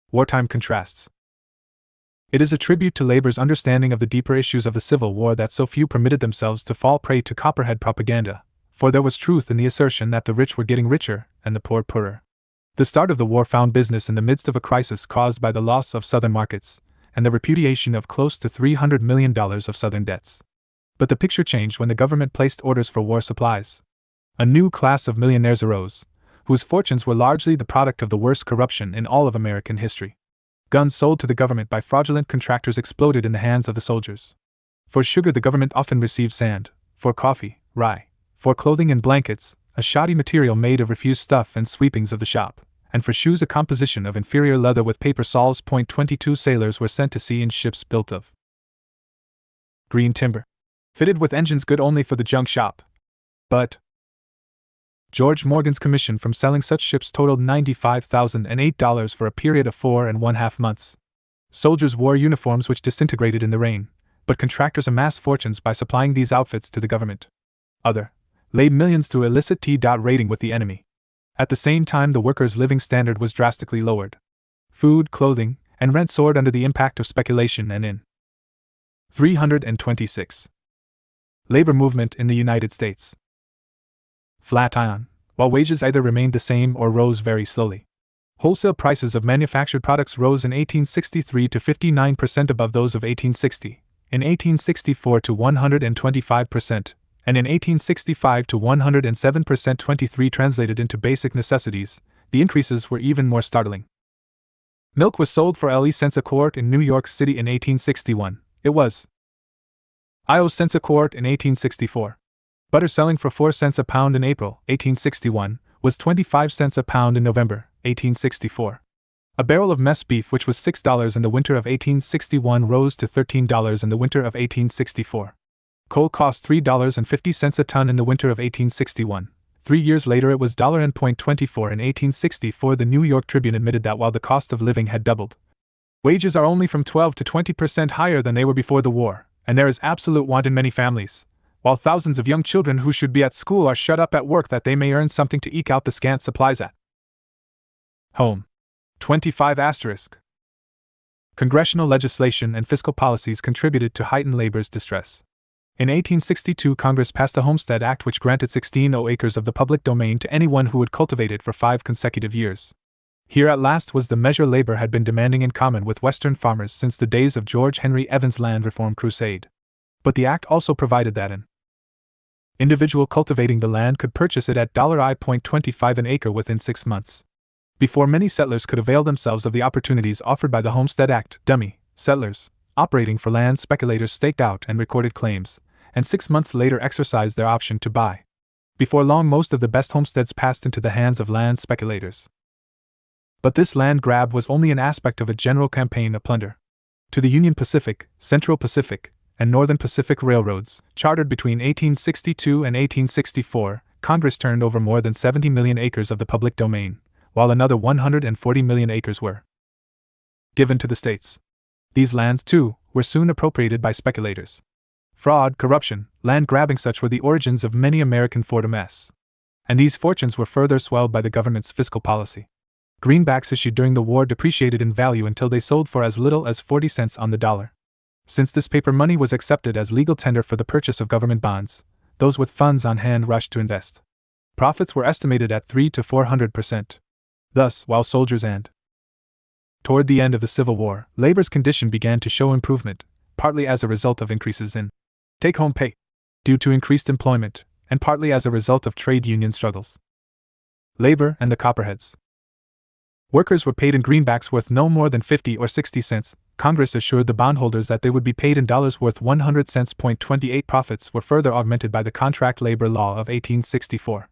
Wartime Contrasts. It is a tribute to labor's understanding of the deeper issues of the Civil War that so few permitted themselves to fall prey to Copperhead propaganda, for there was truth in the assertion that the rich were getting richer and the poor poorer. The start of the war found business in the midst of a crisis caused by the loss of Southern markets and the repudiation of close to $300 million of Southern debts. But the picture changed when the government placed orders for war supplies. A new class of millionaires arose, whose fortunes were largely the product of the worst corruption in all of American history. Guns sold to the government by fraudulent contractors exploded in the hands of the soldiers. For sugar, the government often received sand; for coffee, rye; for clothing and blankets, a shoddy material made of refused stuff and sweepings of the shop; and for shoes, a composition of inferior leather with paper soles. 22 sailors were sent to sea in ships built of green timber, fitted with engines good only for the junk shop. But George Morgan's commission from selling such ships totaled $95,008 for a period of 4½ months. Soldiers wore uniforms which disintegrated in the rain, but contractors amassed fortunes by supplying these outfits to the government. Other laid millions through illicit raiding with the enemy. At the same time, the workers' living standard was drastically lowered. Food, clothing, and rent soared under the impact of speculation and in 326. Labor movement in the United States. Flatiron, while wages either remained the same or rose very slowly. Wholesale prices of manufactured products rose in 1863 to 59% above those of 1860, in 1864 to 125%, and in 1865 to 107%. 23 translated into basic necessities, the increases were even more startling. Milk was sold for 11 cents a quart in New York City in 1861, it was 11 cents a quart in 1864. Butter selling for 4 cents a pound in April 1861 was 25 cents a pound in November 1864. A barrel of mess beef, which was $6 in the winter of 1861, rose to $13 in the winter of 1864. Coal cost $3.50 a ton in the winter of 1861. 3 years later it was $1.24 in 1864. The New York Tribune admitted that while the cost of living had doubled, wages are only from 12 to 20% higher than they were before the war, and there is absolute want in many families, while thousands of young children who should be at school are shut up at work that they may earn something to eke out the scant supplies at home. 25 *. Congressional legislation and fiscal policies contributed to heighten labor's distress. In 1862, Congress passed a Homestead Act which granted 16 acres of the public domain to anyone who would cultivate it for 5 consecutive years. Here at last was the measure labor had been demanding in common with Western farmers since the days of George Henry Evans' land reform crusade. But the act also provided that an individual cultivating the land could purchase it at $1.25 an acre within 6 months. Before many settlers could avail themselves of the opportunities offered by the Homestead Act, dummy settlers, operating for land speculators, staked out and recorded claims, and 6 months later exercised their option to buy. Before long, most of the best homesteads passed into the hands of land speculators. But this land grab was only an aspect of a general campaign of plunder. To the Union Pacific, Central Pacific, and Northern Pacific railroads, chartered between 1862 and 1864, Congress turned over more than 70 million acres of the public domain, while another 140 million acres were given to the states. These lands, too, were soon appropriated by speculators. Fraud, corruption, land grabbing, such were the origins of many American fortunes. And these fortunes were further swelled by the government's fiscal policy. Greenbacks issued during the war depreciated in value until they sold for as little as 40 cents on the dollar. Since this paper money was accepted as legal tender for the purchase of government bonds, those with funds on hand rushed to invest. Profits were estimated at 300 to 400%. Thus, while soldiers and toward the end of the Civil War, labor's condition began to show improvement, partly as a result of increases in take-home pay, due to increased employment, and partly as a result of trade union struggles. Labor and the Copperheads. Workers were paid in greenbacks worth no more than 50 or 60 cents. Congress assured the bondholders that they would be paid in dollars worth 100 cents. 28 Profits were further augmented by the Contract Labor Law of 1864.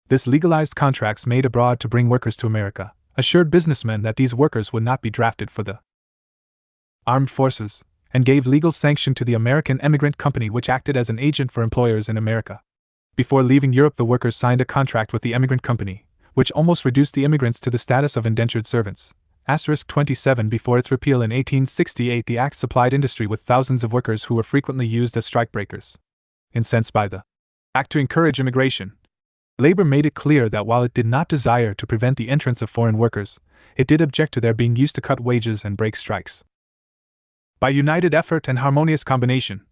This legalized contracts made abroad to bring workers to America, assured businessmen that these workers would not be drafted for the armed forces, and gave legal sanction to the American Emigrant Company, which acted as an agent for employers in America. Before leaving Europe, the workers signed a contract with the Emigrant Company, which almost reduced the immigrants to the status of indentured servants. * 27 Before its repeal in 1868, the Act supplied industry with thousands of workers who were frequently used as strikebreakers. Incensed by the Act to encourage immigration, Labor made it clear that while it did not desire to prevent the entrance of foreign workers, it did object to their being used to cut wages and break strikes. By united effort and harmonious combination,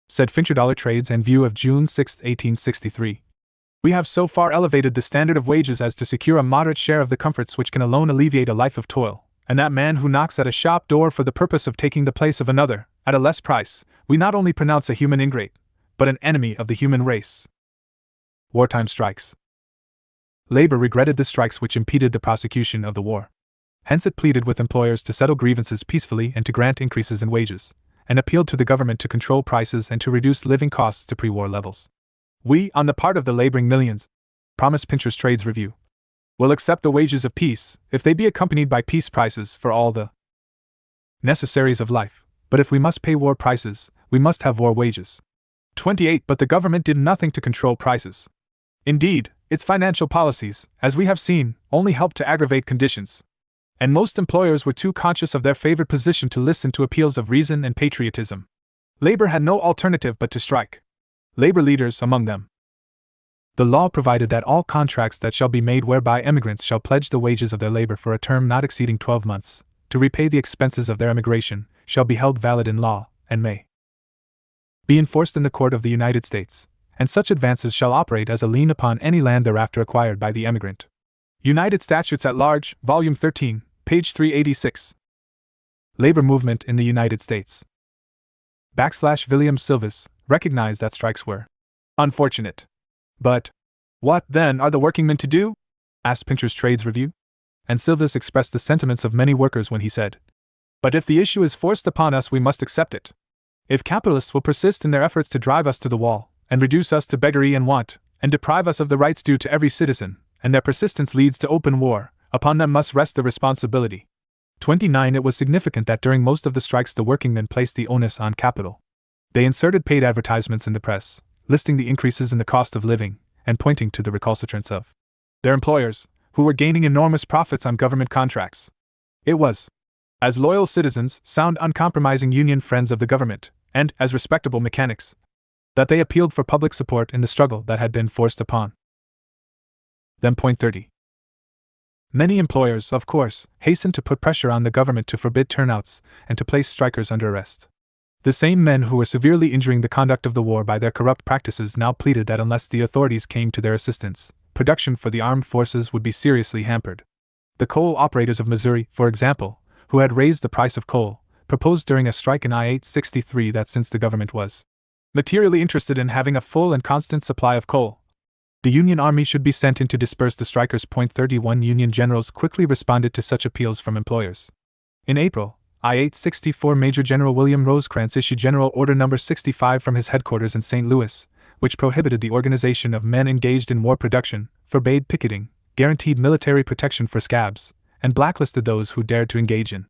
said Fincher Dollar Trades and View of June 6, 1863, we have so far elevated the standard of wages as to secure a moderate share of the comforts which can alone alleviate a life of toil, and that man who knocks at a shop door for the purpose of taking the place of another, at a less price, we not only pronounce a human ingrate, but an enemy of the human race. Wartime strikes. Labor regretted the strikes which impeded the prosecution of the war. Hence it pleaded with employers to settle grievances peacefully and to grant increases in wages, and appealed to the government to control prices and to reduce living costs to pre-war levels. We, on the part of the laboring millions, promised Pincher's Trades Review, will accept the wages of peace if they be accompanied by peace prices for all the necessaries of life, but if we must pay war prices, we must have war wages. 28. But the government did nothing to control prices. Indeed, its financial policies, as we have seen, only helped to aggravate conditions. And most employers were too conscious of their favored position to listen to appeals of reason and patriotism. Labor had no alternative but to strike. Labor leaders among them. The law provided that all contracts that shall be made whereby emigrants shall pledge the wages of their labor for a term not exceeding 12 months, to repay the expenses of their emigration, shall be held valid in law, and may be enforced in the court of the United States, and such advances shall operate as a lien upon any land thereafter acquired by the emigrant. United Statutes at Large, Volume 13, page 386. Labor Movement in the United States. William Silvis recognized that strikes were unfortunate. But what, then, are the workingmen to do? Asked Pincher's Trades Review. And Silvis expressed the sentiments of many workers when he said, but if the issue is forced upon us, we must accept it. If capitalists will persist in their efforts to drive us to the wall, and reduce us to beggary and want, and deprive us of the rights due to every citizen, and their persistence leads to open war, upon them must rest the responsibility. 29. It was significant that during most of the strikes the workingmen placed the onus on capital. They inserted paid advertisements in the press, listing the increases in the cost of living, and pointing to the recalcitrance of their employers, who were gaining enormous profits on government contracts. It was, as loyal citizens, sound uncompromising union friends of the government, and, as respectable mechanics, that they appealed for public support in the struggle that had been forced upon them. Point 30. Many employers, of course, hastened to put pressure on the government to forbid turnouts and to place strikers under arrest. The same men who were severely injuring the conduct of the war by their corrupt practices now pleaded that unless the authorities came to their assistance, production for the armed forces would be seriously hampered. The coal operators of Missouri, for example, who had raised the price of coal, proposed during a strike in I-863 that since the government was materially interested in having a full and constant supply of coal, the Union Army should be sent in to disperse the strikers. 31. Union generals quickly responded to such appeals from employers. In April, I-864 Major General William Rosecrans issued General Order No. 65 from his headquarters in St. Louis, which prohibited the organization of men engaged in war production, forbade picketing, guaranteed military protection for scabs, and blacklisted those who dared to engage in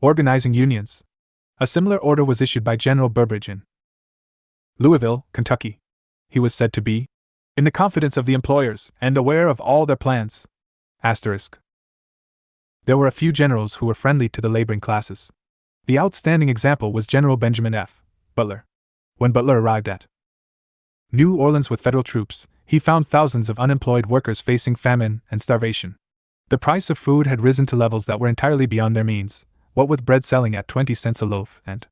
organizing unions. A similar order was issued by General Burbridge in Louisville, Kentucky. He was said to be in the confidence of the employers and aware of all their plans. Asterisk. There were a few generals who were friendly to the laboring classes. The outstanding example was General Benjamin F. Butler. When Butler arrived at New Orleans with federal troops, he found thousands of unemployed workers facing famine and starvation. The price of food had risen to levels that were entirely beyond their means, what with bread selling at 20 cents a loaf and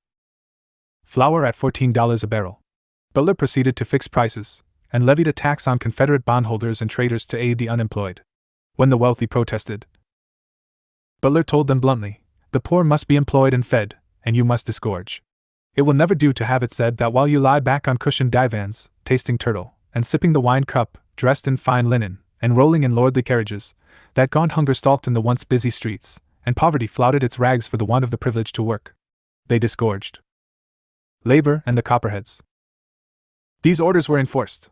flour at $14 a barrel. Butler proceeded to fix prices, and levied a tax on Confederate bondholders and traders to aid the unemployed. When the wealthy protested, Butler told them bluntly, the poor must be employed and fed, and you must disgorge. It will never do to have it said that while you lie back on cushioned divans, tasting turtle, and sipping the wine cup, dressed in fine linen, and rolling in lordly carriages, that gaunt hunger stalked in the once busy streets, and poverty flouted its rags for the want of the privilege to work. They disgorged labor and the copperheads. These orders were enforced.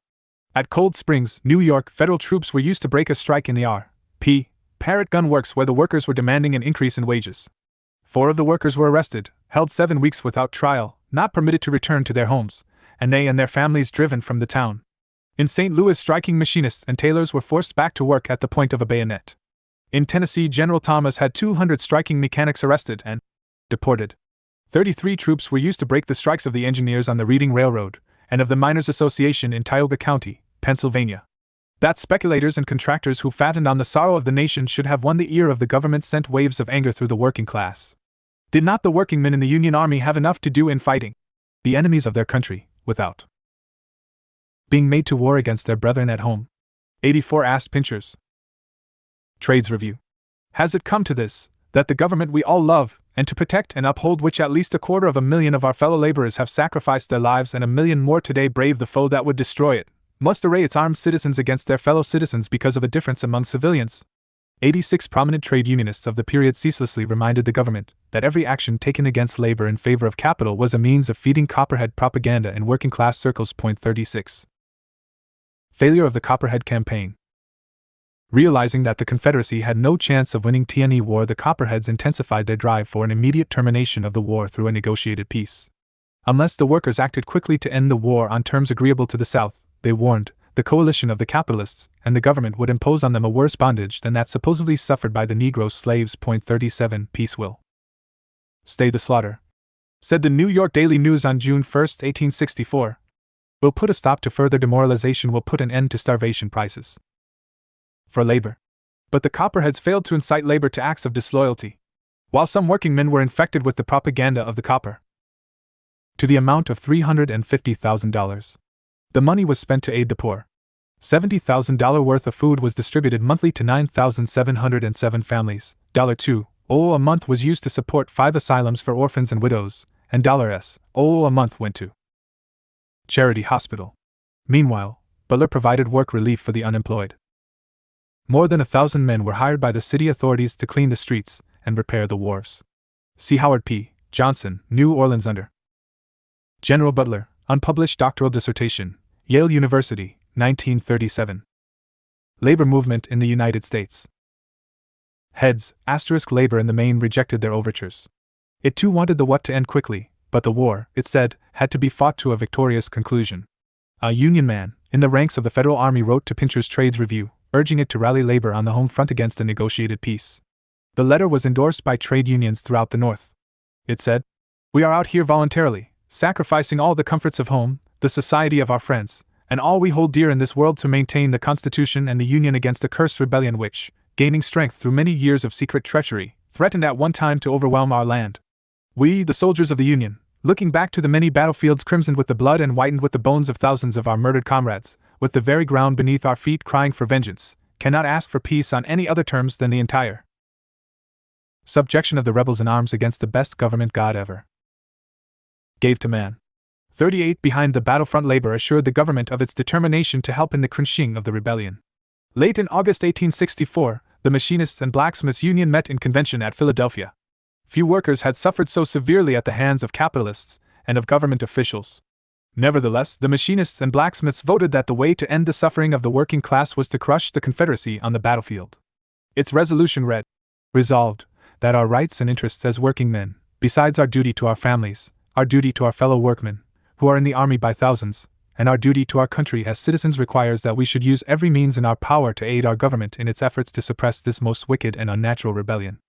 At Cold Springs, New York, federal troops were used to break a strike in the R.P. Parrott Gun Works where the workers were demanding an increase in wages. 4 of the workers were arrested, held 7 weeks without trial, not permitted to return to their homes, and they and their families driven from the town. In St. Louis, striking machinists and tailors were forced back to work at the point of a bayonet. In Tennessee, General Thomas had 200 striking mechanics arrested and deported. 33 troops were used to break the strikes of the engineers on the Reading Railroad and of the Miners' Association in Tioga County, Pennsylvania. That speculators and contractors who fattened on the sorrow of the nation should have won the ear of the government sent waves of anger through the working class. Did not the workingmen in the Union Army have enough to do in fighting the enemies of their country, without being made to war against their brethren at home? 84 asked Pinchers. Trades Review. Has it come to this, that the government we all love, and to protect and uphold which at least 250,000 of our fellow laborers have sacrificed their lives and 1,000,000 more today brave the foe that would destroy it, must array its armed citizens against their fellow citizens because of a difference among civilians? 86 prominent trade unionists of the period ceaselessly reminded the government that every action taken against labor in favor of capital was a means of feeding Copperhead propaganda in working class circles. 36. Failure of the Copperhead Campaign. Realizing that the Confederacy had no chance of winning the war, the Copperheads intensified their drive for an immediate termination of the war through a negotiated peace. Unless the workers acted quickly to end the war on terms agreeable to the South, they warned, the coalition of the capitalists and the government would impose on them a worse bondage than that supposedly suffered by the Negro slaves. 37. Peace will stay the slaughter, said the New York Daily News on June 1, 1864. Will put a stop to further demoralization, will put an end to starvation prices for labor. But the Copperheads failed to incite labor to acts of disloyalty, while some working men were infected with the propaganda of the copper. To the amount of $350,000. The money was spent to aid the poor. $70,000 worth of food was distributed monthly to 9,707 families. $2 a month was used to support 5 asylums for orphans and widows, and $S a month went to Charity Hospital. Meanwhile, Butler provided work relief for the unemployed. More than 1,000 men were hired by the city authorities to clean the streets and repair the wharves. See Howard P. Johnson, New Orleans under General Butler, unpublished doctoral dissertation, Yale University, 1937. Labor movement in the United States. Heads, labor in the main rejected their overtures. It too wanted the what to end quickly, but the war, it said, had to be fought to a victorious conclusion. A Union man, in the ranks of the Federal Army, wrote to Pincher's Trades Review, urging it to rally labor on the home front against a negotiated peace. The letter was endorsed by trade unions throughout the North. It said, "We are out here voluntarily, sacrificing all the comforts of home, the society of our friends, and all we hold dear in this world to maintain the Constitution and the Union against a cursed rebellion which, gaining strength through many years of secret treachery, threatened at one time to overwhelm our land. We, the soldiers of the Union, looking back to the many battlefields crimsoned with the blood and whitened with the bones of thousands of our murdered comrades, with the very ground beneath our feet crying for vengeance, cannot ask for peace on any other terms than the entire subjection of the rebels in arms against the best government God ever gave to man." 38. Behind the battlefront, labor assured the government of its determination to help in the quenching of the rebellion. Late in August 1864, the Machinists and Blacksmiths Union met in convention at Philadelphia. Few workers had suffered so severely at the hands of capitalists and of government officials. Nevertheless, the Machinists and Blacksmiths voted that the way to end the suffering of the working class was to crush the Confederacy on the battlefield. Its resolution read, "Resolved, that our rights and interests as working men, besides our duty to our families, our duty to our fellow workmen, who are in the army by thousands, and our duty to our country as citizens requires that we should use every means in our power to aid our government in its efforts to suppress this most wicked and unnatural rebellion.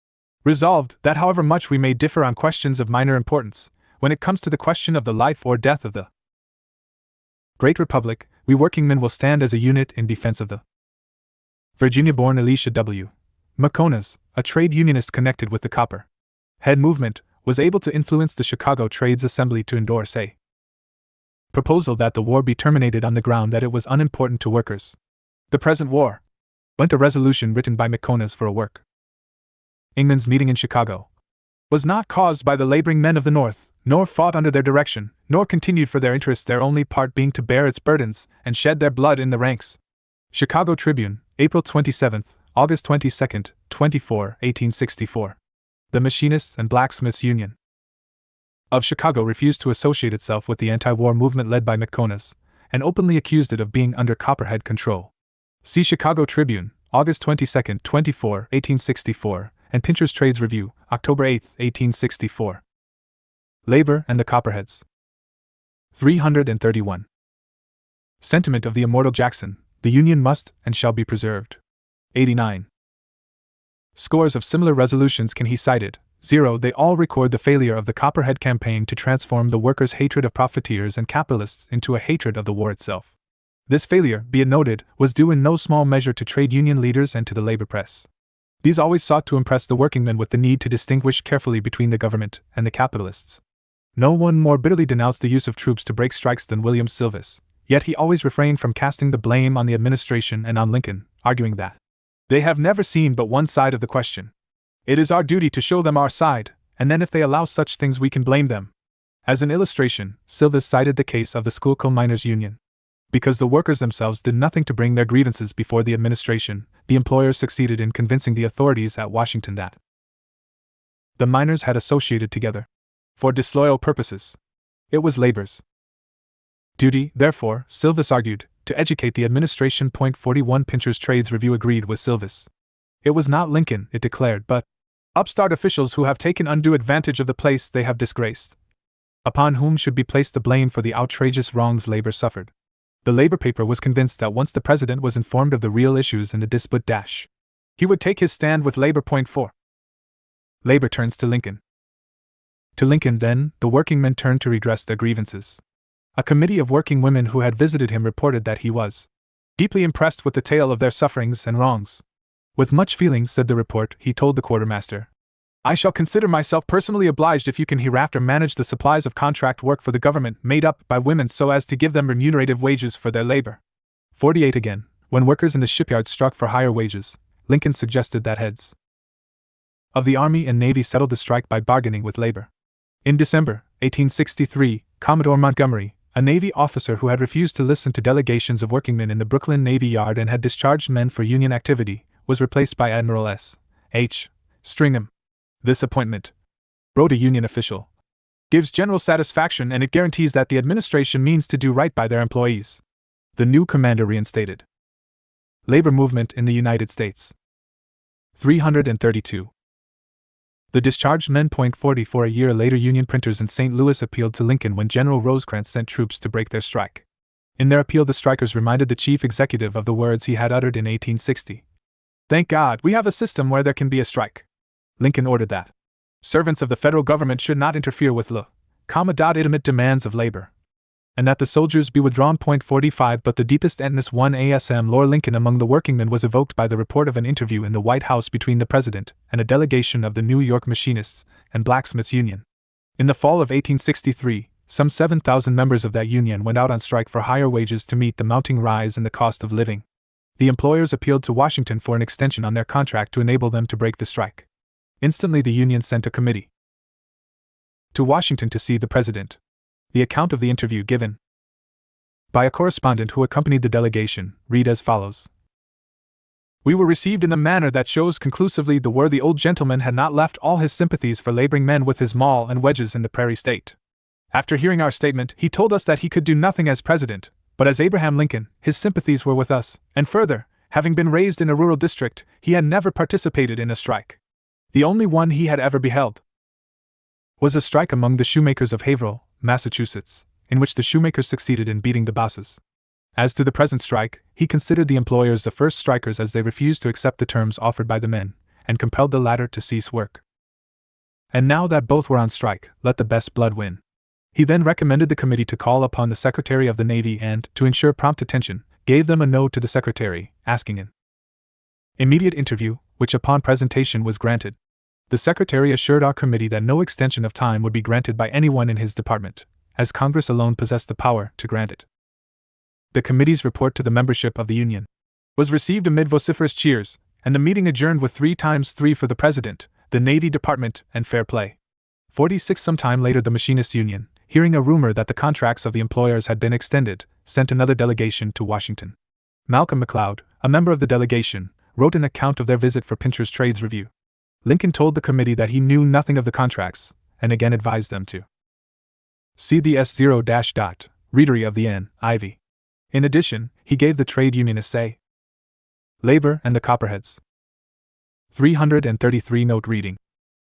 Resolved, that however much we may differ on questions of minor importance, when it comes to the question of the life or death of the Great Republic, we workingmen will stand as a unit in defense of the Virginia-born Elisha W. Maconas, a trade unionist connected with the Copperhead movement, was able to influence the Chicago Trades Assembly to endorse a proposal that the war be terminated on the ground that it was unimportant to workers. The present war, went a resolution written by Maconas for a work Ingman's meeting in Chicago, was not caused by the laboring men of the North, nor fought under their direction, nor continued for their interests, their only part being to bear its burdens and shed their blood in the ranks." Chicago Tribune, April 27, August 22, 24, 1864. The Machinists and Blacksmiths Union of Chicago refused to associate itself with the anti-war movement led by Maconas, and openly accused it of being under Copperhead control. See Chicago Tribune, August 22, 24, 1864, and Pincher's Trades Review, October 8, 1864. Labor and the Copperheads. 331. Sentiment of the immortal Jackson, the Union must and shall be preserved. 89. Scores of similar resolutions can he cited. 0. They all record the failure of the Copperhead campaign to transform the workers' hatred of profiteers and capitalists into a hatred of the war itself. This failure, be it noted, was due in no small measure to trade union leaders and to the labor press. These always sought to impress the workingmen with the need to distinguish carefully between the government and the capitalists. No one more bitterly denounced the use of troops to break strikes than William Silvis, yet he always refrained from casting the blame on the administration and on Lincoln, arguing that they have never seen but one side of the question. It is our duty to show them our side, and then if they allow such things we can blame them. As an illustration, Silvis cited the case of the Schuylkill Miners' Union. Because the workers themselves did nothing to bring their grievances before the administration, the employers succeeded in convincing the authorities at Washington that the miners had associated together for disloyal purposes. It was labor's duty, therefore, Silvis argued, to educate the administration. 41 Pincher's Trades Review agreed with Silvis. It was not Lincoln, it declared, but upstart officials who have taken undue advantage of the place they have disgraced, upon whom should be placed the blame for the outrageous wrongs labor suffered. The labor paper was convinced that once the president was informed of the real issues in the dispute, he would take his stand with labor. 4. Labor turns to Lincoln. To Lincoln, then, the workingmen turned to redress their grievances. A committee of working women who had visited him reported that he was deeply impressed with the tale of their sufferings and wrongs. With much feeling, said the report, he told the quartermaster, I shall consider myself personally obliged if you can hereafter manage the supplies of contract work for the government made up by women so as to give them remunerative wages for their labor. 48 Again, when workers in the shipyards struck for higher wages, Lincoln suggested that heads of the Army and Navy settle the strike by bargaining with labor. In December 1863, Commodore Montgomery, a Navy officer who had refused to listen to delegations of workingmen in the Brooklyn Navy Yard and had discharged men for Union activity, was replaced by Admiral S. H. Stringham. This appointment, wrote a Union official, gives general satisfaction and it guarantees that the administration means to do right by their employees. The new commander reinstated labor movement in the United States. 332. The discharged men. 44 A year later, Union printers in St. Louis appealed to Lincoln when General Rosecrans sent troops to break their strike. In their appeal, the strikers reminded the chief executive of the words he had uttered in 1860. Thank God, we have a system where there can be a strike. Lincoln ordered that servants of the federal government should not interfere with legitimate demands of labor, and that the soldiers be withdrawn. 45 But the deepest endness 1 ASM lore Lincoln among the workingmen was evoked by the report of an interview in the White House between the president and a delegation of the New York Machinists and Blacksmiths Union. In the fall of 1863, some 7,000 members of that union went out on strike for higher wages to meet the mounting rise in the cost of living. The employers appealed to Washington for an extension on their contract to enable them to break the strike. Instantly, the union sent a committee to Washington to see the president. The account of the interview given by a correspondent who accompanied the delegation read as follows. We were received in a manner that shows conclusively the worthy old gentleman had not left all his sympathies for laboring men with his maul and wedges in the prairie state. After hearing our statement, he told us that he could do nothing as president, but as Abraham Lincoln, his sympathies were with us, and further, having been raised in a rural district, he had never participated in a strike. The only one he had ever beheld was a strike among the shoemakers of Haverhill, Massachusetts, in which the shoemakers succeeded in beating the bosses. As to the present strike, he considered the employers the first strikers as they refused to accept the terms offered by the men, and compelled the latter to cease work. And now that both were on strike, let the best blood win. He then recommended the committee to call upon the Secretary of the Navy and, to ensure prompt attention, gave them a note to the Secretary, asking an immediate interview, which upon presentation was granted. The Secretary assured our committee that no extension of time would be granted by anyone in his department, as Congress alone possessed the power to grant it. The committee's report to the membership of the Union was received amid vociferous cheers, and the meeting adjourned with 3x3 for the President, the Navy Department, and fair play. 46 Some time later, the Machinists' Union, hearing a rumor that the contracts of the employers had been extended, sent another delegation to Washington. Malcolm McLeod, a member of the delegation, wrote an account of their visit for Pincher's Trades Review. Lincoln told the committee that he knew nothing of the contracts, and again advised them to see the S0-. Readery of the N.I.V. In addition, he gave the trade unionists a labor and the Copperheads. 333 Note reading.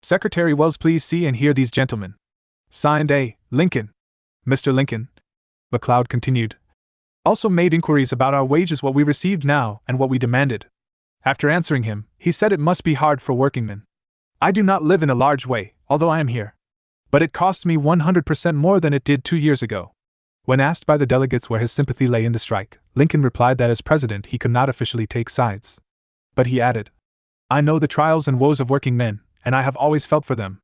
Secretary Wells, please see and hear these gentlemen. Signed A. Lincoln. Mr. Lincoln, McLeod continued, also made inquiries about our wages, what we received now, and what we demanded. After answering him, he said it must be hard for workingmen. I do not live in a large way, although I am here. But it costs me 100% more than it did 2 years ago. When asked by the delegates where his sympathy lay in the strike, Lincoln replied that as president he could not officially take sides. But he added, "I know the trials and woes of working men, and I have always felt for them.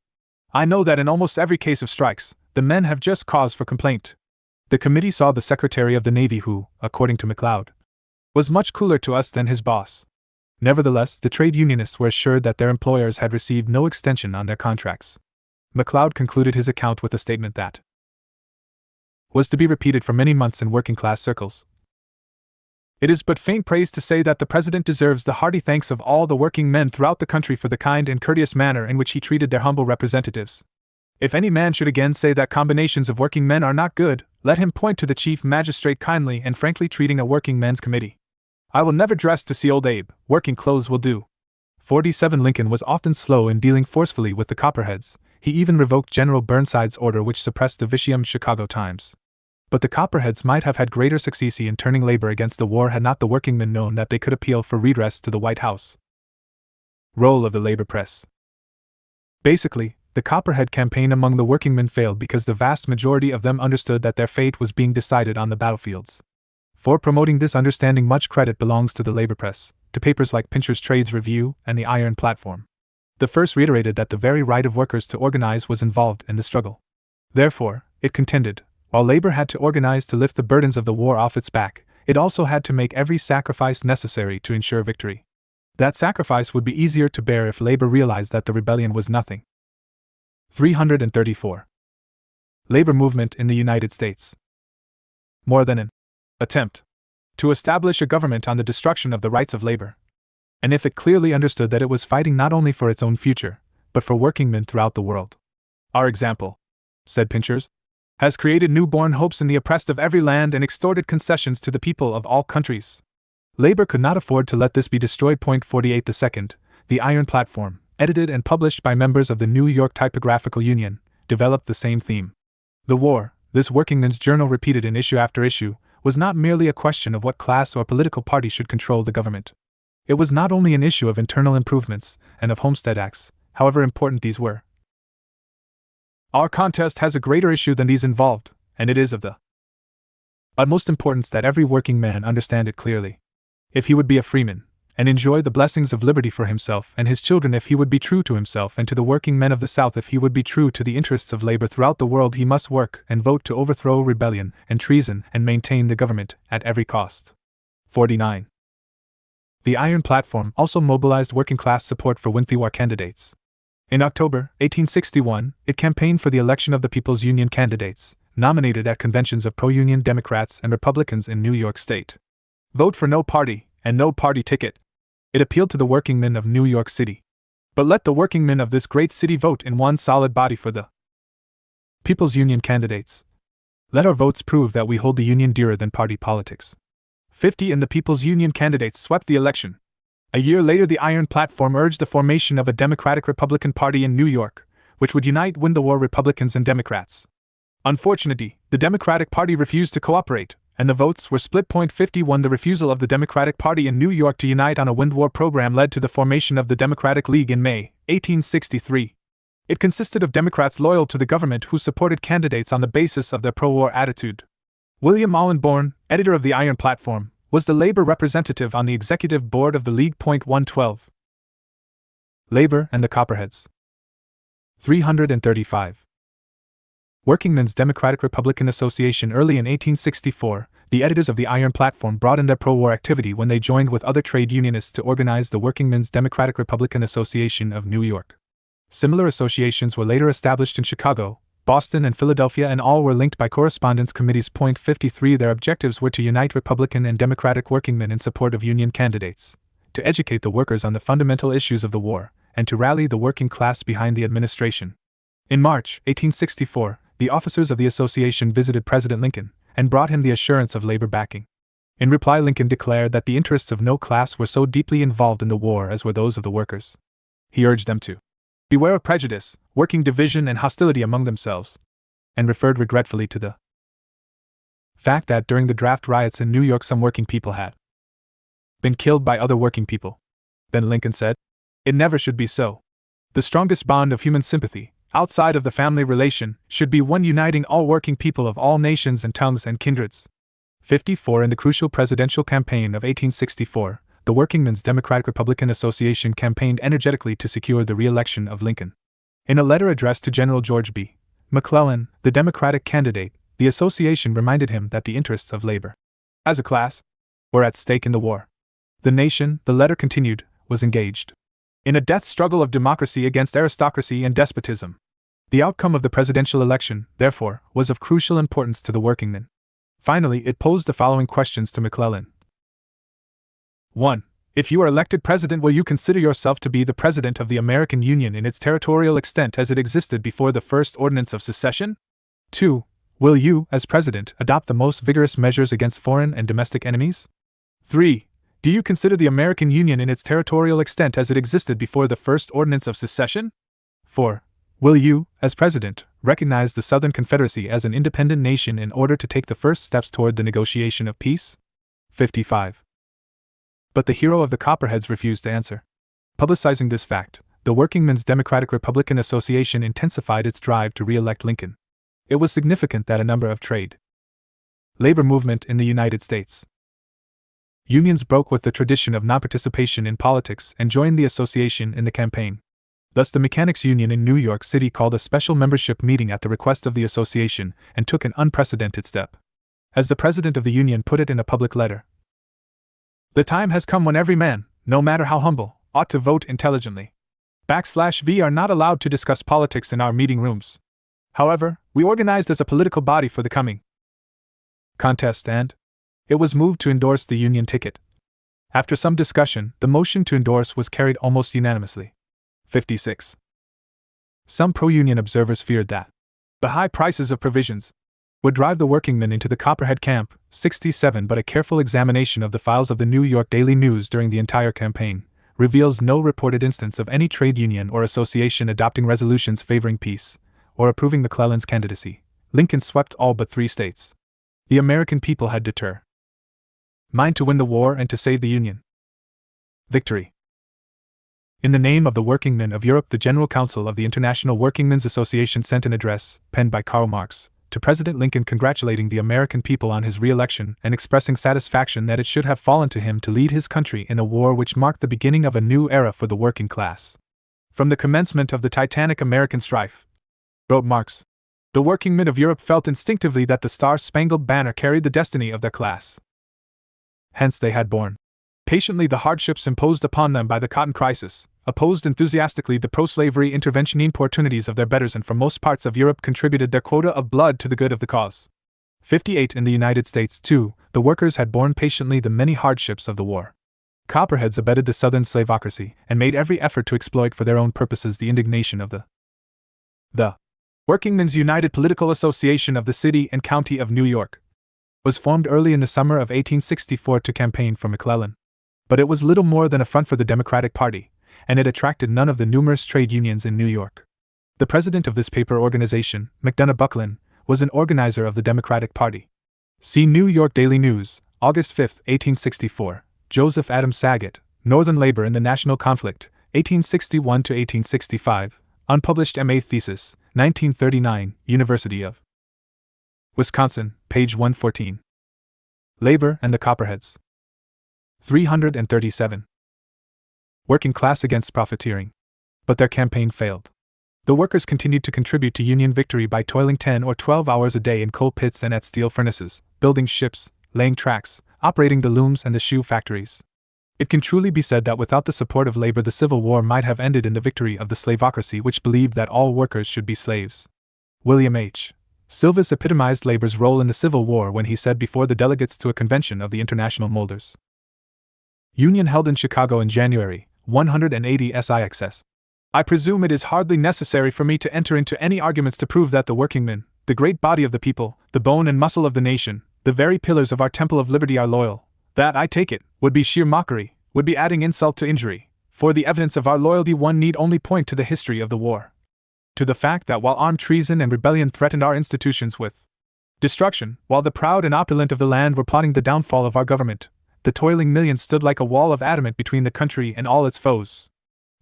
I know that in almost every case of strikes, the men have just cause for complaint." The committee saw the Secretary of the Navy who, according to McLeod, was much cooler to us than his boss. Nevertheless, the trade unionists were assured that their employers had received no extension on their contracts. McLeod concluded his account with a statement that was to be repeated for many months in working-class circles. "It is but faint praise to say that the President deserves the hearty thanks of all the working men throughout the country for the kind and courteous manner in which he treated their humble representatives. If any man should again say that combinations of working men are not good, let him point to the Chief Magistrate kindly and frankly treating a working men's committee. I will never dress to see old Abe, working clothes will do." 47 Lincoln was often slow in dealing forcefully with the Copperheads. He even revoked General Burnside's order which suppressed the Vitium Chicago Times. But the Copperheads might have had greater success in turning labor against the war had not the workingmen known that they could appeal for redress to the White House. Role of the labor press. Basically, the Copperhead campaign among the workingmen failed because the vast majority of them understood that their fate was being decided on the battlefields. For promoting this understanding, much credit belongs to the labor press, to papers like Pincher's Trades Review and the Iron Platform. The first reiterated that the very right of workers to organize was involved in the struggle. Therefore, it contended, while labor had to organize to lift the burdens of the war off its back, it also had to make every sacrifice necessary to ensure victory. That sacrifice would be easier to bear if labor realized that the rebellion was nothing. 334. Labor movement in the United States. More than an attempt to establish a government on the destruction of the rights of labor. And if it clearly understood that it was fighting not only for its own future, but for workingmen throughout the world. "Our example," said Pinchers, "has created newborn hopes in the oppressed of every land and extorted concessions to the people of all countries. Labor could not afford to let this be destroyed. 48 The second, the Iron Platform, edited and published by members of the New York Typographical Union, developed the same theme. The war, this workingmen's journal repeated in issue after issue, was not merely a question of what class or political party should control the government. It was not only an issue of internal improvements and of homestead acts, however important these were. Our contest has a greater issue than these involved, and it is of the utmost importance that every working man understand it clearly. If he would be a freeman, and enjoy the blessings of liberty for himself and his children, if he would be true to himself and to the working men of the South, if he would be true to the interests of labor throughout the world, he must work and vote to overthrow rebellion and treason and maintain the government at every cost. 49. The Iron Platform also mobilized working-class support for Winthewar candidates. In October 1861, it campaigned for the election of the People's Union candidates, nominated at conventions of pro-Union Democrats and Republicans in New York State. Vote for no party, and no party ticket. It appealed to the workingmen of New York City. But let the workingmen of this great city vote in one solid body for the People's Union candidates. Let our votes prove that we hold the Union dearer than party politics. 50 and the People's Union candidates swept the election. A year later, the Iron Platform urged the formation of a Democratic-Republican Party in New York, which would unite win-the-war Republicans and Democrats. Unfortunately, the Democratic Party refused to cooperate, and the votes were split. 51 The refusal of the Democratic Party in New York to unite on a win-the-war program led to the formation of the Democratic League in May 1863. It consisted of Democrats loyal to the government who supported candidates on the basis of their pro-war attitude. William Allen Bourne, editor of the Iron Platform, was the labor representative on the executive board of the League. 112. Labor and the Copperheads. 335. Workingmen's Democratic Republican Association. Early in 1864, the editors of the Iron Platform brought in their pro-war activity when they joined with other trade unionists to organize the Workingmen's Democratic Republican Association of New York. Similar associations were later established in Chicago, Boston, and Philadelphia, and all were linked by correspondence committees. 53 Their objectives were to unite Republican and Democratic workingmen in support of Union candidates, to educate the workers on the fundamental issues of the war, and to rally the working class behind the administration. In March 1864, the officers of the association visited President Lincoln and brought him the assurance of labor backing. In reply, Lincoln declared that the interests of no class were so deeply involved in the war as were those of the workers. He urged them to beware of prejudice, working division, and hostility among themselves, and referred regretfully to the fact that during the draft riots in New York some working people had been killed by other working people. Then Lincoln said, "It never should be so. The strongest bond of human sympathy, outside of the family relation, should be one uniting all working people of all nations and tongues and kindreds." 54. In the crucial presidential campaign of 1864, the Workingmen's Democratic-Republican Association campaigned energetically to secure the re-election of Lincoln. In a letter addressed to General George B. McClellan, the Democratic candidate, the association reminded him that the interests of labor, as a class, were at stake in the war. The nation, the letter continued, was engaged in a death struggle of democracy against aristocracy and despotism. The outcome of the presidential election, therefore, was of crucial importance to the workingmen. Finally, it posed the following questions to McClellan. 1. If you are elected president, will you consider yourself to be the president of the American Union in its territorial extent as it existed before the first ordinance of secession? 2. Will you, as president, adopt the most vigorous measures against foreign and domestic enemies? 3. Do you consider the American Union in its territorial extent as it existed before the first ordinance of secession? 4. Will you, as president, recognize the Southern Confederacy as an independent nation in order to take the first steps toward the negotiation of peace? 55. But the hero of the Copperheads refused to answer. Publicizing this fact, the Workingmen's Democratic-Republican Association intensified its drive to re-elect Lincoln. It was significant that a number of trade labor movement in the United States unions broke with the tradition of non-participation in politics and joined the association in the campaign. Thus, the Mechanics' Union in New York City called a special membership meeting at the request of the association and took an unprecedented step. As the president of the union put it in a public letter, "The time has come when every man, no matter how humble, ought to vote intelligently. We are not allowed to discuss politics in our meeting rooms. However, we organized as a political body for the coming contest and it was moved to endorse the union ticket. After some discussion, the motion to endorse was carried almost unanimously. 56. Some pro-union observers feared that the high prices of provisions would drive the workingmen into the Copperhead camp. 67. But a careful examination of the files of the New York Daily News during the entire campaign reveals no reported instance of any trade union or association adopting resolutions favoring peace or approving McClellan's candidacy. Lincoln swept all but 3 states. The American people had determined to win the war and to save the Union. Victory. In the name of the workingmen of Europe, the General Council of the International Workingmen's Association sent an address, penned by Karl Marx, to President Lincoln congratulating the American people on his re-election and expressing satisfaction that it should have fallen to him to lead his country in a war which marked the beginning of a new era for the working class. From the commencement of the titanic American strife, wrote Marx, the workingmen of Europe felt instinctively that the Star-Spangled Banner carried the destiny of their class. Hence they had borne patiently the hardships imposed upon them by the cotton crisis, opposed enthusiastically the pro-slavery intervention importunities of their betters, and from most parts of Europe contributed their quota of blood to the good of the cause. 58. In the United States, too, the workers had borne patiently the many hardships of the war. Copperheads abetted the Southern slavocracy and made every effort to exploit for their own purposes the indignation of the Workingmen's United Political Association of the City and County of New York was formed early in the summer of 1864 to campaign for McClellan. But it was little more than a front for the Democratic Party, and it attracted none of the numerous trade unions in New York. The president of this paper organization, McDonough Bucklin, was an organizer of the Democratic Party. See New York Daily News, August 5, 1864, Joseph Adam Saget, Northern Labor in the National Conflict, 1861-1865, unpublished M.A. thesis, 1939, University of Wisconsin, page 114. Labor and the Copperheads. 337. Working class against profiteering. But their campaign failed. The workers continued to contribute to Union victory by toiling 10 or 12 hours a day in coal pits and at steel furnaces, building ships, laying tracks, operating the looms and the shoe factories. It can truly be said that without the support of labor, the Civil War might have ended in the victory of the slavocracy, which believed that all workers should be slaves. William H. Silvis epitomized labor's role in the Civil War when he said before the delegates to a convention of the International Molders Union held in Chicago in January, 180 SIXS. I presume it is hardly necessary for me to enter into any arguments to prove that the workingmen, the great body of the people, the bone and muscle of the nation, the very pillars of our temple of liberty, are loyal. That, I take it, would be sheer mockery, would be adding insult to injury. For the evidence of our loyalty one need only point to the history of the war. To the fact that while armed treason and rebellion threatened our institutions with destruction, while the proud and opulent of the land were plotting the downfall of our government, the toiling millions stood like a wall of adamant between the country and all its foes.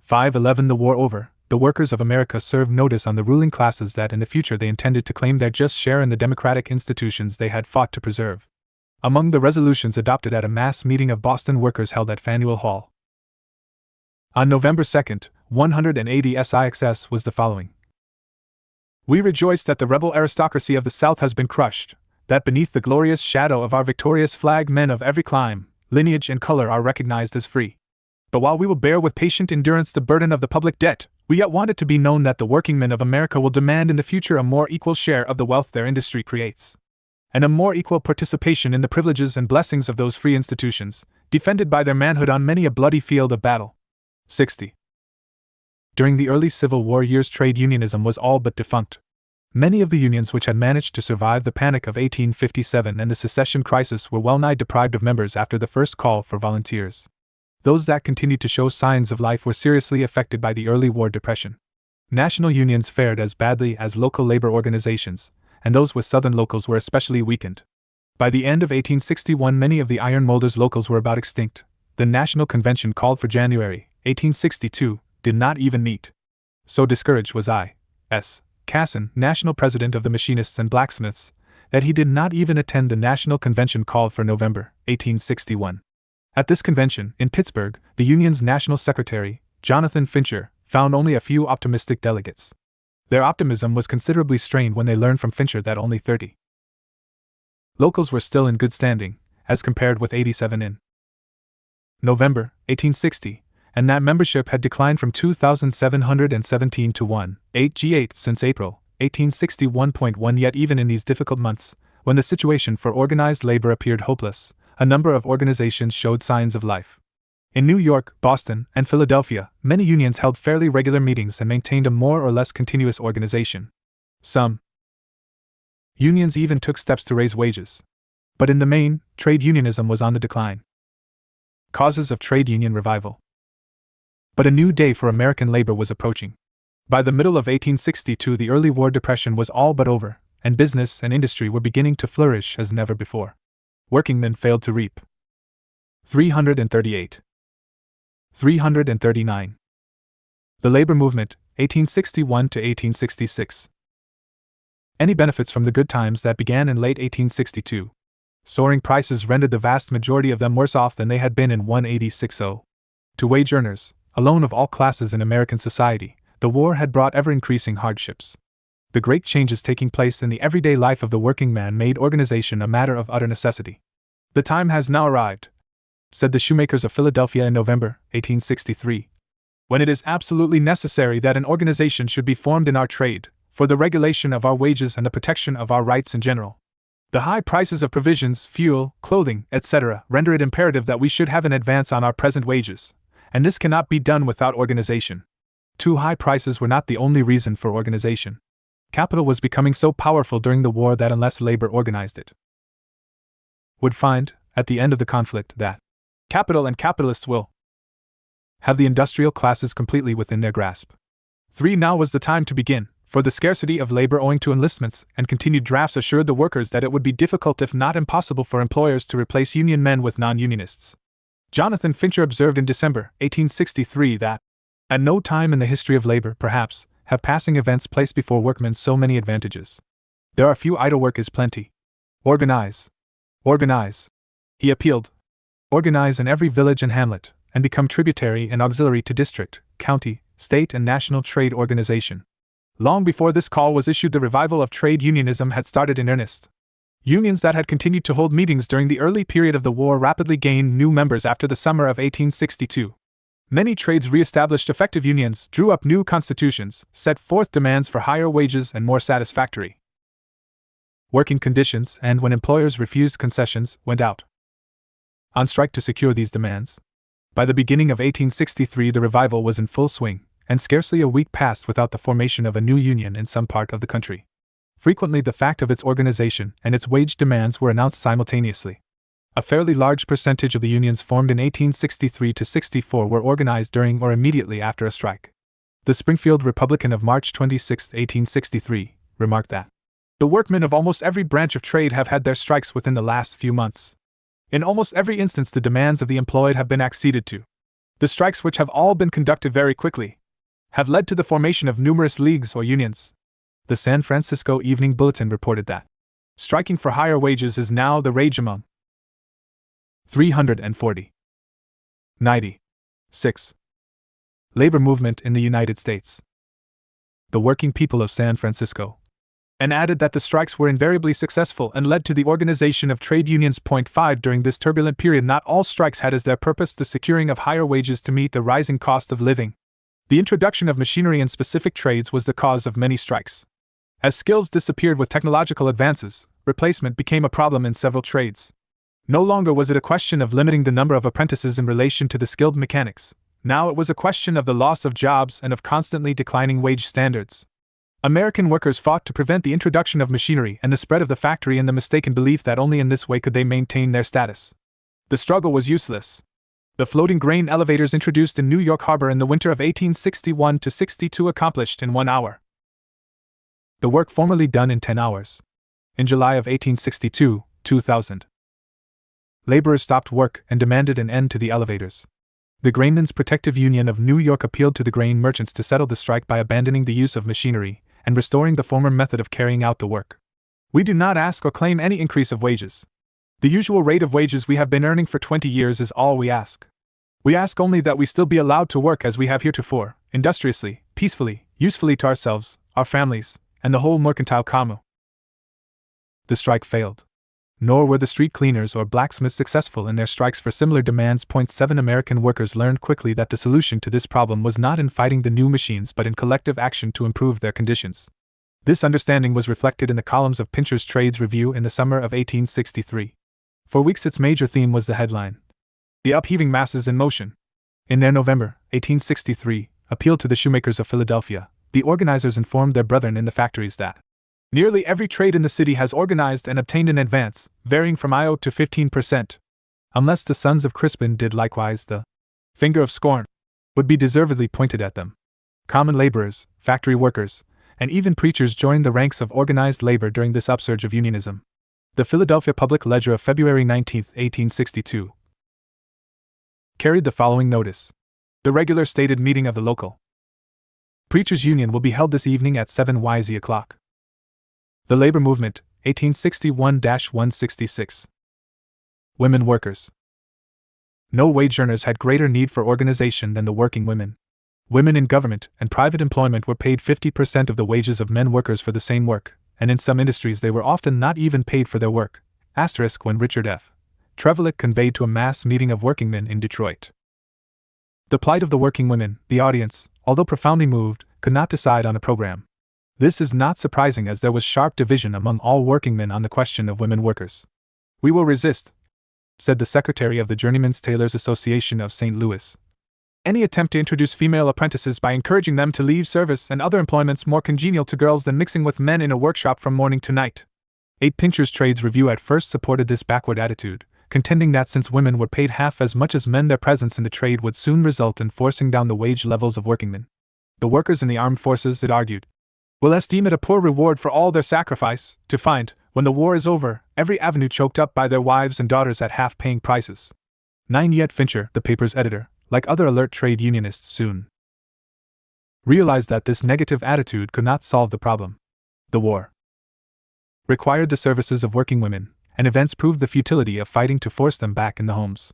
511. The war over, the workers of America served notice on the ruling classes that in the future they intended to claim their just share in the democratic institutions they had fought to preserve. Among the resolutions adopted at a mass meeting of Boston workers held at Faneuil Hall on November 2, 180 SIXS was the following. We rejoice that the rebel aristocracy of the South has been crushed, that beneath the glorious shadow of our victorious flag men of every clime, lineage and color are recognized as free. But while we will bear with patient endurance the burden of the public debt, we yet want it to be known that the workingmen of America will demand in the future a more equal share of the wealth their industry creates, and a more equal participation in the privileges and blessings of those free institutions, defended by their manhood on many a bloody field of battle. 60. During the early Civil War years, trade unionism was all but defunct. Many of the unions which had managed to survive the Panic of 1857 and the Secession crisis were well-nigh deprived of members after the first call for volunteers. Those that continued to show signs of life were seriously affected by the early war depression. National unions fared as badly as local labor organizations, and those with Southern locals were especially weakened. By the end of 1861, many of the iron molders' locals were about extinct. The National Convention called for January 1862 did not even meet. So discouraged was I.S. Casson, national president of the machinists and blacksmiths, that he did not even attend the National Convention called for November 1861. At this convention, in Pittsburgh, the union's national secretary, Jonathan Fincher, found only a few optimistic delegates. Their optimism was considerably strained when they learned from Fincher that only 30 locals were still in good standing, as compared with 87 in November 1860, and that membership had declined from 2,717 to 1,808 since April 1861.1. Yet even in these difficult months, when the situation for organized labor appeared hopeless, a number of organizations showed signs of life. In New York, Boston, and Philadelphia, many unions held fairly regular meetings and maintained a more or less continuous organization. Some unions even took steps to raise wages. But in the main, trade unionism was on the decline. Causes of trade union revival. But a new day for American labor was approaching. By the middle of 1862, the early war depression was all but over, and business and industry were beginning to flourish as never before. Workingmen failed to reap. 338. 339. The labor movement, 1861 to 1866. Any benefits from the good times that began in late 1862. Soaring prices rendered the vast majority of them worse off than they had been in 1860. To wage earners, alone of all classes in American society, the war had brought ever-increasing hardships. The great changes taking place in the everyday life of the working man made organization a matter of utter necessity. The time has now arrived, said the shoemakers of Philadelphia in November 1863, when it is absolutely necessary that an organization should be formed in our trade, for the regulation of our wages and the protection of our rights in general. The high prices of provisions, fuel, clothing, etc., render it imperative that we should have an advance on our present wages, and this cannot be done without organization. Too high prices were not the only reason for organization. Capital was becoming so powerful during the war that unless labor organized it, would find, at the end of the conflict, that capital and capitalists will have the industrial classes completely within their grasp. 3. Now was the time to begin, for the scarcity of labor owing to enlistments and continued drafts assured the workers that it would be difficult if not impossible for employers to replace union men with non-unionists. Jonathan Fincher observed in December 1863 that, at no time in the history of labor, perhaps, have passing events placed before workmen so many advantages. There are few, idle work is plenty. Organize. Organize. He appealed. Organize in every village and hamlet, and become tributary and auxiliary to district, county, state and national trade organization. Long before this call was issued, the revival of trade unionism had started in earnest. Unions that had continued to hold meetings during the early period of the war rapidly gained new members after the summer of 1862. Many trades re-established effective unions, drew up new constitutions, set forth demands for higher wages and more satisfactory working conditions, and when employers refused concessions, went out on strike to secure these demands. By the beginning of 1863, the revival was in full swing, and scarcely a week passed without the formation of a new union in some part of the country. Frequently the fact of its organization and its wage demands were announced simultaneously. A fairly large percentage of the unions formed in 1863 to 64 were organized during or immediately after a strike. The Springfield Republican of March 26, 1863, remarked that the workmen of almost every branch of trade have had their strikes within the last few months. In almost every instance the demands of the employed have been acceded to. The strikes, which have all been conducted very quickly, have led to the formation of numerous leagues or unions. The San Francisco Evening Bulletin reported that striking for higher wages is now the rage among 340. 96. Labor movement in the United States. The working people of San Francisco. And added that the strikes were invariably successful and led to the organization of trade unions. 5. During this turbulent period, not all strikes had as their purpose the securing of higher wages to meet the rising cost of living. The introduction of machinery in specific trades was the cause of many strikes. As skills disappeared with technological advances, replacement became a problem in several trades. No longer was it a question of limiting the number of apprentices in relation to the skilled mechanics. Now it was a question of the loss of jobs and of constantly declining wage standards. American workers fought to prevent the introduction of machinery and the spread of the factory in the mistaken belief that only in this way could they maintain their status. The struggle was useless. The floating grain elevators introduced in New York Harbor in the winter of 1861-62 accomplished in 1 hour the work formerly done in 10 hours. In July of 1862, 2000, laborers stopped work and demanded an end to the elevators. The Grainmen's Protective Union of New York appealed to the grain merchants to settle the strike by abandoning the use of machinery and restoring the former method of carrying out the work. We do not ask or claim any increase of wages. The usual rate of wages we have been earning for 20 years is all we ask. We ask only that we still be allowed to work as we have heretofore, industriously, peacefully, usefully to ourselves, our families, and the whole mercantile community. The strike failed. Nor were the street cleaners or blacksmiths successful in their strikes for similar demands. 7 American workers learned quickly that the solution to this problem was not in fighting the new machines but in collective action to improve their conditions. This understanding was reflected in the columns of Pincher's Trades Review in the summer of 1863. For weeks its major theme was the headline, "The Upheaving Masses in Motion." In their November 1863 appeal to the shoemakers of Philadelphia, the organizers informed their brethren in the factories that nearly every trade in the city has organized and obtained an advance, varying from IO to 15%. Unless the sons of Crispin did likewise, the finger of scorn would be deservedly pointed at them. Common laborers, factory workers, and even preachers joined the ranks of organized labor during this upsurge of unionism. The Philadelphia Public Ledger of February 19, 1862, carried the following notice. The regular stated meeting of the local Preachers' Union will be held this evening at 7 YZ o'clock. The Labor Movement, 1861-166. Women workers. No wage earners had greater need for organization than the working women. Women in government and private employment were paid 50% of the wages of men workers for the same work, and in some industries they were often not even paid for their work. When Richard F. Trevelyan conveyed to a mass meeting of workingmen in Detroit the plight of the working women, the audience, although profoundly moved, could not decide on a program. This is not surprising, as there was sharp division among all workingmen on the question of women workers. "We will resist," said the secretary of the Journeymen's Tailors Association of St. Louis, "any attempt to introduce female apprentices by encouraging them to leave service and other employments more congenial to girls than mixing with men in a workshop from morning to night." 8 Pincher's Trades Review at first supported this backward attitude, contending that since women were paid half as much as men, their presence in the trade would soon result in forcing down the wage levels of workingmen. The workers in the armed forces, it argued, will esteem it a poor reward for all their sacrifice, to find, when the war is over, every avenue choked up by their wives and daughters at half-paying prices. 9 Yet Fincher, the paper's editor, like other alert trade unionists, soon realized that this negative attitude could not solve the problem. The war required the services of working women, and events proved the futility of fighting to force them back in the homes.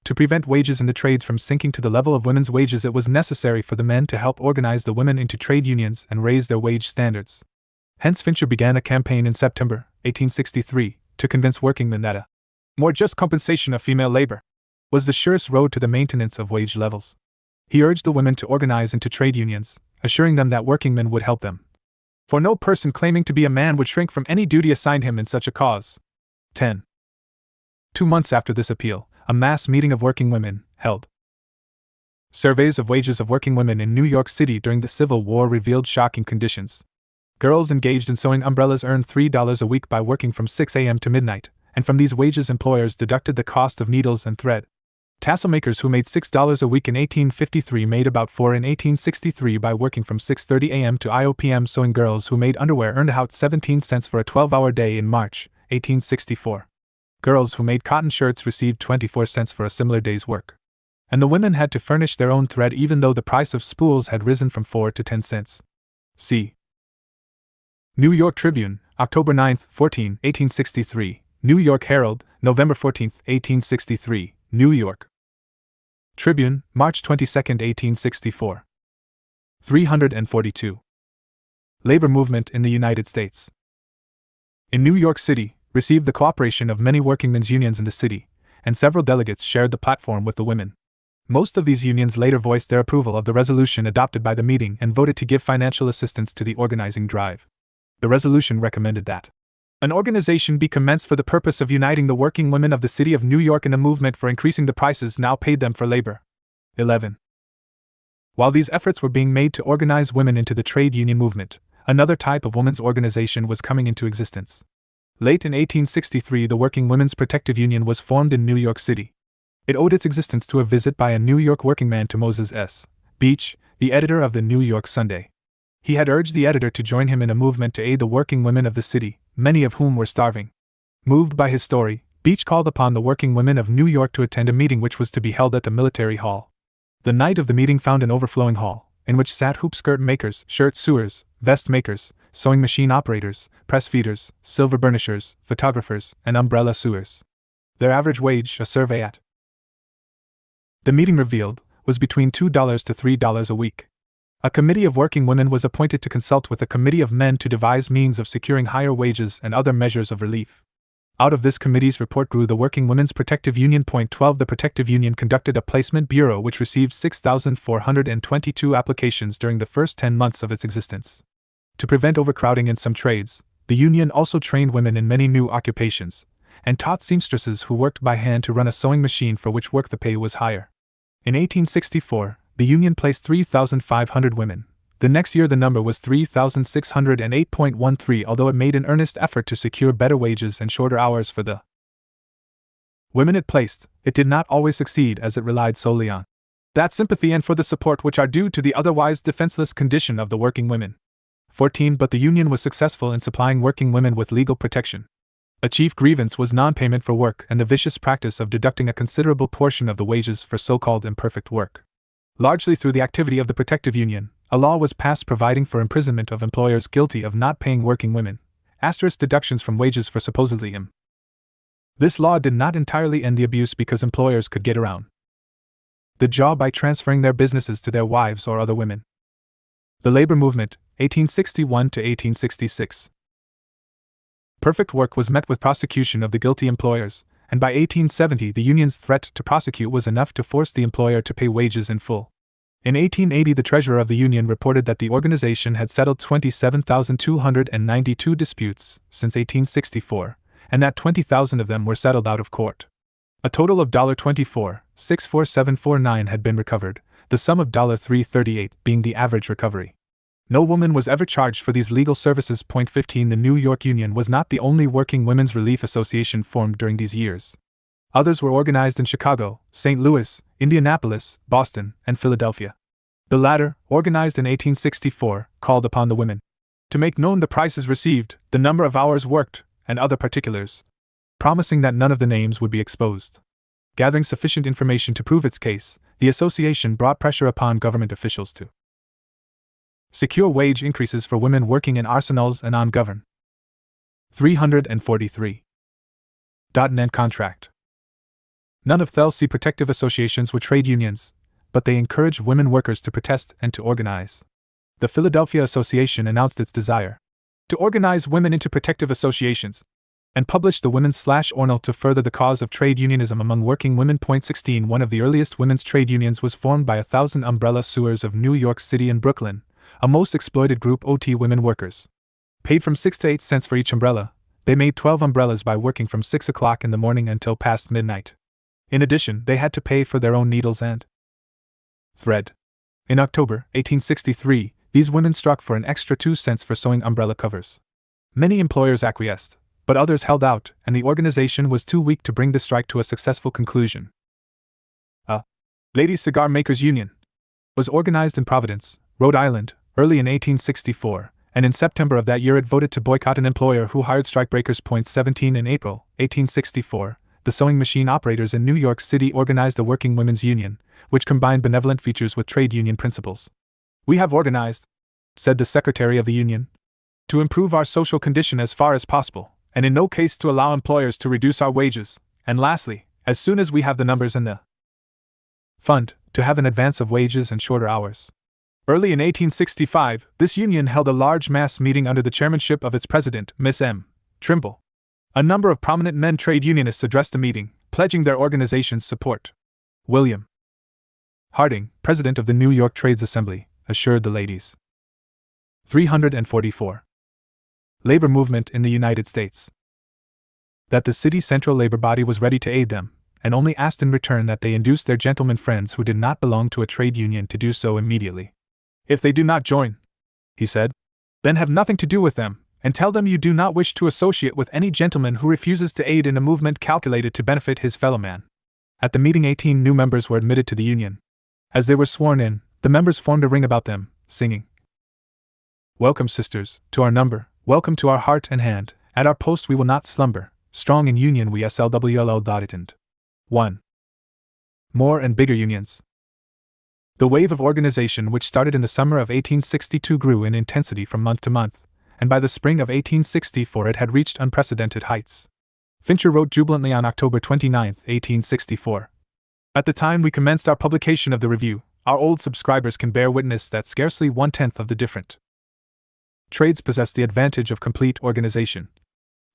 To prevent wages in the trades from sinking to the level of women's wages, it was necessary for the men to help organize the women into trade unions and raise their wage standards. Hence Fincher began a campaign in September 1863 to convince workingmen that a more just compensation of female labor was the surest road to the maintenance of wage levels. He urged the women to organize into trade unions, assuring them that workingmen would help them, for no person claiming to be a man would shrink from any duty assigned him in such a cause. 10. 2 months after this appeal, a mass meeting of working women, held. Surveys of wages of working women in New York City during the Civil War revealed shocking conditions. Girls engaged in sewing umbrellas earned $3 a week by working from 6 a.m. to midnight, and from these wages employers deducted the cost of needles and thread. Tassel makers who made $6 a week in 1853 made about $4 in 1863 by working from 6:30 a.m. to 9 p.m. Sewing girls who made underwear earned about 17 cents for a 12-hour day in March 1864. Girls who made cotton shirts received 24 cents for a similar day's work. And the women had to furnish their own thread even though the price of spools had risen from 4 to 10 cents. See New York Tribune, October 9, 1863, New York Herald, November 14, 1863, New York. Tribune, March 22, 1864. 342. Labor movement in the United States. In New York City, received the cooperation of many workingmen's unions in the city, and several delegates shared the platform with the women. Most of these unions later voiced their approval of the resolution adopted by the meeting and voted to give financial assistance to the organizing drive. The resolution recommended that an organization be commenced for the purpose of uniting the working women of the city of New York in a movement for increasing the prices now paid them for labor. 11. While these efforts were being made to organize women into the trade union movement, another type of women's organization was coming into existence. Late in 1863, the Working Women's Protective Union was formed in New York City. It owed its existence to a visit by a New York workingman to Moses S. Beach, the editor of the New York Sunday. He had urged the editor to join him in a movement to aid the working women of the city, many of whom were starving. Moved by his story, Beach called upon the working women of New York to attend a meeting which was to be held at the Military Hall. The night of the meeting found an overflowing hall, in which sat hoop skirt makers, shirt sewers, vest makers, sewing machine operators, press feeders, silver burnishers, photographers, and umbrella sewers. Their average wage, a survey at the meeting revealed, was between $2 to $3 a week. A committee of working women was appointed to consult with a committee of men to devise means of securing higher wages and other measures of relief. Out of this committee's report grew the Working Women's Protective Union. 12 The Protective Union conducted a placement bureau which received 6,422 applications during the first 10 months of its existence. To prevent overcrowding in some trades, the union also trained women in many new occupations, and taught seamstresses who worked by hand to run a sewing machine, for which work the pay was higher. In 1864, the union placed 3,500 women. The next year the number was 3,608.13. Although it made an earnest effort to secure better wages and shorter hours for the women it placed, it did not always succeed, as it relied solely on that sympathy and for the support which are due to the otherwise defenseless condition of the working women. 14 But the union was successful in supplying working women with legal protection. A chief grievance was non-payment for work and the vicious practice of deducting a considerable portion of the wages for so-called imperfect work. Largely through the activity of the Protective Union, a law was passed providing for imprisonment of employers guilty of not paying working women, deductions from wages for supposedly This law did not entirely end the abuse, because employers could get around the job by transferring their businesses to their wives or other women. The labor movement, 1861 to 1866. Perfect work was met with prosecution of the guilty employers, and by 1870 the union's threat to prosecute was enough to force the employer to pay wages in full. In 1880 the treasurer of the union reported that the organization had settled 27,292 disputes since 1864, and that 20,000 of them were settled out of court. A total of $24,64749 had been recovered, the sum of $338 being the average recovery. No woman was ever charged for these legal services. 15 The New York Union was not the only working women's relief association formed during these years. Others were organized in Chicago, St. Louis, Indianapolis, Boston, and Philadelphia. The latter, organized in 1864, called upon the women to make known the prices received, the number of hours worked, and other particulars, promising that none of the names would be exposed. Gathering sufficient information to prove its case, the association brought pressure upon government officials to secure wage increases for women working in arsenals and on govern. 343. Net contract. None of Thell's protective associations were trade unions, but they encouraged women workers to protest and to organize. The Philadelphia Association announced its desire to organize women into protective associations, and published the Women's/Ornal to further the cause of trade unionism among working women. 16 One of the earliest women's trade unions was formed by 1,000 umbrella sewers of New York City and Brooklyn, a most exploited group. Women workers paid from 6 to 8 cents for each umbrella. They made 12 umbrellas by working from 6 o'clock in the morning until past midnight. In addition, they had to pay for their own needles and thread. In October 1863, these women struck for an extra 2 cents for sewing umbrella covers. Many employers acquiesced, but others held out, and the organization was too weak to bring the strike to a successful conclusion. A Ladies' Cigar Makers Union was organized in Providence, Rhode Island, early in 1864, and in September of that year it voted to boycott an employer who hired strikebreakers. 17 In April 1864, the sewing machine operators in New York City organized a working women's union, which combined benevolent features with trade union principles. "We have organized," said the secretary of the union, "to improve our social condition as far as possible, and in no case to allow employers to reduce our wages, and lastly, as soon as we have the numbers in the fund, to have an advance of wages and shorter hours. Early in 1865, this union held a large mass meeting under the chairmanship of its president, Miss M. Trimble. A number of prominent men trade unionists addressed the meeting, pledging their organization's support. William Harding, president of the New York Trades Assembly, assured the ladies. 344. Labor movement in the United States. That the city central labor body was ready to aid them, and only asked in return that they induce their gentlemen friends who did not belong to a trade union to do so immediately. If they do not join, he said, then have nothing to do with them, and tell them you do not wish to associate with any gentleman who refuses to aid in a movement calculated to benefit his fellow man. At the meeting 18 new members were admitted to the union. As they were sworn in, the members formed a ring about them, singing, "Welcome, sisters, to our number, welcome to our heart and hand, at our post we will not slumber, strong in union we slwll. 1. More and bigger unions. The wave of organization which started in the summer of 1862 grew in intensity from month to month, and by the spring of 1864 it had reached unprecedented heights. Fincher wrote jubilantly on October 29, 1864. At the time we commenced our publication of the review, our old subscribers can bear witness that scarcely 1/10 of the different trades possess the advantage of complete organization.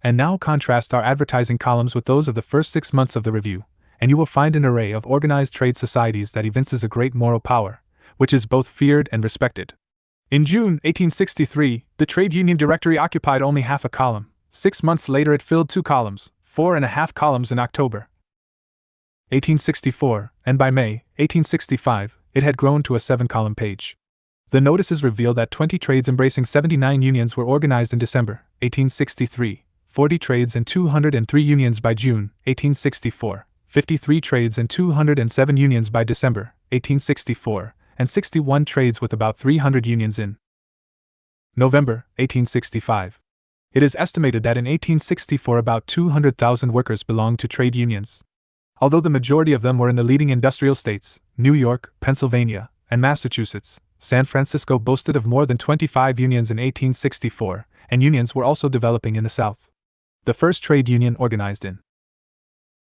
And now contrast our advertising columns with those of the first 6 months of the review, and you will find an array of organized trade societies that evinces a great moral power, which is both feared and respected. In June 1863, the Trade Union Directory occupied only half a column. 6 months later it filled 2 columns, 4.5 columns in October 1864, and by May 1865, it had grown to a 7-column page. The notices reveal that 20 trades embracing 79 unions were organized in December 1863, 40 trades and 203 unions by June 1864, 53 trades and 207 unions by December 1864, and 61 trades with about 300 unions in November 1865. It is estimated that in 1864 about 200,000 workers belonged to trade unions. Although the majority of them were in the leading industrial states, New York, Pennsylvania, and Massachusetts, San Francisco boasted of more than 25 unions in 1864, and unions were also developing in the South. The first trade union organized in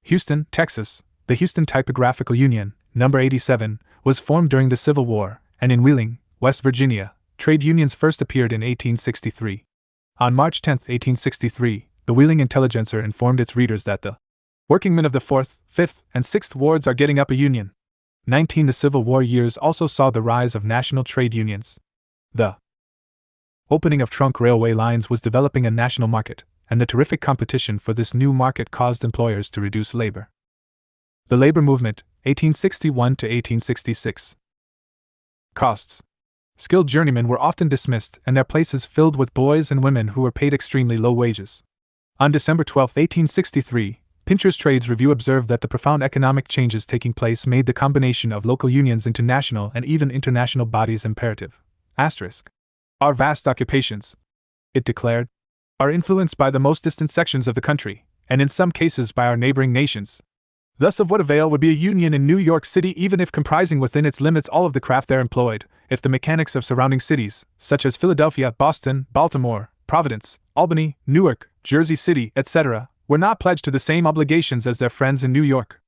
Houston, Texas, the Houston Typographical Union, number 87, was formed during the Civil War, and in Wheeling, West Virginia, trade unions first appeared in 1863. On March 10, 1863, the Wheeling Intelligencer informed its readers that the workingmen of the 4th, 5th, and 6th wards are getting up a union. 19 The Civil War years also saw the rise of national trade unions. The opening of trunk railway lines was developing a national market, and the terrific competition for this new market caused employers to reduce labor. The labor movement, 1861 to 1866. Costs. Skilled journeymen were often dismissed and their places filled with boys and women who were paid extremely low wages. On December 12, 1863, Pincher's Trades Review observed that the profound economic changes taking place made the combination of local unions into national and even international bodies imperative. Our vast occupations, it declared, are influenced by the most distant sections of the country, and in some cases by our neighboring nations. Thus of what avail would be a union in New York City even if comprising within its limits all of the craft there employed, if the mechanics of surrounding cities, such as Philadelphia, Boston, Baltimore, Providence, Albany, Newark, Jersey City, etc., were not pledged to the same obligations as their friends in New York.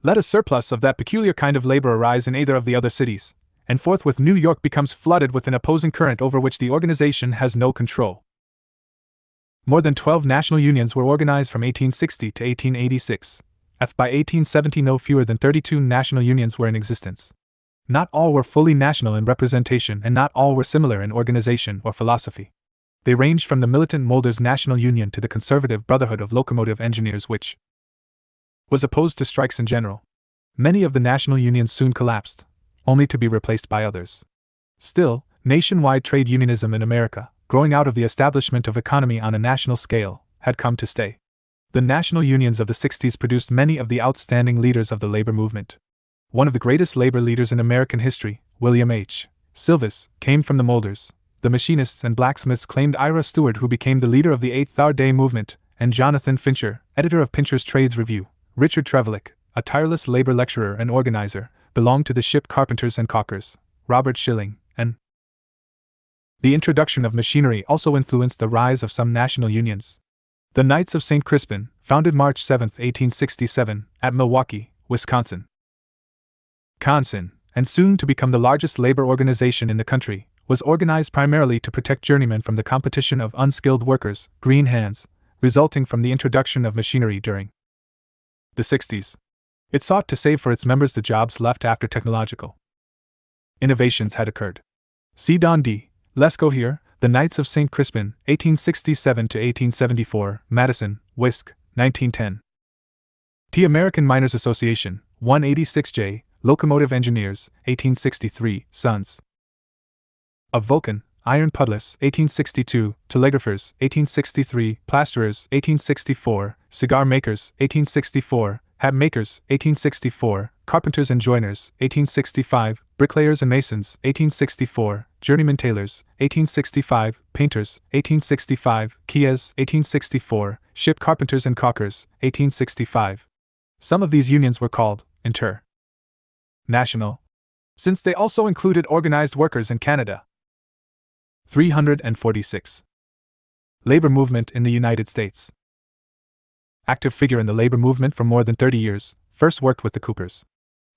Let a surplus of that peculiar kind of labor arise in either of the other cities, and forthwith New York becomes flooded with an opposing current over which the organization has no control. More than 12 national unions were organized from 1860 to 1886. By 1870 no fewer than 32 national unions were in existence. Not all were fully national in representation and not all were similar in organization or philosophy. They ranged from the militant Molders National Union to the conservative Brotherhood of Locomotive Engineers, which was opposed to strikes in general. Many of the national unions soon collapsed, only to be replaced by others. Still, nationwide trade unionism in America, growing out of the establishment of economy on a national scale, had come to stay. The national unions of the 60s produced many of the outstanding leaders of the labor movement. One of the greatest labor leaders in American history, William H. Silvis, came from the Molders. The machinists and blacksmiths claimed Ira Stewart, who became the leader of the Eighth-hour Day movement, and Jonathan Fincher, editor of Pincher's Trades Review. Richard Trevilick, a tireless labor lecturer and organizer, belonged to the ship carpenters and caulkers. Robert Schilling, and the introduction of machinery also influenced the rise of some national unions. The Knights of St. Crispin, founded March 7, 1867, at Milwaukee, Wisconsin, and soon to become the largest labor organization in the country, was organized primarily to protect journeymen from the competition of unskilled workers, green hands, resulting from the introduction of machinery during the 60s. It sought to save for its members the jobs left after technological innovations had occurred. See Don D. Lesko here, The Knights of St. Crispin, 1867 to 1874, Madison, Wisc, 1910. T. American Miners Association, 186J, Locomotive Engineers, 1863, Sons of Vulcan, Iron Puddlers, 1862, Telegraphers, 1863, Plasterers, 1864, Cigar Makers, 1864, Hat Makers, 1864, Carpenters and Joiners, 1865, Bricklayers and Masons, 1864, Journeyman Tailors, 1865, Painters, 1865, Kias, 1864, Ship Carpenters and Caulkers, 1865. Some of these unions were called inter-national, since they also included organized workers in Canada. 346. Labor movement in the United States. Active figure in the labor movement for more than 30 years, first worked with the Coopers.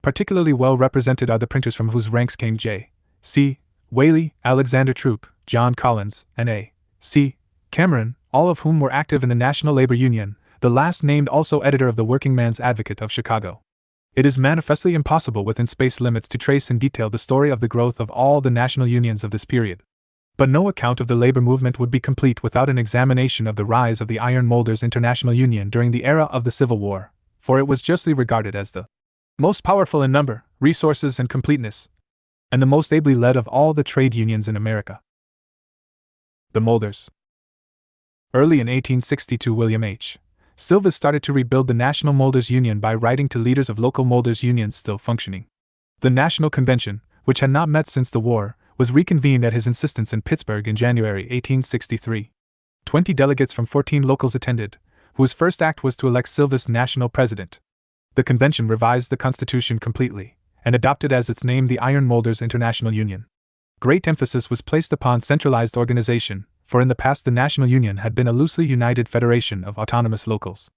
Particularly well represented are the printers from whose ranks came J. C. Whaley, Alexander Troop, John Collins, and A. C. Cameron, all of whom were active in the National Labor Union, the last named also editor of the Working Man's Advocate of Chicago. It is manifestly impossible within space limits to trace in detail the story of the growth of all the national unions of this period. But no account of the labor movement would be complete without an examination of the rise of the Iron Molders International Union during the era of the Civil War, for it was justly regarded as the most powerful in number, resources, and completeness, and the most ably led of all the trade unions in America. The Molders. Early in 1862, William H. Silvis started to rebuild the National Molders Union by writing to leaders of local molders unions still functioning. The National Convention, which had not met since the war, was reconvened at his insistence in Pittsburgh in January 1863. 20 delegates from 14 locals attended, whose first act was to elect Silvis national president. The convention revised the Constitution completely, and adopted as its name the Iron Molders International Union. Great emphasis was placed upon centralized organization, for in the past the National Union had been a loosely united federation of autonomous locals.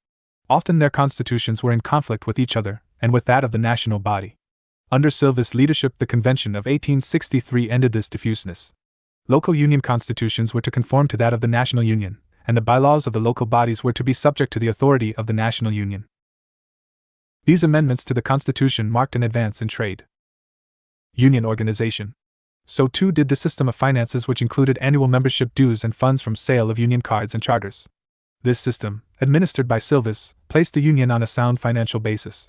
Often their constitutions were in conflict with each other, and with that of the national body. Under Silvis' leadership, the Convention of 1863 ended this diffuseness. Local union constitutions were to conform to that of the National Union, and the bylaws of the local bodies were to be subject to the authority of the National Union. These amendments to the Constitution marked an advance in trade union organization. So too did the system of finances, which included annual membership dues and funds from sale of union cards and charters. This system, administered by Silvis, placed the union on a sound financial basis.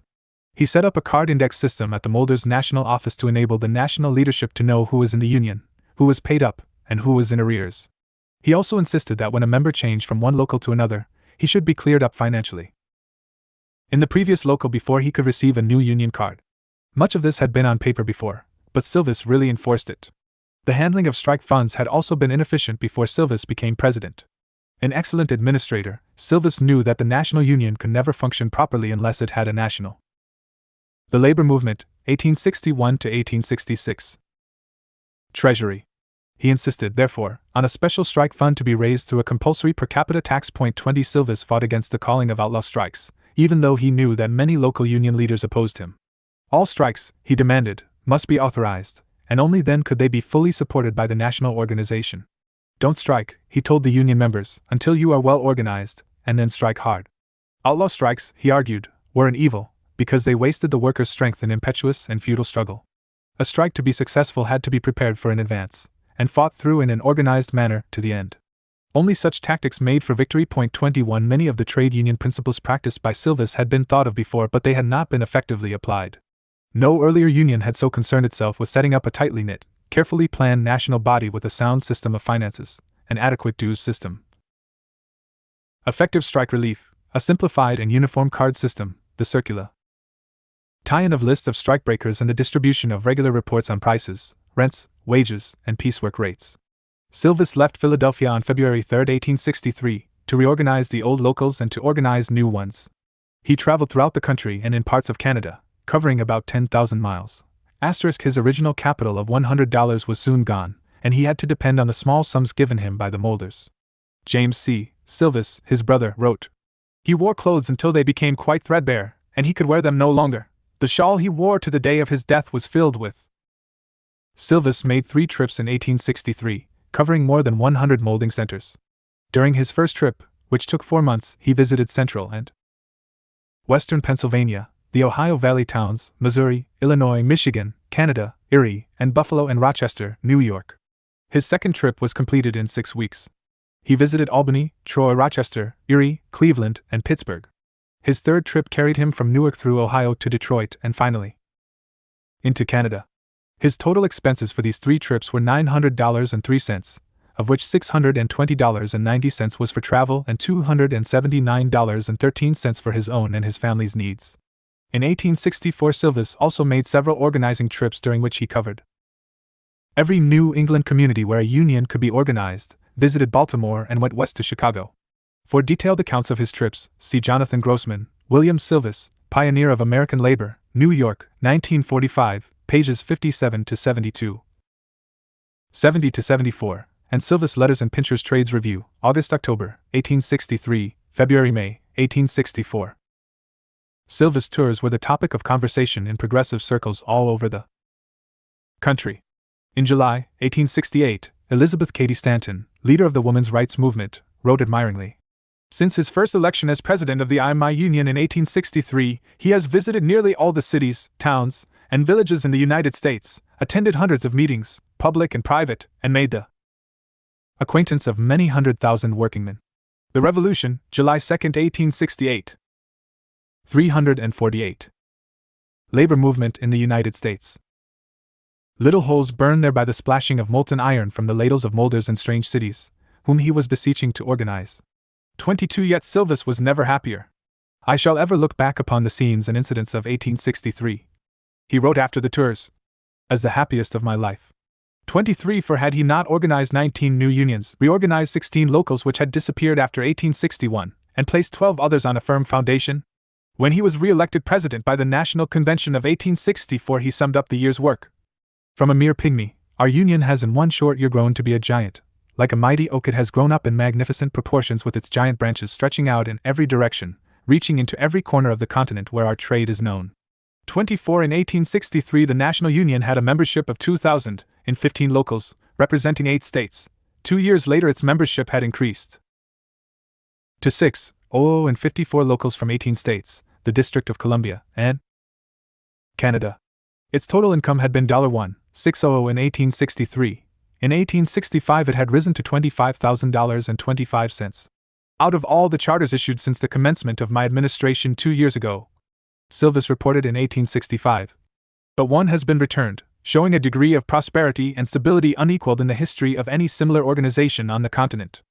He set up a card index system at the Molders National Office to enable the national leadership to know who was in the union, who was paid up, and who was in arrears. He also insisted that when a member changed from one local to another, he should be cleared up financially in the previous local before he could receive a new union card. Much of this had been on paper before, but Silvis really enforced it. The handling of strike funds had also been inefficient before Silvis became president. An excellent administrator, Silvis knew that the national union could never function properly unless it had a national. The labor movement, 1861 to 1866. Treasury. He insisted, therefore, on a special strike fund to be raised through a compulsory per capita tax. 20 Silvis fought against the calling of outlaw strikes, even though he knew that many local union leaders opposed him. All strikes, he demanded, must be authorized, and only then could they be fully supported by the national organization. Don't strike, he told the union members, until you are well organized, and then strike hard. Outlaw strikes, he argued, were an evil, because they wasted the workers' strength in impetuous and futile struggle. A strike to be successful had to be prepared for in advance, and fought through in an organized manner to the end. Only such tactics made for victory. 21 Many of the trade union principles practiced by Silvis had been thought of before, but they had not been effectively applied. No earlier union had so concerned itself with setting up a tightly knit, carefully planned national body with a sound system of finances, an adequate dues system, effective strike relief, a simplified and uniform card system, the circular tie-in of lists of strikebreakers, and the distribution of regular reports on prices, rents, wages, and piecework rates. Silvis left Philadelphia on February 3, 1863, to reorganize the old locals and to organize new ones. He traveled throughout the country and in parts of Canada, covering about 10,000 miles. His original capital of $100 was soon gone, and he had to depend on the small sums given him by the molders. James C. Silvis, his brother, wrote. He wore clothes until they became quite threadbare, and he could wear them no longer. The shawl he wore to the day of his death was filled with. Silvis made 3 trips in 1863, covering more than 100 molding centers. During his first trip, which took 4 months, he visited central and western Pennsylvania, the Ohio Valley towns, Missouri, Illinois, Michigan, Canada, Erie, and Buffalo and Rochester, New York. His second trip was completed in 6 weeks. He visited Albany, Troy, Rochester, Erie, Cleveland, and Pittsburgh. His third trip carried him from Newark through Ohio to Detroit and finally into Canada. His total expenses for these 3 trips were $900.03, of which $620.90 was for travel and $279.13 for his own and his family's needs. In 1864, Silvis also made several organizing trips during which he covered every New England community where a union could be organized, visited Baltimore, and went west to Chicago. For detailed accounts of his trips, see Jonathan Grossman, William Silvis, Pioneer of American Labor, New York, 1945, pages 57 to 72. 70 to 74, and Silvis Letters and Pincher's Trades Review, August-October, 1863, February-May, 1864. Silvis tours were the topic of conversation in progressive circles all over the country. In July, 1868, Elizabeth Cady Stanton, leader of the women's rights movement, wrote admiringly. Since his first election as president of the I.M.I. Union in 1863, he has visited nearly all the cities, towns, and villages in the United States, attended hundreds of meetings, public and private, and made the acquaintance of many 100,000 workingmen. The Revolution, July 2, 1868. 348. Labor movement in the United States. Little holes burned there by the splashing of molten iron from the ladles of molders in strange cities, whom he was beseeching to organize. 22 Yet Silvis was never happier. I shall ever look back upon the scenes and incidents of 1863. He wrote after the tours, as the happiest of my life. 23 For had he not organized 19 new unions, reorganized 16 locals which had disappeared after 1861, and placed 12 others on a firm foundation? When he was re-elected president by the National Convention of 1864, he summed up the year's work. From a mere pygmy, our union has in 1 short year grown to be a giant. Like a mighty oak, it has grown up in magnificent proportions, with its giant branches stretching out in every direction, reaching into every corner of the continent where our trade is known. 24 In 1863, the National Union had a membership of 2,000, in 15 locals, representing 8 states. 2 years later, its membership had increased to 6,000 in 54 locals from 18 states, the District of Columbia, and Canada. Its total income had been $1,600 in 1863. In 1865, it had risen to $25,000.25. Out of all the charters issued since the commencement of my administration 2 years ago, Silvis reported in 1865, but one has been returned, showing a degree of prosperity and stability unequaled in the history of any similar organization on the continent.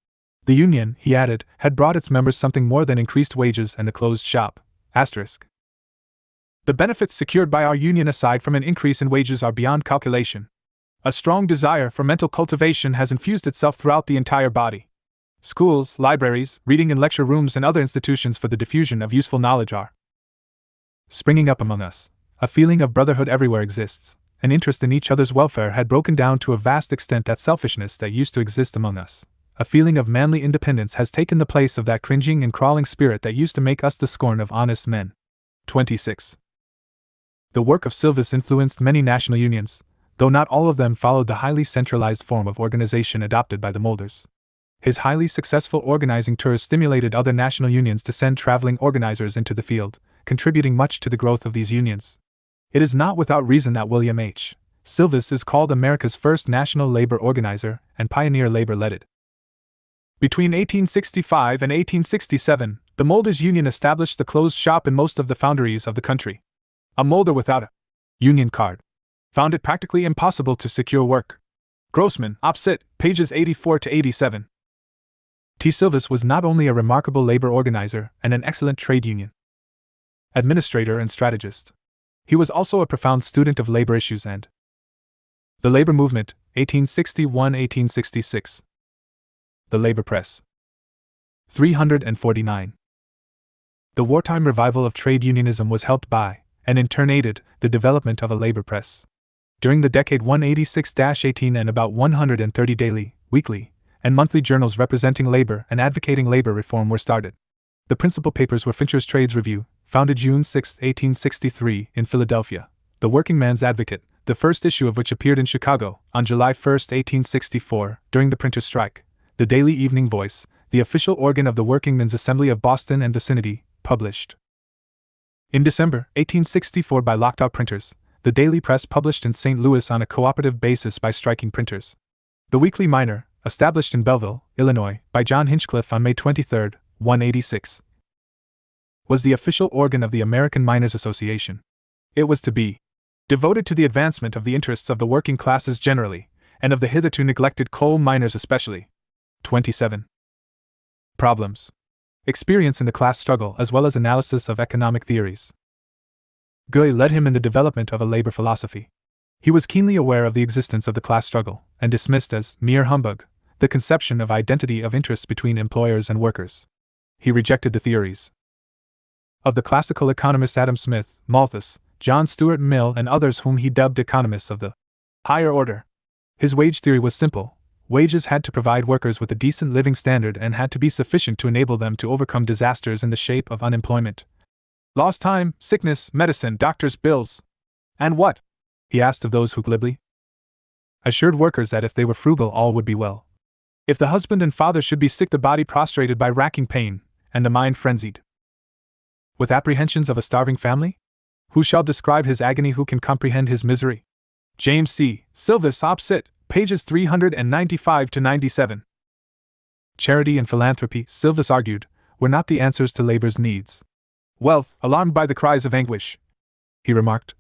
The Union, he added, had brought its members something more than increased wages and the closed shop. The benefits secured by our union aside from an increase in wages are beyond calculation. A strong desire for mental cultivation has infused itself throughout the entire body. Schools, libraries, reading and lecture rooms, and other institutions for the diffusion of useful knowledge are springing up among us. A feeling of brotherhood everywhere exists. An interest in each other's welfare had broken down to a vast extent that selfishness that used to exist among us. A feeling of manly independence has taken the place of that cringing and crawling spirit that used to make us the scorn of honest men. 26. The work of Silvis influenced many national unions, though not all of them followed the highly centralized form of organization adopted by the molders. His highly successful organizing tours stimulated other national unions to send traveling organizers into the field, contributing much to the growth of these unions. It is not without reason that William H. Silvis is called America's first national labor organizer and pioneer labor-led. Between 1865 and 1867, the Molders Union established the closed shop in most of the foundries of the country. A molder without a union card found it practically impossible to secure work. Grossman, Opsit, pages 84 to 87. T. Silvis was not only a remarkable labor organizer and an excellent trade union administrator and strategist. He was also a profound student of labor issues and the labor movement, 1861-1866. The labor press. 349. The wartime revival of trade unionism was helped by, and in turn aided, the development of a labor press. During the decade 186-18 and about 130 daily, weekly, and monthly journals representing labor and advocating labor reform were started. The principal papers were Fincher's Trades Review, founded June 6, 1863, in Philadelphia, The Working Man's Advocate, the first issue of which appeared in Chicago on July 1, 1864, during the printers' strike, The Daily Evening Voice, the official organ of the Workingmen's Assembly of Boston and vicinity, published. In December 1864 by locked-out printers, the Daily Press published in St. Louis on a cooperative basis by striking printers. The Weekly Miner, established in Belleville, Illinois, by John Hinchcliffe on May 23, 186, was the official organ of the American Miners Association. It was to be devoted to the advancement of the interests of the working classes generally, and of the hitherto neglected coal miners especially. 27. Problems. Experience in the class struggle as well as analysis of economic theories. Guy led him in the development of a labor philosophy. He was keenly aware of the existence of the class struggle, and dismissed as mere humbug the conception of identity of interests between employers and workers. He rejected the theories of the classical economists Adam Smith, Malthus, John Stuart Mill, and others whom he dubbed economists of the higher order. His wage theory was simple. Wages had to provide workers with a decent living standard and had to be sufficient to enable them to overcome disasters in the shape of unemployment, lost time, sickness, medicine, doctors' bills. And what? He asked of those who glibly assured workers that if they were frugal all would be well. If the husband and father should be sick, the body prostrated by racking pain, and the mind frenzied with apprehensions of a starving family? Who shall describe his agony, who can comprehend his misery? James C. Silvis Op. Cit., pages 395-97. Charity and philanthropy, Silvis argued, were not the answers to labor's needs. Wealth, alarmed by the cries of anguish, he remarked,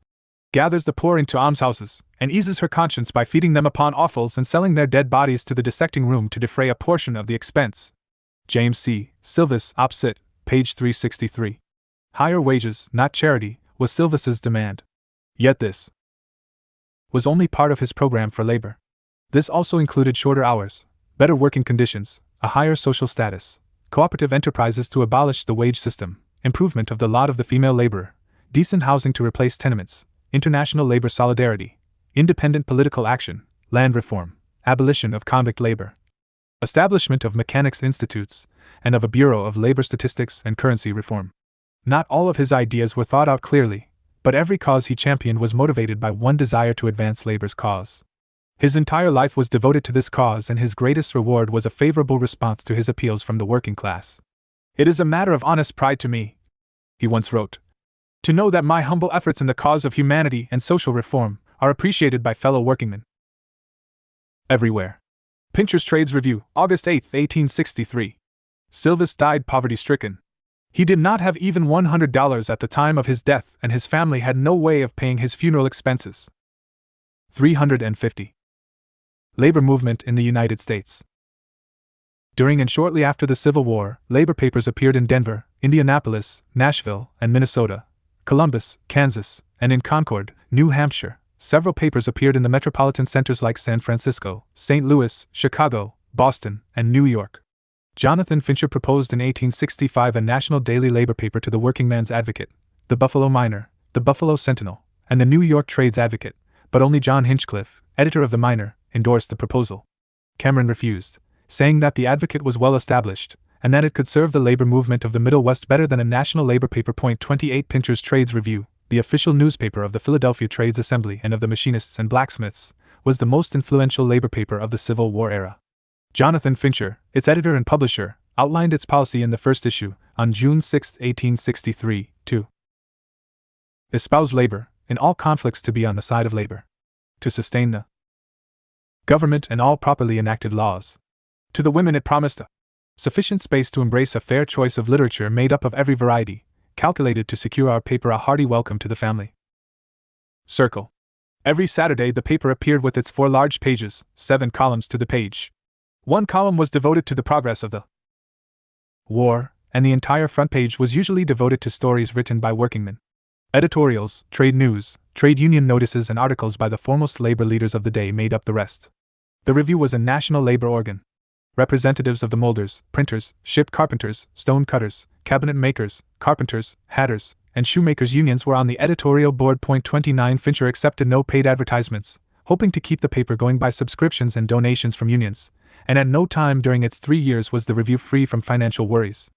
gathers the poor into almshouses, and eases her conscience by feeding them upon offals and selling their dead bodies to the dissecting room to defray a portion of the expense. James C. Silvis Op. Cit., page 363. Higher wages, not charity, was Silvis's demand. Yet this was only part of his program for labor. This also included shorter hours, better working conditions, a higher social status, cooperative enterprises to abolish the wage system, improvement of the lot of the female laborer, decent housing to replace tenements, international labor solidarity, independent political action, land reform, abolition of convict labor, establishment of mechanics institutes, and of a Bureau of Labor Statistics and Currency Reform. Not all of his ideas were thought out clearly, but every cause he championed was motivated by one desire to advance labor's cause. His entire life was devoted to this cause, and his greatest reward was a favorable response to his appeals from the working class. "It is a matter of honest pride to me," he once wrote, "to know that my humble efforts in the cause of humanity and social reform are appreciated by fellow workingmen everywhere." Pincher's Trades Review, August 8, 1863. Silvis died poverty-stricken. He did not have even $100 at the time of his death, and his family had no way of paying his funeral expenses. 350. Labor movement in the United States. During and shortly after the Civil War, labor papers appeared in Denver, Indianapolis, Nashville, and Minnesota, Columbus, Kansas, and in Concord, New Hampshire. Several papers appeared in the metropolitan centers like San Francisco, St. Louis, Chicago, Boston, and New York. Jonathan Fincher proposed in 1865 a national daily labor paper to the Working Man's Advocate, the Buffalo Miner, the Buffalo Sentinel, and the New York Trades Advocate, but only John Hinchcliffe, editor of the Miner, endorsed the proposal. Cameron refused, saying that the Advocate was well established, and that it could serve the labor movement of the Middle West better than a national labor paper. 28 Pincher's Trades Review, the official newspaper of the Philadelphia Trades Assembly and of the machinists and blacksmiths, was the most influential labor paper of the Civil War era. Jonathan Fincher, its editor and publisher, outlined its policy in the first issue, on June 6, 1863, to espouse labor, in all conflicts to be on the side of labor, to sustain the government and all properly enacted laws. To the women it promised a sufficient space to embrace a fair choice of literature made up of every variety, calculated to secure our paper a hearty welcome to the family circle. Every Saturday the paper appeared with its 4 large pages, 7 columns to the page. One column was devoted to the progress of the war, and the entire front page was usually devoted to stories written by workingmen. Editorials, trade news, trade union notices, and articles by the foremost labor leaders of the day made up the rest. The Review was a national labor organ. Representatives of the molders, printers, ship carpenters, stone cutters, cabinet makers, carpenters, hatters, and shoemakers unions were on the editorial board. 29 Fincher accepted no paid advertisements, hoping to keep the paper going by subscriptions and donations from unions, and at no time during its 3 years was the review free from financial worries.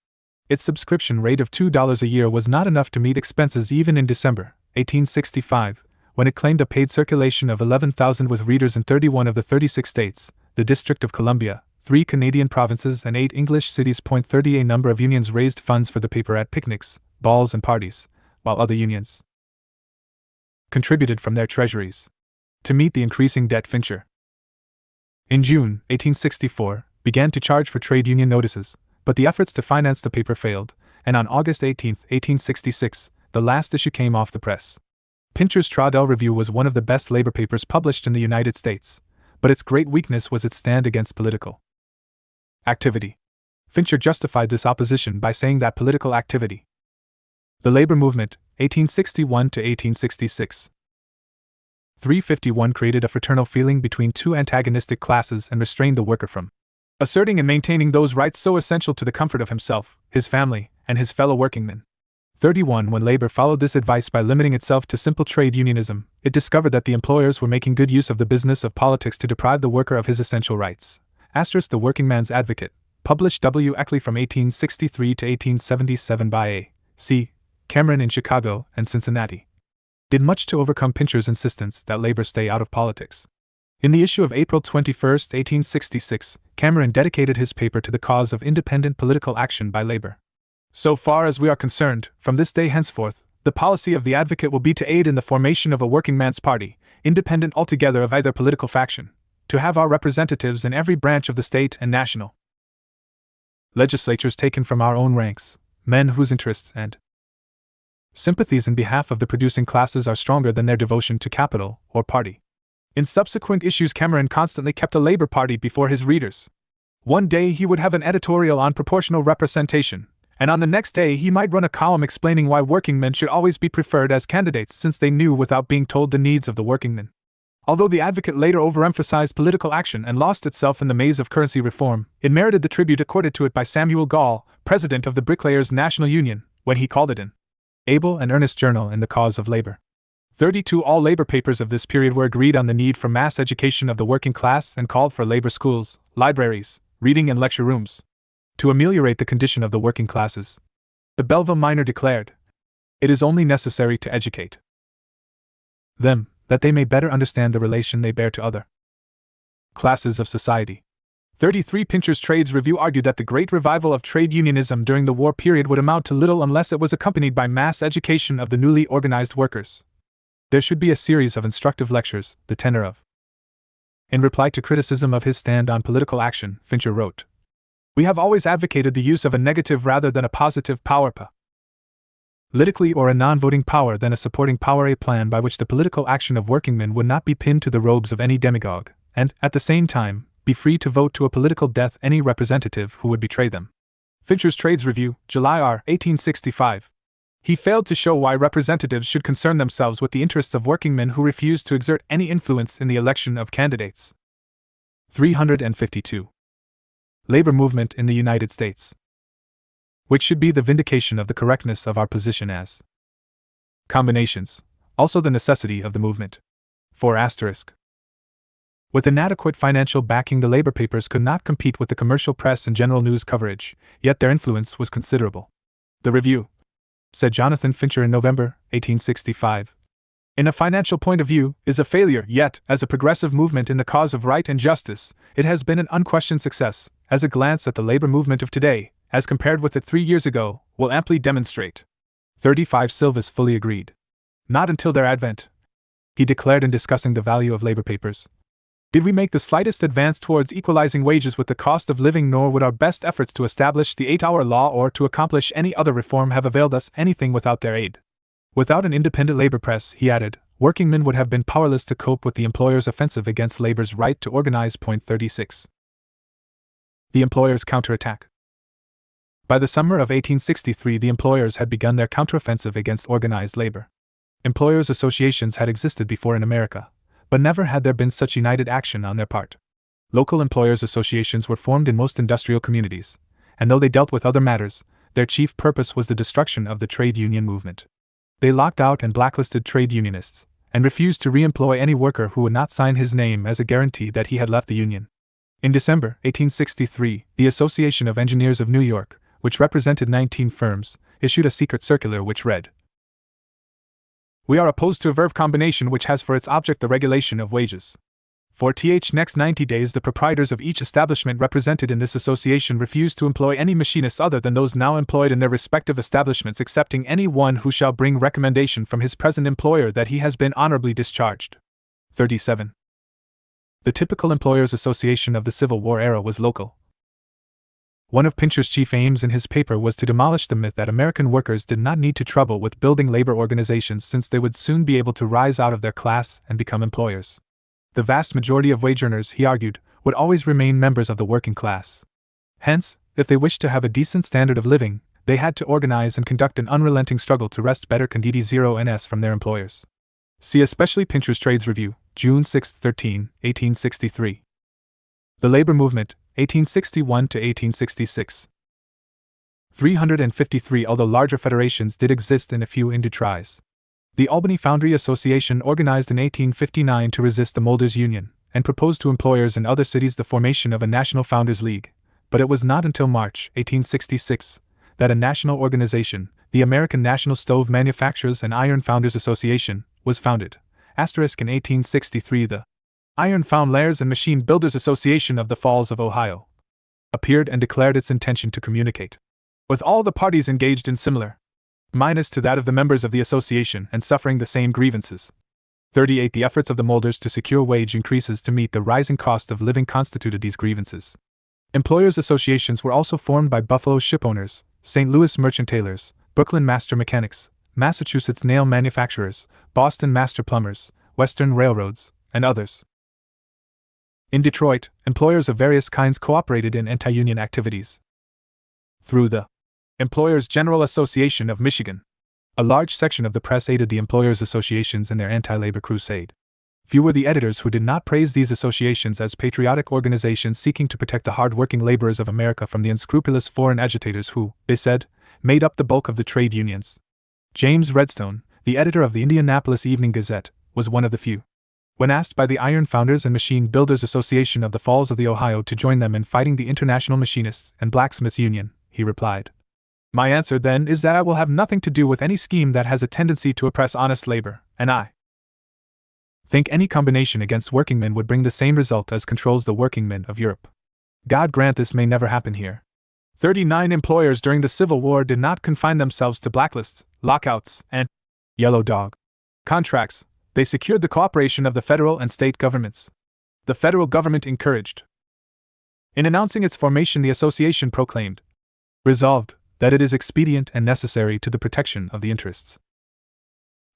Its subscription rate of $2 a year was not enough to meet expenses even in December 1865, when it claimed a paid circulation of 11,000 with readers in 31 of the 36 states, the District of Columbia, 3 Canadian provinces, and 8 English cities. 30 A number of unions raised funds for the paper at picnics, balls, and parties, while other unions contributed from their treasuries to meet the increasing debt. Fincher, in June 1864, began to charge for trade union notices, but the efforts to finance the paper failed, and on August 18, 1866, the last issue came off the press. Pincher's Tradell Review was one of the best labor papers published in the United States, but its great weakness was its stand against political activity. Fincher justified this opposition by saying that political activity, the labor movement, 1861 to 1866, 351 created a fraternal feeling between two antagonistic classes and restrained the worker from asserting and maintaining those rights so essential to the comfort of himself, his family, and his fellow workingmen. 31 When labor followed this advice by limiting itself to simple trade unionism, it discovered that the employers were making good use of the business of politics to deprive the worker of his essential rights. The Working Man's Advocate, published W. Eckley from 1863 to 1877 by A. C. Cameron in Chicago and Cincinnati, did much to overcome Pincher's insistence that labor stay out of politics. In the issue of April 21, 1866, Cameron dedicated his paper to the cause of independent political action by labor. So far as we are concerned, from this day henceforth, the policy of the Advocate will be to aid in the formation of a working man's party, independent altogether of either political faction, to have our representatives in every branch of the state and national legislatures taken from our own ranks, men whose interests and sympathies in behalf of the producing classes are stronger than their devotion to capital or party. In subsequent issues, Cameron constantly kept a labor party before his readers. One day he would have an editorial on proportional representation, and on the next day he might run a column explaining why workingmen should always be preferred as candidates, since they knew without being told the needs of the workingmen. Although the Advocate later overemphasized political action and lost itself in the maze of currency reform, it merited the tribute accorded to it by Samuel Gall, president of the Bricklayers' National Union, when he called it an able and earnest journal in the cause of labor. 32 All labor papers of this period were agreed on the need for mass education of the working class and called for labor schools, libraries, reading and lecture rooms to ameliorate the condition of the working classes. The Belleville Miner declared, "It is only necessary to educate them, that they may better understand the relation they bear to other classes of society." 33 Pincher's Trades Review argued that the great revival of trade unionism during the war period would amount to little unless it was accompanied by mass education of the newly organized workers. There should be a series of instructive lectures, the tenor of. In reply to criticism of his stand on political action, Fincher wrote, "We have always advocated the use of a negative rather than a positive power politically, or a non-voting power than a supporting power, a plan by which the political action of workingmen would not be pinned to the robes of any demagogue, and, at the same time, be free to vote to a political death any representative who would betray them." Fincher's Trades Review, July R. 1865. He failed to show why representatives should concern themselves with the interests of workingmen who refused to exert any influence in the election of candidates. 352. Labor movement in the United States, which should be the vindication of the correctness of our position as combinations, also the necessity of the movement. 4 With inadequate financial backing, the labor papers could not compete with the commercial press and general news coverage, yet their influence was considerable. "The Review," said Jonathan Fincher in November 1865, "in a financial point of view, is a failure, yet, as a progressive movement in the cause of right and justice, it has been an unquestioned success, as a glance at the labor movement of today, as compared with it 3 years ago, will amply demonstrate." 35 Silvis fully agreed. "Not until their advent," he declared in discussing the value of labor papers, "did we make the slightest advance towards equalizing wages with the cost of living, nor would our best efforts to establish the 8-hour law or to accomplish any other reform have availed us anything without their aid. Without an independent labor press," he added, "workingmen would have been powerless to cope with the employer's offensive against labor's right to organize." 36. The employer's counterattack. By the summer of 1863, the employers had begun their counteroffensive against organized labor. Employers' associations had existed before in America, but never had there been such united action on their part. Local employers' associations were formed in most industrial communities, and though they dealt with other matters, their chief purpose was the destruction of the trade union movement. They locked out and blacklisted trade unionists, and refused to re-employ any worker who would not sign his name as a guarantee that he had left the Union. In December 1863, the Association of Engineers of New York, which represented 19 firms, issued a secret circular which read, "We are opposed to a verb combination which has for its object the regulation of wages. For next 90 days the proprietors of each establishment represented in this association refuse to employ any machinists other than those now employed in their respective establishments, excepting any one who shall bring recommendation from his present employer that he has been honorably discharged." 37. The typical employers' association of the Civil War era was local. One of Pincher's chief aims in his paper was to demolish the myth that American workers did not need to trouble with building labor organizations, since they would soon be able to rise out of their class and become employers. The vast majority of wage earners, he argued, would always remain members of the working class. Hence, if they wished to have a decent standard of living, they had to organize and conduct an unrelenting struggle to wrest better conditions from their employers. See especially Pincher's Trades Review, June 6-13, 1863. The Labor Movement, 1861 to 1866. 353. Although larger federations did exist and a few industries. The Albany Foundry Association organized in 1859 to resist the Molders Union, and proposed to employers in other cities the formation of a National Founders League, but it was not until March 1866 that a national organization, the American National Stove Manufacturers and Iron Founders Association, was founded. In 1863 the Iron Foundlers and Machine Builders Association of the Falls of Ohio appeared and declared its intention to communicate with all the parties engaged in similar minus to that of the members of the association and suffering the same grievances. 38. The efforts of the molders to secure wage increases to meet the rising cost of living constituted these grievances. Employers' associations were also formed by Buffalo shipowners, St. Louis merchant tailors, Brooklyn master mechanics, Massachusetts nail manufacturers, Boston master plumbers, Western railroads, and others. In Detroit, employers of various kinds cooperated in anti-union activities. Through the Employers' General Association of Michigan, a large section of the press aided the employers' associations in their anti-labor crusade. Few were the editors who did not praise these associations as patriotic organizations seeking to protect the hard-working laborers of America from the unscrupulous foreign agitators who, they said, made up the bulk of the trade unions. James Redstone, the editor of the Indianapolis Evening Gazette, was one of the few. When asked by the Iron Founders and Machine Builders Association of the Falls of the Ohio to join them in fighting the International Machinists and Blacksmiths Union, he replied, "My answer then is that I will have nothing to do with any scheme that has a tendency to oppress honest labor, and I think any combination against workingmen would bring the same result as controls the workingmen of Europe. God grant this may never happen here." 39. Employers during the Civil War did not confine themselves to blacklists, lockouts, and yellow dog contracts. They secured the cooperation of the federal and state governments. The federal government encouraged. In announcing its formation, the association proclaimed, "Resolved, that it is expedient and necessary to the protection of the interests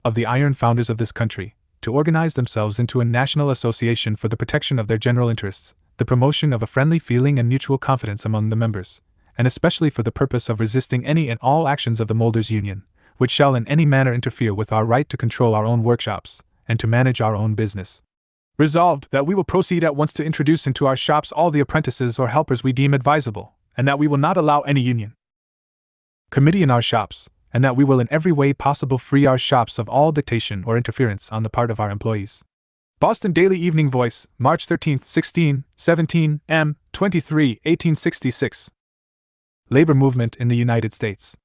of the iron founders of this country, to organize themselves into a national association for the protection of their general interests, the promotion of a friendly feeling and mutual confidence among the members, and especially for the purpose of resisting any and all actions of the Molders Union, which shall in any manner interfere with our right to control our own workshops, and to manage our own business. Resolved, that we will proceed at once to introduce into our shops all the apprentices or helpers we deem advisable, and that we will not allow any union committee in our shops, and that we will in every way possible free our shops of all dictation or interference on the part of our employees." Boston Daily Evening Voice, March 13, 17, M. 23, 1866. Labor movement in the United States.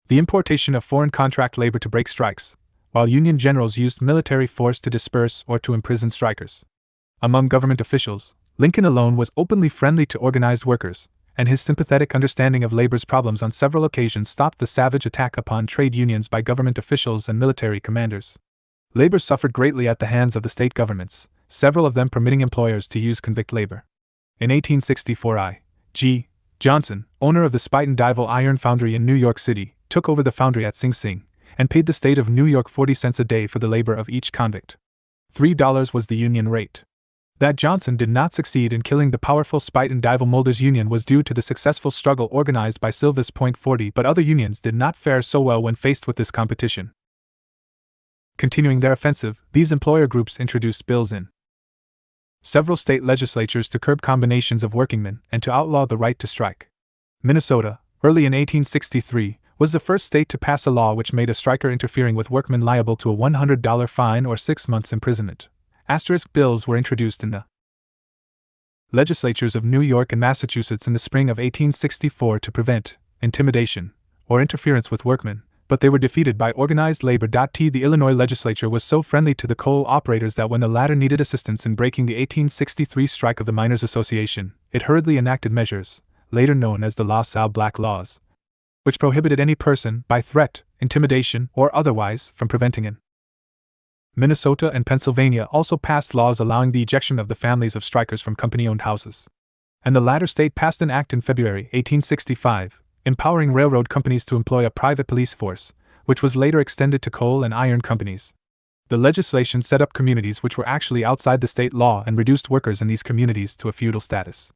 The importation of foreign contract labor to break strikes, while Union generals used military force to disperse or to imprison strikers. Among government officials, Lincoln alone was openly friendly to organized workers, and his sympathetic understanding of labor's problems on several occasions stopped the savage attack upon trade unions by government officials and military commanders. Labor suffered greatly at the hands of the state governments, several of them permitting employers to use convict labor. In 1864 I.G. Johnson, owner of the Spuyten Duyvil Iron Foundry in New York City, took over the foundry at Sing Sing, and paid the state of New York 40 cents a day for the labor of each convict. $3 was the union rate. That Johnson did not succeed in killing the powerful Spuyten Duyvil Molders Union was due to the successful struggle organized by Silvis Point 40, but other unions did not fare so well when faced with this competition. Continuing their offensive, these employer groups introduced bills in several state legislatures to curb combinations of workingmen and to outlaw the right to strike. Minnesota, early in 1863, was the first state to pass a law which made a striker interfering with workmen liable to a $100 fine or 6 months imprisonment. Asterisk bills were introduced in the legislatures of New York and Massachusetts in the spring of 1864 to prevent intimidation or interference with workmen, but they were defeated by organized labor. The Illinois legislature was so friendly to the coal operators that when the latter needed assistance in breaking the 1863 strike of the Miners Association, it hurriedly enacted measures, later known as the LaSalle Black Laws, which prohibited any person, by threat, intimidation, or otherwise, from preventing it. Minnesota and Pennsylvania also passed laws allowing the ejection of the families of strikers from company-owned houses. And the latter state passed an act in February 1865, empowering railroad companies to employ a private police force, which was later extended to coal and iron companies. The legislation set up communities which were actually outside the state law and reduced workers in these communities to a feudal status.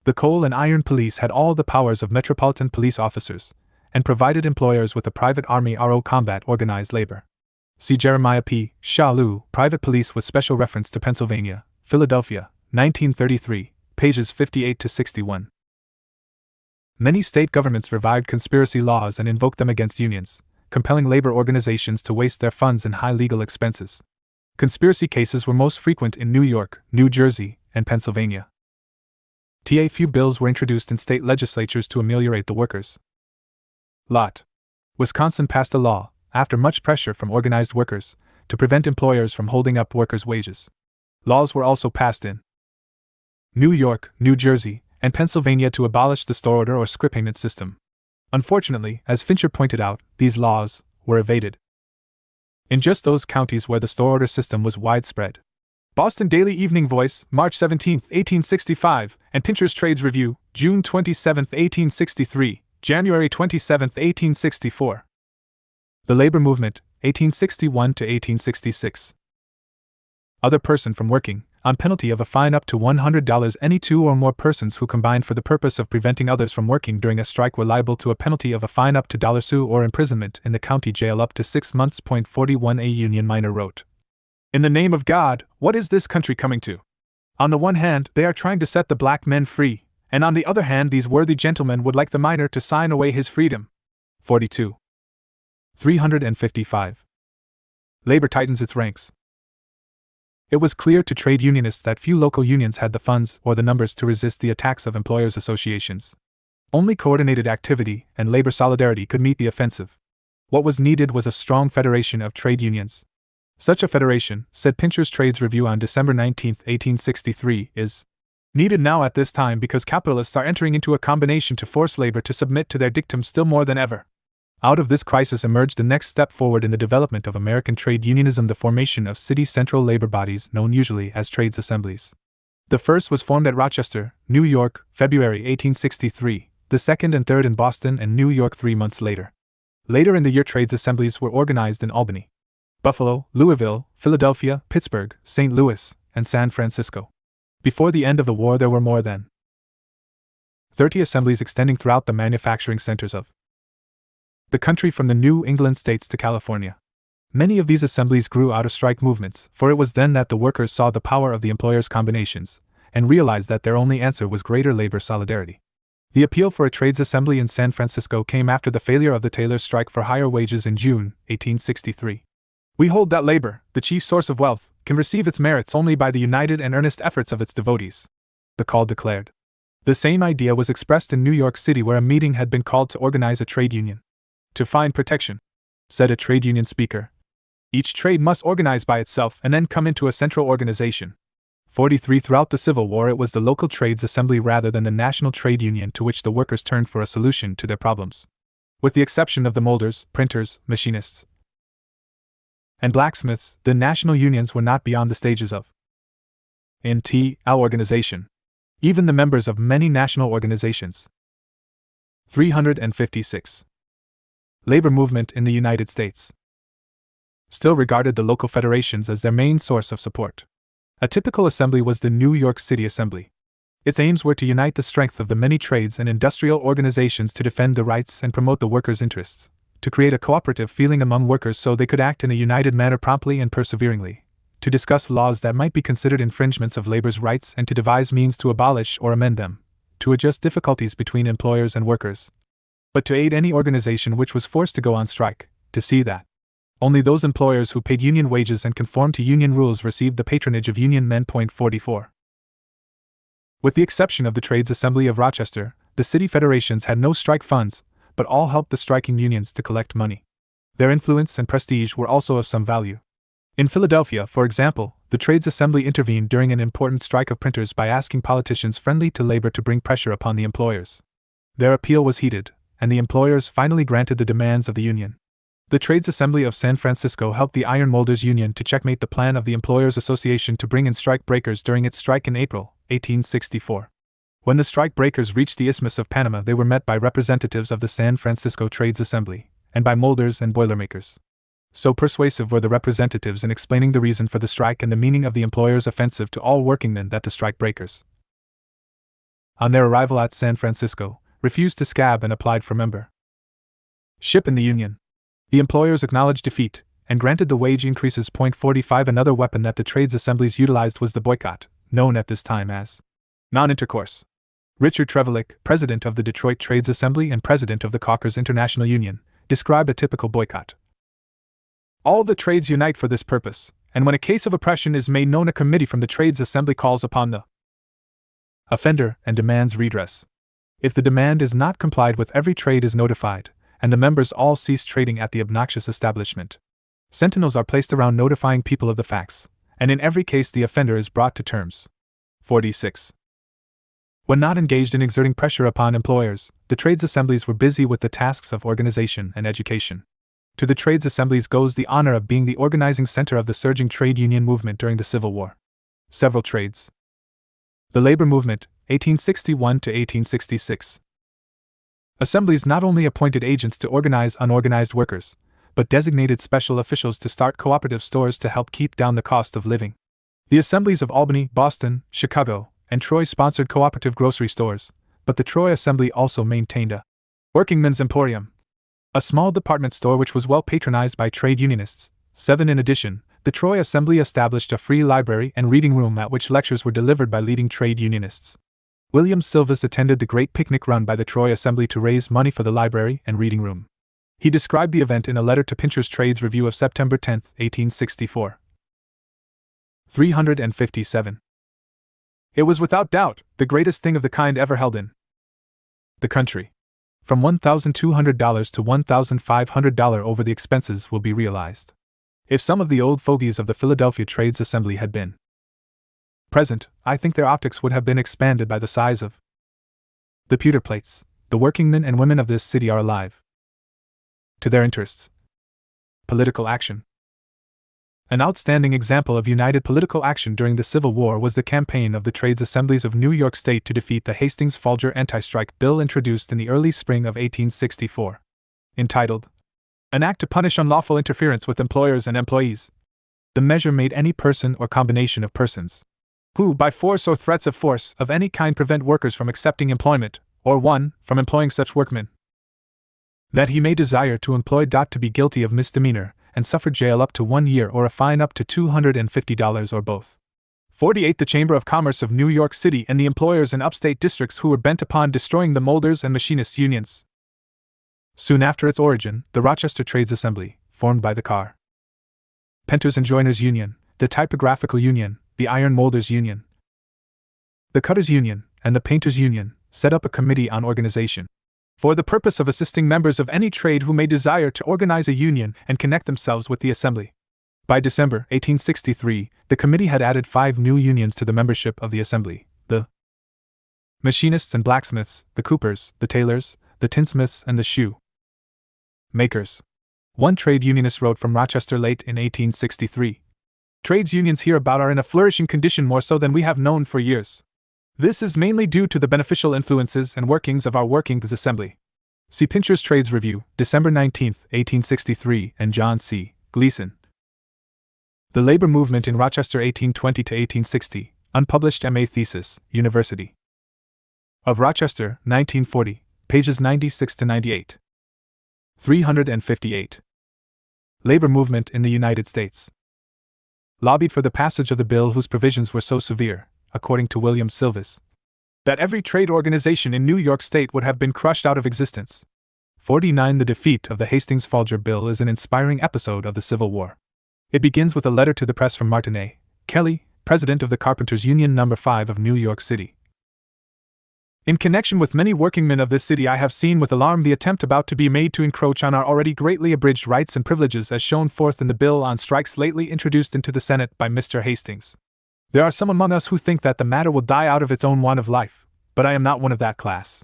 The coal and iron police had all the powers of metropolitan police officers, and provided employers with a private army to combat organized labor. See Jeremiah P. Shalou, Private Police with Special Reference to Pennsylvania, Philadelphia, 1933, pages 58 to 61. Many state governments revived conspiracy laws and invoked them against unions, compelling labor organizations to waste their funds in high legal expenses. Conspiracy cases were most frequent in New York, New Jersey, and Pennsylvania. A few bills were introduced in state legislatures to ameliorate the workers' lot. Wisconsin passed a law, after much pressure from organized workers, to prevent employers from holding up workers' wages. Laws were also passed in New York, New Jersey, and Pennsylvania to abolish the store order or scrip payment system. Unfortunately, as Fincher pointed out, these laws were evaded in just those counties where the store order system was widespread. Boston Daily Evening Voice, March 17, 1865, and Pincher's Trades Review, June 27, 1863, January 27, 1864. The Labor Movement, 1861 to 1866. Other person from working, on penalty of a fine up to $100. Any two or more persons who combined for the purpose of preventing others from working during a strike were liable to a penalty of a fine up to $2 or imprisonment in the county jail up to 6 months. 41 A union miner wrote, "In the name of God, what is this country coming to? On the one hand, they are trying to set the black men free, and on the other hand these worthy gentlemen would like the miner to sign away his freedom." 42. 355. Labor tightens its ranks. It was clear to trade unionists that few local unions had the funds or the numbers to resist the attacks of employers' associations. Only coordinated activity and labor solidarity could meet the offensive. What was needed was a strong federation of trade unions. Such a federation, said Pincher's Trades Review on December 19, 1863, is needed now at this time because capitalists are entering into a combination to force labor to submit to their dictum still more than ever. Out of this crisis emerged the next step forward in the development of American trade unionism, the formation of city central labor bodies known usually as trades assemblies. The first was formed at Rochester, New York, February 1863, the second and third in Boston and New York 3 months later. Later in the year trades assemblies were organized in Albany, Buffalo, Louisville, Philadelphia, Pittsburgh, St. Louis, and San Francisco. Before the end of the war there were more than 30 assemblies extending throughout the manufacturing centers of the country from the New England states to California. Many of these assemblies grew out of strike movements, for it was then that the workers saw the power of the employers' combinations, and realized that their only answer was greater labor solidarity. The appeal for a trades assembly in San Francisco came after the failure of the tailors' strike for higher wages in June, 1863. "We hold that labor, the chief source of wealth, can receive its merits only by the united and earnest efforts of its devotees," the call declared. The same idea was expressed in New York City, where a meeting had been called to organize a trade union. "To find protection," said a trade union speaker, "each trade must organize by itself and then come into a central organization." 43 Throughout the Civil War it was the local trades assembly rather than the national trade union to which the workers turned for a solution to their problems. With the exception of the molders, printers, machinists, and blacksmiths, the national unions were not beyond the stages of our organization. Even the members of many national organizations. 356. Labor movement in the United States still regarded the local federations as their main source of support. A typical assembly was the New York City Assembly. Its aims were to unite the strength of the many trades and industrial organizations to defend the rights and promote the workers' interests, to create a cooperative feeling among workers so they could act in a united manner promptly and perseveringly, to discuss laws that might be considered infringements of labor's rights and to devise means to abolish or amend them, to adjust difficulties between employers and workers. but to aid any organization which was forced to go on strike, to see that only those employers who paid union wages and conformed to union rules received the patronage of union men. 44. With the exception of the Trades Assembly of Rochester, the city federations had no strike funds, but all helped the striking unions to collect money. Their influence and prestige were also of some value. In Philadelphia, for example, the Trades Assembly intervened during an important strike of printers by asking politicians friendly to labor to bring pressure upon the employers. Their appeal was heeded, and the employers finally granted the demands of the union. The Trades Assembly of San Francisco helped the Iron Molders Union to checkmate the plan of the Employers Association to bring in strike breakers during its strike in April 1864. When the strike breakers reached the Isthmus of Panama, they were met by representatives of the San Francisco Trades Assembly, and by molders and boilermakers. So persuasive were the representatives in explaining the reason for the strike and the meaning of the employers' offensive to all workingmen that the strike breakers, on their arrival at San Francisco, refused to scab and applied for membership in the union. The employers acknowledged defeat, and granted the wage increases. 45. Another weapon that the trades assemblies utilized was the boycott, known at this time as non-intercourse. Richard Trevilick, president of the Detroit Trades Assembly and president of the Caulkers International Union, described a typical boycott. All the trades unite for this purpose, and when a case of oppression is made known, a committee from the Trades Assembly calls upon the offender and demands redress. If the demand is not complied with, every trade is notified, and the members all cease trading at the obnoxious establishment. Sentinels are placed around notifying people of the facts, and in every case the offender is brought to terms. 46. When not engaged in exerting pressure upon employers, the trades assemblies were busy with the tasks of organization and education. To the trades assemblies goes the honor of being the organizing center of the surging trade union movement during the Civil War. Several trades. The labor movement, 1861 to 1866. Assemblies not only appointed agents to organize unorganized workers, but designated special officials to start cooperative stores to help keep down the cost of living. The assemblies of Albany, Boston, Chicago, and Troy sponsored cooperative grocery stores, but the Troy Assembly also maintained a workingmen's emporium, a small department store which was well patronized by trade unionists. 7. In addition, the Troy Assembly established a free library and reading room at which lectures were delivered by leading trade unionists. William Silvis attended the great picnic run by the Troy Assembly to raise money for the library and reading room. He described the event in a letter to Pincher's Trades Review of September 10, 1864. 357. It was without doubt the greatest thing of the kind ever held in the country. From $1,200 to $1,500 over the expenses will be realized. If some of the old fogies of the Philadelphia Trades Assembly had been present, I think their optics would have been expanded by the size of the pewter plates. The workingmen and women of this city are alive to their interests. Political action. An outstanding example of united political action during the Civil War was the campaign of the Trades Assemblies of New York State to defeat the Hastings-Folger anti-strike bill introduced in the early spring of 1864. Entitled, "An Act to Punish Unlawful Interference with Employers and Employees." The measure made any person or combination of persons who, by force or threats of force of any kind, prevent workers from accepting employment, or one, from employing such workmen, that he may desire to employ, to be guilty of misdemeanor, and suffer jail up to 1 year or a fine up to $250 or both. 48. The Chamber of Commerce of New York City and the employers in upstate districts who were bent upon destroying the molders and machinists' unions. Soon after its origin, the Rochester Trades Assembly, formed by the Carpenters and Joiners Union, the Typographical Union, the Iron Molders Union, the Cutters Union, and the Painters Union, set up a committee on organization, for the purpose of assisting members of any trade who may desire to organize a union and connect themselves with the assembly. By December 1863, the committee had added 5 new unions to the membership of the assembly: the machinists and blacksmiths, the coopers, the tailors, the tinsmiths, and the shoe makers. One trade unionist wrote from Rochester late in 1863, "Trades unions hereabout are in a flourishing condition, more so than we have known for years. This is mainly due to the beneficial influences and workings of our Working's Assembly." See Pincher's Trades Review, December 19, 1863, and John C. Gleason. The Labor Movement in Rochester 1820 to 1860, unpublished M.A. thesis, University of Rochester, 1940, pages 96 to 98. 358. Labor Movement in the United States. Lobbied for the passage of the bill whose provisions were so severe, according to William Silvis, that every trade organization in New York State would have been crushed out of existence. 49. The defeat of the Hastings-Folger Bill is an inspiring episode of the Civil War. It begins with a letter to the press from Martin A. Kelly, president of the Carpenters Union No. 5 of New York City. In connection with many workingmen of this city, I have seen with alarm the attempt about to be made to encroach on our already greatly abridged rights and privileges as shown forth in the bill on strikes lately introduced into the Senate by Mr. Hastings. There are some among us who think that the matter will die out of its own want of life, but I am not one of that class.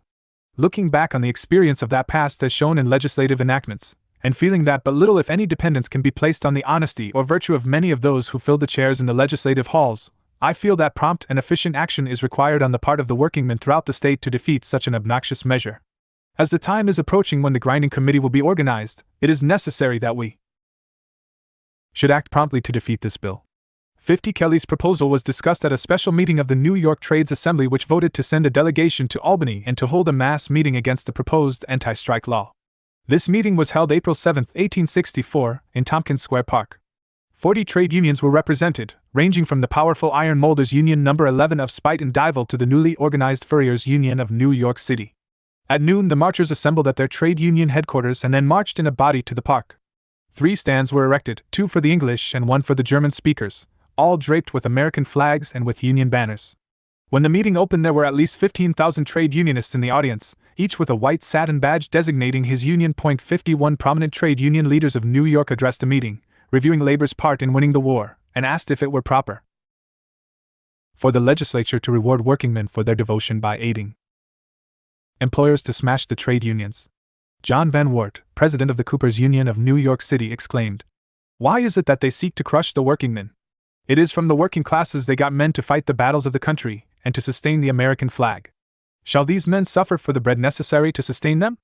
Looking back on the experience of that past as shown in legislative enactments, and feeling that but little if any dependence can be placed on the honesty or virtue of many of those who filled the chairs in the legislative halls, I feel that prompt and efficient action is required on the part of the workingmen throughout the state to defeat such an obnoxious measure. As the time is approaching when the grinding committee will be organized, it is necessary that we should act promptly to defeat this bill. 50. Kelly's proposal was discussed at a special meeting of the New York Trades Assembly, which voted to send a delegation to Albany and to hold a mass meeting against the proposed anti-strike law. This meeting was held April 7, 1864, in Tompkins Square Park. 40 trade unions were represented, ranging from the powerful Iron Molders Union No. 11 of Spite and Dival to the newly organized Furriers Union of New York City. At noon, the marchers assembled at their trade union headquarters and then marched in a body to the park. 3 stands were erected, 2 for the English and 1 for the German speakers, all draped with American flags and with Union banners. When the meeting opened, there were at least 15,000 trade unionists in the audience, each with a white satin badge designating his union. 51 Prominent trade union leaders of New York addressed the meeting, reviewing labor's part in winning the war, and asked if it were proper for the legislature to reward workingmen for their devotion by aiding employers to smash the trade unions. John Van Wert, president of the Coopers Union of New York City, exclaimed, "Why is it that they seek to crush the workingmen? It is from the working classes they got men to fight the battles of the country and to sustain the American flag. Shall these men suffer for the bread necessary to sustain them?"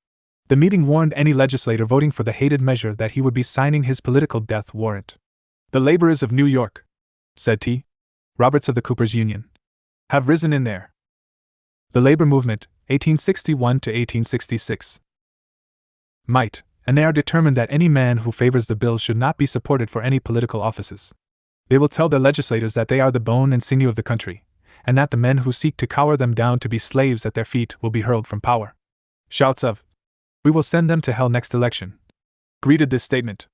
The meeting warned any legislator voting for the hated measure that he would be signing his political death warrant. "The laborers of New York," said T. Roberts of the Coopers Union, "have risen in there." The labor movement, 1861 to 1866. Might, and they are determined that any man who favors the bill should not be supported for any political offices. They will tell their legislators that they are the bone and sinew of the country, and that the men who seek to cower them down to be slaves at their feet will be hurled from power. Shouts of "We will send them to hell next election" greeted this statement.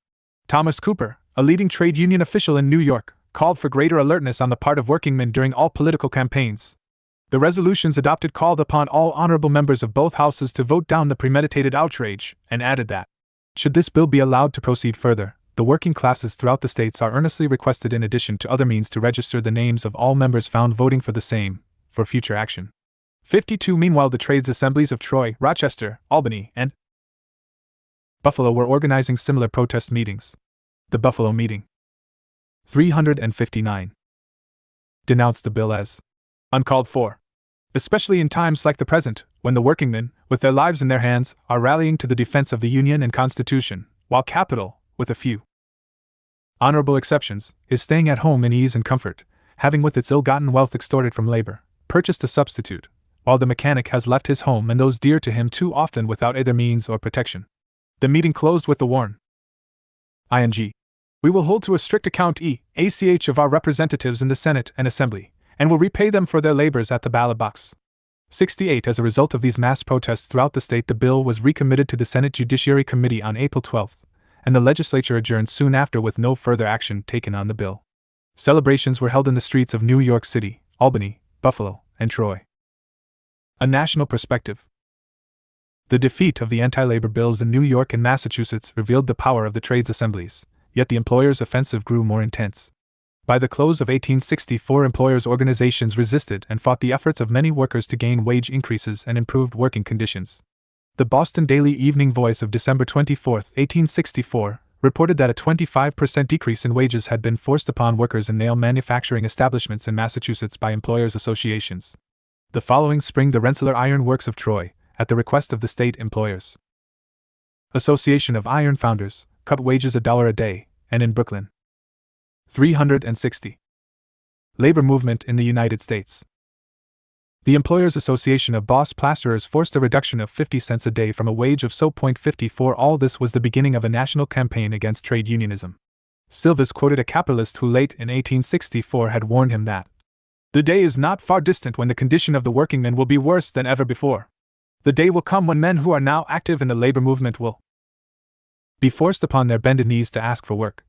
Thomas Cooper, a leading trade union official in New York, called for greater alertness on the part of workingmen during all political campaigns. The resolutions adopted called upon all honorable members of both houses to vote down the premeditated outrage, and added that, should this bill be allowed to proceed further, the working classes throughout the states are earnestly requested, in addition to other means, to register the names of all members found voting for the same, for future action. 52. Meanwhile, the trades assemblies of Troy, Rochester, Albany, and Buffalo were organizing similar protest meetings. The Buffalo meeting, 359, denounced the bill as uncalled for, especially in times like the present, when the workingmen, with their lives in their hands, are rallying to the defense of the Union and Constitution, while capital, with a few honorable exceptions, is staying at home in ease and comfort, having with its ill-gotten wealth extorted from labor, purchased a substitute, while the mechanic has left his home and those dear to him too often without either means or protection. The meeting closed with the warn. ing. We will hold to a strict account of our representatives in the Senate and Assembly, and will repay them for their labors at the ballot box. 68. As a result of these mass protests throughout the state, the bill was recommitted to the Senate Judiciary Committee on April 12, and the legislature adjourned soon after with no further action taken on the bill. Celebrations were held in the streets of New York City, Albany, Buffalo, and Troy. A national perspective. The defeat of the anti-labor bills in New York and Massachusetts revealed the power of the trades assemblies, yet the employers' offensive grew more intense. By the close of 1864, employers' organizations resisted and fought the efforts of many workers to gain wage increases and improved working conditions. The Boston Daily Evening Voice of December 24, 1864, reported that a 25% decrease in wages had been forced upon workers in nail manufacturing establishments in Massachusetts by employers' associations. The following spring, the Rensselaer Iron Works of Troy, at the request of the State Employers Association of Iron Founders, cut wages $1 a day, and in Brooklyn. 360. Labor movement in the United States. The Employers Association of Boss Plasterers forced a reduction of 50 cents a day from a wage of so.54. All this was the beginning of a national campaign against trade unionism. Silvis quoted a capitalist who late in 1864 had warned him that the day is not far distant when the condition of the workingmen will be worse than ever before. The day will come when men who are now active in the labor movement will be forced upon their bended knees to ask for work.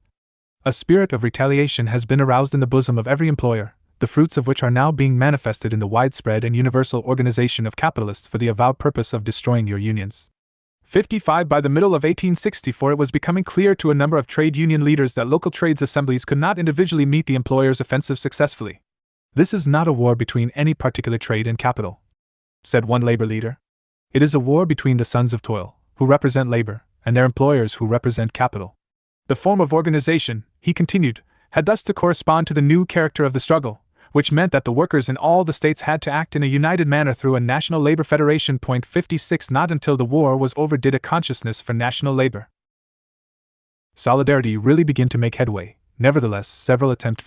A spirit of retaliation has been aroused in the bosom of every employer, the fruits of which are now being manifested in the widespread and universal organization of capitalists for the avowed purpose of destroying your unions. 55 By the middle of 1864, it was becoming clear to a number of trade union leaders that local trades assemblies could not individually meet the employer's offensive successfully. This is not a war between any particular trade and capital, said one labor leader. It is a war between the sons of toil, who represent labor, and their employers who represent capital. The form of organization, he continued, had thus to correspond to the new character of the struggle, which meant that the workers in all the states had to act in a united manner through a national labor federation. 56 Not until the war was over did a consciousness for national labor solidarity really begin to make headway. Nevertheless, several attempts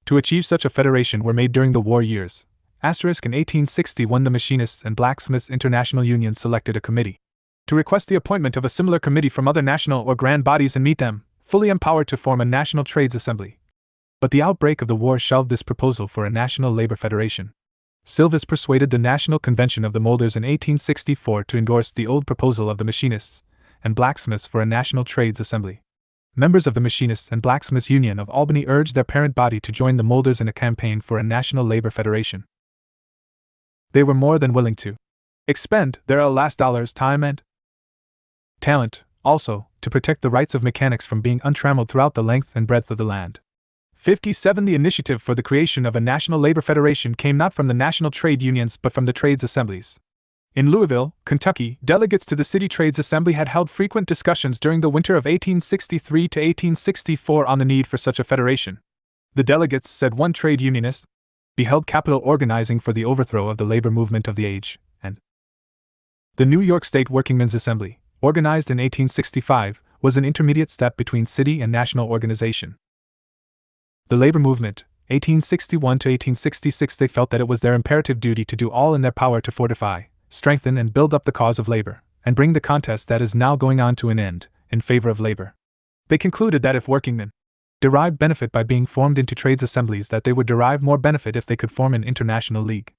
to achieve such a federation were made during the war years. In 1861, the Machinists and Blacksmiths International Union selected a committee to request the appointment of a similar committee from other national or grand bodies and meet them, fully empowered to form a national trades assembly. But the outbreak of the war shelved this proposal for a national labor federation. Silvis persuaded the National Convention of the Molders in 1864 to endorse the old proposal of the Machinists and Blacksmiths for a national trades assembly. Members of the Machinists and Blacksmiths Union of Albany urged their parent body to join the Molders in a campaign for a national labor federation. They were more than willing to expend their last dollars, time, and talent, also, to protect the rights of mechanics from being untrammeled throughout the length and breadth of the land. 57 The initiative for the creation of a national labor federation came not from the national trade unions but from the trades assemblies. In Louisville, Kentucky, delegates to the City Trades Assembly had held frequent discussions during the winter of 1863 to 1864 on the need for such a federation. The delegates, said one trade unionist, beheld capital organizing for the overthrow of the labor movement of the age, and the New York State Workingmen's Assembly, organized in 1865, was an intermediate step between city and national organization. The labor movement, 1861 to 1866, they felt that it was their imperative duty to do all in their power to fortify, strengthen and build up the cause of labor, and bring the contest that is now going on to an end, in favor of labor. They concluded that if workingmen derived benefit by being formed into trades assemblies, that they would derive more benefit if they could form an international league.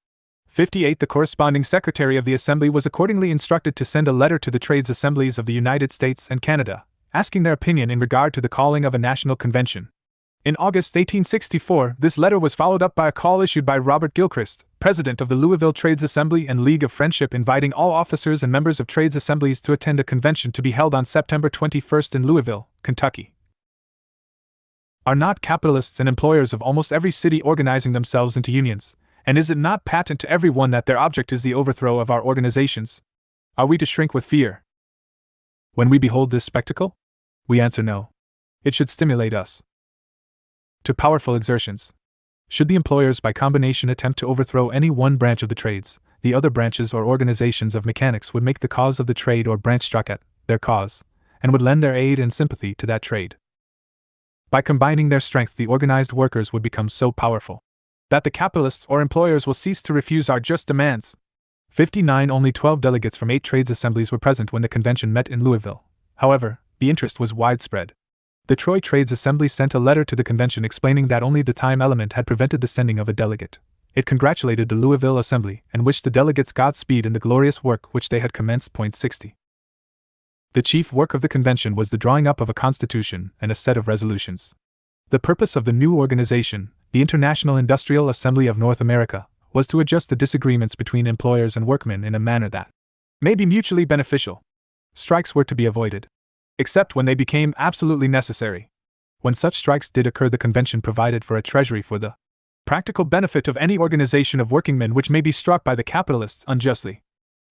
58 The corresponding secretary of the assembly was accordingly instructed to send a letter to the trades assemblies of the United States and Canada, asking their opinion in regard to the calling of a national convention. In August 1864, this letter was followed up by a call issued by Robert Gilchrist, president of the Louisville Trades Assembly and League of Friendship, inviting all officers and members of trades assemblies to attend a convention to be held on September 21 in Louisville, Kentucky. Are not capitalists and employers of almost every city organizing themselves into unions, and is it not patent to everyone that their object is the overthrow of our organizations? Are we to shrink with fear when we behold this spectacle? We answer no. It should stimulate us to powerful exertions. Should the employers by combination attempt to overthrow any one branch of the trades, the other branches or organizations of mechanics would make the cause of the trade or branch struck at their cause, and would lend their aid and sympathy to that trade. By combining their strength, the organized workers would become so powerful that the capitalists or employers will cease to refuse our just demands. 59 Only 12 delegates from 8 trades assemblies were present when the convention met in Louisville. However, the interest was widespread. The Troy Trades Assembly sent a letter to the convention explaining that only the time element had prevented the sending of a delegate. It congratulated the Louisville Assembly and wished the delegates Godspeed in the glorious work which they had commenced. 60. The chief work of the convention was the drawing up of a constitution and a set of resolutions. The purpose of the new organization, the International Industrial Assembly of North America, was to adjust the disagreements between employers and workmen in a manner that may be mutually beneficial. Strikes were to be avoided, except when they became absolutely necessary. When such strikes did occur, the convention provided for a treasury for the practical benefit of any organization of workingmen which may be struck by the capitalists unjustly.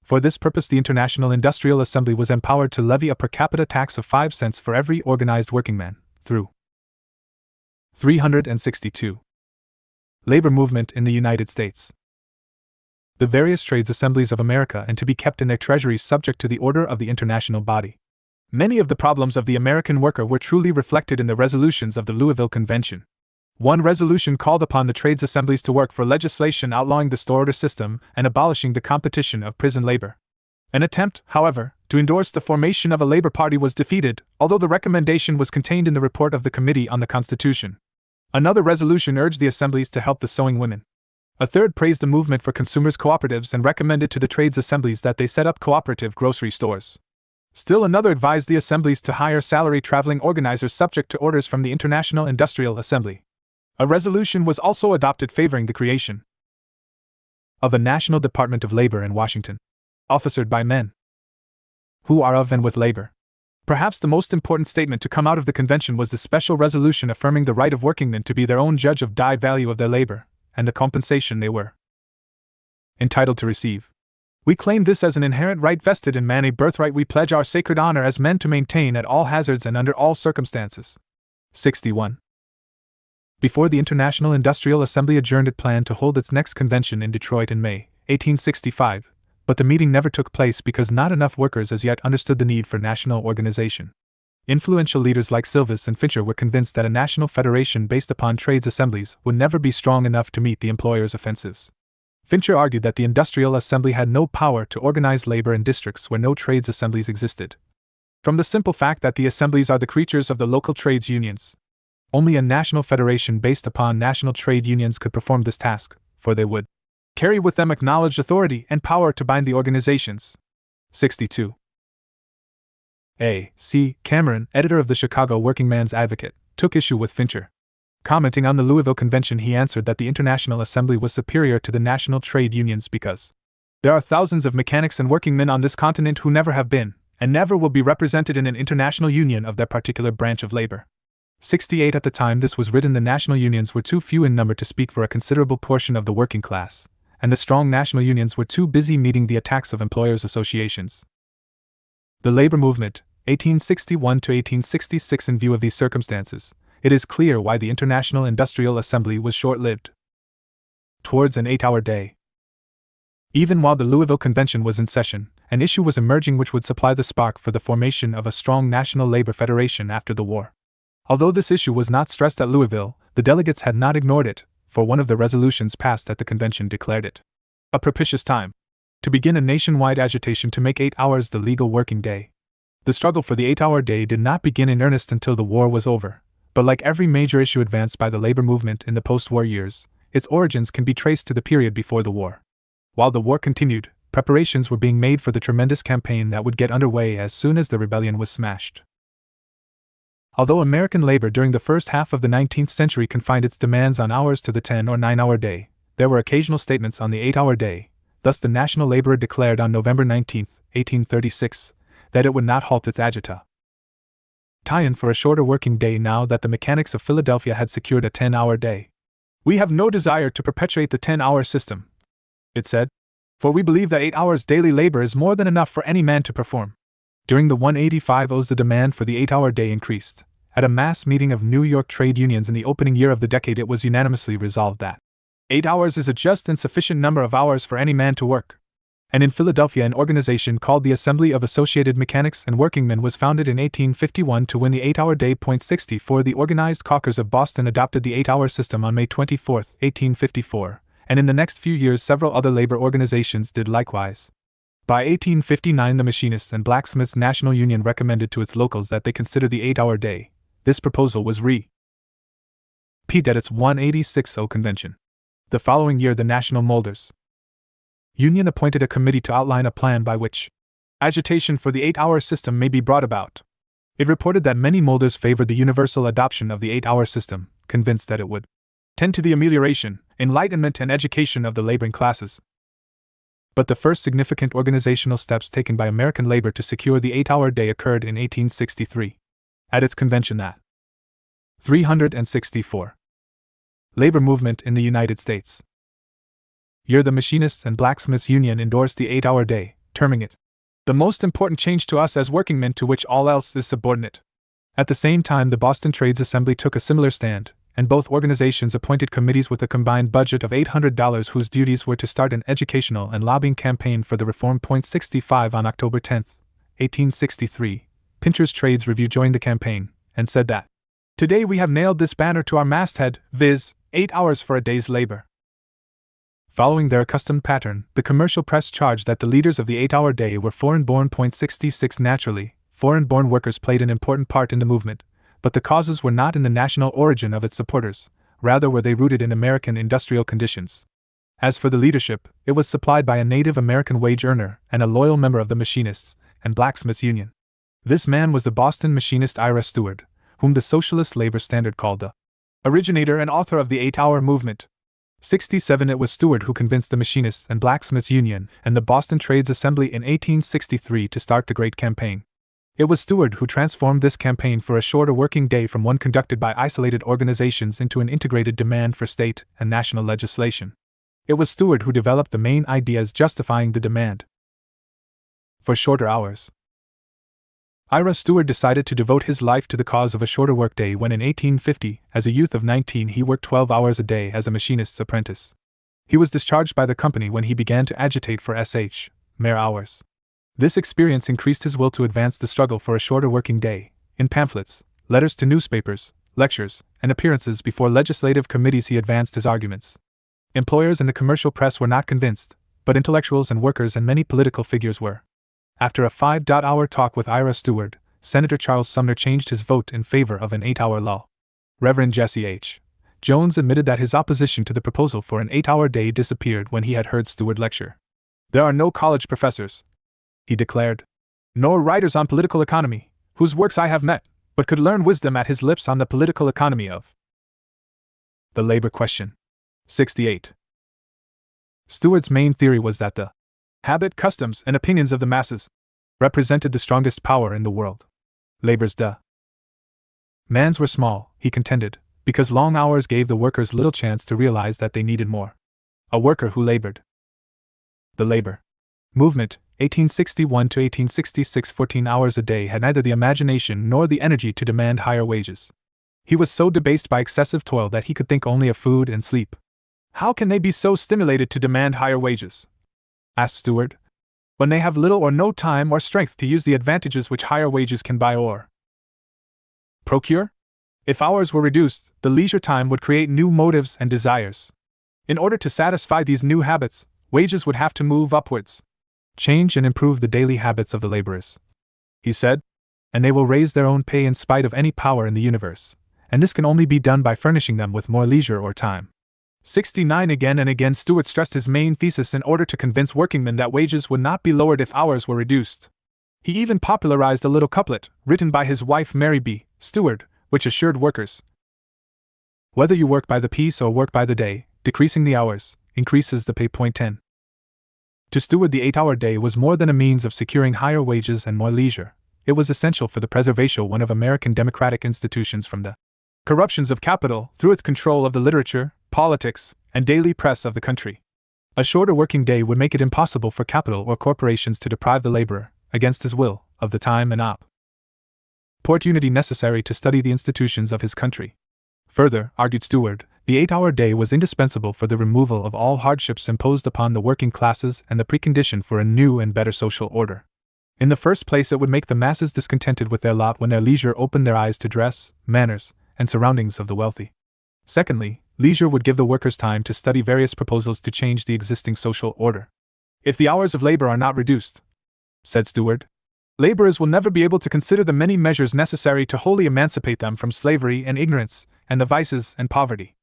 For this purpose, the International Industrial Assembly was empowered to levy a per capita tax of 5 cents for every organized workingman, through 362. Labor movement in the United States. The various trades assemblies of America, and to be kept in their treasuries subject to the order of the international body. Many of the problems of the American worker were truly reflected in the resolutions of the Louisville Convention. One resolution called upon the trades assemblies to work for legislation outlawing the store order system and abolishing the competition of prison labor. An attempt, however, to endorse the formation of a labor party was defeated, although the recommendation was contained in the report of the Committee on the Constitution. Another resolution urged the assemblies to help the sewing women. A third praised the movement for consumers' cooperatives and recommended to the trades assemblies that they set up cooperative grocery stores. Still another advised the assemblies to hire salary traveling organizers subject to orders from the International Industrial Assembly. A resolution was also adopted favoring the creation of a National Department of Labor in Washington, officered by men who are of and with labor. Perhaps the most important statement to come out of the convention was the special resolution affirming the right of workingmen to be their own judge of die value of their labor, and the compensation they were entitled to receive. We claim this as an inherent right vested in man, a birthright we pledge our sacred honor as men to maintain at all hazards and under all circumstances. 61. Before the International Industrial Assembly adjourned, it planned to hold its next convention in Detroit in May, 1865, but the meeting never took place because not enough workers as yet understood the need for national organization. Influential leaders like Silvis and Fincher were convinced that a national federation based upon trades assemblies would never be strong enough to meet the employers' offensives. Fincher argued that the Industrial Assembly had no power to organize labor in districts where no trades assemblies existed, from the simple fact that the assemblies are the creatures of the local trades unions. Only a national federation based upon national trade unions could perform this task, for they would carry with them acknowledged authority and power to bind the organizations. 62. A. C. Cameron, editor of the Chicago Working Man's Advocate, took issue with Fincher. Commenting on the Louisville Convention, he answered that the International Assembly was superior to the national trade unions because there are thousands of mechanics and workingmen on this continent who never have been, and never will be represented in an international union of their particular branch of labor. 68. At the time this was written, the national unions were too few in number to speak for a considerable portion of the working class, and the strong national unions were too busy meeting the attacks of employers' associations. The labor movement, 1861 to 1866. In view of these circumstances, it is clear why the International Industrial Assembly was short-lived. Towards an 8-hour day. Even while the Louisville Convention was in session, an issue was emerging which would supply the spark for the formation of a strong national labor federation after the war. Although this issue was not stressed at Louisville, the delegates had not ignored it, for one of the resolutions passed at the convention declared it a propitious time to begin a nationwide agitation to make 8 hours the legal working day. The struggle for the 8-hour day did not begin in earnest until the war was over, but like every major issue advanced by the labor movement in the post-war years, its origins can be traced to the period before the war. While the war continued, preparations were being made for the tremendous campaign that would get underway as soon as the rebellion was smashed. Although American labor during the first half of the 19th century confined its demands on hours to the 10 or 9-hour day, there were occasional statements on the 8-hour day. Thus the National Laborer declared on November 19, 1836, that it would not halt its agita tie-in for a shorter working day now that the mechanics of Philadelphia had secured a 10-hour day. "We have no desire to perpetuate the 10-hour system," it said, "for we believe that 8 hours daily labor is more than enough for any man to perform." During the 185's, the demand for the 8-hour day increased. At a mass meeting of New York trade unions in the opening year of the decade, it was unanimously resolved that 8 hours is a just and sufficient number of hours for any man to work. And in Philadelphia, an organization called the Assembly of Associated Mechanics and Workingmen was founded in 1851 to win the 8-hour day. 64. The organized caulkers of Boston adopted the 8-hour system on May 24, 1854, and in the next few years several other labor organizations did likewise. By 1859, the Machinists and Blacksmiths National Union recommended to its locals that they consider the 8-hour day. This proposal was repeated at its 186th convention. The following year, the National Molders Union appointed a committee to outline a plan by which agitation for the 8-hour system may be brought about. It reported that many molders favored the universal adoption of the 8-hour system, convinced that it would tend to the amelioration, enlightenment, and education of the laboring classes. But the first significant organizational steps taken by American labor to secure the 8-hour day occurred in 1863. At its convention, that 364 labor movement in the United States year, the Machinists and Blacksmiths Union endorsed the 8-hour day, terming it the most important change to us as workingmen to which all else is subordinate. At the same time, the Boston Trades Assembly took a similar stand, and both organizations appointed committees with a combined budget of $800 whose duties were to start an educational and lobbying campaign for the reform. 65. On October 10, 1863, Pincher's Trades Review joined the campaign, and said that, "Today we have nailed this banner to our masthead, viz., 8 hours for a day's labor." Following their accustomed pattern, the commercial press charged that the leaders of the 8-hour day were foreign-born. 66. Naturally, foreign-born workers played an important part in the movement, but the causes were not in the national origin of its supporters, rather were they rooted in American industrial conditions. As for the leadership, it was supplied by a Native American wage earner and a loyal member of the Machinists and Blacksmiths Union. This man was the Boston machinist Ira Stewart, whom the Socialist Labor Standard called the originator and author of the 8-hour movement. 67 It was Stewart who convinced the Machinists and Blacksmiths Union and the Boston Trades Assembly in 1863 to start the Great Campaign. It was Stewart who transformed this campaign for a shorter working day from one conducted by isolated organizations into an integrated demand for state and national legislation. It was Stewart who developed the main ideas justifying the demand for shorter hours. Ira Stewart decided to devote his life to the cause of a shorter workday when in 1850, as a youth of 19, he worked 12 hours a day as a machinist's apprentice. He was discharged by the company when he began to agitate for mere hours. This experience increased his will to advance the struggle for a shorter working day. In pamphlets, letters to newspapers, lectures, and appearances before legislative committees he advanced his arguments. Employers and the commercial press were not convinced, but intellectuals and workers and many political figures were. After a 5-hour talk with Ira Stewart, Senator Charles Sumner changed his vote in favor of an 8-hour law. Reverend Jesse H. Jones admitted that his opposition to the proposal for an 8-hour day disappeared when he had heard Stewart lecture. "There are no college professors," he declared, "nor writers on political economy, whose works I have met, but could learn wisdom at his lips on the political economy of the labor question." 68. Stewart's main theory was that the habit, customs, and opinions of the masses represented the strongest power in the world. Labor's demands were small, he contended, because long hours gave the workers little chance to realize that they needed more. A worker who labored. The labor movement, 1861 to 1866, 14 hours a day, had neither the imagination nor the energy to demand higher wages. He was so debased by excessive toil that he could think only of food and sleep. "How can they be so stimulated to demand higher wages?" asked Stewart, "when they have little or no time or strength to use the advantages which higher wages can buy or procure? If hours were reduced, the leisure time would create new motives and desires. In order to satisfy these new habits, wages would have to move upwards. Change and improve the daily habits of the laborers," he said, "and they will raise their own pay in spite of any power in the universe, and this can only be done by furnishing them with more leisure or time." 69 Again and again Stewart stressed his main thesis in order to convince workingmen that wages would not be lowered if hours were reduced. He even popularized a little couplet, written by his wife Mary B. Stewart, which assured workers, "Whether you work by the piece or work by the day, decreasing the hours increases the pay." 10. To Stewart, the 8-hour day was more than a means of securing higher wages and more leisure. It was essential for the preservation of American democratic institutions from the corruptions of capital through its control of the literature, politics, and daily press of the country. A shorter working day would make it impossible for capital or corporations to deprive the laborer, against his will, of the time and opportunity necessary to study the institutions of his country. Further, argued Stewart, the 8-hour day was indispensable for the removal of all hardships imposed upon the working classes and the precondition for a new and better social order. In the first place, it would make the masses discontented with their lot when their leisure opened their eyes to dress, manners, and surroundings of the wealthy. Secondly, leisure would give the workers time to study various proposals to change the existing social order. "If the hours of labor are not reduced," said Stewart, "laborers will never be able to consider the many measures necessary to wholly emancipate them from slavery and ignorance, and the vices and poverty."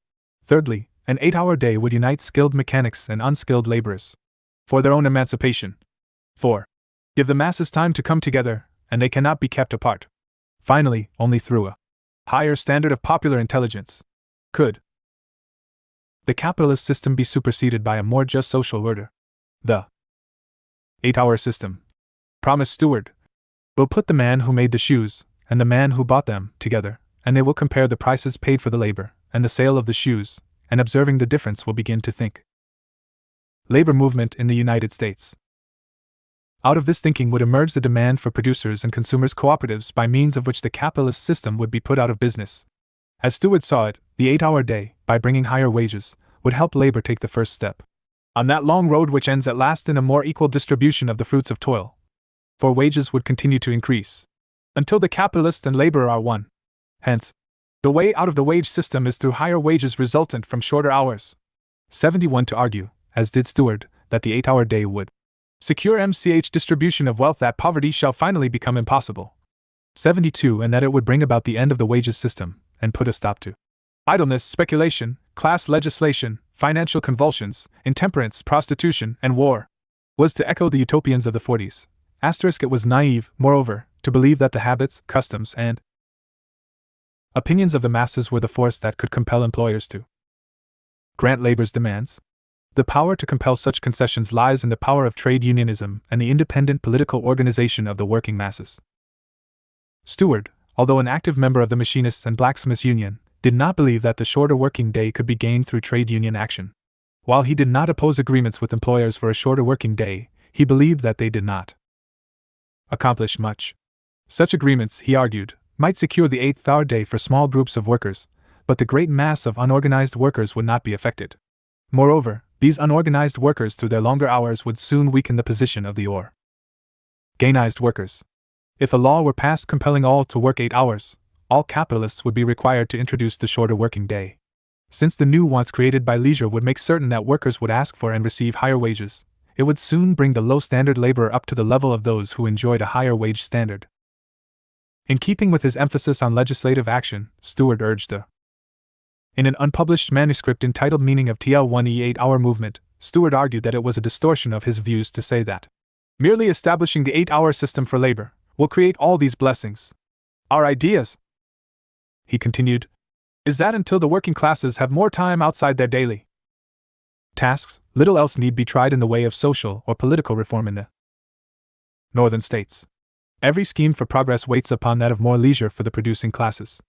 Thirdly, an 8-hour day would unite skilled mechanics and unskilled laborers for their own emancipation. 4. Give the masses time to come together, and they cannot be kept apart. Finally, only through a higher standard of popular intelligence could the capitalist system be superseded by a more just social order. The 8-hour system, promised Stewart, will put the man who made the shoes and the man who bought them together, and they will compare the prices paid for the labor and the sale of the shoes, and observing the difference will begin to think. Labor movement in the United States. Out of this thinking would emerge the demand for producers and consumers' cooperatives by means of which the capitalist system would be put out of business. As Stewart saw it, the 8-hour day, by bringing higher wages, would help labor take the first step on that long road which ends at last in a more equal distribution of the fruits of toil. For wages would continue to increase until the capitalist and laborer are one. Hence, the way out of the wage system is through higher wages resultant from shorter hours. 71 To argue, as did Stewart, that the 8-hour day would secure distribution of wealth, that poverty shall finally become impossible. 72 And that it would bring about the end of the wages system, and put a stop to idleness, speculation, class legislation, financial convulsions, intemperance, prostitution, and war, was to echo the utopians of the 40s. It was naive, moreover, to believe that the habits, customs, and opinions of the masses were the force that could compel employers to grant labor's demands. The power to compel such concessions lies in the power of trade unionism and the independent political organization of the working masses. Stewart, although an active member of the Machinists and Blacksmiths Union, did not believe that the shorter working day could be gained through trade union action. While he did not oppose agreements with employers for a shorter working day, he believed that they did not accomplish much. Such agreements, he argued, might secure the 8th-hour day for small groups of workers, but the great mass of unorganized workers would not be affected. Moreover, these unorganized workers through their longer hours would soon weaken the position of the organized workers. If a law were passed compelling all to work 8 hours, all capitalists would be required to introduce the shorter working day. Since the new wants created by leisure would make certain that workers would ask for and receive higher wages, it would soon bring the low-standard laborer up to the level of those who enjoyed a higher wage standard. In keeping with his emphasis on legislative action, Stewart urged in an unpublished manuscript entitled Meaning of TL1E 8-Hour Movement, Stewart argued that it was a distortion of his views to say that merely establishing the 8-hour system for labor will create all these blessings. Our ideas, he continued, is that until the working classes have more time outside their daily tasks, little else need be tried in the way of social or political reform in the northern states. Every scheme for progress waits upon that of more leisure for the producing classes.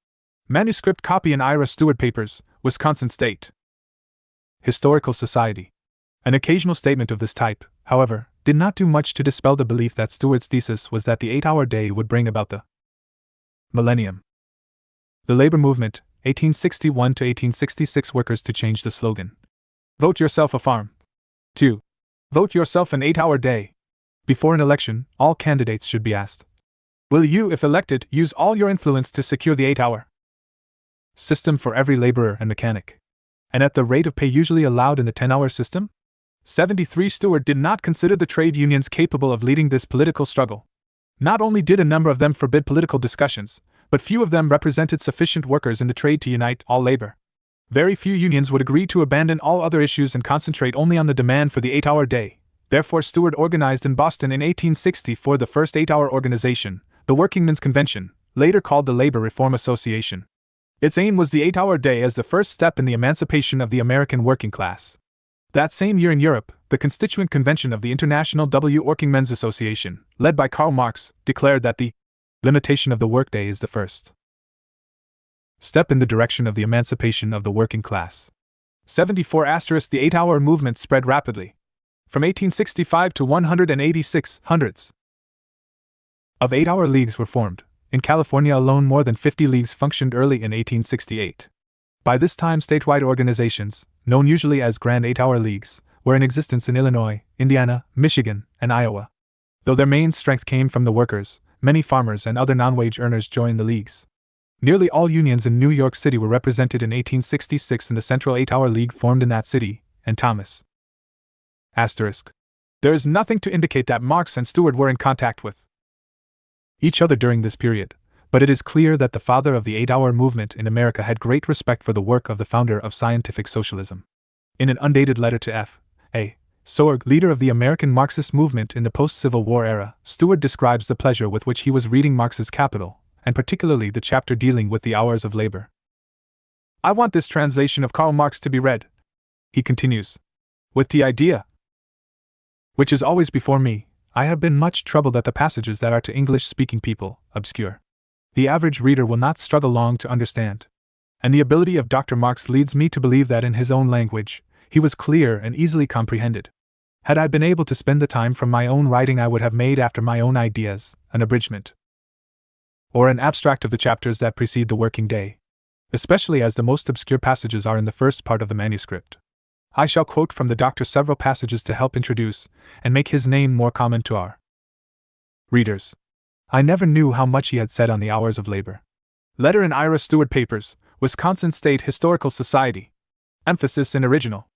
Manuscript copy in Ira Stewart Papers, Wisconsin State Historical Society. An occasional statement of this type, however, did not do much to dispel the belief that Stewart's thesis was that the 8-hour day would bring about the millennium. The labor movement, 1861 to 1866 workers to change the slogan. Vote yourself a farm. 2. Vote yourself an 8-hour day. Before an election, all candidates should be asked, will you, if elected, use all your influence to secure the 8-hour system for every laborer and mechanic? And at the rate of pay usually allowed in the 10-hour system? 73 Stewart did not consider the trade unions capable of leading this political struggle. Not only did a number of them forbid political discussions, but few of them represented sufficient workers in the trade to unite all labor. Very few unions would agree to abandon all other issues and concentrate only on the demand for the 8-hour day. Therefore, Stewart organized in Boston in 1860 for the first 8-hour organization, the Workingmen's Convention, later called the Labor Reform Association. Its aim was the 8-hour day as the first step in the emancipation of the American working class. That same year in Europe, the Constituent Convention of the International Workingmen's Association, led by Karl Marx, declared that the limitation of the workday is the first step in the direction of the emancipation of the working class. 74 *. The 8-hour movement spread rapidly. From 1865 to 186, hundreds of 8-hour leagues were formed. In California alone, more than 50 leagues functioned early in 1868. By this time, statewide organizations, known usually as Grand 8-Hour Leagues, were in existence in Illinois, Indiana, Michigan, and Iowa. Though their main strength came from the workers, many farmers and other non-wage earners joined the leagues. Nearly all unions in New York City were represented in 1866 in the Central 8-Hour League formed in that city, and Thomas. There is nothing to indicate that Marx and Stewart were in contact with each other during this period, but it is clear that the father of the 8-hour movement in America had great respect for the work of the founder of scientific socialism. In an undated letter to F.A. Sorg, leader of the American Marxist movement in the post-Civil War era, Stewart describes the pleasure with which he was reading Marx's Capital, and particularly the chapter dealing with the hours of labor. I want this translation of Karl Marx to be read, he continues, with the idea which is always before me. I have been much troubled at the passages that are to English-speaking people obscure. The average reader will not struggle long to understand. And the ability of Dr. Marx leads me to believe that in his own language, he was clear and easily comprehended. Had I been able to spend the time from my own writing, I would have made after my own ideas an abridgment or an abstract of the chapters that precede the working day, especially as the most obscure passages are in the first part of the manuscript. I shall quote from the doctor several passages to help introduce and make his name more common to our readers. I never knew how much he had said on the hours of labor. Letter in Ira Stewart Papers, Wisconsin State Historical Society. Emphasis in original.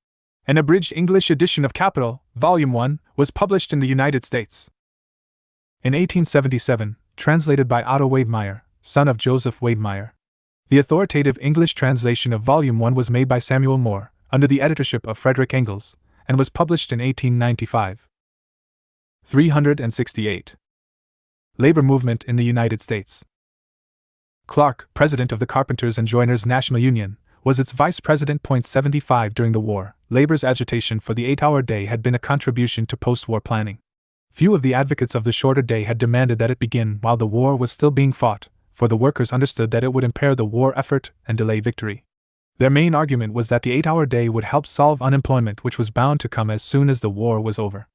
An abridged English edition of Capital, Volume 1, was published in the United States in 1877, translated by Otto Wademeyer, son of Joseph Wademeyer. The authoritative English translation of Volume 1 was made by Samuel Moore, under the editorship of Frederick Engels, and was published in 1895. 368. Labor movement in the United States. Clark, president of the Carpenters and Joiners National Union, was its vice president. 75 During the war, labor's agitation for the 8-hour day had been a contribution to post-war planning. Few of the advocates of the shorter day had demanded that it begin while the war was still being fought, for the workers understood that it would impair the war effort and delay victory. Their main argument was that the 8-hour day would help solve unemployment, which was bound to come as soon as the war was over.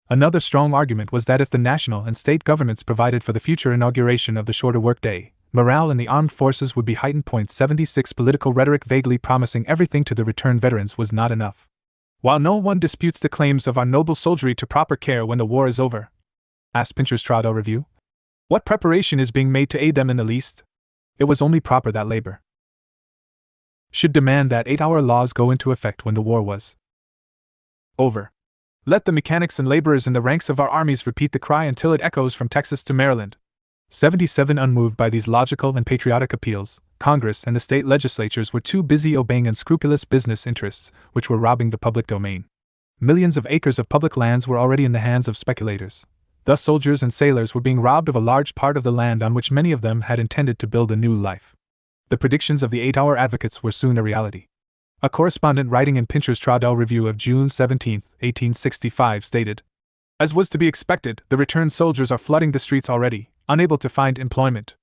Another strong argument was that if the national and state governments provided for the future inauguration of the shorter workday, morale in the armed forces would be heightened. 76 Political rhetoric vaguely promising everything to the returned veterans was not enough. While no one disputes the claims of our noble soldiery to proper care when the war is over, asked Pincher's Trowdell Review, what preparation is being made to aid them in the least? It was only proper that labor should demand that 8-hour laws go into effect when the war was over. Let the mechanics and laborers in the ranks of our armies repeat the cry until it echoes from Texas to Maryland. 77 Unmoved by these logical and patriotic appeals, Congress and the state legislatures were too busy obeying unscrupulous business interests, which were robbing the public domain. Millions of acres of public lands were already in the hands of speculators. Thus soldiers and sailors were being robbed of a large part of the land on which many of them had intended to build a new life. The predictions of the 8-hour advocates were soon a reality. A correspondent writing in Pincher's Trowdell Review of June 17, 1865 stated, "As was to be expected, the returned soldiers are flooding the streets already, unable to find employment.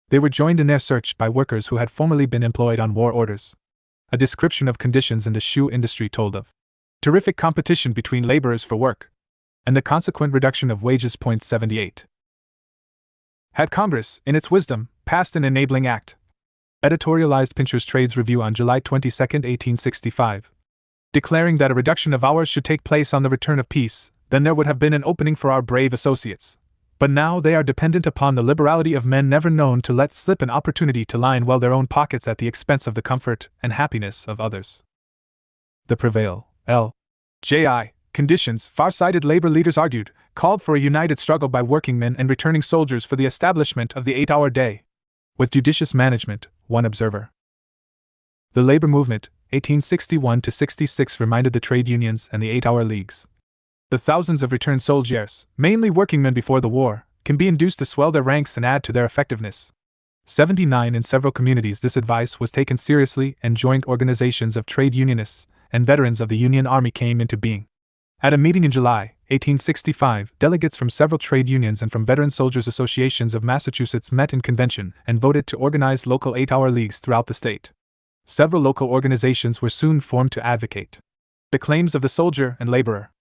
They were joined in their search by workers who had formerly been employed on war orders." A description of conditions in the shoe industry told of terrific competition between laborers for work, and the consequent reduction of wages. 78. Had Congress, in its wisdom, passed an enabling act, editorialized Pincher's Trades Review on July 22, 1865, declaring that a reduction of hours should take place on the return of peace, then there would have been an opening for our brave associates. But now they are dependent upon the liberality of men never known to let slip an opportunity to line well their own pockets at the expense of the comfort and happiness of others. The prevail, L.J.I. conditions, far-sighted labor leaders argued, called for a united struggle by workingmen and returning soldiers for the establishment of the 8-hour day, with judicious management, one observer. The labor movement, 1861-66, reminded the trade unions and the 8-hour leagues. The thousands of returned soldiers, mainly workingmen before the war, can be induced to swell their ranks and add to their effectiveness. 79 In several communities this advice was taken seriously and joint organizations of trade unionists and veterans of the Union Army came into being. At a meeting in July, 1865, delegates from several trade unions and from veteran soldiers' associations of Massachusetts met in convention and voted to organize local 8-hour leagues throughout the state. Several local organizations were soon formed to advocate the claims of the soldier and laborer.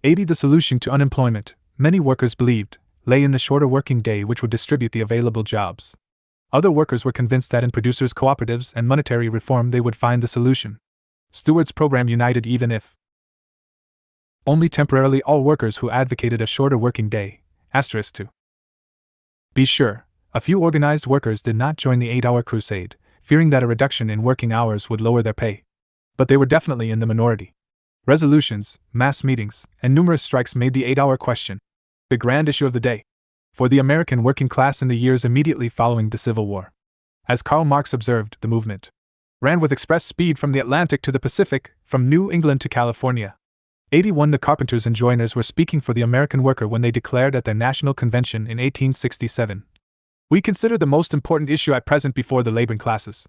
80 The solution to unemployment, many workers believed, lay in the shorter working day which would distribute the available jobs. Other workers were convinced that in producers' cooperatives and monetary reform they would find the solution. Stewart's program united even if only temporarily all workers who advocated a shorter working day. To be sure, a few organized workers did not join the 8-hour crusade, fearing that a reduction in working hours would lower their pay. But they were definitely in the minority. Resolutions, mass meetings, and numerous strikes made the 8-hour question the grand issue of the day for the American working class in the years immediately following the Civil War. As Karl Marx observed, the movement ran with express speed from the Atlantic to the Pacific, from New England to California. 81 The Carpenters and Joiners were speaking for the American worker when they declared at their national convention in 1867, "We consider the most important issue at present before the laboring classes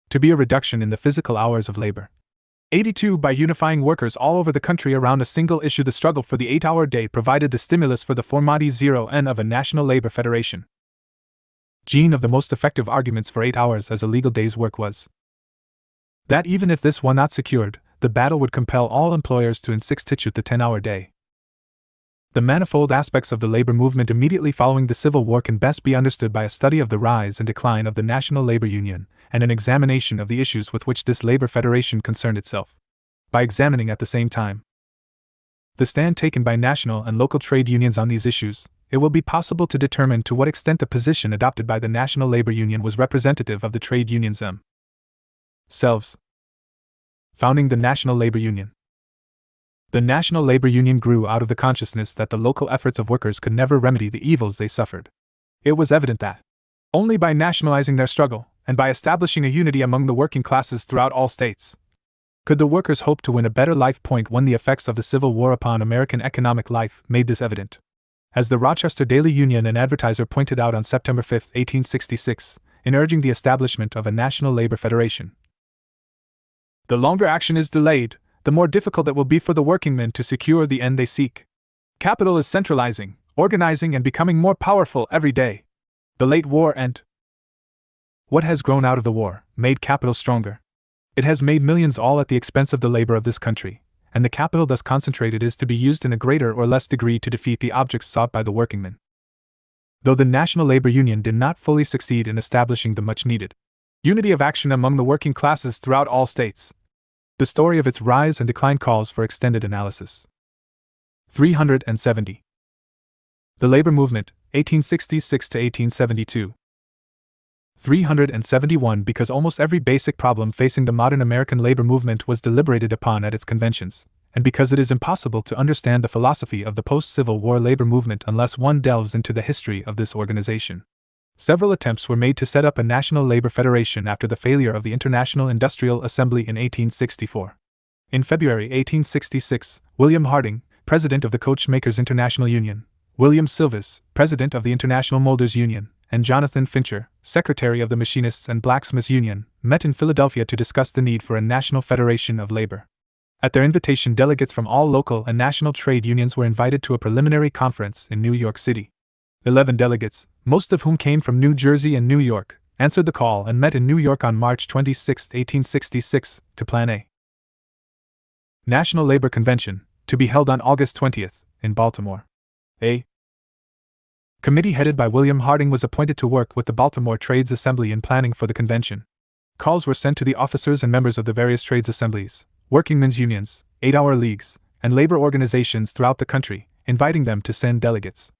to be a reduction in the physical hours of labor." 82 By unifying workers all over the country around a single issue, the struggle for the 8-hour day provided the stimulus for the formati 0n of a national labor federation. Gene of the most effective arguments for 8 hours as a legal day's work was that even if this were not secured, the battle would compel all employers to institute the 10-hour day. The manifold aspects of the labor movement immediately following the Civil War can best be understood by a study of the rise and decline of the National Labor Union, and an examination of the issues with which this labor federation concerned itself. By examining at the same time the stand taken by national and local trade unions on these issues, it will be possible to determine to what extent the position adopted by the National Labor Union was representative of the trade unions themselves. Founding the National Labor Union. The National Labor Union grew out of the consciousness that the local efforts of workers could never remedy the evils they suffered. It was evident that only by nationalizing their struggle, and by establishing a unity among the working classes throughout all states, Could the workers hope to win a better life? When the effects of the Civil War upon American economic life made this evident. As the Rochester Daily Union and Advertiser pointed out on September 5, 1866, in urging the establishment of a national labor federation. The longer action is delayed, the more difficult it will be for the workingmen to secure the end they seek. Capital is centralizing, organizing, and becoming more powerful every day. The late war and what has grown out of the war made capital stronger. It has made millions all at the expense of the labor of this country, and the capital thus concentrated is to be used in a greater or less degree to defeat the objects sought by the workingmen. Though the National Labor Union did not fully succeed in establishing the much-needed unity of action among the working classes throughout all states, the story of its rise and decline calls for extended analysis. 370. The Labor Movement, 1866 to 1872. 371 Because almost every basic problem facing the modern American labor movement was deliberated upon at its conventions, and because it is impossible to understand the philosophy of the post-Civil War labor movement unless one delves into the history of this organization. Several attempts were made to set up a national labor federation after the failure of the International Industrial Assembly in 1864. In February 1866, William Harding, president of the Coachmakers International Union, William Silvis, president of the International Molders Union, and Jonathan Fincher, secretary of the Machinists and Blacksmiths Union, met in Philadelphia to discuss the need for a national federation of labor. At their invitation, delegates from all local and national trade unions were invited to a preliminary conference in New York City. 11 delegates, most of whom came from New Jersey and New York, answered the call and met in New York on March 26, 1866, to plan a National Labor Convention, to be held on August 20, in Baltimore. A committee headed by William Harding was appointed to work with the Baltimore Trades Assembly in planning for the convention. Calls were sent to the officers and members of the various trades assemblies, workingmen's unions, 8-hour leagues, and labor organizations throughout the country, inviting them to send delegates.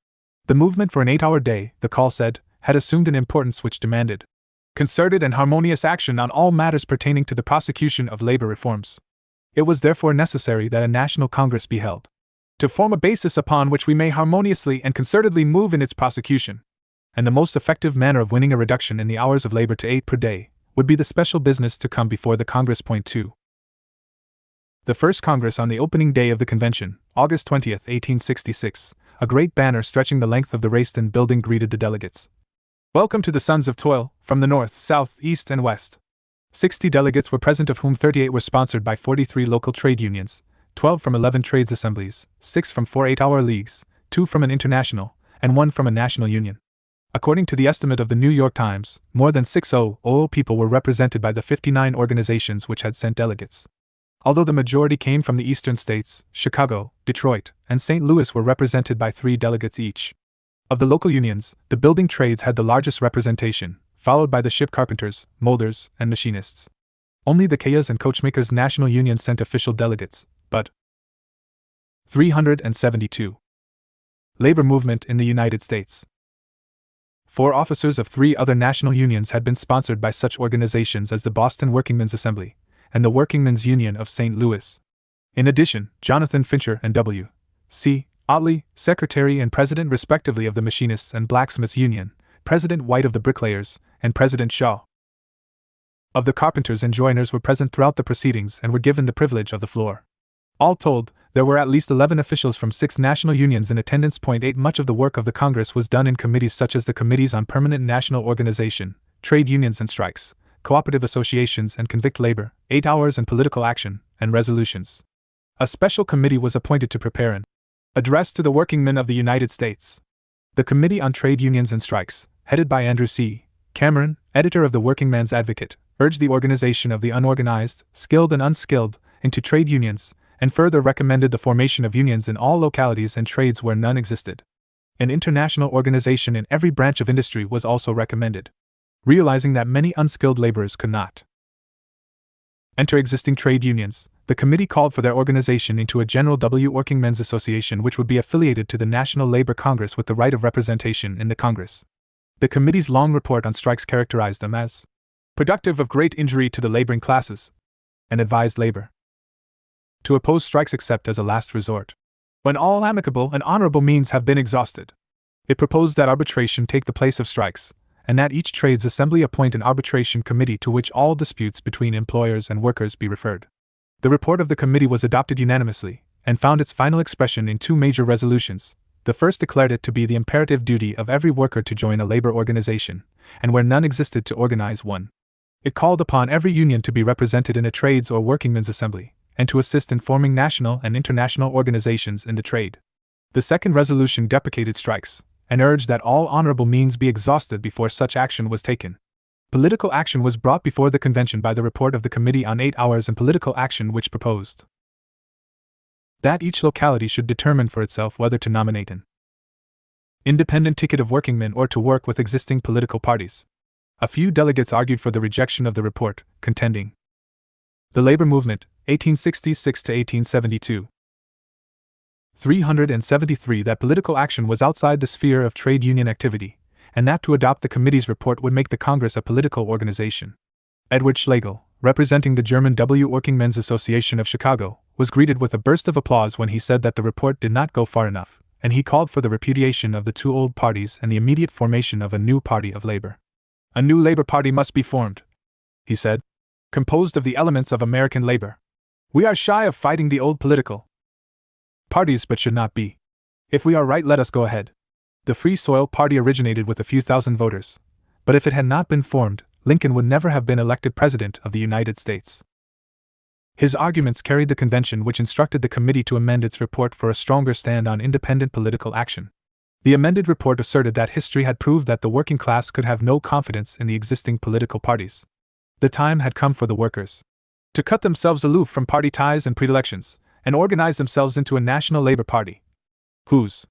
The movement for an 8-hour day, the call said, had assumed an importance which demanded concerted and harmonious action on all matters pertaining to the prosecution of labor reforms. It was therefore necessary that a national congress be held, to form a basis upon which we may harmoniously and concertedly move in its prosecution. And the most effective manner of winning a reduction in the hours of labor to 8 per day would be the special business to come before the Congress. 2. The first Congress on the opening day of the convention, August 20, 1866, a great banner stretching the length of the Rayston building greeted the delegates. Welcome to the Sons of Toil, from the north, south, east, and west. 60 delegates were present, of whom 38 were sponsored by 43 local trade unions, 12 from 11 trades assemblies, 6 from 4 8-hour leagues, 2 from an international, and 1 from a national union. According to the estimate of the New York Times, more than 600 people were represented by the 59 organizations which had sent delegates. Although the majority came from the eastern states, Chicago, Detroit, and St. Louis were represented by 3 delegates each. Of the local unions, the building trades had the largest representation, followed by the ship carpenters, molders, and machinists. Only the Kayas and Coachmakers National Union sent official delegates, but 372. Labor movement in the United States. 4 officers of 3 other national unions had been sponsored by such organizations as the Boston Workingmen's Assembly and the Workingmen's Union of St. Louis. In addition, Jonathan Fincher and W. C. Otley, secretary and president respectively of the Machinists and Blacksmiths Union, President White of the Bricklayers, and President Shaw of the Carpenters and Joiners were present throughout the proceedings and were given the privilege of the floor. All told, there were at least 11 officials from 6 national unions in attendance. 8 Much of the work of the Congress was done in committees such as the Committees on Permanent National Organization, Trade Unions and Strikes, Cooperative Associations and Convict Labor, 8 Hours and Political Action, and Resolutions. A special committee was appointed to prepare an address to the workingmen of the United States. The Committee on Trade Unions and Strikes, headed by Andrew C. Cameron, editor of the Workingman's Advocate, urged the organization of the unorganized, skilled and unskilled, into trade unions, and further recommended the formation of unions in all localities and trades where none existed. An international organization in every branch of industry was also recommended. Realizing that many unskilled laborers could not enter existing trade unions, the committee called for their organization into a General Workingmen's Association which would be affiliated to the National Labor Congress with the right of representation in the Congress. The committee's long report on strikes characterized them as productive of great injury to the laboring classes, and advised labor to oppose strikes except as a last resort, when all amicable and honorable means have been exhausted. It proposed that arbitration take the place of strikes, and that each trades assembly appoint an arbitration committee to which all disputes between employers and workers be referred. The report of the committee was adopted unanimously, and found its final expression in two major resolutions. The first declared it to be the imperative duty of every worker to join a labor organization, and where none existed to organize one. It called upon every union to be represented in a trades or workingmen's assembly, and to assist in forming national and international organizations in the trade. The second resolution deprecated strikes, and urged that all honorable means be exhausted before such action was taken. Political action was brought before the convention by the report of the Committee on 8 Hours and Political Action, which proposed that each locality should determine for itself whether to nominate an independent ticket of workingmen or to work with existing political parties. A few delegates argued for the rejection of the report, contending the labor movement, 1866 to 1872. 373 that political action was outside the sphere of trade union activity, and that to adopt the committee's report would make the Congress a political organization. Edward Schlegel, representing the German Workingmen's Association of Chicago, was greeted with a burst of applause when he said that the report did not go far enough, and he called for the repudiation of the two old parties and the immediate formation of a new party of labor. A new labor party must be formed, he said, composed of the elements of American labor. We are shy of fighting the old political parties but should not be. If we are right, let us go ahead. The Free Soil Party originated with a few thousand voters, but if it had not been formed, Lincoln would never have been elected President of the United States. His arguments carried the convention, which instructed the committee to amend its report for a stronger stand on independent political action. The amended report asserted that history had proved that the working class could have no confidence in the existing political parties. The time had come for the workers to cut themselves aloof from party ties and predilections, and organize themselves into a national labor party, whose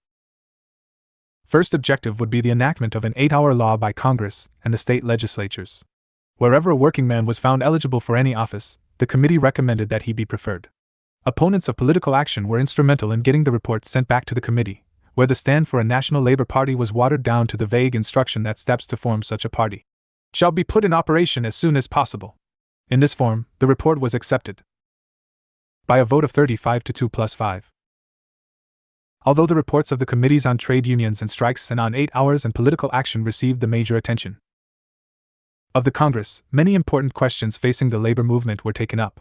first objective would be the enactment of an 8-hour law by Congress and the state legislatures. Wherever a working man was found eligible for any office, the committee recommended that he be preferred. Opponents of political action were instrumental in getting the report sent back to the committee, where the stand for a national labor party was watered down to the vague instruction that steps to form such a party shall be put in operation as soon as possible. In this form, the report was accepted by a vote of 35 to 2+5. Although the reports of the committees on trade unions and strikes and on 8 hours and political action received the major attention of the Congress, many important questions facing the labor movement were taken up.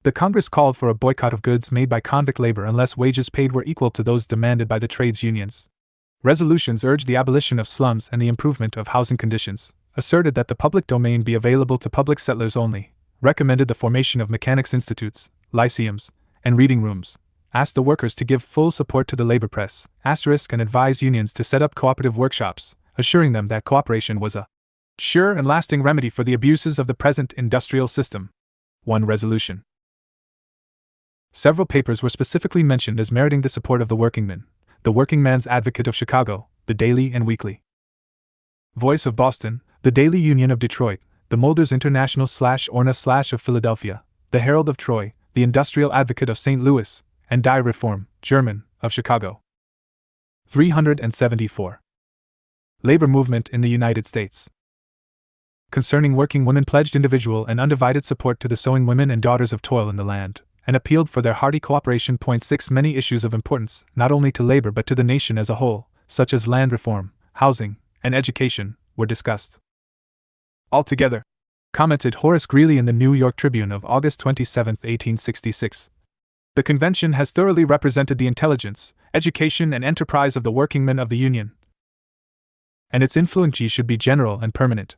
The Congress called for a boycott of goods made by convict labor unless wages paid were equal to those demanded by the trades unions. Resolutions urged the abolition of slums and the improvement of housing conditions, asserted that the public domain be available to public settlers only, recommended the formation of mechanics institutes, lyceums, and reading rooms, asked the workers to give full support to the labor press, and advised unions to set up cooperative workshops, assuring them that cooperation was a sure and lasting remedy for the abuses of the present industrial system. 1 resolution. Several papers were specifically mentioned as meriting the support of the workingmen: the Working Man's Advocate of Chicago, the Daily and Weekly Voice of Boston, the Daily Union of Detroit, the Molders International/Orna/ of Philadelphia, the Herald of Troy, the Industrial Advocate of St. Louis, and Die Reform, German, of Chicago. 374. Labor movement in the United States. Concerning working women, pledged individual and undivided support to the sewing women and daughters of toil in the land, and appealed for their hearty cooperation. 6 Many issues of importance, not only to labor but to the nation as a whole, such as land reform, housing, and education, were discussed. Altogether, commented Horace Greeley in the New York Tribune of August 27, 1866, the convention has thoroughly represented the intelligence, education, and enterprise of the workingmen of the Union, and its influence should be general and permanent.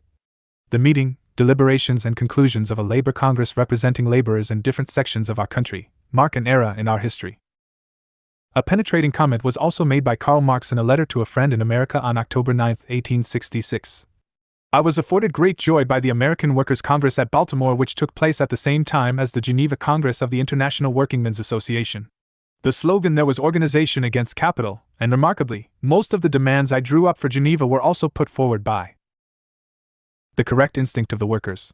The meeting, deliberations, and conclusions of a labor congress representing laborers in different sections of our country mark an era in our history. A penetrating comment was also made by Karl Marx in a letter to a friend in America on October 9, 1866. I was afforded great joy by the American Workers' Congress at Baltimore, which took place at the same time as the Geneva Congress of the International Workingmen's Association. The slogan there was organization against capital, and remarkably, most of the demands I drew up for Geneva were also put forward by the correct instinct of the workers.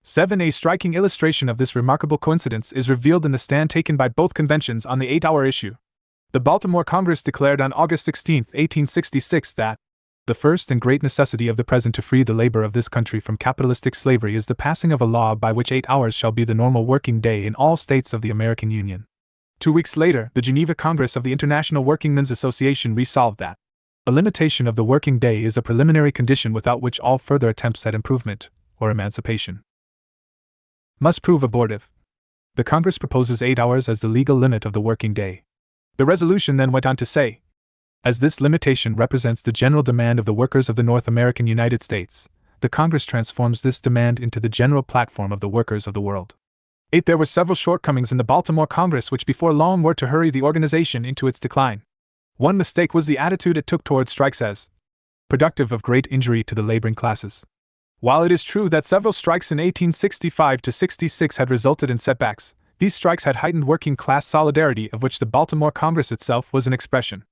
7 A striking illustration of this remarkable coincidence is revealed in the stand taken by both conventions on the 8-hour issue. The Baltimore Congress declared on August 16, 1866 that the first and great necessity of the present to free the labor of this country from capitalistic slavery is the passing of a law by which 8 hours shall be the normal working day in all states of the American Union. 2 weeks later, the Geneva Congress of the International Workingmen's Association resolved that a limitation of the working day is a preliminary condition without which all further attempts at improvement, or emancipation, must prove abortive. The Congress proposes 8 hours as the legal limit of the working day. The resolution then went on to say, as this limitation represents the general demand of the workers of the North American United States, the Congress transforms this demand into the general platform of the workers of the world. 8. There were several shortcomings in the Baltimore Congress which before long were to hurry the organization into its decline. One mistake was the attitude it took towards strikes as productive of great injury to the laboring classes. While it is true that several strikes in 1865 to 66 had resulted in setbacks, these strikes had heightened working class solidarity of which the Baltimore Congress itself was an expression.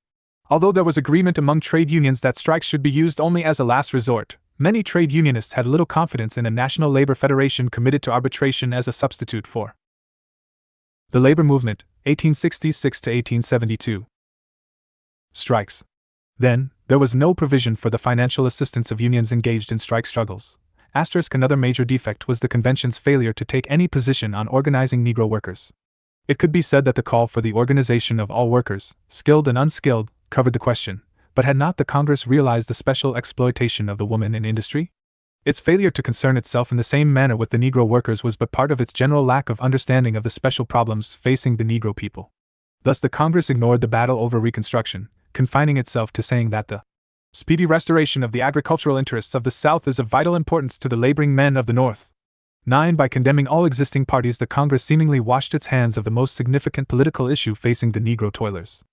Although there was agreement among trade unions that strikes should be used only as a last resort, many trade unionists had little confidence in a national labor federation committed to arbitration as a substitute for the labor movement, 1866 to 1872. Strikes. Then, there was no provision for the financial assistance of unions engaged in strike struggles. Another major defect was the convention's failure to take any position on organizing Negro workers. It could be said that the call for the organization of all workers, skilled and unskilled, covered the question, but had not the Congress realized the special exploitation of the woman in industry? Its failure to concern itself in the same manner with the Negro workers was but part of its general lack of understanding of the special problems facing the Negro people. Thus the Congress ignored the battle over Reconstruction, confining itself to saying that the speedy restoration of the agricultural interests of the South is of vital importance to the laboring men of the North. 9. By condemning all existing parties, the Congress seemingly washed its hands of the most significant political issue facing the Negro toilers.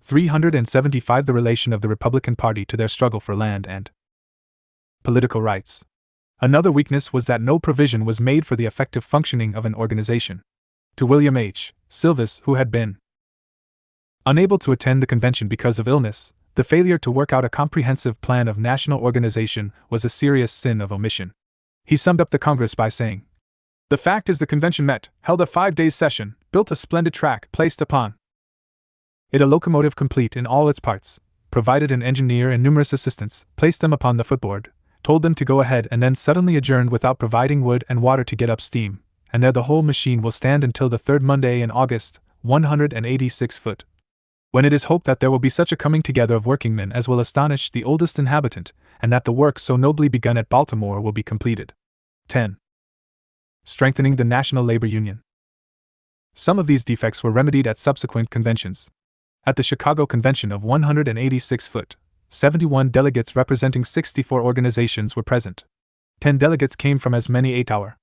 375. The relation of the Republican Party to their struggle for land and political rights. Another weakness was that no provision was made for the effective functioning of an organization. To William H. Silvis, who had been unable to attend the convention because of illness, the failure to work out a comprehensive plan of national organization was a serious sin of omission. He summed up the Congress by saying, "The fact is the convention met, held a 5-day session, built a splendid track, placed upon it a locomotive complete in all its parts, provided an engineer and numerous assistants, placed them upon the footboard, told them to go ahead and then suddenly adjourned without providing wood and water to get up steam, and there the whole machine will stand until the 3rd Monday in August, 186 foot. When it is hoped that there will be such a coming together of workingmen as will astonish the oldest inhabitant, and that the work so nobly begun at Baltimore will be completed." 10. Strengthening the National Labor Union. Some of these defects were remedied at subsequent conventions. At the Chicago Convention of 186 foot, 71 delegates representing 64 organizations were present. 10 delegates came from as many 8-hour.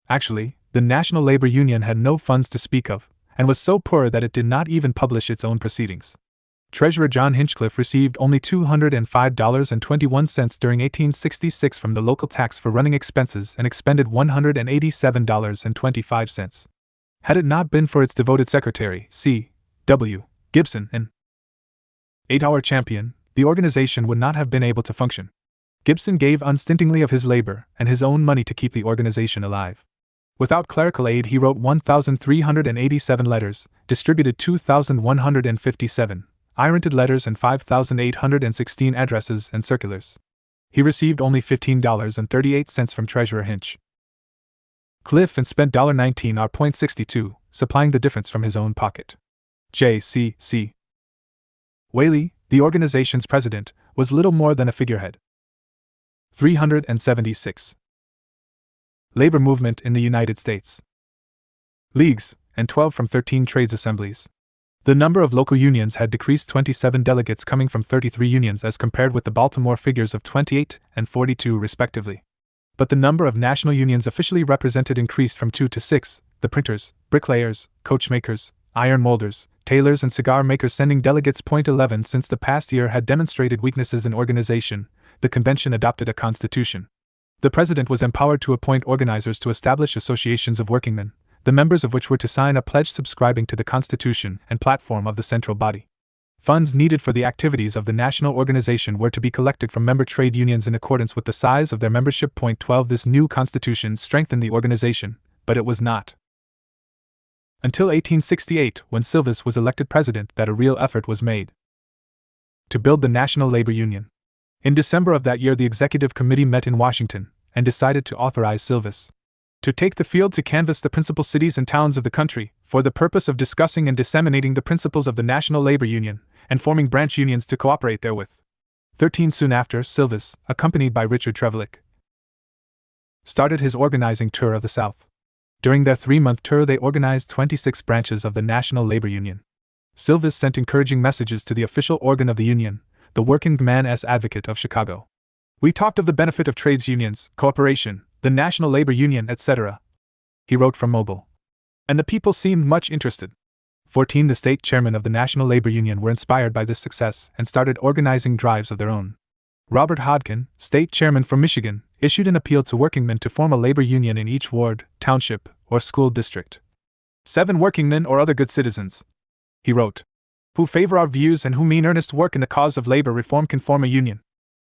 Actually, the National Labor Union had no funds to speak of, and was so poor that it did not even publish its own proceedings. Treasurer John Hinchcliffe received only $205.21 during 1866 from the local tax for running expenses and expended $187.25. Had it not been for its devoted secretary, C. W. Gibson, an 8-hour champion, the organization would not have been able to function. Gibson gave unstintingly of his labor and his own money to keep the organization alive. Without clerical aid, he wrote 1,387 letters, distributed 2,157 ironted letters and 5,816 addresses and circulars. He received only $15.38 from Treasurer Hinch Cliff and spent $19.62, supplying the difference from his own pocket. J.C.C. Whaley, the organization's president, was little more than a figurehead. 376. Labor movement in the United States. Leagues, and 12 from 13 trades assemblies. The number of local unions had decreased 27 delegates coming from 33 unions as compared with the Baltimore figures of 28 and 42 respectively. But the number of national unions officially represented increased from 2 to 6, the printers, bricklayers, coachmakers, iron molders, tailors and cigar makers sending delegates. 11 Since the past year had demonstrated weaknesses in organization, the convention adopted a constitution. The president was empowered to appoint organizers to establish associations of workingmen, the members of which were to sign a pledge subscribing to the constitution and platform of the central body. Funds needed for the activities of the national organization were to be collected from member trade unions in accordance with the size of their membership. 12 This new constitution strengthened the organization, but it was not until 1868, when Silvis was elected president, that a real effort was made to build the National Labor Union. In December of that year, the Executive Committee met in Washington and decided to authorize Silvis to take the field to canvass the principal cities and towns of the country for the purpose of discussing and disseminating the principles of the National Labor Union and forming branch unions to cooperate therewith. 13 Soon after, Silvis, accompanied by Richard Trevilick, started his organizing tour of the South. During their 3-month tour, they organized 26 branches of the National Labor Union. Silvis sent encouraging messages to the official organ of the union, the Working Man's Advocate of Chicago. "We talked of the benefit of trades unions, cooperation, the National Labor Union, etc.," he wrote from Mobile. And the people seemed much interested. 14 The state chairmen of the National Labor Union were inspired by this success and started organizing drives of their own. Robert Hodgkin, state chairman from Michigan, issued an appeal to workingmen to form a labor union in each ward, township, or school district. 7 workingmen or other good citizens, he wrote, who favor our views and who mean earnest work in the cause of labor reform can form a union.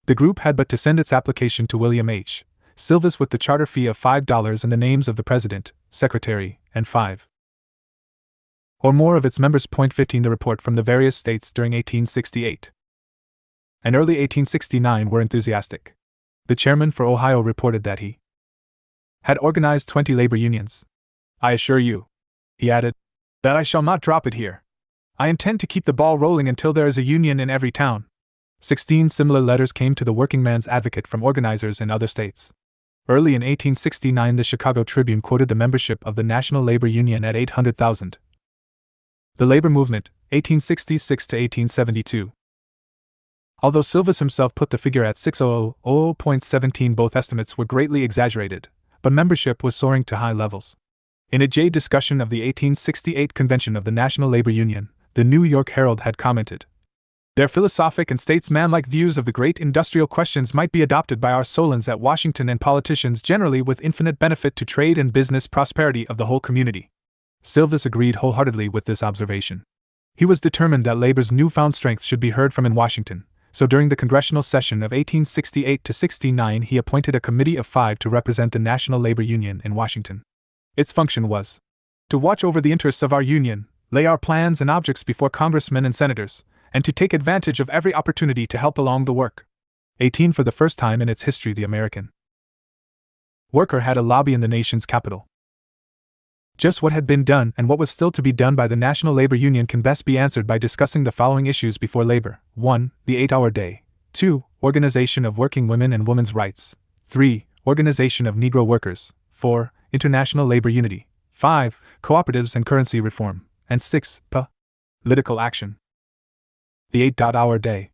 The group had but to send its application to William H. Silvis with the charter fee of $5 and the names of the president, secretary, and 5 or more of its members. 15 The report from the various states during 1868 and early 1869 were enthusiastic. The chairman for Ohio reported that he had organized 20 labor unions. "I assure you," he added, "that I shall not drop it here. I intend to keep the ball rolling until there is a union in every town." 16 Similar letters came to the Working Man's Advocate from organizers in other states. Early in 1869, the Chicago Tribune quoted the membership of the National Labor Union at 800,000. The labor movement, 1866 to 1872. Although Silvis himself put the figure at 600,000.17, both estimates were greatly exaggerated, but membership was soaring to high levels. In a J discussion of the 1868 convention of the National Labor Union, the New York Herald had commented, "Their philosophic and statesmanlike views of the great industrial questions might be adopted by our Solons at Washington and politicians generally with infinite benefit to trade and business prosperity of the whole community." Silvis agreed wholeheartedly with this observation. He was determined that labor's newfound strength should be heard from in Washington, so during the congressional session of 1868 to 69 he appointed a committee of 5 to represent the National Labor Union in Washington. Its function was to watch over the interests of our union, lay our plans and objects before congressmen and senators, and to take advantage of every opportunity to help along the work. 18 For the first time in its history, the American worker had a lobby in the nation's capital. Just what had been done and what was still to be done by the National Labor Union can best be answered by discussing the following issues before labor. 1. The 8-hour day. 2. Organization of working women and women's rights. 3. Organization of Negro workers. 4. International labor unity. 5. Cooperatives and currency reform. And 6. Political action. The 8-hour day.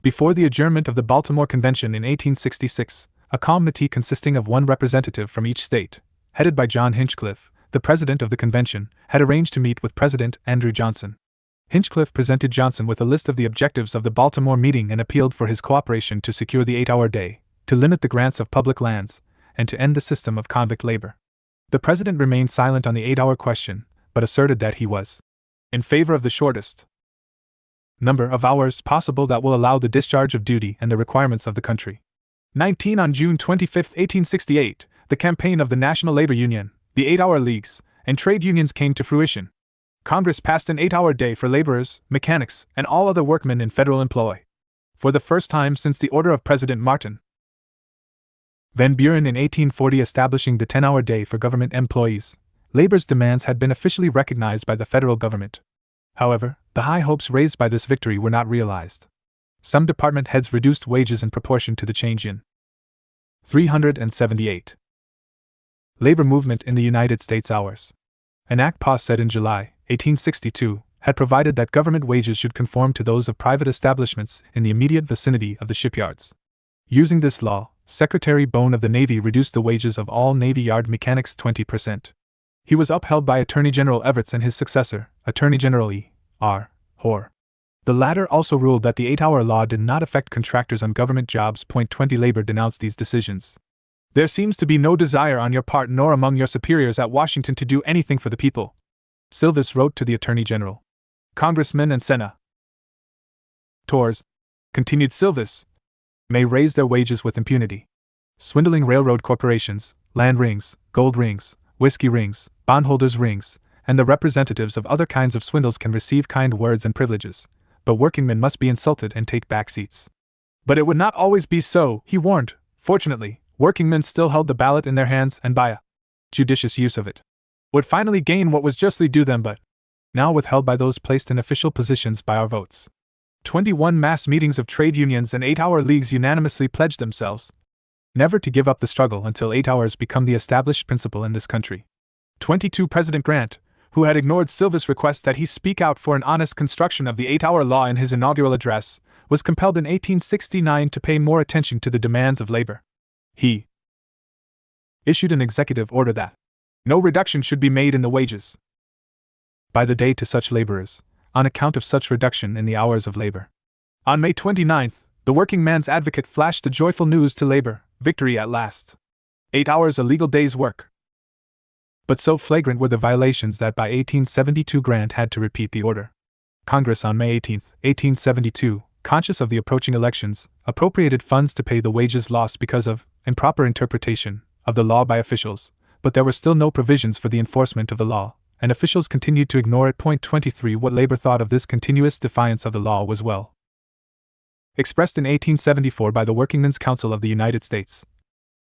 Before the adjournment of the Baltimore Convention in 1866, a committee consisting of 1 representative from each state, headed by John Hinchcliffe, the president of the convention, had arranged to meet with President Andrew Johnson. Hinchcliffe presented Johnson with a list of the objectives of the Baltimore meeting and appealed for his cooperation to secure the 8-hour day, to limit the grants of public lands, and to end the system of convict labor. The president remained silent on the 8-hour question, but asserted that he was in favor of the shortest number of hours possible that will allow the discharge of duty and the requirements of the country. 19 On June 25, 1868, the campaign of the National Labor Union, the 8-hour leagues, and trade unions came to fruition. Congress passed an 8-hour day for laborers, mechanics, and all other workmen in federal employ. For the first time since the order of President Martin Van Buren in 1840 establishing the 10-hour day for government employees, labor's demands had been officially recognized by the federal government. However, the high hopes raised by this victory were not realized. Some department heads reduced wages in proportion to the change in 378. Labor movement in the United States hours. An act passed in July 1862 had provided that government wages should conform to those of private establishments in the immediate vicinity of the shipyards. Using this law, Secretary Bone of the Navy reduced the wages of all Navy Yard mechanics 20%. He was upheld by Attorney General Everett and his successor, Attorney General E.R. Hoare. The latter also ruled that the 8-hour law did not affect contractors on government jobs. 20 Labor denounced these decisions. "There seems to be no desire on your part nor among your superiors at Washington to do anything for the people," Silvis wrote to the Attorney General. "Congressmen and senators," continued Silvis, "may raise their wages with impunity. Swindling railroad corporations, land rings, gold rings, whiskey rings, bondholders' rings, and the representatives of other kinds of swindles can receive kind words and privileges, but workingmen must be insulted and take back seats." But it would not always be so, he warned. Fortunately, workingmen still held the ballot in their hands and by a judicious use of it would finally gain what was justly due them but now withheld by those placed in official positions by our votes. 21 Mass meetings of trade unions and 8-hour leagues unanimously pledged themselves never to give up the struggle until 8 hours become the established principle in this country. 22. President Grant, who had ignored Silva's request that he speak out for an honest construction of the 8-hour law in his inaugural address, was compelled in 1869 to pay more attention to the demands of labor. He issued an executive order that no reduction should be made in the wages by the day to such laborers, on account of such reduction in the hours of labor. On May 29, the working man's advocate flashed the joyful news to labor: victory at last. 8 hours a legal day's work. But so flagrant were the violations that by 1872 Grant had to repeat the order. Congress on May 18, 1872, conscious of the approaching elections, appropriated funds to pay the wages lost because of improper interpretation of the law by officials, but there were still no provisions for the enforcement of the law, and officials continued to ignore it. Point 23. What labor thought of this continuous defiance of the law was well expressed in 1874 by the Workingmen's Council of the United States.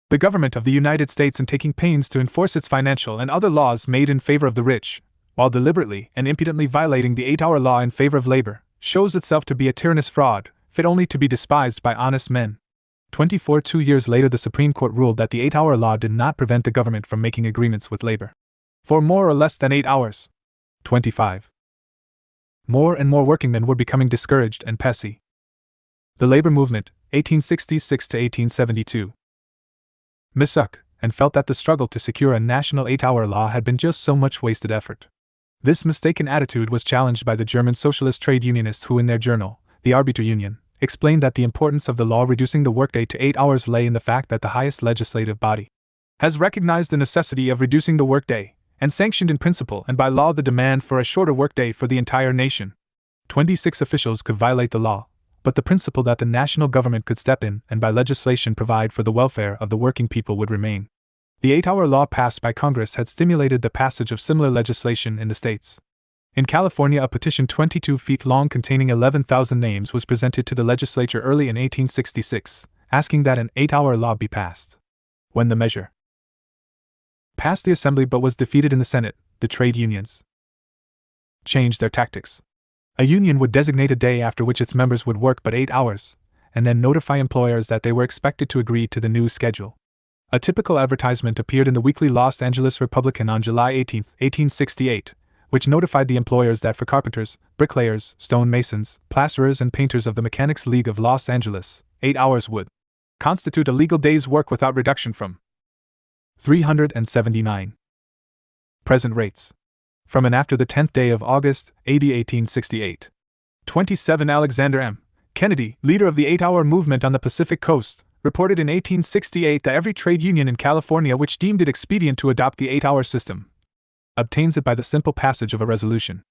The government of the United States, in taking pains to enforce its financial and other laws made in favor of the rich, while deliberately and impudently violating the 8-hour law in favor of labor, shows itself to be a tyrannous fraud, fit only to be despised by honest men. 24. 2 years later, the Supreme Court ruled that the 8-hour law did not prevent the government from making agreements with labor for more or less than 8 hours. 25. More and more workingmen were becoming discouraged and pessy. The labor movement, 1866 to 1872, mistook and felt that the struggle to secure a national 8-hour law had been just so much wasted effort. This mistaken attitude was challenged by the German socialist trade unionists who, in their journal, the Arbeiter Union, explained that the importance of the law reducing the workday to 8 hours lay in the fact that the highest legislative body has recognized the necessity of reducing the workday, and sanctioned in principle and by law the demand for a shorter workday for the entire nation. 26 officials could violate the law, but the principle that the national government could step in and by legislation provide for the welfare of the working people would remain. The 8-hour law passed by Congress had stimulated the passage of similar legislation in the states. In California, a petition 22 feet long containing 11,000 names was presented to the legislature early in 1866, asking that an 8-hour law be passed. When the measure passed the Assembly but was defeated in the Senate, the trade unions changed their tactics. A union would designate a day after which its members would work but 8 hours, and then notify employers that they were expected to agree to the new schedule. A typical advertisement appeared in the weekly Los Angeles Republican on July 18, 1868, which notified the employers that for carpenters, bricklayers, stone masons, plasterers, and painters of the Mechanics' League of Los Angeles, 8 hours would constitute a legal day's work without reduction from 379 present rates. From and after the 10th day of August, AD 1868. 27. Alexander M. Kennedy, leader of the 8-hour movement on the Pacific Coast, reported in 1868 that every trade union in California which deemed it expedient to adopt the 8-hour system obtains it by the simple passage of a resolution.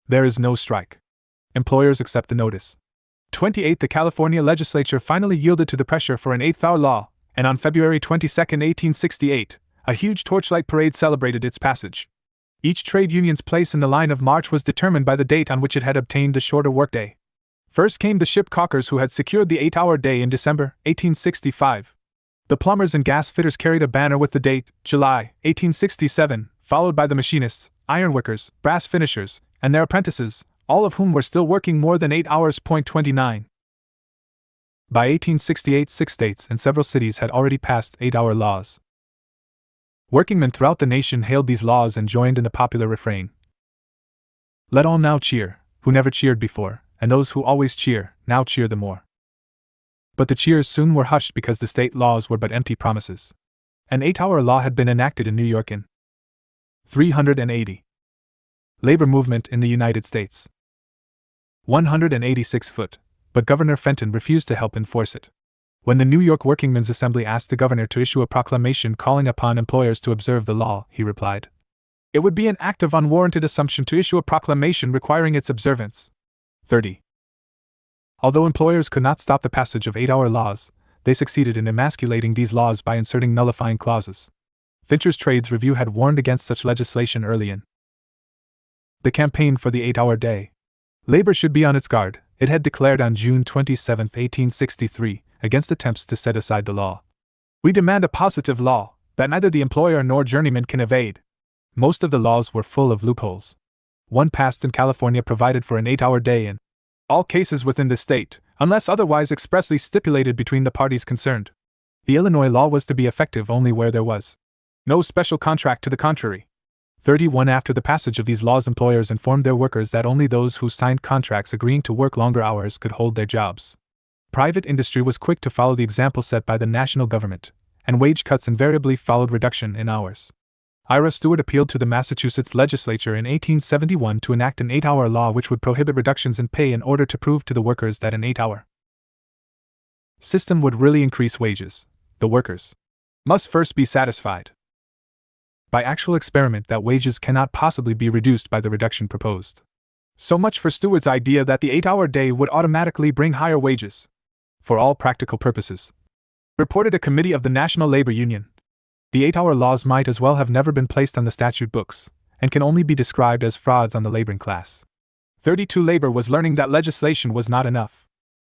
There is no strike. Employers accept the notice. 28. The California legislature finally yielded to the pressure for an 8-hour law, and on February 22, 1868, a huge torchlight parade celebrated its passage. Each trade union's place in the line of march was determined by the date on which it had obtained the shorter workday. First came the ship caulkers, who had secured the 8-hour day in December 1865. The plumbers and gas fitters carried a banner with the date, July 1867, followed by the machinists, ironworkers, brass finishers, and their apprentices, all of whom were still working more than 8 hours. 29. By 1868, 6 states and several cities had already passed 8-hour laws. Workingmen throughout the nation hailed these laws and joined in the popular refrain: "Let all now cheer, who never cheered before, and those who always cheer, now cheer the more." But the cheers soon were hushed because the state laws were but empty promises. An 8-hour law had been enacted in New York in 380. Labor movement in the United States. 186 foot, but Governor Fenton refused to help enforce it. When the New York Workingmen's Assembly asked the governor to issue a proclamation calling upon employers to observe the law, he replied, "It would be an act of unwarranted assumption to issue a proclamation requiring its observance." 30. Although employers could not stop the passage of 8-hour laws, they succeeded in emasculating these laws by inserting nullifying clauses. Fincher's Trades Review had warned against such legislation early in the campaign for the 8-hour day. Labor should be on its guard, it had declared on June 27, 1863, against attempts to set aside the law. "We demand a positive law, that neither the employer nor journeyman can evade." Most of the laws were full of loopholes. One passed in California provided for an 8-hour day in all cases within the state, unless otherwise expressly stipulated between the parties concerned. The Illinois law was to be effective only where there was no special contract to the contrary. 31 After the passage of these laws, employers informed their workers that only those who signed contracts agreeing to work longer hours could hold their jobs. Private industry was quick to follow the example set by the national government, and wage cuts invariably followed reduction in hours. Ira Stewart appealed to the Massachusetts legislature in 1871 to enact an 8-hour law which would prohibit reductions in pay in order to prove to the workers that an 8-hour system would really increase wages. The workers must first be satisfied by actual experiment that wages cannot possibly be reduced by the reduction proposed. So much for Stewart's idea that the 8-hour day would automatically bring higher wages. For all practical purposes, reported a committee of the National Labor Union, the 8-hour laws might as well have never been placed on the statute books, and can only be described as frauds on the laboring class. 32 Labor was learning that legislation was not enough.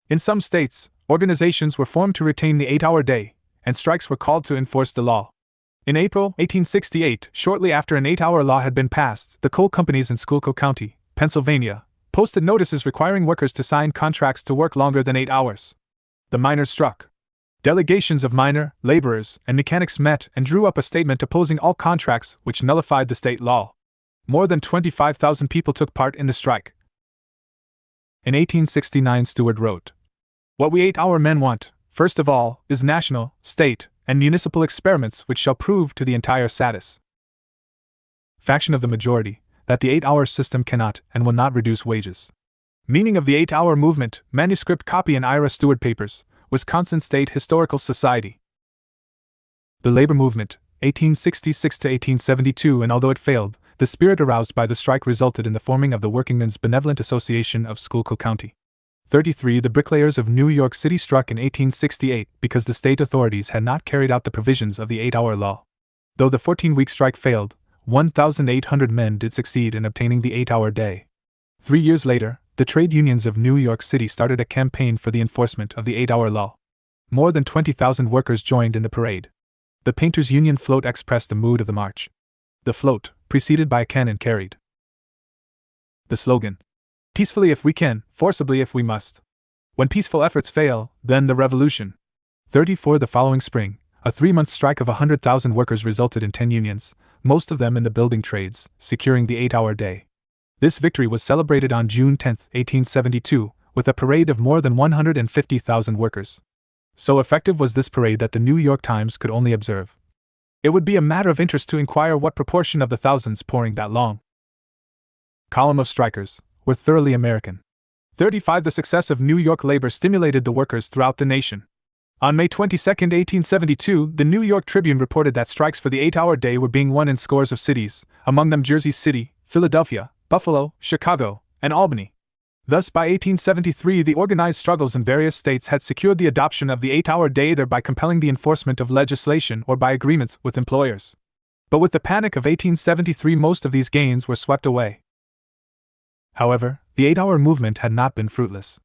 In some states, organizations were formed to retain the 8-hour day, and strikes were called to enforce the law. In April 1868, shortly after an 8-hour law had been passed, the coal companies in Schuylkill County, Pennsylvania, posted notices requiring workers to sign contracts to work longer than 8 hours. The miners struck. Delegations of miner, laborers, and mechanics met and drew up a statement opposing all contracts which nullified the state law. More than 25,000 people took part in the strike. In 1869, Stewart wrote, "What we 8-hour men want, first of all, is national, state, and municipal experiments which shall prove to the entire satisfaction of the majority that the 8-hour system cannot and will not reduce wages." Meaning of the 8-hour movement, manuscript copy in Ira Stewart Papers, Wisconsin State Historical Society. The labor movement, 1866 to 1872, and although it failed, the spirit aroused by the strike resulted in the forming of the Workingmen's Benevolent Association of Schuylkill County. 33 The bricklayers of New York City struck in 1868 because the state authorities had not carried out the provisions of the 8-hour law. Though the 14-week strike failed, 1,800 men did succeed in obtaining the 8-hour day. 3 years later, the trade unions of New York City started a campaign for the enforcement of the 8-hour law. More than 20,000 workers joined in the parade. The Painters' Union float expressed the mood of the march. The float, preceded by a cannon, carried the slogan, "Peacefully if we can, forcibly if we must. When peaceful efforts fail, then the revolution." 34 The following spring, a 3-month strike of 100,000 workers resulted in 10 unions, most of them in the building trades, securing the 8-hour day. This victory was celebrated on June 10, 1872, with a parade of more than 150,000 workers. So effective was this parade that the New York Times could only observe. It would be a matter of interest to inquire what proportion of the thousands pouring that long column of strikers were thoroughly American. 35 The success of New York labor stimulated the workers throughout the nation. On May 22, 1872, the New York Tribune reported that strikes for the 8-hour day were being won in scores of cities, among them Jersey City, Philadelphia, Buffalo, Chicago, and Albany. Thus, by 1873, the organized struggles in various states had secured the adoption of the 8-hour day, either by compelling the enforcement of legislation or by agreements with employers. But with the Panic of 1873, most of these gains were swept away. However, the 8-hour movement had not been fruitless.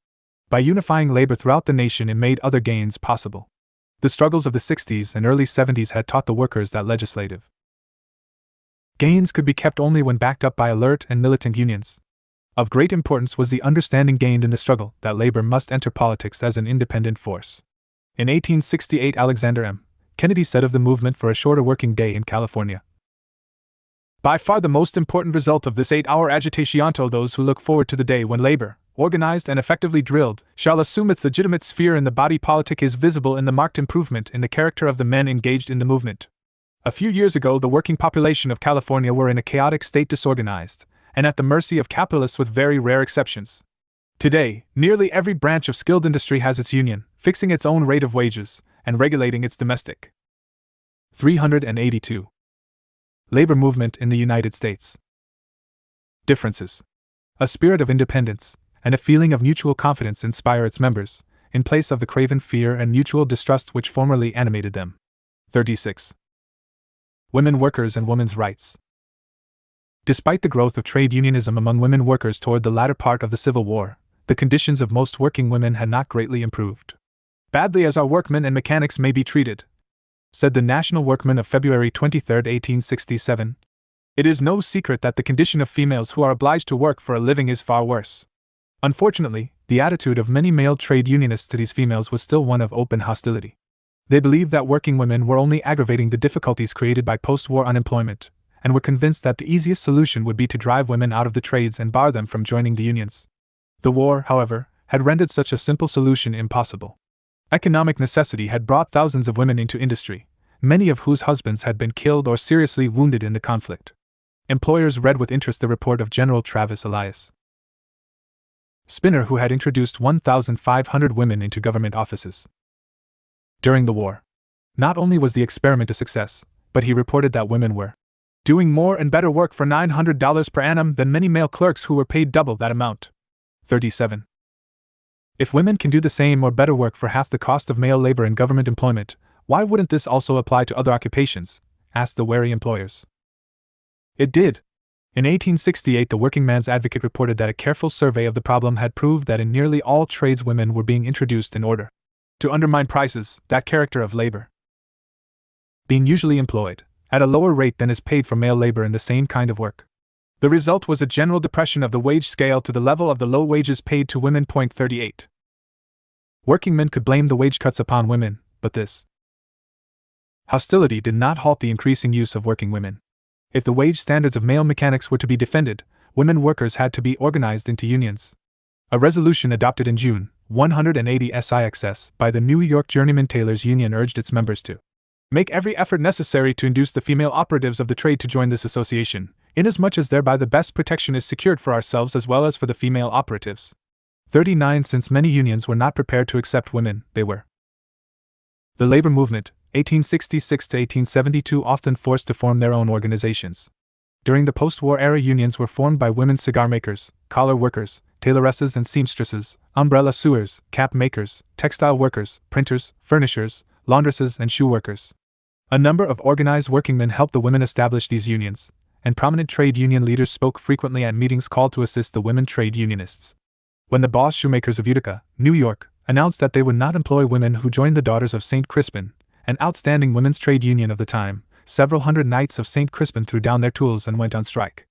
By unifying labor throughout the nation, it made other gains possible. The struggles of the 60s and early 70s had taught the workers that legislative gains could be kept only when backed up by alert and militant unions. Of great importance was the understanding gained in the struggle that labor must enter politics as an independent force. In 1868, Alexander M. Kennedy said of the movement for a shorter working day in California, "By far the most important result of this 8-hour agitation to those who look forward to the day when labor, organized and effectively drilled, shall assume its legitimate sphere in the body politic is visible in the marked improvement in the character of the men engaged in the movement." A few years ago, the working population of California were in a chaotic state, disorganized, and at the mercy of capitalists with very rare exceptions. Today, nearly every branch of skilled industry has its union, fixing its own rate of wages, and regulating its domestic. 382. Labor movement in the United States. Differences. A spirit of independence and a feeling of mutual confidence inspire its members, in place of the craven fear and mutual distrust which formerly animated them. 36. Women workers and women's rights. Despite the growth of trade unionism among women workers toward the latter part of the Civil War, the conditions of most working women had not greatly improved. "Badly as our workmen and mechanics may be treated," said the National Workman of February 23, 1867, "it is no secret that the condition of females who are obliged to work for a living is far worse." Unfortunately, the attitude of many male trade unionists to these females was still one of open hostility. They believed that working women were only aggravating the difficulties created by post-war unemployment, and were convinced that the easiest solution would be to drive women out of the trades and bar them from joining the unions. The war, however, had rendered such a simple solution impossible. Economic necessity had brought thousands of women into industry, many of whose husbands had been killed or seriously wounded in the conflict. Employers read with interest the report of General Travis Elias Spinner, who had introduced 1,500 women into government offices during the war. Not only was the experiment a success, but he reported that women were doing more and better work for $900 per annum than many male clerks who were paid double that amount. 37. If women can do the same or better work for half the cost of male labor in government employment, why wouldn't this also apply to other occupations? Asked the wary employers. It did. In 1868, the Working Man's Advocate reported that a careful survey of the problem had proved that in nearly all trades women were being introduced in order to undermine prices, that character of labor, being usually employed at a lower rate than is paid for male labor in the same kind of work. The result was a general depression of the wage scale to the level of the low wages paid to women. 38. Working men could blame the wage cuts upon women, but this hostility did not halt the increasing use of working women. If the wage standards of male mechanics were to be defended, women workers had to be organized into unions. A resolution adopted in June 180 SIXS by the New York Journeyman Tailors Union urged its members to make every effort necessary to induce the female operatives of the trade to join this association, inasmuch as thereby the best protection is secured for ourselves as well as for the female operatives. 39. Since many unions were not prepared to accept women, they were. The labor movement, 1866 to 1872, often forced to form their own organizations. During the post-war era, unions were formed by women cigar makers, collar workers, tailoresses and seamstresses, umbrella sewers, cap makers, textile workers, printers, furnishers, laundresses, and shoe workers. A number of organized workingmen helped the women establish these unions, and prominent trade union leaders spoke frequently at meetings called to assist the women trade unionists. When the Boss Shoemakers of Utica, New York, announced that they would not employ women who joined the Daughters of St. Crispin, an outstanding women's trade union of the time, several hundred Knights of St. Crispin threw down their tools and went on strike.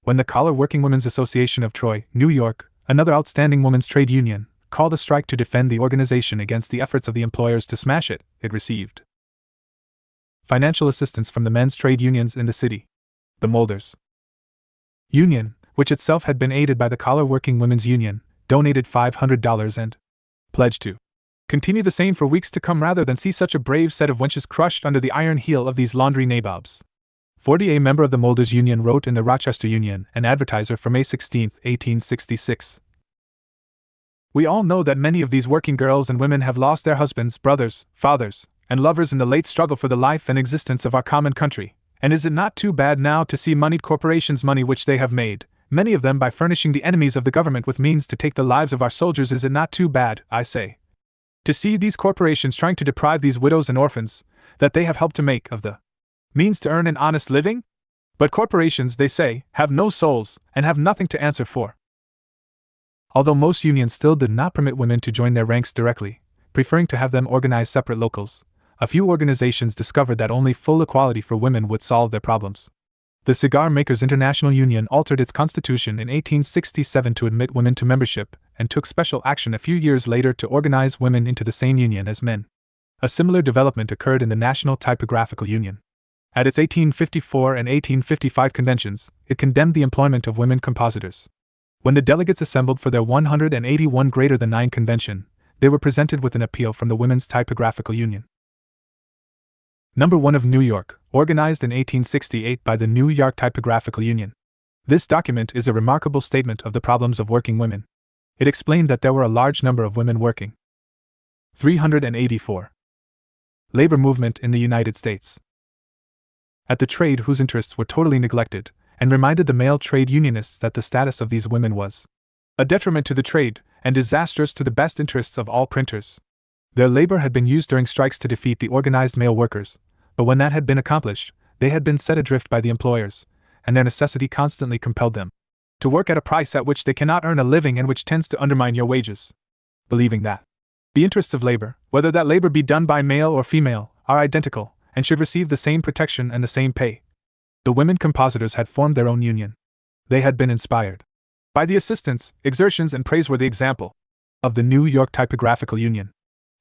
When the Collar Working Women's Association of Troy, New York, another outstanding women's trade union, called a strike to defend the organization against the efforts of the employers to smash it, it received financial assistance from the men's trade unions in the city. The Molders Union, which itself had been aided by the Collar Working Women's Union, donated $500 and pledged to continue the same for weeks to come rather than see such a brave set of wenches crushed under the iron heel of these laundry nabobs. 40. A member of the Molders Union wrote in the Rochester Union, an advertiser, for May 16, 1866. We all know that many of these working girls and women have lost their husbands, brothers, fathers, and lovers in the late struggle for the life and existence of our common country, and is it not too bad now to see moneyed corporations money which they have made, many of them by furnishing the enemies of the government with means to take the lives of our soldiers? Is it not too bad, I say, to see these corporations trying to deprive these widows and orphans, that they have helped to make, of the means to earn an honest living? But corporations, they say, have no souls, and have nothing to answer for. Although most unions still did not permit women to join their ranks directly, preferring to have them organize separate locals, a few organizations discovered that only full equality for women would solve their problems. The Cigar Makers International Union altered its constitution in 1867 to admit women to membership, and took special action a few years later to organize women into the same union as men. A similar development occurred in the National Typographical Union. At its 1854 and 1855 conventions, it condemned the employment of women compositors. When the delegates assembled for their 181 greater than 9 convention, they were presented with an appeal from the Women's Typographical Union. Number 1 of New York, organized in 1868 by the New York Typographical Union. This document is a remarkable statement of the problems of working women. It explained that there were a large number of women working. 384. Labor movement in the United States. At the trade whose interests were totally neglected, and reminded the male trade unionists that the status of these women was a detriment to the trade, and disastrous to the best interests of all printers. Their labor had been used during strikes to defeat the organized male workers, but when that had been accomplished, they had been set adrift by the employers, and their necessity constantly compelled them to work at a price at which they cannot earn a living and which tends to undermine your wages. Believing that the interests of labor, whether that labor be done by male or female, are identical, and should receive the same protection and the same pay, the women compositors had formed their own union. They had been inspired by the assistance, exertions, and praiseworthy example of the New York Typographical Union.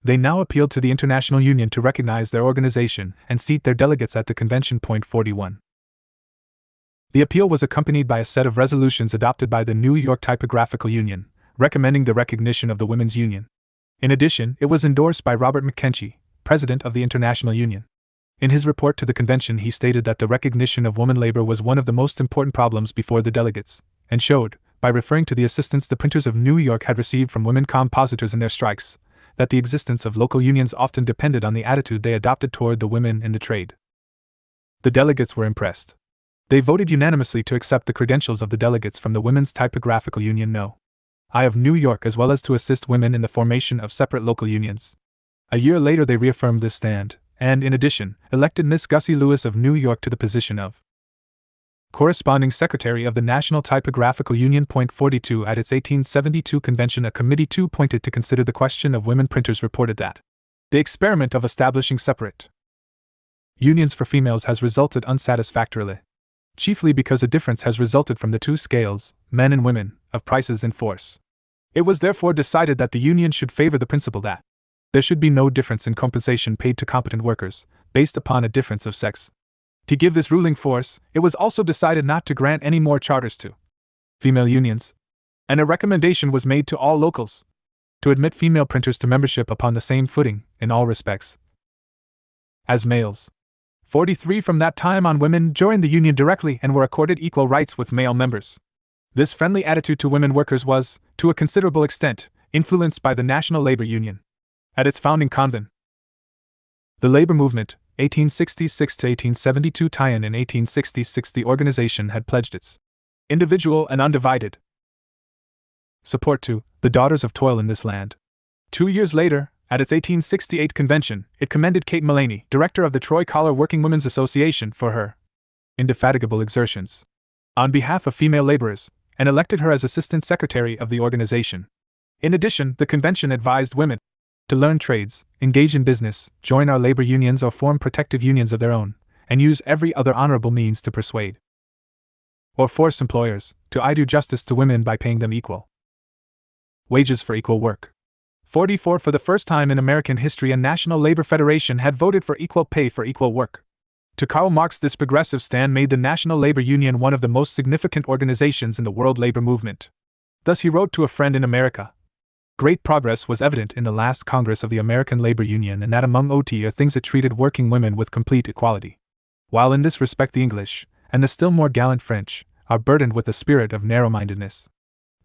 They now appealed to the International Union to recognize their organization and seat their delegates at the convention. 41. The appeal was accompanied by a set of resolutions adopted by the New York Typographical Union, recommending the recognition of the Women's Union. In addition, it was endorsed by Robert McKenzie, president of the International Union. In his report to the convention, he stated that the recognition of woman labor was one of the most important problems before the delegates, and showed, by referring to the assistance the printers of New York had received from women compositors in their strikes, that the existence of local unions often depended on the attitude they adopted toward the women in the trade. The delegates were impressed. They voted unanimously to accept the credentials of the delegates from the Women's Typographical Union No. I of New York, as well as to assist women in the formation of separate local unions. A year later they reaffirmed this stand, and, in addition, elected Miss Gussie Lewis of New York to the position of corresponding secretary of the National Typographical Union. 42. At its 1872 convention, a committee appointed to consider the question of women printers reported that the experiment of establishing separate unions for females has resulted unsatisfactorily, chiefly because a difference has resulted from the two scales, men and women, of prices in force. It was therefore decided that the union should favor the principle that there should be no difference in compensation paid to competent workers, based upon a difference of sex. To give this ruling force, it was also decided not to grant any more charters to female unions, and a recommendation was made to all locals to admit female printers to membership upon the same footing, in all respects, as males. 43. From that time on, women joined the union directly and were accorded equal rights with male members. This friendly attitude to women workers was, to a considerable extent, influenced by the National Labor Union. At its founding convent, the labor movement, 1866 to 1872 tie-in. In 1866, the organization had pledged its individual and undivided support to the daughters of toil in this land. 2 years later, at its 1868 convention, it commended Kate Mullaney, director of the Troy Collar Working Women's Association, for her indefatigable exertions on behalf of female laborers, and elected her as assistant secretary of the organization. In addition, the convention advised women to learn trades, engage in business, join our labor unions or form protective unions of their own, and use every other honorable means to persuade or force employers to do justice to women by paying them equal wages for equal work. 44. For the first time in American history, a National Labor Federation had voted for equal pay for equal work. To Karl Marx, this progressive stand made the National Labor Union one of the most significant organizations in the world labor movement. Thus he wrote to a friend in America, "Great progress was evident in the last Congress of the American Labor Union, and that among OT things it treated working women with complete equality. While in this respect the English, and the still more gallant French, are burdened with the spirit of narrow-mindedness.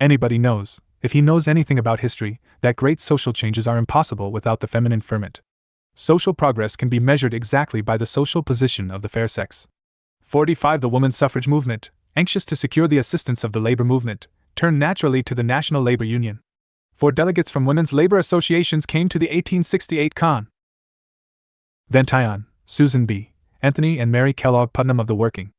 Anybody knows, if he knows anything about history, that great social changes are impossible without the feminine ferment. Social progress can be measured exactly by the social position of the fair sex." 45. The women's suffrage movement, anxious to secure the assistance of the labor movement, turned naturally to the National Labor Union. 4 delegates from women's labor associations came to the 1868 con. Then Tyon, Susan B. Anthony and Mary Kellogg Putnam of the Working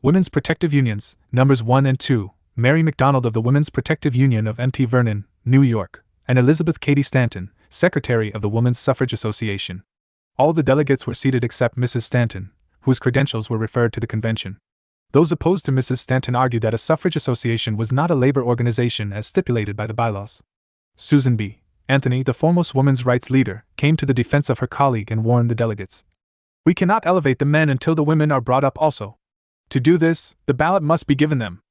Women's Protective Unions, Numbers 1 and 2, Mary McDonald of the Women's Protective Union of Mt. Vernon, New York, and Elizabeth Cady Stanton, Secretary of the Women's Suffrage Association. All the delegates were seated except Mrs. Stanton, whose credentials were referred to the convention. Those opposed to Mrs. Stanton argued that a suffrage association was not a labor organization as stipulated by the bylaws. Susan B. Anthony, the foremost women's rights leader, came to the defense of her colleague and warned the delegates, "We cannot elevate the men until the women are brought up also. To do this, the ballot must be given them."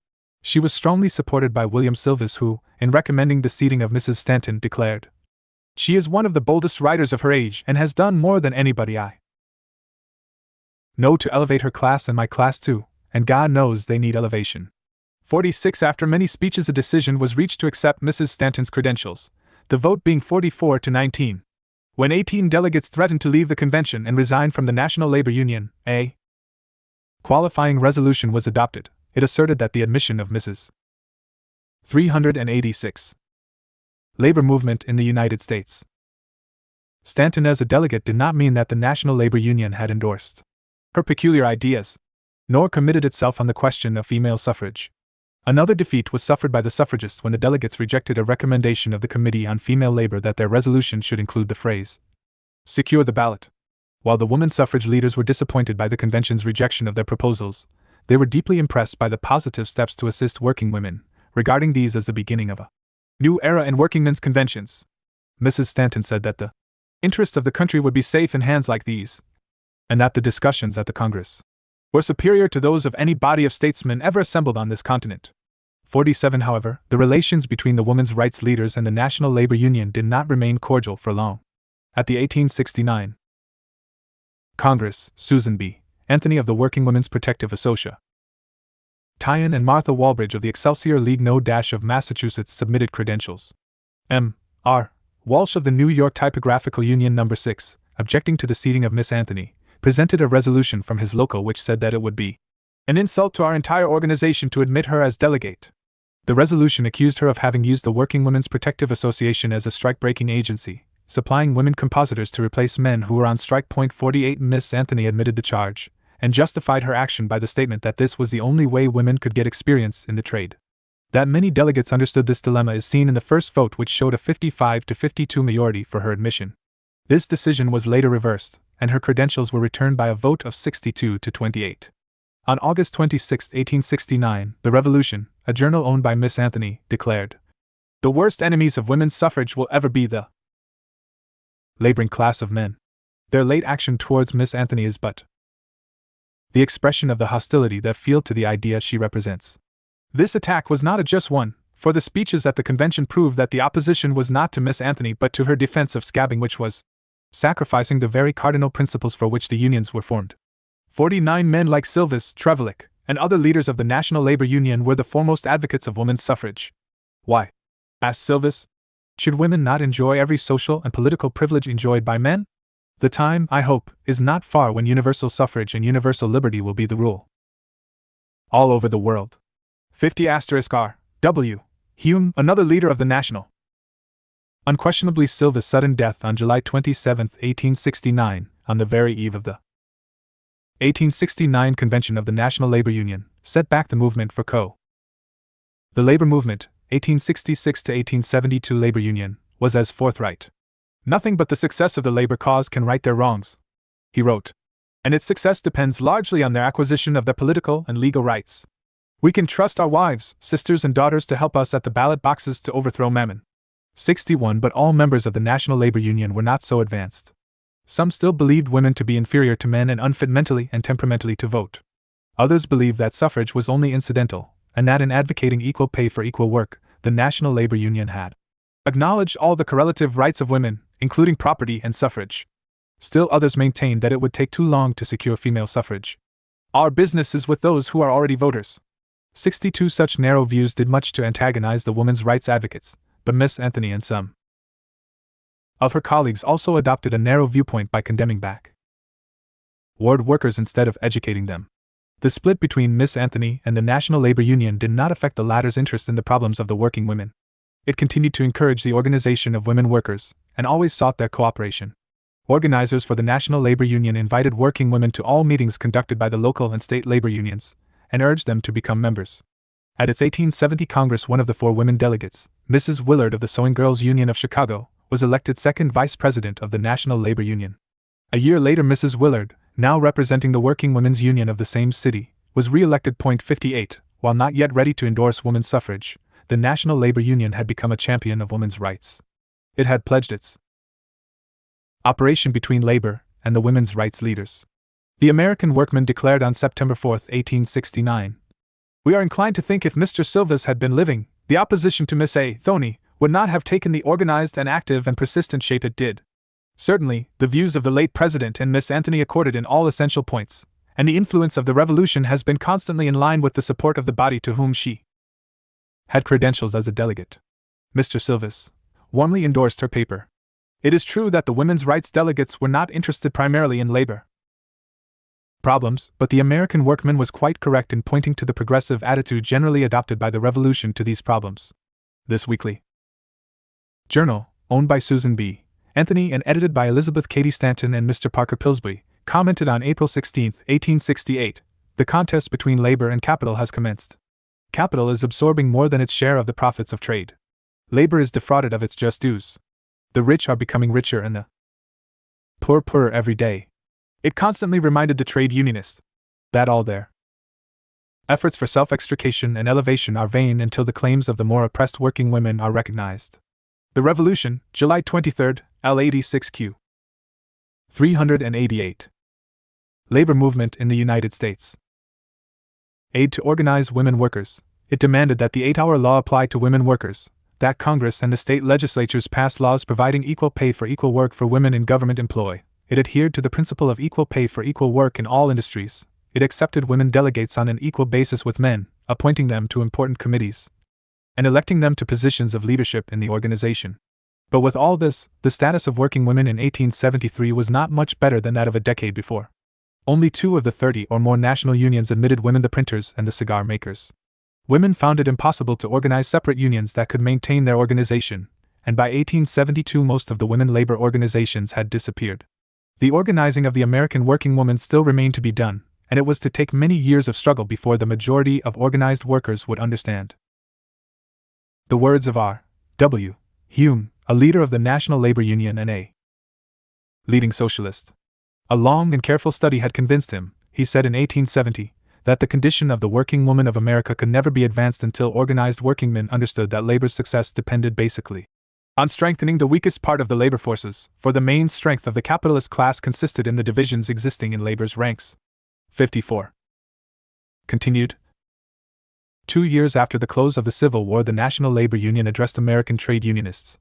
She was strongly supported by William Silvis, who, in recommending the seating of Mrs. Stanton, declared, "She is one of the boldest writers of her age and has done more than anybody I know to elevate her class and my class too, and God knows they need elevation." 46. After many speeches, a decision was reached to accept Mrs. Stanton's credentials, the vote being 44 to 19. When 18 delegates threatened to leave the convention and resign from the National Labor Union, a qualifying resolution was adopted. It asserted that the admission of Mrs. 386. Labor movement in the United States. Stanton as a delegate did not mean that the National Labor Union had endorsed her peculiar ideas, nor committed itself on the question of female suffrage. Another defeat was suffered by the suffragists when the delegates rejected a recommendation of the Committee on Female Labor that their resolution should include the phrase, "Secure the ballot." While the women suffrage leaders were disappointed by the convention's rejection of their proposals, they were deeply impressed by the positive steps to assist working women, regarding these as the beginning of a new era in workingmen's conventions. Mrs. Stanton said that the interests of the country would be safe in hands like these, and that the discussions at the Congress were superior to those of any body of statesmen ever assembled on this continent. 47. However, the relations between the women's rights leaders and the National Labor Union did not remain cordial for long. At the 1869 Congress, Susan B. Anthony of the Working Women's Protective Association, Tyan and Martha Walbridge of the Excelsior League No. of Massachusetts submitted credentials. M. R. Walsh of the New York Typographical Union No. 6, objecting to the seating of Miss Anthony, presented a resolution from his local which said that it would be an insult to our entire organization to admit her as delegate. The resolution accused her of having used the Working Women's Protective Association as a strike-breaking agency, supplying women compositors to replace men who were on strike. 48. Miss Anthony admitted the charge, and justified her action by the statement that this was the only way women could get experience in the trade. That many delegates understood this dilemma is seen in the first vote, which showed a 55 to 52 majority for her admission. This decision was later reversed, and her credentials were returned by a vote of 62 to 28. On August 26, 1869, The Revolution, a journal owned by Miss Anthony, declared, "The worst enemies of women's suffrage will ever be the laboring class of men. Their late action towards Miss Anthony is but the expression of the hostility that feel to the idea she represents." This attack was not a just one, for the speeches at the convention proved that the opposition was not to Miss Anthony but to her defense of scabbing, which was sacrificing the very cardinal principles for which the unions were formed. 49 men like Silvis, Trevelyan, and other leaders of the National Labor Union were the foremost advocates of women's suffrage. Why, asked Silvis, should women not enjoy every social and political privilege enjoyed by men? The time, I hope, is not far when universal suffrage and universal liberty will be the rule all over the world. 50 *R. W. Hume, another leader of the National. Unquestionably, Silvis' sudden death on July 27, 1869, on the very eve of the 1869 convention of the National Labor Union, set back the movement for co. The labor movement, 1866 to 1872 labor union, was as forthright. "Nothing but the success of the labor cause can right their wrongs," he wrote, "and its success depends largely on their acquisition of their political and legal rights. We can trust our wives, sisters, and daughters to help us at the ballot boxes to overthrow Mammon." 61. But all members of the National Labor Union were not so advanced. Some still believed women to be inferior to men and unfit mentally and temperamentally to vote. Others believed that suffrage was only incidental, and that in advocating equal pay for equal work, the National Labor Union had acknowledged all the correlative rights of women, including property and suffrage. Still others maintained that it would take too long to secure female suffrage. "Our business is with those who are already voters." 62. Such narrow views did much to antagonize the women's rights advocates, but Miss Anthony and some of her colleagues also adopted a narrow viewpoint by condemning backward workers instead of educating them. The split between Miss Anthony and the National Labor Union did not affect the latter's interest in the problems of the working women. It continued to encourage the organization of women workers, and always sought their cooperation. Organizers for the National Labor Union invited working women to all meetings conducted by the local and state labor unions, and urged them to become members. At its 1870 Congress, one of the 4 women delegates, Mrs. Willard of the Sewing Girls Union of Chicago, was elected second vice president of the National Labor Union. A year later, Mrs. Willard, now representing the Working Women's Union of the same city, was re-elected. 58. While not yet ready to endorse women's suffrage, the National Labor Union had become a champion of women's rights. It had pledged its operation between labor and the women's rights leaders. The American Workman declared on September 4, 1869, "We are inclined to think if Mr. Silvis had been living, the opposition to Miss Anthony would not have taken the organized and active and persistent shape it did. Certainly, the views of the late President and Miss Anthony accorded in all essential points, and the influence of the Revolution has been constantly in line with the support of the body to whom she had credentials as a delegate." Mr. Silvis warmly endorsed her paper. It is true that the women's rights delegates were not interested primarily in labor problems, but the American Workman was quite correct in pointing to the progressive attitude generally adopted by the Revolution to these problems. This weekly journal, owned by Susan B. Anthony and edited by Elizabeth Cady Stanton and Mr. Parker Pillsbury, commented on April 16, 1868, "The contest between labor and capital has commenced. Capital is absorbing more than its share of the profits of trade. Labor is defrauded of its just dues. The rich are becoming richer and the poor poorer every day." It constantly reminded the trade unionists that all their efforts for self-extrication and elevation are vain until the claims of the more oppressed working women are recognized. The Revolution, July 23, L86Q. 388. Labor movement in the United States. Aid to organize women workers. It demanded that the 8-hour law apply to women workers, that Congress and the state legislatures pass laws providing equal pay for equal work for women in government employ. It adhered to the principle of equal pay for equal work in all industries. It accepted women delegates on an equal basis with men, appointing them to important committees, and electing them to positions of leadership in the organization. But with all this, the status of working women in 1873 was not much better than that of a decade before. Only 2 of the 30 or more national unions admitted women, the printers and the cigar makers. Women found it impossible to organize separate unions that could maintain their organization, and by 1872 most of the women labor organizations had disappeared. The organizing of the American working woman still remained to be done, and it was to take many years of struggle before the majority of organized workers would understand. The words of R. W. Hume, a leader of the National Labor Union and a leading socialist. A long and careful study had convinced him, he said in 1870, that the condition of the working woman of America could never be advanced until organized workingmen understood that labor's success depended basically on strengthening the weakest part of the labor forces, for the main strength of the capitalist class consisted in the divisions existing in labor's ranks. 54. Continued. 2 years after the close of the Civil War, the National Labor Union addressed American trade unionists.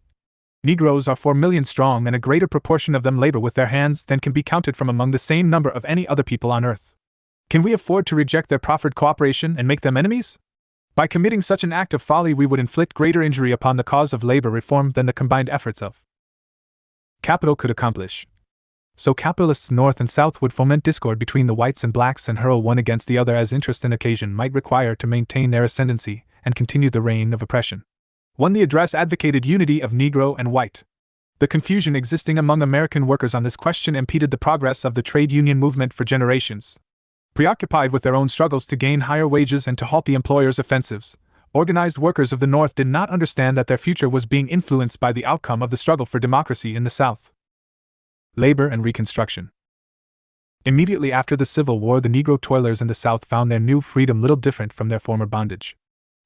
Negroes are 4 million strong, and a greater proportion of them labor with their hands than can be counted from among the same number of any other people on earth. Can we afford to reject their proffered cooperation and make them enemies? By committing such an act of folly, we would inflict greater injury upon the cause of labor reform than the combined efforts of capital could accomplish. So capitalists North and South would foment discord between the whites and blacks and hurl one against the other as interest and occasion might require to maintain their ascendancy and continue the reign of oppression. 1. The address advocated unity of Negro and white. The confusion existing among American workers on this question impeded the progress of the trade union movement for generations. Preoccupied with their own struggles to gain higher wages and to halt the employers' offensives, organized workers of the North did not understand that their future was being influenced by the outcome of the struggle for democracy in the South. Labor and Reconstruction. Immediately after the Civil War, the Negro toilers in the South found their new freedom little different from their former bondage.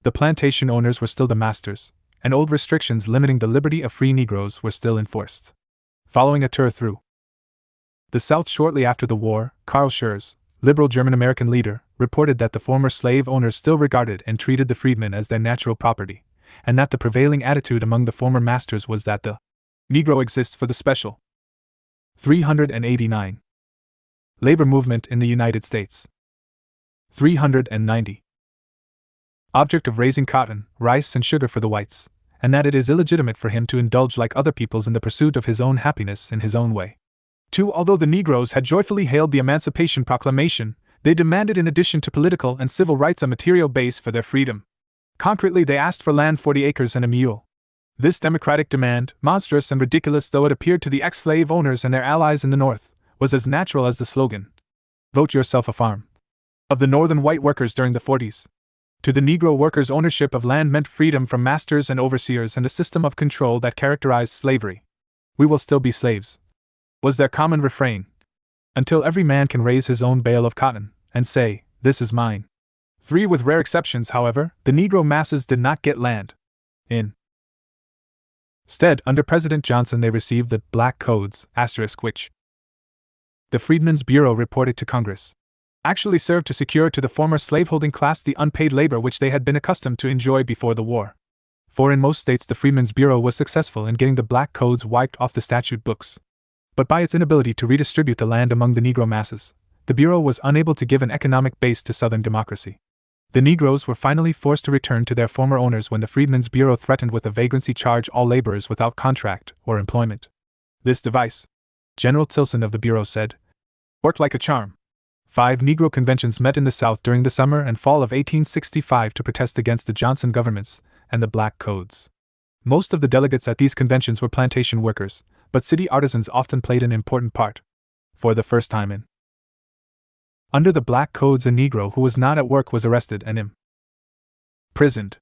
The plantation owners were still the masters, and old restrictions limiting the liberty of free Negroes were still enforced. Following a tour through the South shortly after the war, Carl Schurz, liberal German-American leader, reported that the former slave owners still regarded and treated the freedmen as their natural property, and that the prevailing attitude among the former masters was that the Negro exists for the special. 389. Labor movement in the United States. 390. Object of raising cotton, rice, and sugar for the whites, and that it is illegitimate for him to indulge like other peoples in the pursuit of his own happiness in his own way. 2. Although the Negroes had joyfully hailed the Emancipation Proclamation, they demanded in addition to political and civil rights a material base for their freedom. Concretely, they asked for land 40 acres and a mule. This democratic demand, monstrous and ridiculous though it appeared to the ex-slave owners and their allies in the North, was as natural as the slogan, "Vote yourself a farm," of the Northern white workers during the 40s. To the Negro workers, ownership of land meant freedom from masters and overseers and the system of control that characterized slavery. "We will still be slaves," was their common refrain, until every man can raise his own bale of cotton and say, "This is mine." 3. With rare exceptions, however, the Negro masses did not get land. Instead, under President Johnson, they received the Black Codes, which the Freedmen's Bureau reported to Congress, actually served to secure to the former slaveholding class the unpaid labor which they had been accustomed to enjoy before the war. For in most states the Freedmen's Bureau was successful in getting the Black Codes wiped off the statute books. But by its inability to redistribute the land among the Negro masses, the Bureau was unable to give an economic base to Southern democracy. The Negroes were finally forced to return to their former owners when the Freedmen's Bureau threatened with a vagrancy charge all laborers without contract or employment. This device, General Tilson of the Bureau said, worked like a charm. 5 Negro conventions met in the South during the summer and fall of 1865 to protest against the Johnson governments and the Black Codes. Most of the delegates at these conventions were plantation workers, but city artisans often played an important part. For the first time under the Black Codes, a Negro who was not at work was arrested and imprisoned.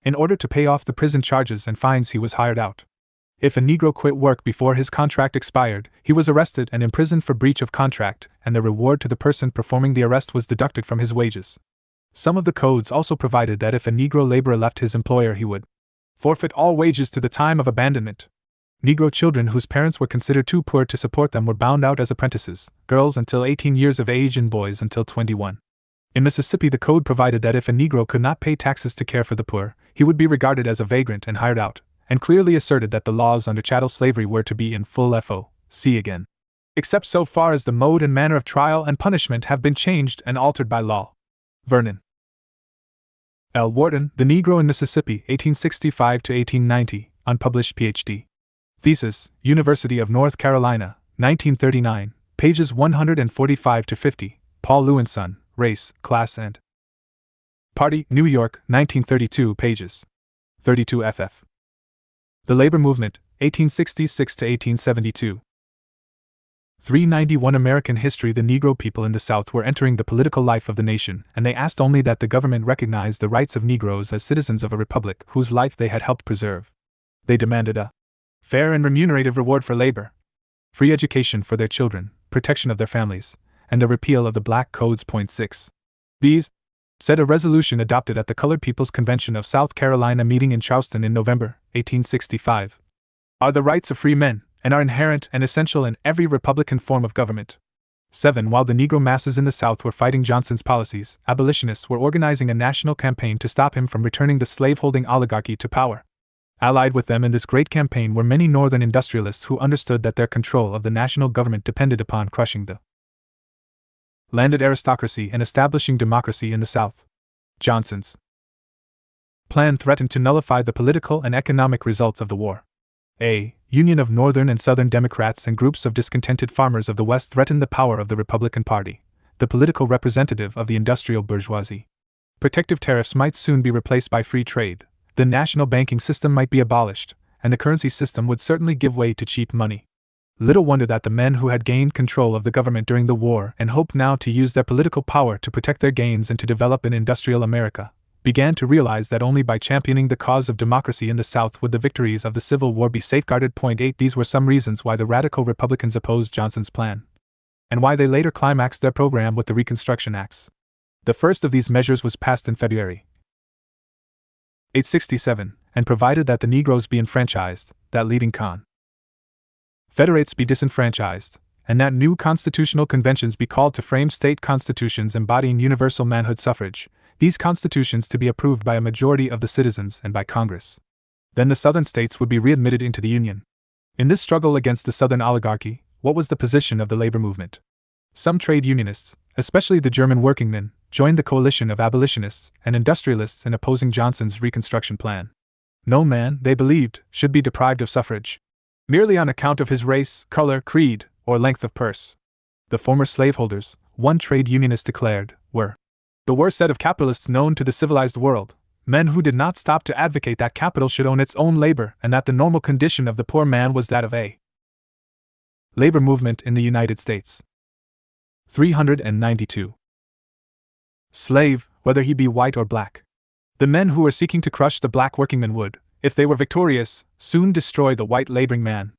In order to pay off the prison charges and fines, he was hired out. If a Negro quit work before his contract expired, he was arrested and imprisoned for breach of contract, and the reward to the person performing the arrest was deducted from his wages. Some of the codes also provided that if a Negro laborer left his employer, he would forfeit all wages to the time of abandonment. Negro children whose parents were considered too poor to support them were bound out as apprentices, girls until 18 years of age and boys until 21. In Mississippi, the code provided that if a Negro could not pay taxes to care for the poor, he would be regarded as a vagrant and hired out, and clearly asserted that the laws under chattel slavery were to be in full FO. See again. Except so far as the mode and manner of trial and punishment have been changed and altered by law. Vernon L. Wharton, The Negro in Mississippi, 1865–1890, unpublished Ph.D. Thesis, University of North Carolina, 1939, pages 145–50, Paul Lewinson, Race, Class and Party, New York, 1932, pages 32 ff. The Labor Movement, 1866–1872. 391 American History. The Negro people in the South were entering the political life of the nation, and they asked only that the government recognize the rights of Negroes as citizens of a republic whose life they had helped preserve. They demanded a fair and remunerative reward for labor, free education for their children, protection of their families, and a repeal of the Black Codes. Point 6. These, said a resolution adopted at the Colored People's Convention of South Carolina meeting in Charleston in November, 1865, are the rights of free men, and are inherent and essential in every Republican form of government. 7. While the Negro masses in the South were fighting Johnson's policies, abolitionists were organizing a national campaign to stop him from returning the slaveholding oligarchy to power. Allied with them in this great campaign were many Northern industrialists who understood that their control of the national government depended upon crushing the landed aristocracy and establishing democracy in the South. Johnson's plan threatened to nullify the political and economic results of the war. A union of Northern and Southern Democrats and groups of discontented farmers of the West threatened the power of the Republican Party, the political representative of the industrial bourgeoisie. Protective tariffs might soon be replaced by free trade, the national banking system might be abolished, and the currency system would certainly give way to cheap money. Little wonder that the men who had gained control of the government during the war and hoped now to use their political power to protect their gains and to develop an industrial America, began to realize that only by championing the cause of democracy in the South would the victories of the Civil War be safeguarded. Point 8. These were some reasons why the radical Republicans opposed Johnson's plan, and why they later climaxed their program with the Reconstruction Acts. The first of these measures was passed in February 1867, and provided that the Negroes be enfranchised, that leading Confederates be disenfranchised, and that new constitutional conventions be called to frame state constitutions embodying universal manhood suffrage, these constitutions to be approved by a majority of the citizens and by Congress. Then the Southern states would be readmitted into the Union. In this struggle against the Southern oligarchy, what was the position of the labor movement? Some trade unionists, especially the German workingmen, joined the coalition of abolitionists and industrialists in opposing Johnson's Reconstruction plan. No man, they believed, should be deprived of suffrage, merely on account of his race, color, creed, or length of purse. The former slaveholders, one trade unionist declared, were the worst set of capitalists known to the civilized world, men who did not stop to advocate that capital should own its own labor and that the normal condition of the poor man was that of a labor movement in the United States. 392. Slave, whether he be white or black. The men who were seeking to crush the black workingman would, if they were victorious, soon destroy the white laboring man.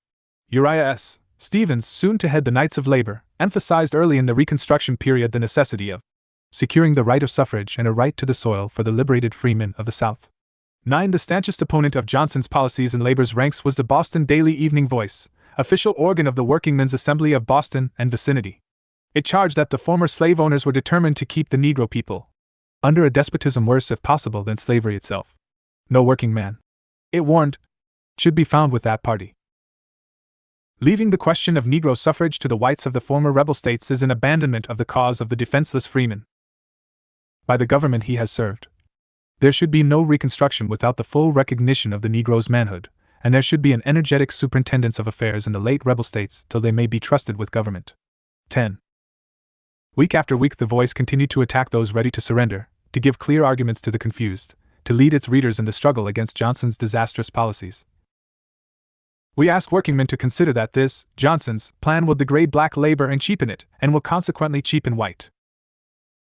Uriah S. Stevens, soon to head the Knights of Labor, emphasized early in the Reconstruction period the necessity of securing the right of suffrage and a right to the soil for the liberated freemen of the South. 9. The stanchest opponent of Johnson's policies in labor's ranks was the Boston Daily Evening Voice, official organ of the Workingmen's Assembly of Boston and vicinity. It charged that the former slave owners were determined to keep the Negro people under a despotism worse if possible than slavery itself. No working man, it warned, should be found with that party. Leaving the question of Negro suffrage to the whites of the former rebel states is an abandonment of the cause of the defenseless freeman by the government he has served. There should be no Reconstruction without the full recognition of the Negro's manhood, and there should be an energetic superintendence of affairs in the late rebel states till they may be trusted with government. 10. Week after week the Voice continued to attack those ready to surrender, to give clear arguments to the confused, to lead its readers in the struggle against Johnson's disastrous policies. We ask workingmen to consider that this, Johnson's, plan will degrade black labor and cheapen it, and will consequently cheapen white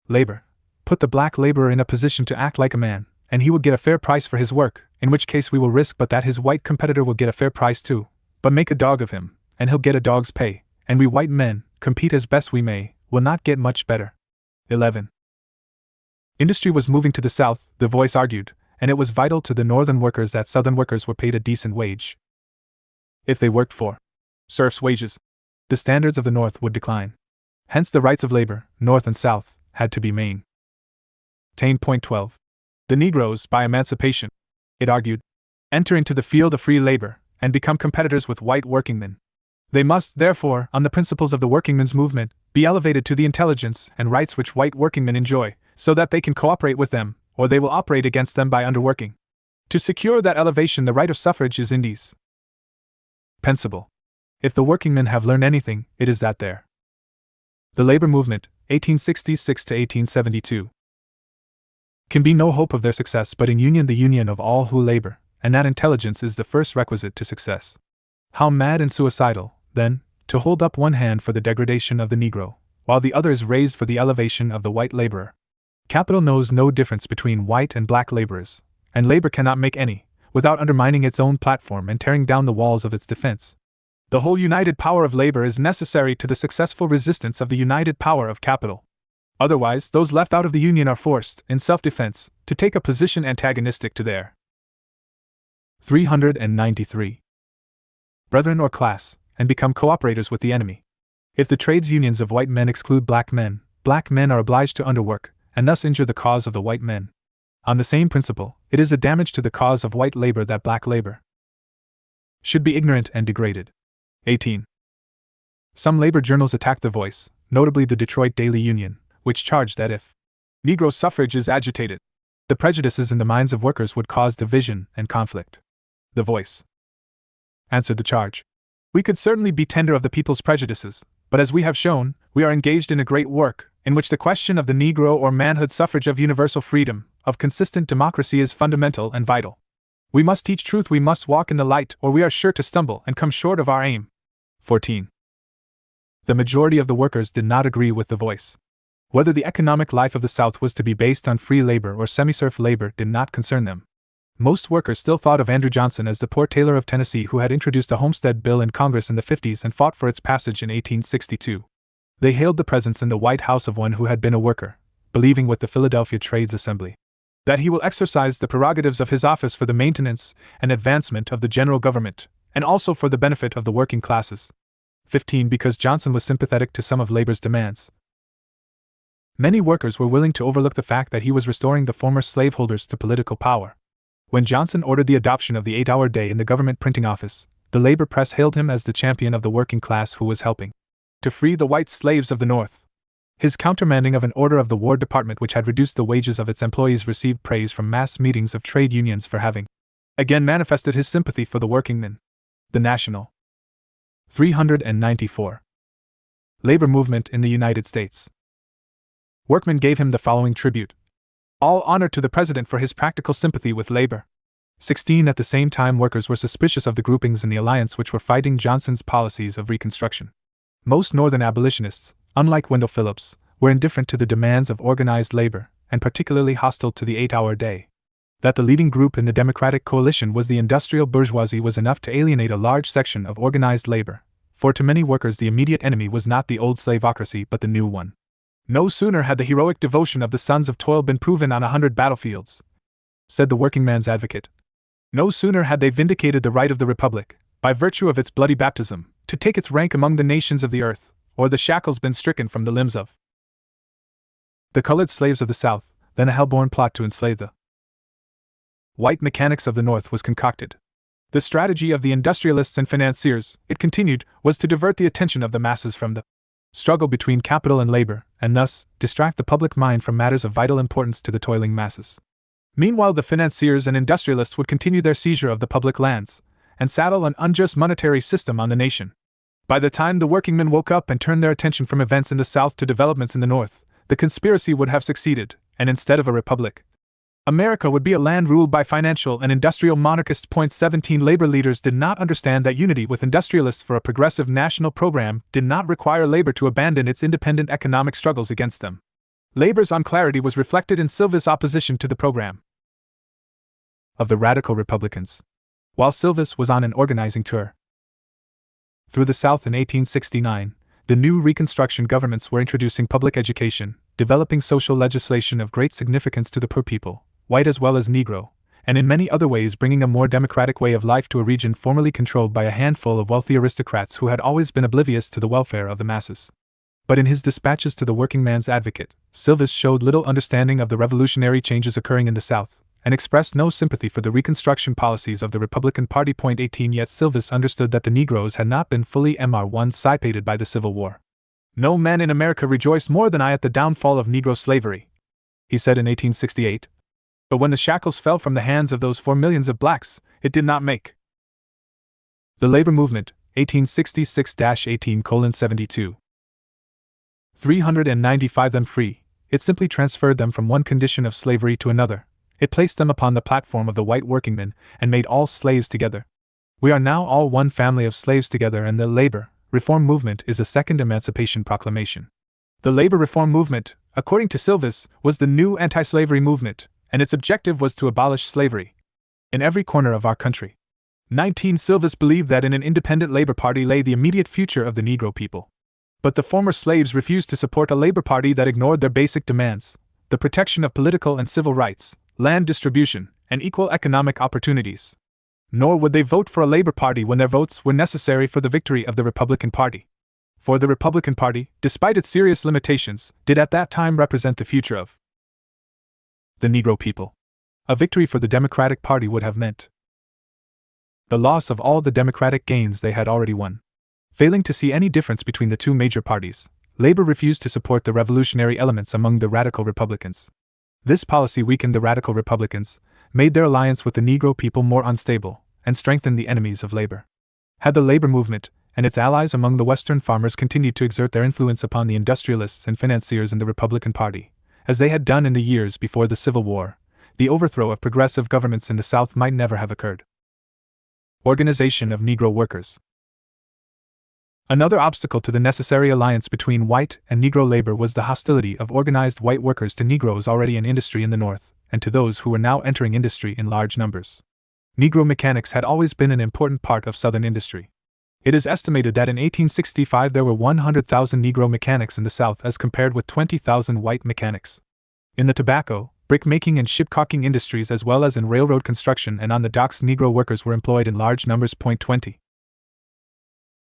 labor. Put the black laborer in a position to act like a man, and he will get a fair price for his work, in which case we will risk but that his white competitor will get a fair price too. But make a dog of him, and he'll get a dog's pay, and we white men, compete as best we may, will not get much better. 11. Industry was moving to the South, the Voice argued, and it was vital to the northern workers that southern workers were paid a decent wage. If they worked for serfs' wages, the standards of the North would decline. Hence the rights of labor, North and South, had to be maintained. 10.12. The Negroes, by emancipation, it argued, enter into the field of free labor, and become competitors with white workingmen. They must, therefore, on the principles of the workingmen's movement, be elevated to the intelligence and rights which white workingmen enjoy, so that they can cooperate with them, or they will operate against them by underworking. To secure that elevation, the right of suffrage is indispensable. If the workingmen have learned anything, it is that there. The labor movement, 1866 to 1872. Can be no hope of their success but in union, the union of all who labor, and that intelligence is the first requisite to success. How mad and suicidal, then, to hold up one hand for the degradation of the Negro, while the other is raised for the elevation of the white laborer. Capital knows no difference between white and black laborers, and labor cannot make any, without undermining its own platform and tearing down the walls of its defense. The whole united power of labor is necessary to the successful resistance of the united power of capital. Otherwise, those left out of the Union are forced, in self-defense, to take a position antagonistic to their 393 brethren or class, and become cooperators with the enemy. If the trades unions of white men exclude black men are obliged to underwork, and thus injure the cause of the white men. On the same principle, it is a damage to the cause of white labor that black labor should be ignorant and degraded. 18. Some labor journals attack the Voice, notably the Detroit Daily Union, which charged that if Negro suffrage is agitated, the prejudices in the minds of workers would cause division and conflict. The Voice answered the charge. We could certainly be tender of the people's prejudices, but as we have shown, we are engaged in a great work, in which the question of the Negro or manhood suffrage, of universal freedom, of consistent democracy is fundamental and vital. We must teach truth, we must walk in the light, or we are sure to stumble and come short of our aim. 14. The majority of the workers did not agree with the Voice. Whether the economic life of the South was to be based on free labor or semi-serf labor did not concern them. Most workers still thought of Andrew Johnson as the poor tailor of Tennessee who had introduced the Homestead Bill in Congress in the 50s and fought for its passage in 1862. They hailed the presence in the White House of one who had been a worker, believing with the Philadelphia Trades Assembly that he will exercise the prerogatives of his office for the maintenance and advancement of the general government, and also for the benefit of the working classes. 15. Because Johnson was sympathetic to some of labor's demands, many workers were willing to overlook the fact that he was restoring the former slaveholders to political power. When Johnson ordered the adoption of the 8-hour day in the government printing office, the labor press hailed him as the champion of the working class who was helping to free the white slaves of the North. His countermanding of an order of the War Department which had reduced the wages of its employees received praise from mass meetings of trade unions for having again manifested his sympathy for the workingmen. The National 394 Labor Movement in the United States. Workmen gave him the following tribute: all honor to the President for his practical sympathy with labor. 16. At the same time, workers were suspicious of the groupings in the alliance which were fighting Johnson's policies of Reconstruction. Most Northern abolitionists, unlike Wendell Phillips, were indifferent to the demands of organized labor, and particularly hostile to the 8-hour day. That the leading group in the Democratic coalition was the industrial bourgeoisie was enough to alienate a large section of organized labor, for to many workers the immediate enemy was not the old slaveocracy but the new one. No sooner had the heroic devotion of the sons of toil been proven on 100 battlefields, said the working man's advocate, no sooner had they vindicated the right of the Republic, by virtue of its bloody baptism, to take its rank among the nations of the earth, or the shackles been stricken from the limbs of the colored slaves of the South, then a hell-born plot to enslave the white mechanics of the North was concocted. The strategy of the industrialists and financiers, it continued, was to divert the attention of the masses from the struggle between capital and labor, and thus distract the public mind from matters of vital importance to the toiling masses. Meanwhile, the financiers and industrialists would continue their seizure of the public lands, and saddle an unjust monetary system on the nation. By the time the workingmen woke up and turned their attention from events in the South to developments in the North, the conspiracy would have succeeded, and instead of a republic, America would be a land ruled by financial and industrial monarchists. 17 Labor leaders did not understand that unity with industrialists for a progressive national program did not require labor to abandon its independent economic struggles against them. Labor's unclarity was reflected in Silva's opposition to the program of the radical Republicans, while Silva's was on an organizing tour through the South in 1869. The new Reconstruction governments were introducing public education, developing social legislation of great significance to the poor people, white as well as Negro, and in many other ways bringing a more democratic way of life to a region formerly controlled by a handful of wealthy aristocrats who had always been oblivious to the welfare of the masses. But in his dispatches to the working man's advocate, Silvis showed little understanding of the revolutionary changes occurring in the South, and expressed no sympathy for the Reconstruction policies of the Republican Party. 18 Yet Silvis understood that the Negroes had not been fully one-sided by the Civil War. "No man in America rejoiced more than I at the downfall of Negro slavery," he said in 1868. "But when the shackles fell from the hands of those 4 millions of blacks, it did not make the labor movement, 1866-18:72. 395 them free. It simply transferred them from one condition of slavery to another. It placed them upon the platform of the white workingmen, and made all slaves together. We are now all one family of slaves together, and the labor reform movement is a second emancipation proclamation." The labor reform movement, according to Silvis, was the new anti-slavery movement, and its objective was to abolish slavery in every corner of our country. 19 Silvis believed that in an independent labor party lay the immediate future of the Negro people. But the former slaves refused to support a labor party that ignored their basic demands: the protection of political and civil rights, land distribution, and equal economic opportunities. Nor would they vote for a labor party when their votes were necessary for the victory of the Republican Party. For the Republican Party, despite its serious limitations, did at that time represent the future of the Negro people. A victory for the Democratic Party would have meant the loss of all the democratic gains they had already won. Failing to see any difference between the two major parties, labor refused to support the revolutionary elements among the radical Republicans. This policy weakened the radical Republicans, made their alliance with the Negro people more unstable, and strengthened the enemies of labor. Had the labor movement and its allies among the Western farmers continued to exert their influence upon the industrialists and financiers in the Republican Party, as they had done in the years before the Civil War, the overthrow of progressive governments in the South might never have occurred. Organization of Negro workers. Another obstacle to the necessary alliance between white and Negro labor was the hostility of organized white workers to Negroes already in industry in the North, and to those who were now entering industry in large numbers. Negro mechanics had always been an important part of Southern industry. It is estimated that in 1865 there were 100,000 Negro mechanics in the South as compared with 20,000 white mechanics. In the tobacco, brick-making and ship-caulking industries as well as in railroad construction and on the docks, Negro workers were employed in large numbers. 20.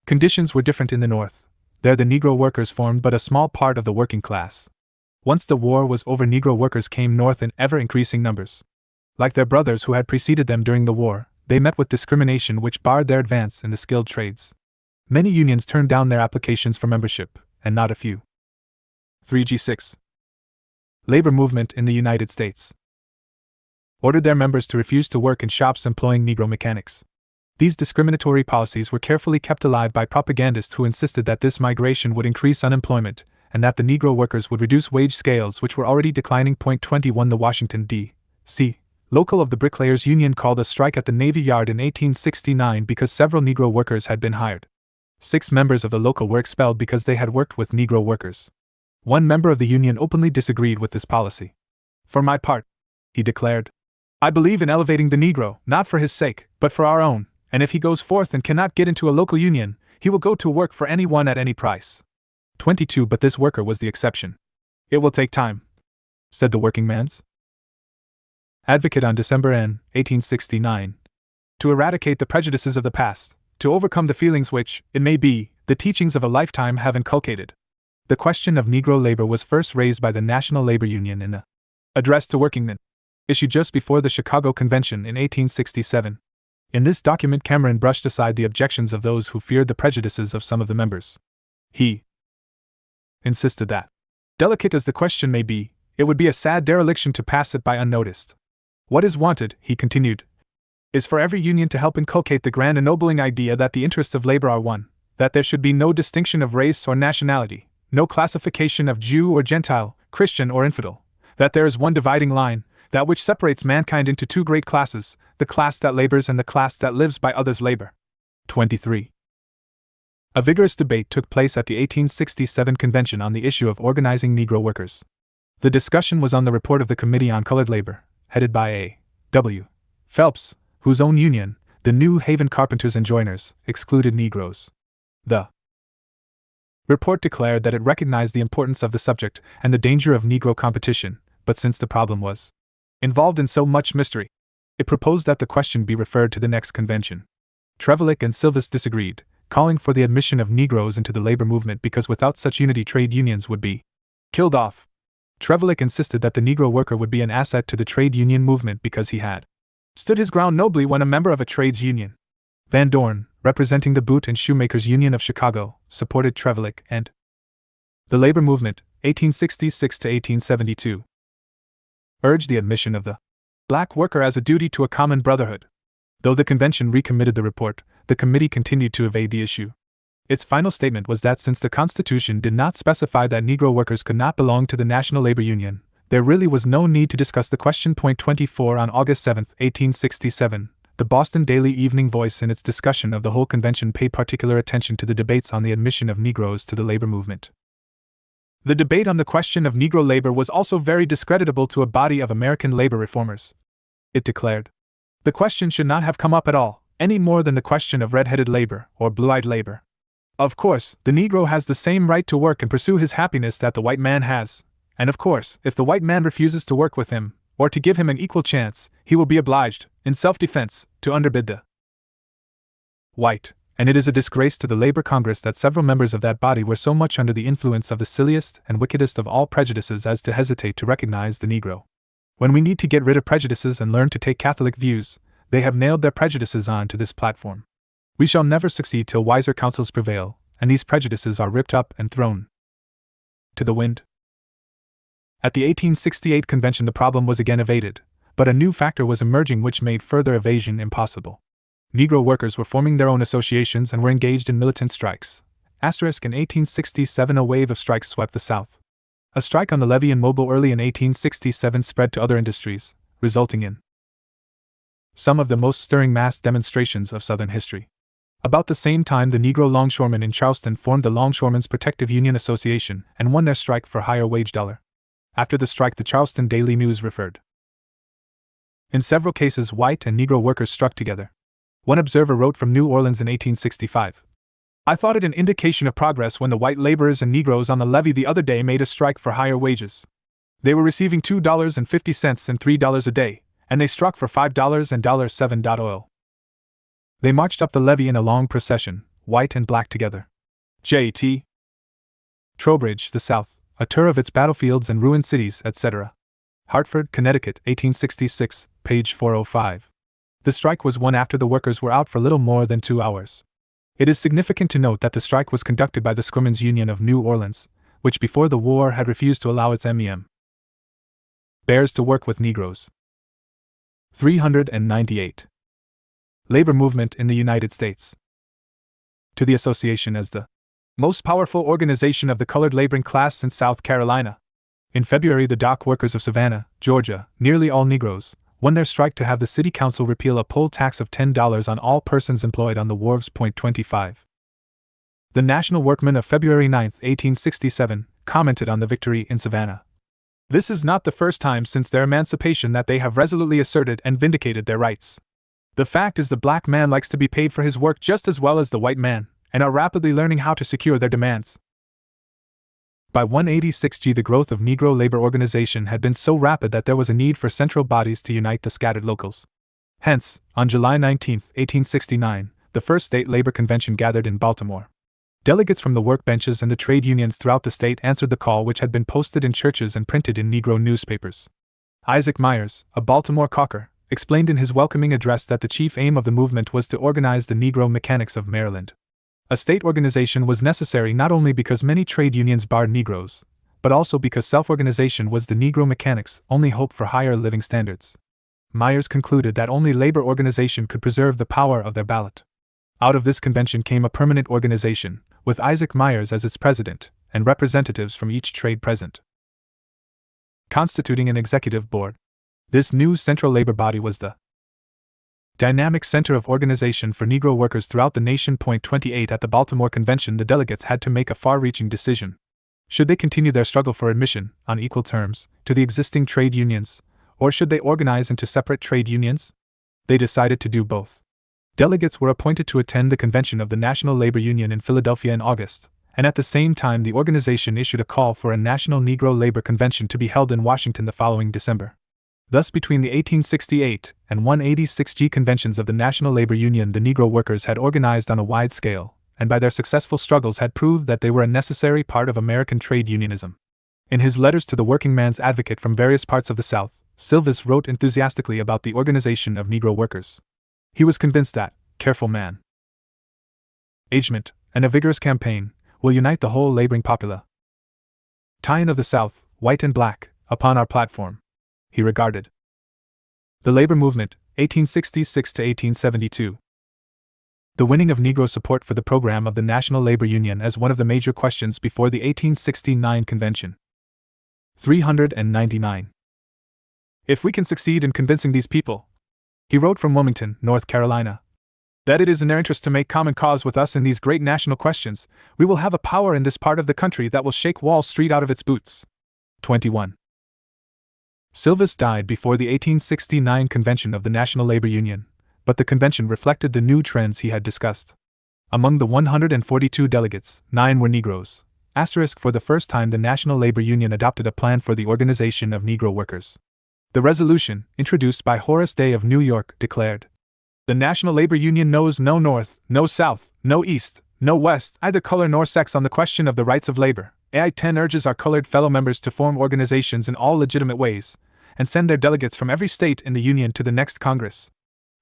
Conditions were different in the North. There the Negro workers formed but a small part of the working class. Once the war was over, Negro workers came north in ever-increasing numbers. Like their brothers who had preceded them during the war, they met with discrimination which barred their advance in the skilled trades. Many unions turned down their applications for membership, and not a few. 3G6. Labor movement in the United States ordered their members to refuse to work in shops employing Negro mechanics. These discriminatory policies were carefully kept alive by propagandists who insisted that this migration would increase unemployment, and that the Negro workers would reduce wage scales which were already declining. 21 The Washington, D.C. local of the Bricklayers Union called a strike at the Navy Yard in 1869 because several Negro workers had been hired. 6 members of the local were expelled because they had worked with Negro workers. One member of the union openly disagreed with this policy. "For my part," he declared, "I believe in elevating the Negro, not for his sake, but for our own, and if he goes forth and cannot get into a local union, he will go to work for anyone at any price." 22 But this worker was the exception. "It will take time," said the working man's advocate on December 1869, "to eradicate the prejudices of the past, to overcome the feelings which, it may be, the teachings of a lifetime have inculcated." The question of Negro labor was first raised by the National Labor Union in the Address to Workingmen, issued just before the Chicago Convention in 1867. In this document, Cameron brushed aside the objections of those who feared the prejudices of some of the members. He insisted that, delicate as the question may be, it would be a sad dereliction to pass it by unnoticed. "What is wanted," he continued, "is for every union to help inculcate the grand ennobling idea that the interests of labor are one, that there should be no distinction of race or nationality, no classification of Jew or Gentile, Christian or infidel, that there is one dividing line, that which separates mankind into 2 great classes, the class that labors and the class that lives by others' labor." 23. A vigorous debate took place at the 1867 convention on the issue of organizing Negro workers. The discussion was on the report of the Committee on Colored Labor, headed by A. W. Phelps, whose own union, the New Haven Carpenters and Joiners, excluded Negroes. The report declared that it recognized the importance of the subject and the danger of Negro competition, but since the problem was involved in so much mystery, It proposed that the question be referred to the next convention. Trevelyan and Silvis disagreed, calling for the admission of Negroes into the labor movement because without such unity trade unions would be killed off. Trevelyan insisted that the Negro worker would be an asset to the trade union movement because he had stood his ground nobly when a member of a trades union. Van Dorn, representing the Boot and Shoemakers Union of Chicago, supported Trevelyan and the labor movement, 1866 to 1872, urged the admission of the black worker as a duty to a common brotherhood. Though the convention recommitted the report, the committee continued to evade the issue. Its final statement was that since the Constitution did not specify that Negro workers could not belong to the National Labor Union, there really was no need to discuss the question. 24 On August 7, 1867, the Boston Daily Evening Voice in its discussion of the whole convention paid particular attention to the debates on the admission of Negroes to the labor movement. The debate on the question of Negro labor was also very discreditable to a body of American labor reformers. It declared, "The question should not have come up at all, any more than the question of red-headed labor or blue-eyed labor. Of course, the Negro has the same right to work and pursue his happiness that the white man has, and of course, if the white man refuses to work with him, or to give him an equal chance, he will be obliged, in self-defense, to underbid the white, and it is a disgrace to the Labor Congress that several members of that body were so much under the influence of the silliest and wickedest of all prejudices as to hesitate to recognize the Negro. When we need to get rid of prejudices and learn to take Catholic views, they have nailed their prejudices on to this platform. We shall never succeed till wiser counsels prevail, and these prejudices are ripped up and thrown to the wind." At the 1868 convention the problem was again evaded, but a new factor was emerging which made further evasion impossible. Negro workers were forming their own associations and were engaged in militant strikes. In 1867 a wave of strikes swept the South. A strike on the levee in Mobile early in 1867 spread to other industries, resulting in some of the most stirring mass demonstrations of Southern history. About the same time the Negro longshoremen in Charleston formed the Longshoremen's Protective Union Association and won their strike for higher wage dollar. After the strike the Charleston Daily News referred, "In several cases white and Negro workers struck together." One observer wrote from New Orleans in 1865, "I thought it an indication of progress when the white laborers and Negroes on the levee the other day made a strike for higher wages. They were receiving $2.50 and $3 a day, and they struck for $5 and $7 oil. They marched up the levee in a long procession, white and black together." J.T. Trowbridge, The South, a tour of its battlefields and ruined cities, etc. Hartford, Connecticut, 1866, page 405. The strike was won after the workers were out for little more than 2 hours. It is significant to note that the strike was conducted by the Scrummen's Union of New Orleans, which before the war had refused to allow its MEM bears to work with Negroes. 398. Labor movement in the United States. To the association as the most powerful organization of the colored laboring class in South Carolina. In February, the dock workers of Savannah, Georgia, nearly all Negroes, won their strike to have the city council repeal a poll tax of $10 on all persons employed on the wharves. 25. The National Workmen of February 9, 1867, commented on the victory in Savannah. "This is not the first time since their emancipation that they have resolutely asserted and vindicated their rights. The fact is the black man likes to be paid for his work just as well as the white man, and are rapidly learning how to secure their demands." By 186G the growth of Negro labor organization had been so rapid that there was a need for central bodies to unite the scattered locals. Hence, on July 19, 1869, the first state labor convention gathered in Baltimore. Delegates from the workbenches and the trade unions throughout the state answered the call which had been posted in churches and printed in Negro newspapers. Isaac Myers, a Baltimore caulker, explained in his welcoming address that the chief aim of the movement was to organize the Negro mechanics of Maryland. A state organization was necessary not only because many trade unions barred Negroes, but also because self-organization was the Negro mechanics' only hope for higher living standards. Myers concluded that only labor organization could preserve the power of their ballot. Out of this convention came a permanent organization, with Isaac Myers as its president, and representatives from each trade present, constituting an executive board. This new central labor body was the dynamic center of organization for Negro workers throughout the nation. 28 At the Baltimore Convention the delegates had to make a far-reaching decision. Should they continue their struggle for admission, on equal terms, to the existing trade unions, or should they organize into separate trade unions? They decided to do both. Delegates were appointed to attend the convention of the National Labor Union in Philadelphia in August, and at the same time the organization issued a call for a National Negro Labor Convention to be held in Washington the following December. Thus, between the 1868 and 186G conventions of the National Labor Union, the Negro workers had organized on a wide scale, and by their successful struggles had proved that they were a necessary part of American trade unionism. In his letters to the working man's advocate from various parts of the South, Silvis wrote enthusiastically about the organization of Negro workers. He was convinced that, careful man, engagement, and a vigorous campaign will unite the whole laboring populace. Tie-in of the South, white and black, upon our platform. He regarded the labor movement, 1866 to 1872. The winning of Negro support for the program of the National Labor Union as one of the major questions before the 1869 convention. 399. If we can succeed in convincing these people, he wrote from Wilmington, North Carolina, that it is in their interest to make common cause with us in these great national questions, we will have a power in this part of the country that will shake Wall Street out of its boots. 21. Silvis died before the 1869 convention of the National Labor Union, but the convention reflected the new trends he had discussed. Among the 142 delegates, 9 were Negroes. For the first time, the National Labor Union adopted a plan for the organization of Negro workers. The resolution, introduced by Horace Day of New York, declared, "The National Labor Union knows no North, no South, no East, no West, either color nor sex on the question of the rights of labor. AI-10 urges our colored fellow members to form organizations in all legitimate ways, and send their delegates from every state in the Union to the next Congress."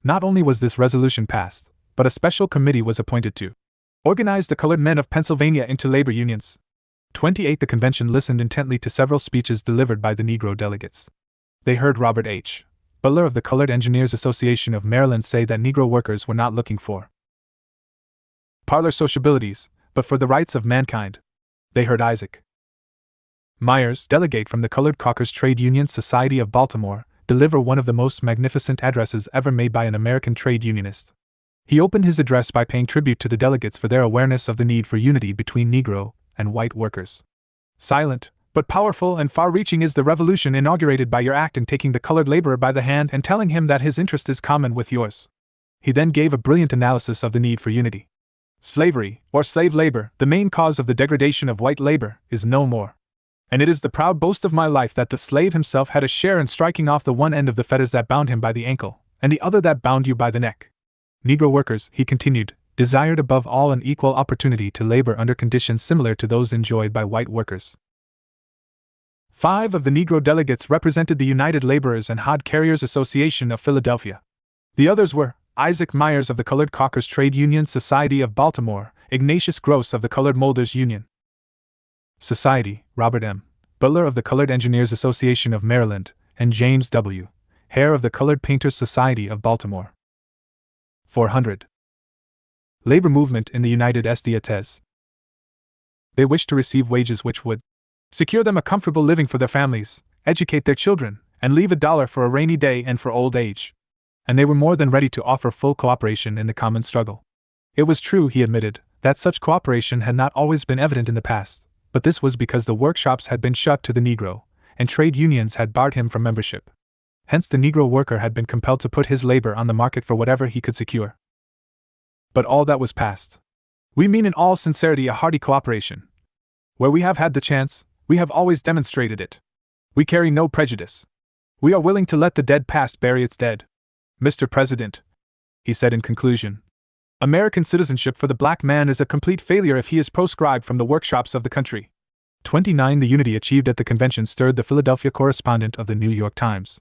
Not only was this resolution passed, but a special committee was appointed to organize the colored men of Pennsylvania into labor unions. 28. The convention listened intently to several speeches delivered by the Negro delegates. They heard Robert H. Butler of the Colored Engineers Association of Maryland say that Negro workers were not looking for parlor sociabilities, but for the rights of mankind. They heard Isaac Myers, delegate from the Colored Caulkers Trade Union Society of Baltimore, deliver one of the most magnificent addresses ever made by an American trade unionist. He opened his address by paying tribute to the delegates for their awareness of the need for unity between Negro and white workers. Silent, but powerful and far-reaching is the revolution inaugurated by your act in taking the colored laborer by the hand and telling him that his interest is common with yours. He then gave a brilliant analysis of the need for unity. Slavery, or slave labor, the main cause of the degradation of white labor, is no more. And it is the proud boast of my life that the slave himself had a share in striking off the one end of the fetters that bound him by the ankle, and the other that bound you by the neck. Negro workers, he continued, desired above all an equal opportunity to labor under conditions similar to those enjoyed by white workers. 5 of the Negro delegates represented the United Laborers and Hod Carriers Association of Philadelphia. The others were Isaac Myers of the Colored Caulkers Trade Union Society of Baltimore, Ignatius Gross of the Colored Molders Union Society, Robert M. Butler of the Colored Engineers Association of Maryland, and James W. Hare of the Colored Painters Society of Baltimore. 400. Labor movement in the United States. They wished to receive wages which would secure them a comfortable living for their families, educate their children, and leave $1 for a rainy day and for old age. And they were more than ready to offer full cooperation in the common struggle. It was true, he admitted, that such cooperation had not always been evident in the past, but this was because the workshops had been shut to the Negro, and trade unions had barred him from membership. Hence the Negro worker had been compelled to put his labor on the market for whatever he could secure. But all that was past. We mean in all sincerity a hearty cooperation. Where we have had the chance, we have always demonstrated it. We carry no prejudice. We are willing to let the dead past bury its dead. Mr. President, he said in conclusion, American citizenship for the black man is a complete failure if he is proscribed from the workshops of the country. 29. The unity achieved at the convention stirred the Philadelphia correspondent of the New York Times.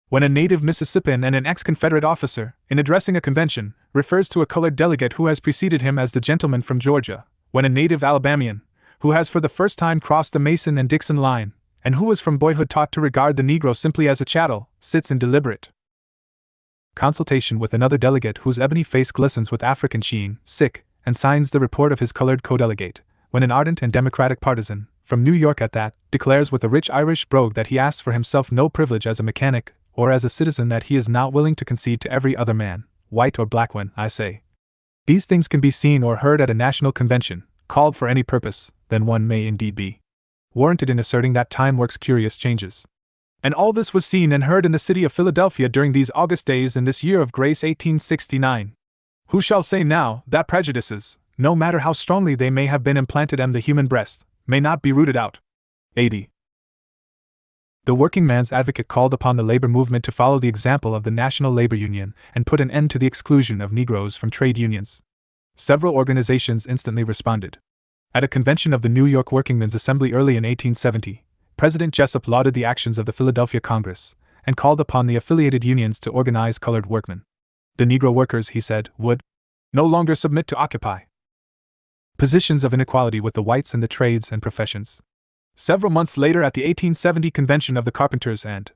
When a native Mississippian and an ex-Confederate officer, in addressing a convention, refers to a colored delegate who has preceded him as the gentleman from Georgia, when a native Alabamian, who has for the first time crossed the Mason and Dixon line, and who was from boyhood taught to regard the Negro simply as a chattel, sits in deliberate consultation with another delegate whose ebony face glistens with African sheen, and signs the report of his colored co-delegate, when an ardent and democratic partisan, from New York at that, declares with a rich Irish brogue that he asks for himself no privilege as a mechanic, or as a citizen that he is not willing to concede to every other man, white or black. When I say these things can be seen or heard at a national convention, called for any purpose, then one may indeed be warranted in asserting that time works curious changes. And all this was seen and heard in the city of Philadelphia during these August days in this year of grace 1869. Who shall say now that prejudices, no matter how strongly they may have been implanted in the human breast, may not be rooted out? 80. The working man's advocate called upon the labor movement to follow the example of the National Labor Union and put an end to the exclusion of Negroes from trade unions. Several organizations instantly responded. At a convention of the New York Workingmen's Assembly early in 1870, President Jessup lauded the actions of the Philadelphia Congress and called upon the affiliated unions to organize colored workmen. The Negro workers, he said, would no longer submit to occupy positions of inequality with the whites in the trades and professions. Several months later, at the 1870 Convention of the Carpenters and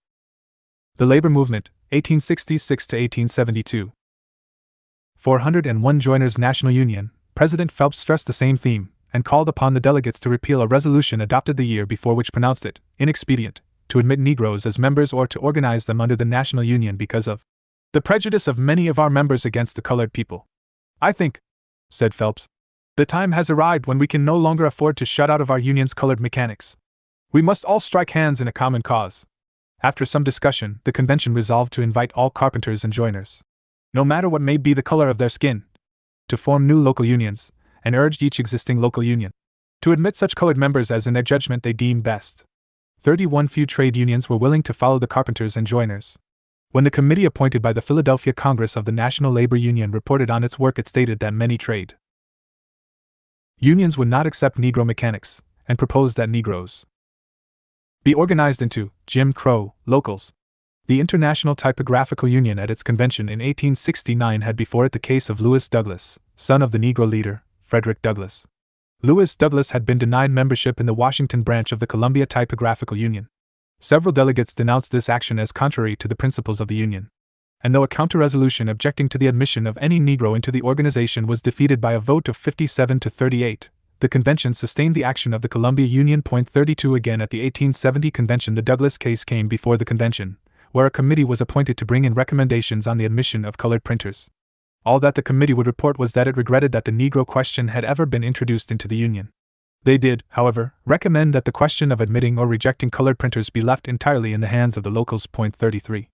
the Labor Movement, 1866 to 1872, 401 Joiners National Union, President Phelps stressed the same theme and called upon the delegates to repeal a resolution adopted the year before which pronounced it inexpedient to admit Negroes as members or to organize them under the National Union because of the prejudice of many of our members against the colored people. I think, said Phelps, the time has arrived when we can no longer afford to shut out of our unions colored mechanics. We must all strike hands in a common cause. After some discussion, the convention resolved to invite all carpenters and joiners, no matter what may be the color of their skin, to form new local unions, and urged each existing local union to admit such colored members as in their judgment they deemed best. 31 few trade unions were willing to follow the carpenters and joiners. When the committee appointed by the Philadelphia Congress of the National Labor Union reported on its work, it stated that many trade unions would not accept Negro mechanics, and proposed that Negroes be organized into Jim Crow locals. The International Typographical Union at its convention in 1869 had before it the case of Lewis Douglas, son of the Negro leader, Frederick Douglass. Lewis Douglass had been denied membership in the Washington branch of the Columbia Typographical Union. Several delegates denounced this action as contrary to the principles of the Union. And though a counter-resolution objecting to the admission of any Negro into the organization was defeated by a vote of 57 to 38, the convention sustained the action of the Columbia Union. 32 Again at the 1870 convention, the Douglass case came before the convention, where a committee was appointed to bring in recommendations on the admission of colored printers. All that the committee would report was that it regretted that the Negro question had ever been introduced into the Union. They did, however, recommend that the question of admitting or rejecting colored printers be left entirely in the hands of the locals. 33.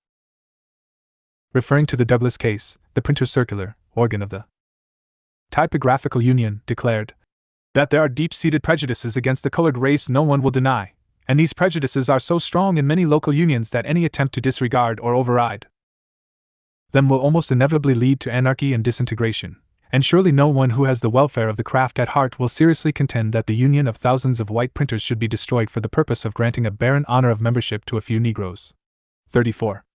Referring to the Douglass case, the Printer's Circular, organ of the Typographical Union, declared that there are deep-seated prejudices against the colored race no one will deny, and these prejudices are so strong in many local unions that any attempt to disregard or override them will almost inevitably lead to anarchy and disintegration, and surely no one who has the welfare of the craft at heart will seriously contend that the union of thousands of white printers should be destroyed for the purpose of granting a barren honor of membership to a few Negroes. 34.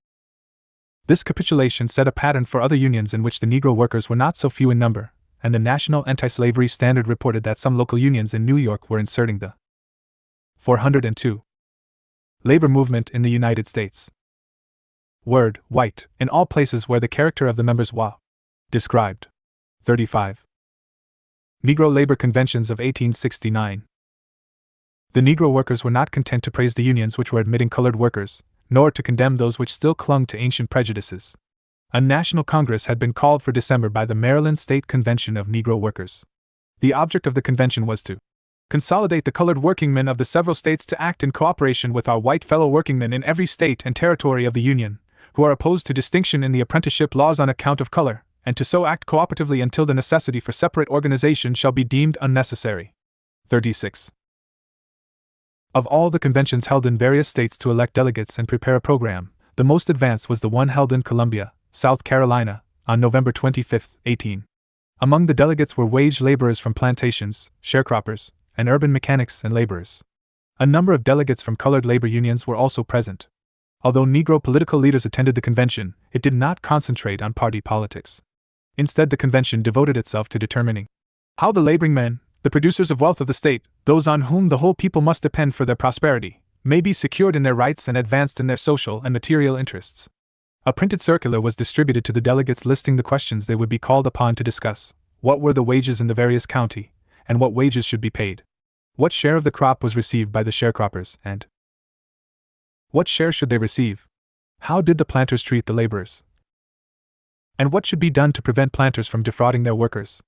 This capitulation set a pattern for other unions in which the Negro workers were not so few in number, and the National Anti-Slavery Standard reported that some local unions in New York were inserting the 402 labor movement in the United States word white in all places where the character of the members was described. 35. Negro Labor Conventions of 1869. The Negro workers were not content to praise the unions which were admitting colored workers, nor to condemn those which still clung to ancient prejudices. A national congress had been called for December by the Maryland State Convention of Negro Workers. The object of the convention was to consolidate the colored workingmen of the several states to act in cooperation with our white fellow workingmen in every state and territory of the Union, who are opposed to distinction in the apprenticeship laws on account of color, and to so act cooperatively until the necessity for separate organization shall be deemed unnecessary. 36. Of all the conventions held in various states to elect delegates and prepare a program, the most advanced was the one held in Columbia, South Carolina, on November 25, 18. Among the delegates were wage laborers from plantations, sharecroppers, and urban mechanics and laborers. A number of delegates from colored labor unions were also present. Although Negro political leaders attended the convention, it did not concentrate on party politics. Instead, the convention devoted itself to determining how the laboring men, the producers of wealth of the state, those on whom the whole people must depend for their prosperity, may be secured in their rights and advanced in their social and material interests. A printed circular was distributed to the delegates listing the questions they would be called upon to discuss: what were the wages in the various county, and what wages should be paid? What share of the crop was received by the sharecroppers, and what share should they receive? How did the planters treat the laborers? And what should be done to prevent planters from defrauding their workers?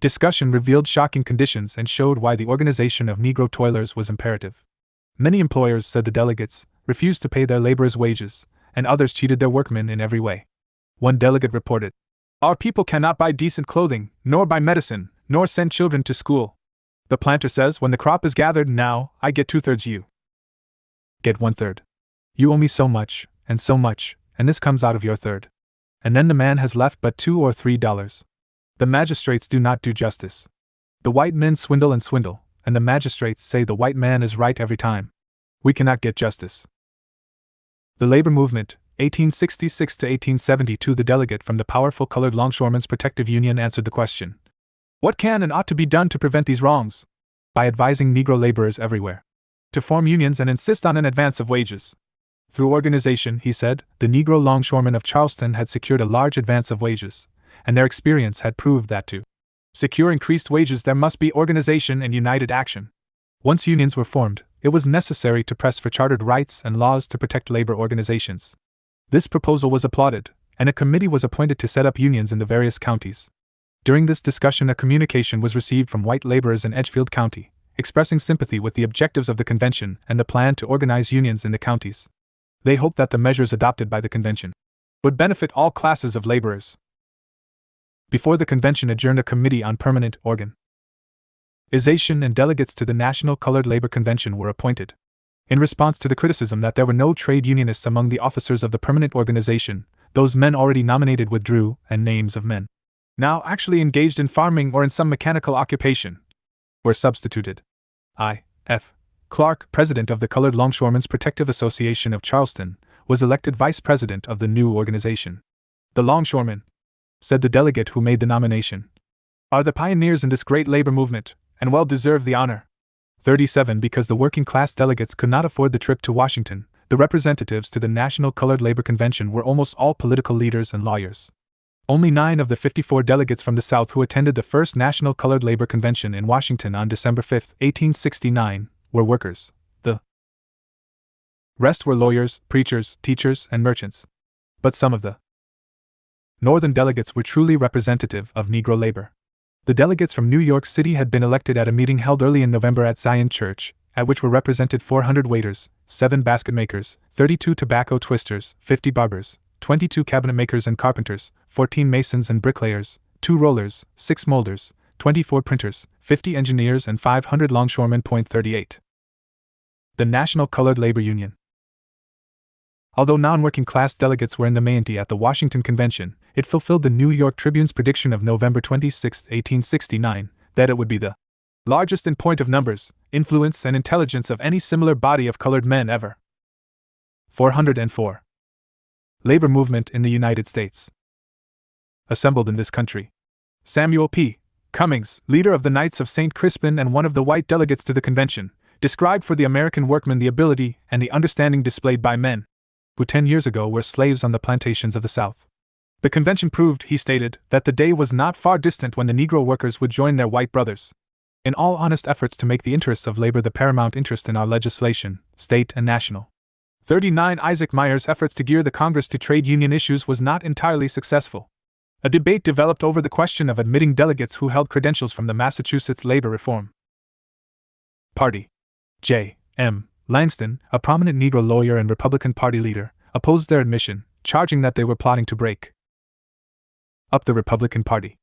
Discussion revealed shocking conditions and showed why the organization of Negro toilers was imperative. Many employers, said the delegates, refused to pay their laborers wages, and others cheated their workmen in every way. One delegate reported, "Our people cannot buy decent clothing, nor buy medicine, nor send children to school. The planter says, when the crop is gathered, now, I get 2/3 you. Get 1/3. You owe me so much, and this comes out of your third. And then the man has left but $2 or $3. The magistrates do not do justice. The white men swindle, and the magistrates say the white man is right every time. We cannot get justice. The labor movement, 1866 to 1872. The delegate from the powerful Colored Longshoremen's Protective Union answered the question. What can and ought to be done to prevent these wrongs? By advising Negro laborers everywhere to form unions and insist on an advance of wages. Through organization, he said, the Negro longshoremen of Charleston had secured a large advance of wages, and their experience had proved that to secure increased wages there must be organization and united action. Once unions were formed, it was necessary to press for chartered rights and laws to protect labor organizations. This proposal was applauded, and a committee was appointed to set up unions in the various counties. During this discussion, a communication was received from white laborers in Edgefield County, expressing sympathy with the objectives of the convention and the plan to organize unions in the counties. They hoped that the measures adopted by the convention would benefit all classes of laborers. Before the convention adjourned, a committee on permanent organization and delegates to the National Colored Labor Convention were appointed. In response to the criticism that there were no trade unionists among the officers of the permanent organization, those men already nominated withdrew, and names of men now actually engaged in farming or in some mechanical occupation were substituted. I.F. Clark, president of the Colored Longshoremen's Protective Association of Charleston, was elected vice president of the new organization. The longshoremen, said the delegate who made the nomination, are the pioneers in this great labor movement, and well deserve the honor. 37. Because the working class delegates could not afford the trip to Washington, the representatives to the National Colored Labor Convention were almost all political leaders and lawyers. Only 9 of the 54 delegates from the South who attended the first National Colored Labor Convention in Washington on December 5, 1869, were workers. The rest were lawyers, preachers, teachers, and merchants. But some of the Northern delegates were truly representative of Negro labor. The delegates from New York City had been elected at a meeting held early in November at Zion Church, at which were represented 400 waiters, 7 basket makers, 32 tobacco twisters, 50 barbers, 22 cabinet makers and carpenters, 14 masons and bricklayers, 2 rollers, 6 molders, 24 printers, 50 engineers, and 500 longshoremen. 38. The National Colored Labor Union. Although non-working class delegates were in the mainty at the Washington Convention, it fulfilled the New York Tribune's prediction of November 26, 1869, that it would be the largest in point of numbers, influence, and intelligence of any similar body of colored men ever. 404. Labor movement in the United States. Assembled in this country. Samuel P. Cummings, leader of the Knights of St. Crispin and one of the white delegates to the convention, described for the American workman the ability and the understanding displayed by men who 10 years ago were slaves on the plantations of the South. The convention proved, he stated, that the day was not far distant when the Negro workers would join their white brothers in all honest efforts to make the interests of labor the paramount interest in our legislation, state and national. 39. Isaac Meyer's efforts to gear the Congress to trade union issues was not entirely successful. A debate developed over the question of admitting delegates who held credentials from the Massachusetts Labor Reform Party. J. M. Langston, a prominent Negro lawyer and Republican Party leader, opposed their admission, charging that they were plotting to break up the Republican Party.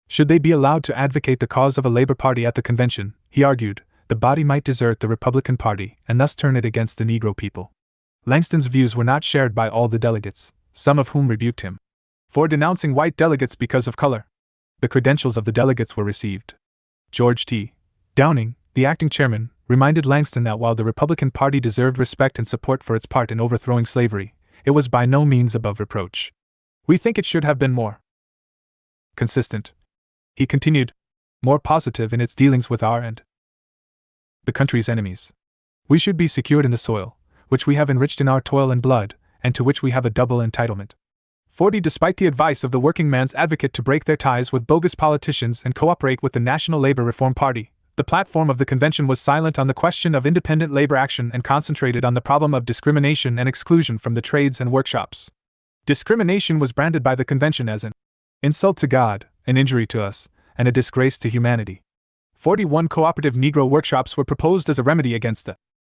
Should they be allowed to advocate the cause of a labor party at the convention, he argued, the body might desert the Republican Party and thus turn it against the Negro people. Langston's views were not shared by all the delegates, some of whom rebuked him for denouncing white delegates because of color. The credentials of the delegates were received. George T. Downing, the acting chairman, reminded Langston that while the Republican Party deserved respect and support for its part in overthrowing slavery, it was by no means above reproach. We think it should have been more consistent, he continued, more positive in its dealings with our and the country's enemies. We should be secured in the soil, which we have enriched in our toil and blood, and to which we have a double entitlement. 40. Despite the advice of the working man's advocate to break their ties with bogus politicians and cooperate with the National Labor Reform Party, the platform of the convention was silent on the question of independent labor action and concentrated on the problem of discrimination and exclusion from the trades and workshops. Discrimination was branded by the convention as an insult to God, an injury to us, and a disgrace to humanity. 41. Cooperative Negro workshops were proposed as a remedy against the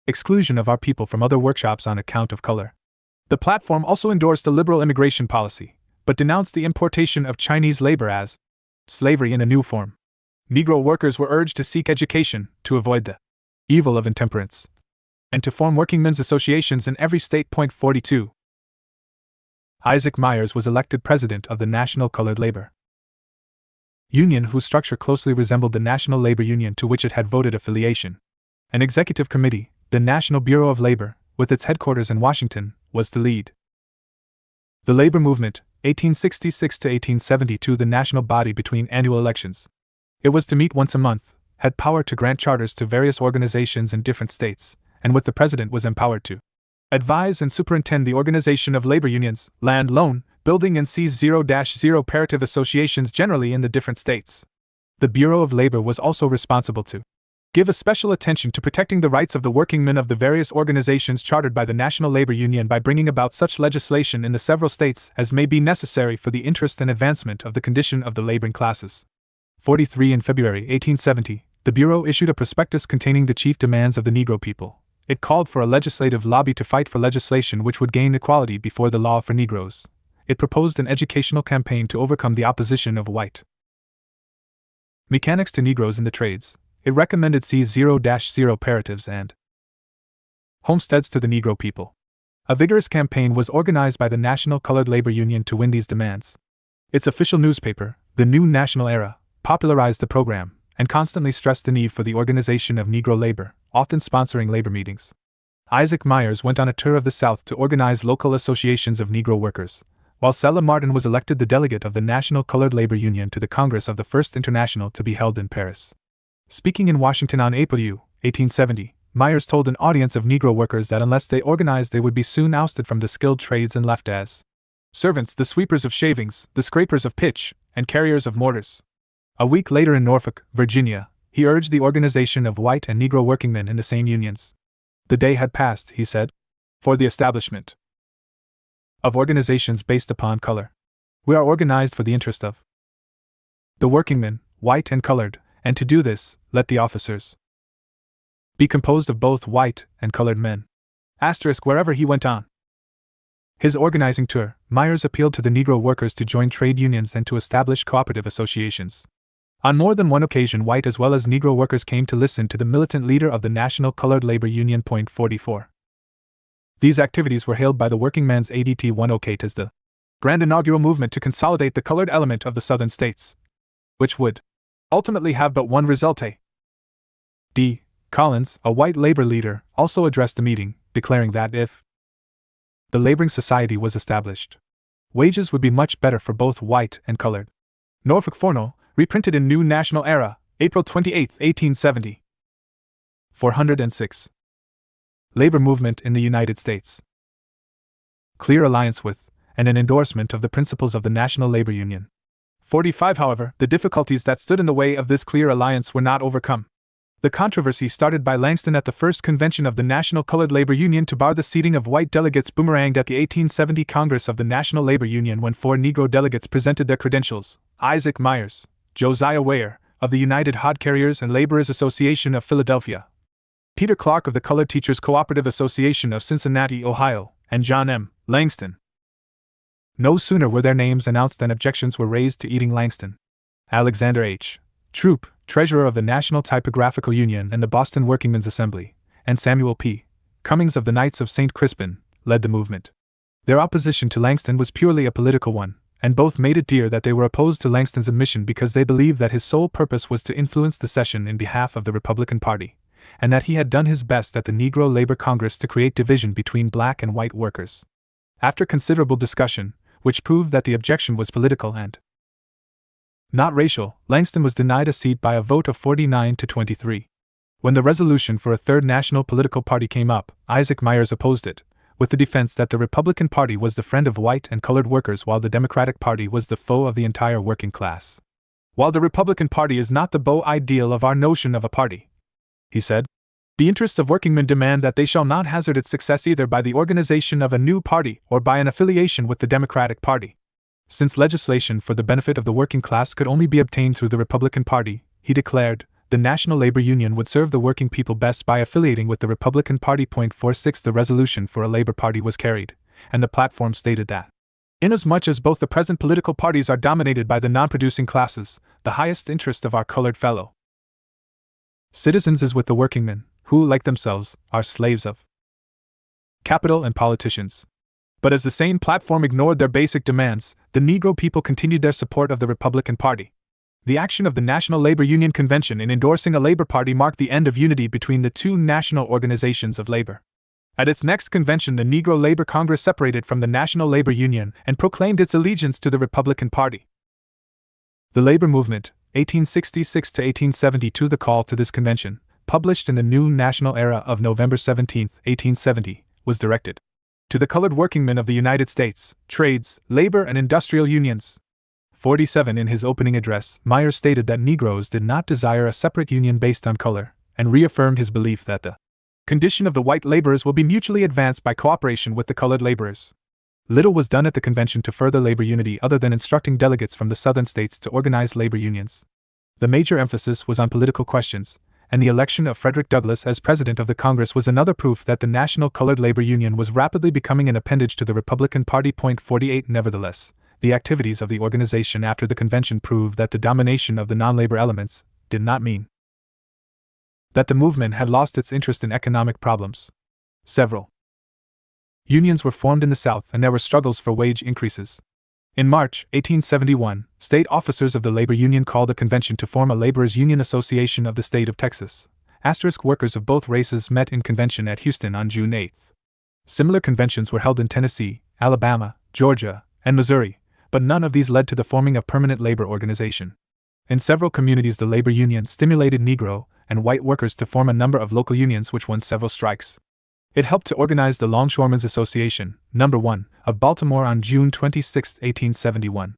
exclusion of our people from other workshops on account of color. The platform also endorsed a liberal immigration policy, but denounced the importation of Chinese labor as slavery in a new form. Negro workers were urged to seek education to avoid the evil of intemperance and to form workingmen's associations in every state. 42. Isaac Myers was elected president of the National Colored Labor Union, whose structure closely resembled the National Labor Union to which it had voted affiliation. An executive committee, the National Bureau of Labor, with its headquarters in Washington, was to lead the labor movement, 1866 to 1872, the national body between annual elections. It was to meet once a month, had power to grant charters to various organizations in different states, and with the president was empowered to advise and superintend the organization of labor unions, land loan, building and C0-0 operative associations generally in the different states. The Bureau of Labor was also responsible to give a special attention to protecting the rights of the workingmen of the various organizations chartered by the National Labor Union by bringing about such legislation in the several states as may be necessary for the interest and advancement of the condition of the laboring classes. 43. In February 1870, the Bureau issued a prospectus containing the chief demands of the Negro people. It called for a legislative lobby to fight for legislation which would gain equality before the law for Negroes. It proposed an educational campaign to overcome the opposition of white mechanics to Negroes in the trades. It recommended C0-0 operatives and homesteads to the Negro people. A vigorous campaign was organized by the National Colored Labor Union to win these demands. Its official newspaper, the New National Era, popularized the program and constantly stressed the need for the organization of Negro labor, often sponsoring labor meetings. Isaac Myers went on a tour of the South to organize local associations of Negro workers, while Sella Martin was elected the delegate of the National Colored Labor Union to the Congress of the First International to be held in Paris. Speaking in Washington on April 1870, Myers told an audience of Negro workers that unless they organized they would be soon ousted from the skilled trades and left as servants, the sweepers of shavings, the scrapers of pitch, and carriers of mortars. A week later in Norfolk, Virginia, he urged the organization of white and Negro workingmen in the same unions. The day had passed, he said, for the establishment of organizations based upon color. We are organized for the interest of the workingmen, white and colored, and to do this, let the officers be composed of both white and colored men. Asterisk. Wherever he went on his organizing tour, Myers appealed to the Negro workers to join trade unions and to establish cooperative associations. On more than one occasion, white as well as Negro workers came to listen to the militant leader of the National Colored Labor Union. 44. These activities were hailed by the workingmen's ADT-10 as the grand inaugural movement to consolidate the colored element of the Southern states, which would ultimately have but one result. D. Collins, a white labor leader, also addressed the meeting, declaring that if the laboring society was established, wages would be much better for both white and colored. Norfolk Forno, reprinted in New National Era, April 28, 1870. 406. Labor movement in the United States. Clear alliance with, and an endorsement of the principles of the National Labor Union. 45. However, the difficulties that stood in the way of this clear alliance were not overcome. The controversy started by Langston at the first convention of the National Colored Labor Union to bar the seating of white delegates boomeranged at the 1870 Congress of the National Labor Union when 4 Negro delegates presented their credentials: Isaac Myers, Josiah Weyer, of the United Hod Carriers and Laborers Association of Philadelphia, Peter Clark of the Colored Teachers Cooperative Association of Cincinnati, Ohio, and John M. Langston. No sooner were their names announced than objections were raised to eating Langston. Alexander H. Troup, treasurer of the National Typographical Union and the Boston Workingmen's Assembly, and Samuel P. Cummings of the Knights of St. Crispin, led the movement. Their opposition to Langston was purely a political one, and both made it clear that they were opposed to Langston's admission because they believed that his sole purpose was to influence the session in behalf of the Republican Party, and that he had done his best at the Negro Labor Congress to create division between black and white workers. After considerable discussion, which proved that the objection was political and not racial, Langston was denied a seat by a vote of 49 to 23. When the resolution for a third national political party came up, Isaac Myers opposed it, with the defense that the Republican Party was the friend of white and colored workers while the Democratic Party was the foe of the entire working class. While the Republican Party is not the beau ideal of our notion of a party, he said, the interests of workingmen demand that they shall not hazard its success either by the organization of a new party or by an affiliation with the Democratic Party. Since legislation for the benefit of the working class could only be obtained through the Republican Party, he declared, the National Labor Union would serve the working people best by affiliating with the Republican Party. 46. The resolution for a Labor Party was carried, and the platform stated that, inasmuch as both the present political parties are dominated by the non-producing classes, the highest interest of our colored fellow citizens is with the workingmen, who, like themselves, are slaves of capital and politicians. But as the same platform ignored their basic demands, the Negro people continued their support of the Republican Party. The action of the National Labor Union Convention in endorsing a labor party marked the end of unity between the two national organizations of labor. At its next convention, the Negro Labor Congress separated from the National Labor Union and proclaimed its allegiance to the Republican Party. The Labor Movement, 1866 to 1872. The call to this convention, published in the New National Era of November 17, 1870, was directed to the colored workingmen of the United States, trades, labor, and industrial unions. 47. In his opening address, Myers stated that Negroes did not desire a separate union based on color, and reaffirmed his belief that the condition of the white laborers will be mutually advanced by cooperation with the colored laborers. Little was done at the convention to further labor unity other than instructing delegates from the southern states to organize labor unions. The major emphasis was on political questions, and the election of Frederick Douglass as president of the Congress was another proof that the National Colored Labor Union was rapidly becoming an appendage to the Republican Party. 48. Nevertheless, the activities of the organization after the convention proved that the domination of the non-labor elements did not mean that the movement had lost its interest in economic problems. Several unions were formed in the South and there were struggles for wage increases. In March 1871, state officers of the labor union called a convention to form a laborers' union association of the state of Texas. Workers of both races met in convention at Houston on June 8. Similar conventions were held in Tennessee, Alabama, Georgia, and Missouri, but none of these led to the forming of permanent labor organization. In several communities, the labor union stimulated Negro and white workers to form a number of local unions which won several strikes. It helped to organize the Longshoremen's Association, No. 1, of Baltimore on June 26, 1871.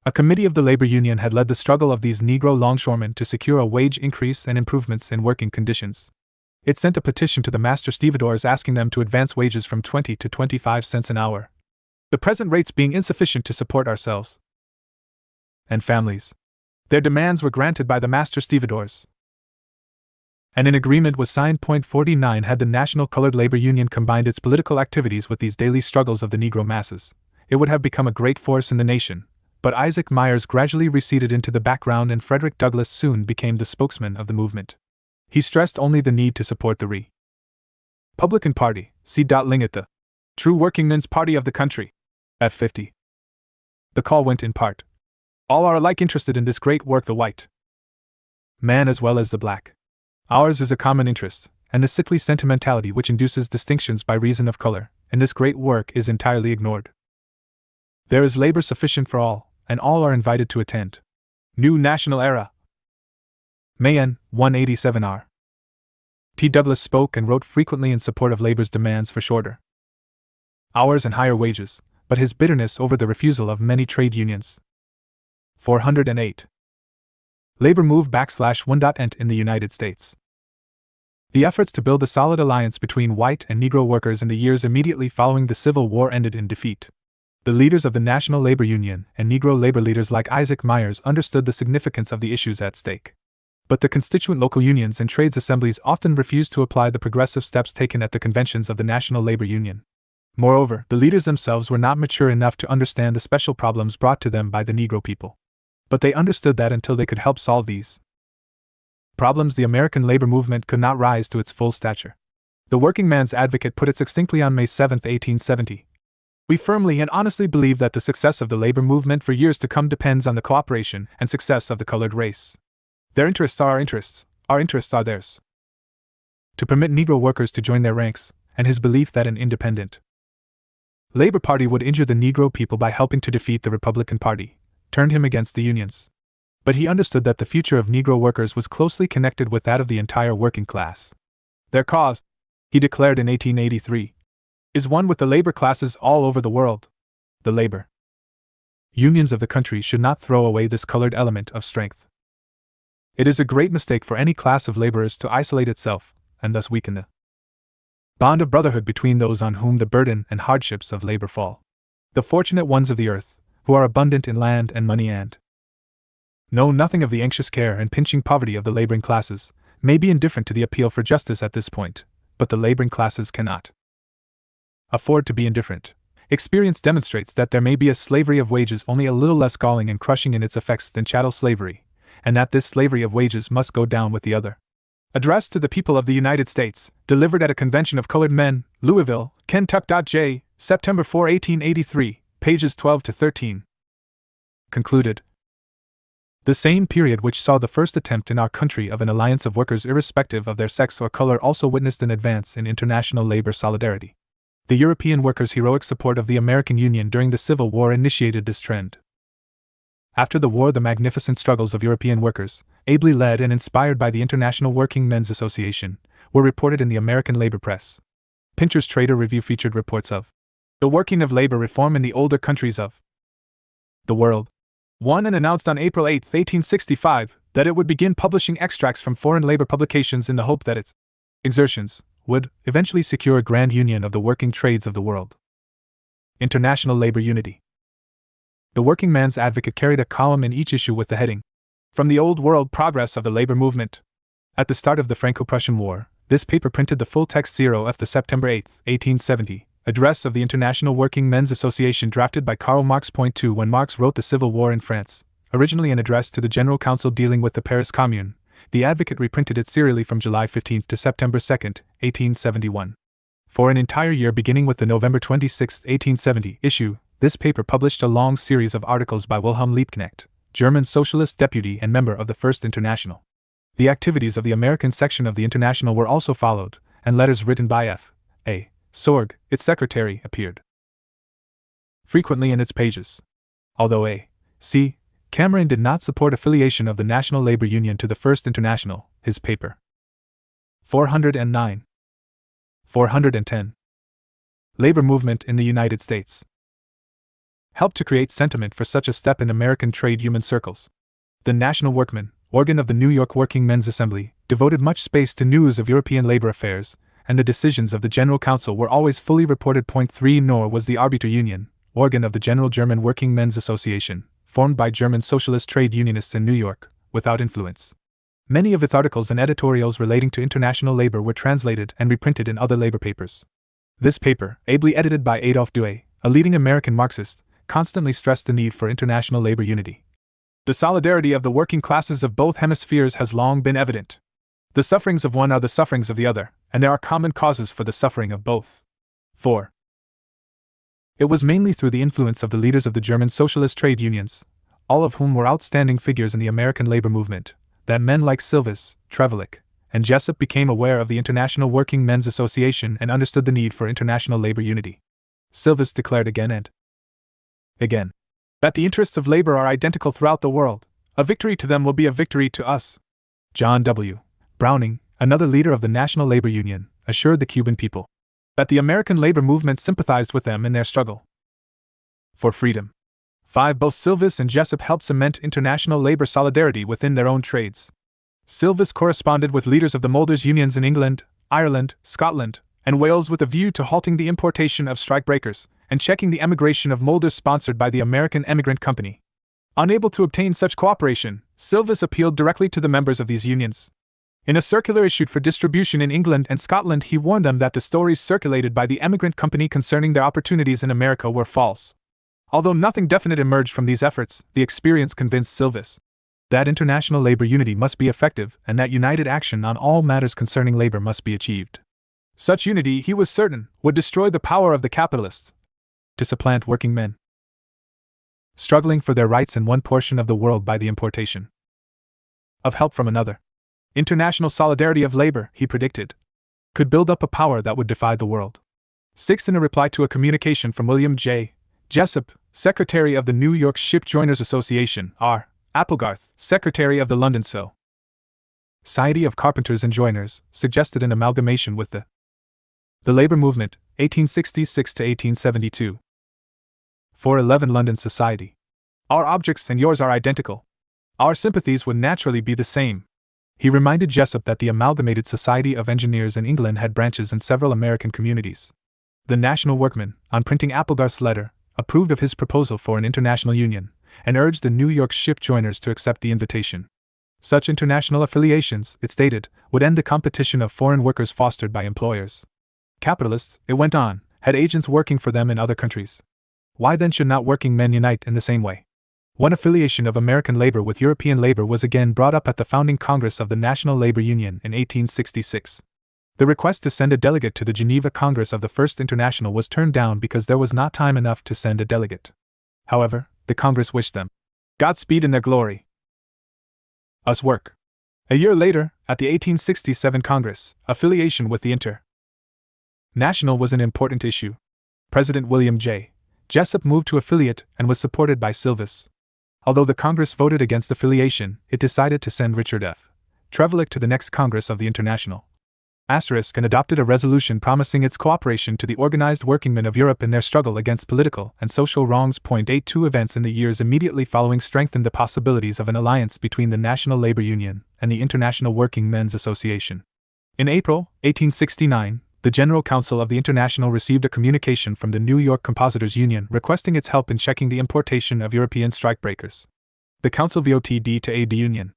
A committee of the labor union had led the struggle of these Negro longshoremen to secure a wage increase and improvements in working conditions. It sent a petition to the master stevedores asking them to advance wages from 20 to 25 cents an hour, the present rates being insufficient to support ourselves and families. Their demands were granted by the master stevedores, and an agreement was signed. 49. Had the National Colored Labor Union combined its political activities with these daily struggles of the Negro masses, it would have become a great force in the nation, but Isaac Myers gradually receded into the background and Frederick Douglass soon became the spokesman of the movement. He stressed only the need to support the Republican Party, C. Lingett, the true workingmen's party of the country. At 50. The call went in part. All are alike interested in this great work, the white man as well as the black. Ours is a common interest, and the sickly sentimentality which induces distinctions by reason of color in this great work is entirely ignored. There is labor sufficient for all, and all are invited to attend. New National Era. Mayen, 187 R. T. Douglass spoke and wrote frequently in support of labor's demands for shorter hours and higher wages, but his bitterness over the refusal of many trade unions. 408. Labor move /1.ent in the United States. The efforts to build a solid alliance between white and Negro workers in the years immediately following the Civil War ended in defeat. The leaders of the National Labor Union and Negro labor leaders like Isaac Myers understood the significance of the issues at stake. But the constituent local unions and trades assemblies often refused to apply the progressive steps taken at the conventions of the National Labor Union. Moreover, the leaders themselves were not mature enough to understand the special problems brought to them by the Negro people. But they understood that until they could help solve these problems, the American labor movement could not rise to its full stature. The Working Man's Advocate put it succinctly on May 7, 1870. We firmly and honestly believe that the success of the labor movement for years to come depends on the cooperation and success of the colored race. Their interests are our interests are theirs. To permit Negro workers to join their ranks, and his belief that an independent Labor Party would injure the Negro people by helping to defeat the Republican Party, turned him against the unions. But he understood that the future of Negro workers was closely connected with that of the entire working class. Their cause, he declared in 1883, is one with the labor classes all over the world. The labor unions of the country should not throw away this colored element of strength. It is a great mistake for any class of laborers to isolate itself, and thus weaken the bond of brotherhood between those on whom the burden and hardships of labor fall. The fortunate ones of the earth, who are abundant in land and money and know nothing of the anxious care and pinching poverty of the laboring classes, may be indifferent to the appeal for justice at this point, but the laboring classes cannot afford to be indifferent. Experience demonstrates that there may be a slavery of wages only a little less galling and crushing in its effects than chattel slavery, and that this slavery of wages must go down with the other Addressed to the people of the United States, delivered at a convention of colored men, Louisville, Kentucky. September 4, 1883, pages 12 to 13. Concluded. The same period which saw the first attempt in our country of an alliance of workers irrespective of their sex or color also witnessed an advance in international labor solidarity. The European workers' heroic support of the American Union during the Civil War initiated this trend. After the war, the magnificent struggles of European workers, ably led and inspired by the International Working Men's Association, were reported in the American labor press. Pincher's Trader Review featured reports of the working of labor reform in the older countries of the world. One and announced on April 8, 1865, that it would begin publishing extracts from foreign labor publications in the hope that its exertions would eventually secure a grand union of the working trades of the world. International labor unity. The Working Man's Advocate carried a column in each issue with the heading, From the Old World, Progress of the Labor Movement. At the start of the Franco-Prussian War, this paper printed the full text 0F the September 8, 1870, address of the International Working Men's Association drafted by Karl Marx. Point 2. When Marx wrote The Civil War in France, originally an address to the General Council dealing with the Paris Commune, the Advocate reprinted it serially from July 15 to September 2, 1871. For an entire year beginning with the November 26, 1870 issue, this paper published a long series of articles by Wilhelm Liebknecht, German Socialist deputy and member of the First International. The activities of the American section of the International were also followed, and letters written by F. A. Sorg, its secretary, appeared frequently in its pages. Although A. C. Cameron did not support affiliation of the National Labor Union to the First International, his paper 409. 410. Labor Movement in the United States helped to create sentiment for such a step in American trade union circles. The National Workman, organ of the New York Working Men's Assembly, devoted much space to news of European labor affairs, and the decisions of the General Council were always fully reported. Point 3. Nor was the Arbeiter Union, organ of the General German Working Men's Association, formed by German socialist trade unionists in New York, without influence. Many of its articles and editorials relating to international labor were translated and reprinted in other labor papers. This paper, ably edited by Adolphe Douay, a leading American Marxist, constantly stressed the need for international labor unity. The solidarity of the working classes of both hemispheres has long been evident. The sufferings of one are the sufferings of the other, and there are common causes for the suffering of both. 4. It was mainly through the influence of the leaders of the German socialist trade unions, all of whom were outstanding figures in the American labor movement, that men like Silvis, Trevelyan, and Jessup became aware of the International Working Men's Association and understood the need for international labor unity. Silvis declared again and again that the interests of labor are identical throughout the world. A victory to them will be a victory to us. John W. Browning, another leader of the National Labor Union, assured the Cuban people that the American labor movement sympathized with them in their struggle for freedom. 5. Both Silvis and Jessup helped cement international labor solidarity within their own trades. Silvis corresponded with leaders of the molders' unions in England, Ireland, Scotland, and Wales with a view to halting the importation of strikebreakers and checking the emigration of molders sponsored by the American Emigrant Company. Unable to obtain such cooperation, Silvis appealed directly to the members of these unions. In a circular issued for distribution in England and Scotland, he warned them that the stories circulated by the Emigrant Company concerning their opportunities in America were false. Although nothing definite emerged from these efforts, the experience convinced Silvis that international labor unity must be effective and that united action on all matters concerning labor must be achieved. Such unity, he was certain, would destroy the power of the capitalists to supplant working men struggling for their rights in one portion of the world by the importation of help from another. International solidarity of labor, he predicted, could build up a power that would defy the world. 6. In a reply to a communication from William J. Jessup, Secretary of the New York Ship Joiners Association, R. Applegarth, Secretary of the London Society of Carpenters and Joiners, suggested an amalgamation with the labor movement, 1866 to 1872. 411 London Society. Our objects and yours are identical. Our sympathies would naturally be the same. He reminded Jessup that the Amalgamated Society of Engineers in England had branches in several American communities. The National Workman, on printing Applegarth's letter, approved of his proposal for an international union, and urged the New York ship joiners to accept the invitation. Such international affiliations, it stated, would end the competition of foreign workers fostered by employers. Capitalists, it went on, had agents working for them in other countries. Why then should not working men unite in the same way? One affiliation of American labor with European labor was again brought up at the founding Congress of the National Labor Union in 1866. The request to send a delegate to the Geneva Congress of the First International was turned down because there was not time enough to send a delegate. However, the Congress wished them Godspeed in their glory. Us work. A year later, at the 1867 Congress, affiliation with the International was an important issue. President William J. Jessup moved to affiliate and was supported by Silvis. Although the Congress voted against affiliation, it decided to send Richard F. Trevilick to the next Congress of the International. And adopted a resolution promising its cooperation to the organized workingmen of Europe in their struggle against political and social wrongs. 82 events in the years immediately following strengthened the possibilities of an alliance between the National Labor Union and the International Working Men's Association. In April 1869, the General Council of the International received a communication from the New York Compositors Union requesting its help in checking the importation of European strikebreakers. The Council voted to aid the Union.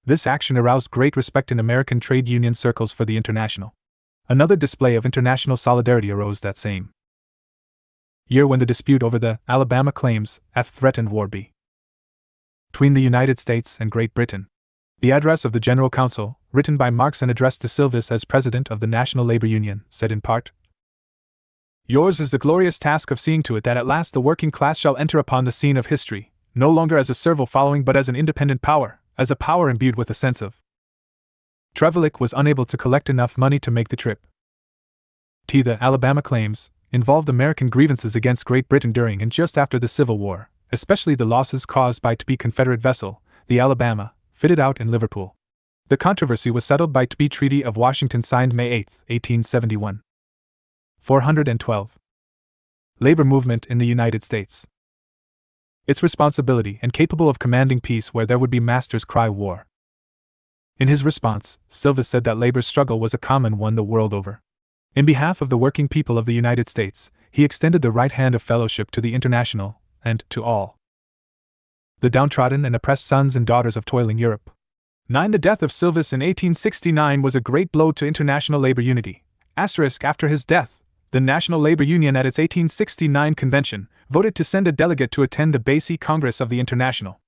This action aroused great respect in American trade union circles for the International. Another display of international solidarity arose that same year when the dispute over the Alabama claims threatened war between the United States and Great Britain. The address of the General Council, written by Marx and addressed to Silvis as President of the National Labor Union, said in part, "Yours is the glorious task of seeing to it that at last the working class shall enter upon the scene of history, no longer as a servile following but as an independent power, as a power imbued with a sense of." Trevilick was unable to collect enough money to make the trip. The Alabama claims involved American grievances against Great Britain during and just after the Civil War, especially the losses caused by the Confederate vessel, the Alabama, fitted out in Liverpool. The controversy was settled by the Treaty of Washington signed May 8, 1871. 412. Labor movement in the United States. Its responsibility and capable of commanding peace where there would be masters cry war. In his response, Silvis said that labor's struggle was a common one the world over. In behalf of the working people of the United States, he extended the right hand of fellowship to the International, and to all the downtrodden and oppressed sons and daughters of toiling Europe. 9. The death of Silvis in 1869 was a great blow to international labor unity. After his death, the National Labor Union at its 1869 convention voted to send a delegate to attend the Basie Congress of the International.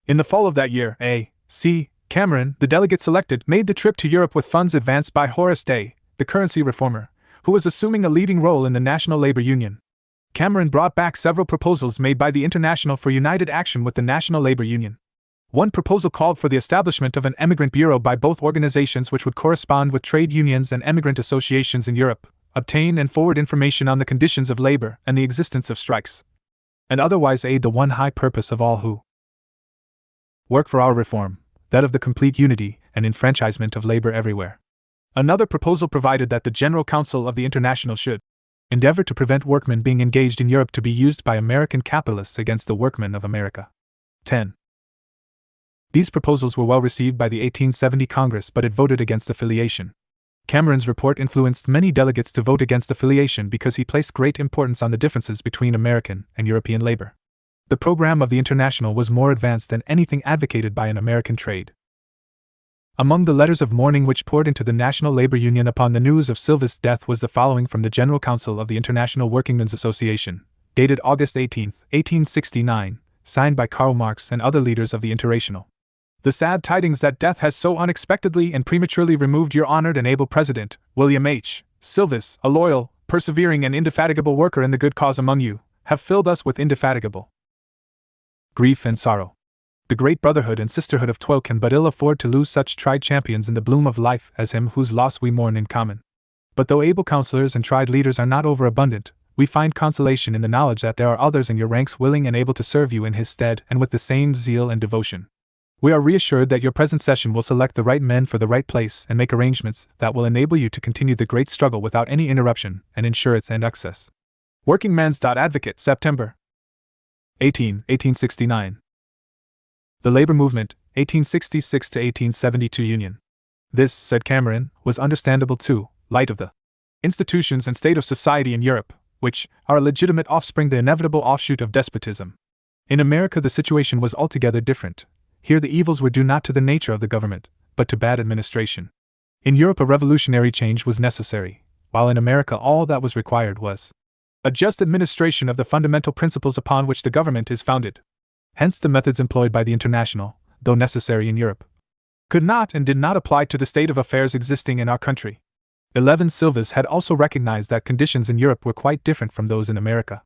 In the fall of that year, A.C. Cameron, the delegate selected, made the trip to Europe with funds advanced by Horace Day, the currency reformer, who was assuming a leading role in the National Labor Union. Cameron brought back several proposals made by the International for united action with the National Labor Union. One proposal called for the establishment of an emigrant bureau by both organizations which would correspond with trade unions and emigrant associations in Europe, obtain and forward information on the conditions of labor and the existence of strikes, and otherwise aid the one high purpose of all who work for our reform, that of the complete unity and enfranchisement of labor everywhere. Another proposal provided that the General Council of the International should endeavor to prevent workmen being engaged in Europe to be used by American capitalists against the workmen of America. 10. These proposals were well received by the 1870 Congress, but it voted against affiliation. Cameron's report influenced many delegates to vote against affiliation because he placed great importance on the differences between American and European labor. The program of the International was more advanced than anything advocated by an American trade. Among the letters of mourning which poured into the National Labor Union upon the news of Silvis' death was the following from the General Council of the International Workingmen's Association, dated August 18, 1869, signed by Karl Marx and other leaders of the International. The sad tidings that death has so unexpectedly and prematurely removed your honored and able President, William H. Silvis, a loyal, persevering and indefatigable worker in the good cause among you, have filled us with indefatigable grief and sorrow. The great brotherhood and sisterhood of toil can but ill afford to lose such tried champions in the bloom of life as him whose loss we mourn in common. But though able counselors and tried leaders are not overabundant, we find consolation in the knowledge that there are others in your ranks willing and able to serve you in his stead and with the same zeal and devotion. We are reassured that your present session will select the right men for the right place and make arrangements that will enable you to continue the great struggle without any interruption and ensure its end success. Workingmen's.Advocate, September 18, 1869. The Labor Movement, 1866 to 1872 Union. This, said Cameron, was understandable too, light of the institutions and state of society in Europe, which are a legitimate offspring, the inevitable offshoot of despotism. In America the situation was altogether different. Here the evils were due not to the nature of the government, but to bad administration. In Europe a revolutionary change was necessary, while in America all that was required was a just administration of the fundamental principles upon which the government is founded. Hence the methods employed by the International, though necessary in Europe, could not and did not apply to the state of affairs existing in our country. 11. Silvas had also recognized that conditions in Europe were quite different from those in America.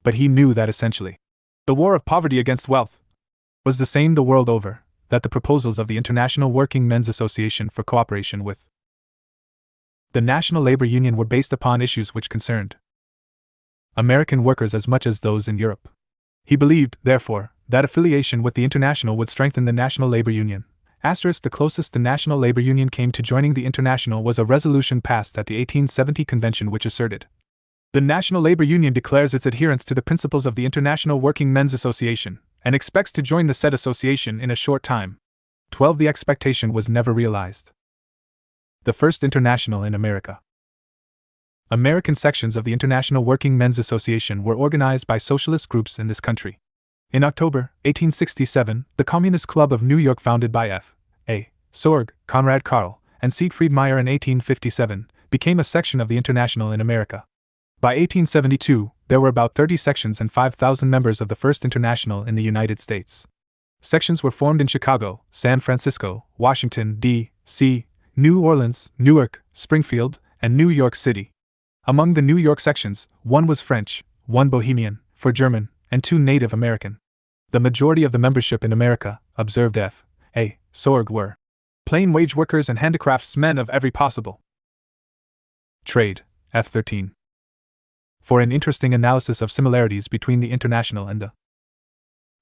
But he knew that essentially, the war of poverty against wealth was the same the world over, that the proposals of the International Working Men's Association for cooperation with the National Labor Union were based upon issues which concerned American workers as much as those in Europe. He believed, therefore, that affiliation with the International would strengthen the National Labor Union. The closest the National Labor Union came to joining the International was a resolution passed at the 1870 convention which asserted, "The National Labor Union declares its adherence to the principles of the International Working Men's Association, and expects to join the said association in a short time." 12. The expectation was never realized. The first International in America. American sections of the International Working Men's Association were organized by socialist groups in this country. In October 1867, the Communist Club of New York, founded by F. A. Sorg, Conrad Karl, and Siegfried Meyer in 1857, became a section of the International in America. By 1872, there were about 30 sections and 5,000 members of the First International in the United States. Sections were formed in Chicago, San Francisco, Washington, D.C., New Orleans, Newark, Springfield, and New York City. Among the New York sections, one was French, one Bohemian, 4 German, and 2 Native American. The majority of the membership in America, observed F. A. Sorg, were plain wage workers and handicraftsmen of every possible trade. F. 13. For an interesting analysis of similarities between the International and the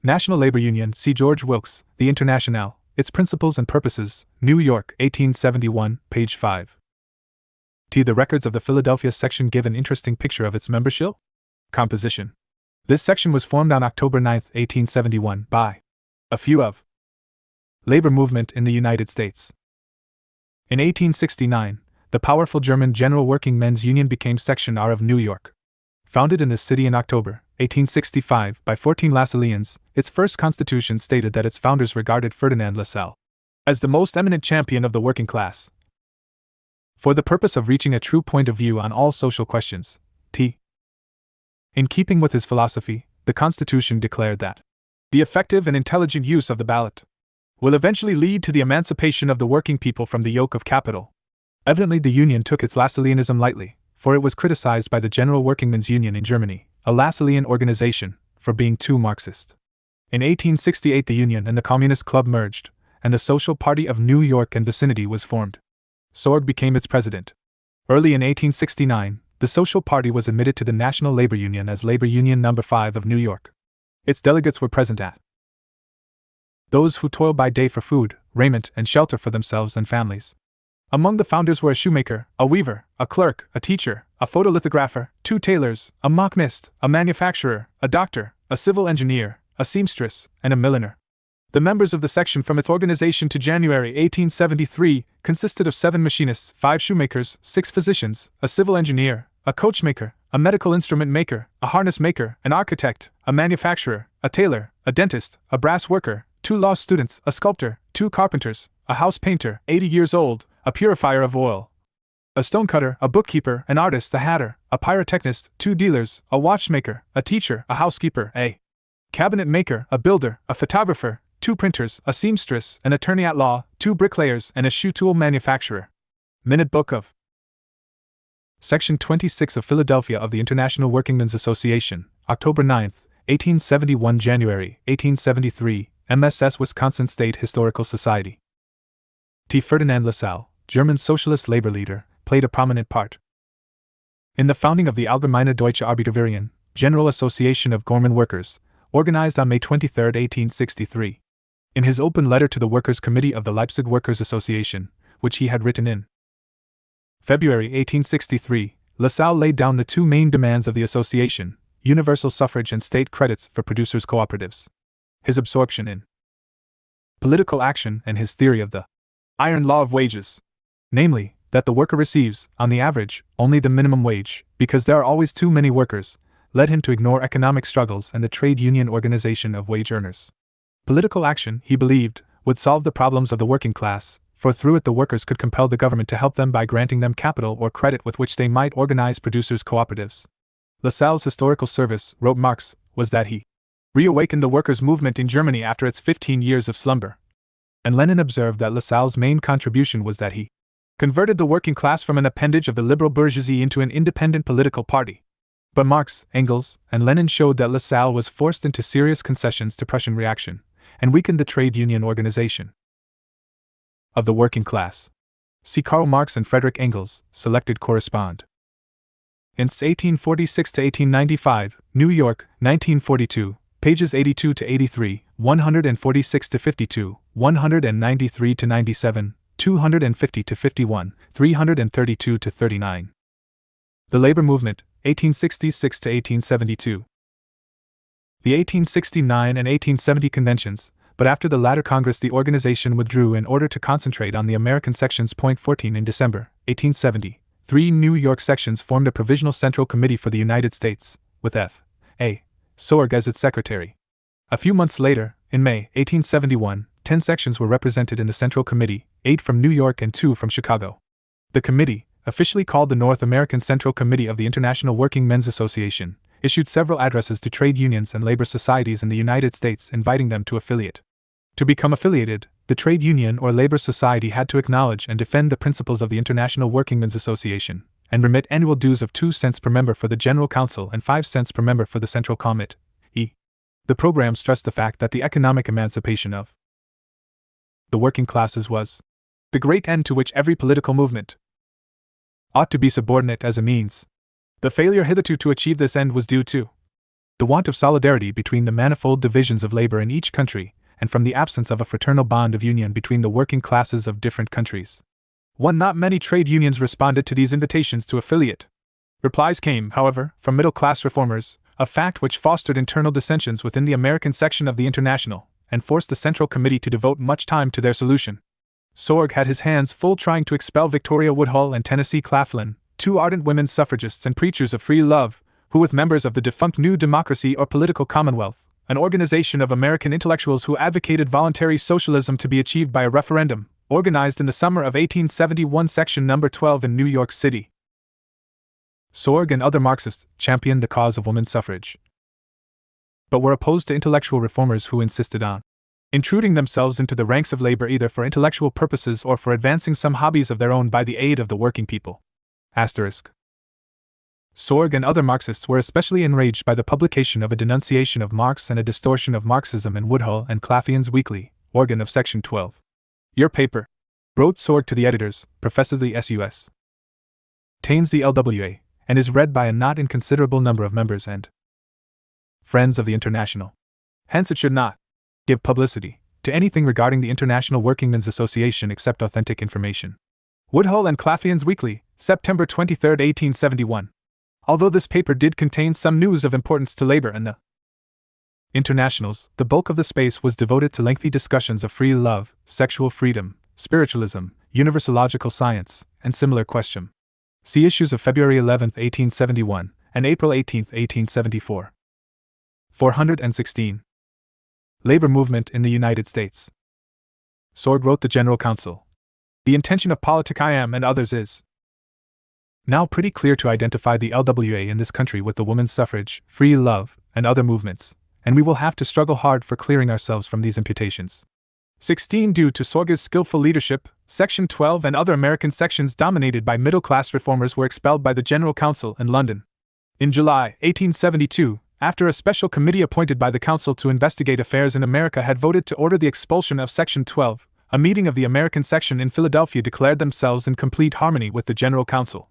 National Labor Union, see George Wilkes, The Internationale, Its Principles and Purposes, New York, 1871, page 5. The records of the Philadelphia section give an interesting picture of its membership composition. This section was formed on October 9, 1871, by a few of labor movement in the United States. In 1869, the powerful German General Working Men's Union became Section R of New York. Founded in this city in October 1865 by 14 Lassalleans, its first constitution stated that its founders regarded Ferdinand Lassalle as the most eminent champion of the working class, for the purpose of reaching a true point of view on all social questions. In keeping with his philosophy, the Constitution declared that the effective and intelligent use of the ballot will eventually lead to the emancipation of the working people from the yoke of capital. Evidently, the Union took its Lassalleanism lightly, for it was criticized by the General Workingmen's Union in Germany, a Lassallean organization, for being too Marxist. In 1868, the Union and the Communist Club merged, and the Social Party of New York and vicinity was formed. Sorg became its president. Early in 1869, the Social Party was admitted to the National Labor Union as Labor Union No. 5 of New York. Its delegates were present at those who toil by day for food, raiment, and shelter for themselves and families. Among the founders were a shoemaker, a weaver, a clerk, a teacher, a photolithographer, 2 tailors, a machinist, a manufacturer, a doctor, a civil engineer, a seamstress, and a milliner. The members of the section from its organization to January 1873 consisted of 7 machinists, 5 shoemakers, 6 physicians, a civil engineer, a coachmaker, a medical instrument maker, a harness maker, an architect, a manufacturer, a tailor, a dentist, a brass worker, 2 law students, a sculptor, 2 carpenters, a house painter, 80 years old, a purifier of oil, a stonecutter, a bookkeeper, an artist, a hatter, a pyrotechnist, 2 dealers, a watchmaker, a teacher, a housekeeper, a cabinet maker, a builder, a photographer, 2 printers, a seamstress, an attorney at law, 2 bricklayers, and a shoe tool manufacturer. Minute Book of Section 26 of Philadelphia of the International Workingmen's Association, October 9, 1871, January 1873, MSS Wisconsin State Historical Society. Ferdinand Lassalle, German socialist labor leader, played a prominent part in the founding of the Allgemeine Deutsche Arbeiterverein, General Association of Gorman Workers, organized on May 23, 1863. In his open letter to the Workers' Committee of the Leipzig Workers' Association, which he had written in February 1863, Lassalle laid down the 2 main demands of the association: universal suffrage and state credits for producers' cooperatives. His absorption in political action and his theory of the iron law of wages, namely, that the worker receives, on the average, only the minimum wage, because there are always too many workers, led him to ignore economic struggles and the trade union organization of wage earners. Political action, he believed, would solve the problems of the working class, for through it the workers could compel the government to help them by granting them capital or credit with which they might organize producers' cooperatives. Lassalle's historical service, wrote Marx, was that he reawakened the workers' movement in Germany after its 15 years of slumber. And Lenin observed that Lassalle's main contribution was that he converted the working class from an appendage of the liberal bourgeoisie into an independent political party. But Marx, Engels, and Lenin showed that Lassalle was forced into serious concessions to Prussian reaction, and weakened the trade union organization of the working class. See Karl Marx and Friedrich Engels, selected correspond. Ince 1846 to 1895, New York, 1942, pages 82 to 83, 146 to 52, 193 to 97, 250 to 51, 332 to 39. The Labor Movement, 1866 to 1872. The 1869 and 1870 conventions, but after the latter Congress the organization withdrew in order to concentrate on the American sections. 14 In December 1870, 3 New York sections formed a Provisional Central Committee for the United States, with F. A. Sorg as its secretary. A few months later, in May 1871, 10 sections were represented in the Central Committee, 8 from New York and 2 from Chicago. The committee, officially called the North American Central Committee of the International Working Men's Association, issued several addresses to trade unions and labor societies in the United States inviting them to affiliate. To become affiliated, the trade union or labor society had to acknowledge and defend the principles of the International Workingmen's Association, and remit annual dues of 2 cents per member for the General Council and 5 cents per member for the Central Committee. The program stressed the fact that the economic emancipation of the working classes was the great end to which every political movement ought to be subordinate as a means. The failure hitherto to achieve this end was due to the want of solidarity between the manifold divisions of labor in each country, and from the absence of a fraternal bond of union between the working classes of different countries. Not many trade unions responded to these invitations to affiliate. Replies came, however, from middle-class reformers, a fact which fostered internal dissensions within the American section of the International, and forced the Central Committee to devote much time to their solution. Sorg had his hands full trying to expel Victoria Woodhull and Tennessee Claflin, 2 ardent women suffragists and preachers of free love, who with members of the defunct New Democracy or Political Commonwealth, an organization of American intellectuals who advocated voluntary socialism to be achieved by a referendum, organized in the summer of 1871 Section No. 12 in New York City. Sorg and other Marxists championed the cause of women's suffrage, but were opposed to intellectual reformers who insisted on intruding themselves into the ranks of labor either for intellectual purposes or for advancing some hobbies of their own by the aid of the working people. Sorg and other Marxists were especially enraged by the publication of a denunciation of Marx and a distortion of Marxism in Woodhull and Claflin's Weekly, organ of Section 12. Your paper, wrote Sorg to the editors, professes the S.U.S. tains the LWA, and is read by a not inconsiderable number of members and friends of the International. Hence it should not give publicity to anything regarding the International Workingmen's Association except authentic information. Woodhull and Claflin's Weekly, September 23, 1871. Although this paper did contain some news of importance to labor and the internationals, the bulk of the space was devoted to lengthy discussions of free love, sexual freedom, spiritualism, universalogical science, and similar questions. See issues of February 11, 1871, and April 18, 1874. 416. Labor Movement in the United States. Sorg wrote the General Council. The intention of Politik IM and others is now pretty clear to identify the LWA in this country with the women's suffrage, free love, and other movements, and we will have to struggle hard for clearing ourselves from these imputations. 16. Due to Sorg's skillful leadership, Section 12 and other American sections dominated by middle-class reformers were expelled by the General Council in London. In July 1872, after a special committee appointed by the Council to investigate affairs in America had voted to order the expulsion of Section 12, a meeting of the American section in Philadelphia declared themselves in complete harmony with the General Council.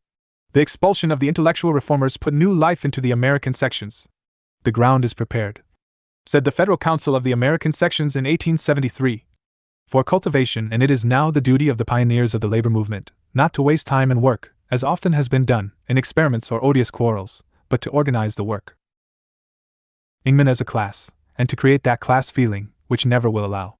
The expulsion of the intellectual reformers put new life into the American sections. The ground is prepared, said the Federal Council of the American sections in 1873, for cultivation, and it is now the duty of the pioneers of the labor movement, not to waste time and work, as often has been done, in experiments or odious quarrels, but to organize the work ingmen as a class, and to create that class feeling, which never will allow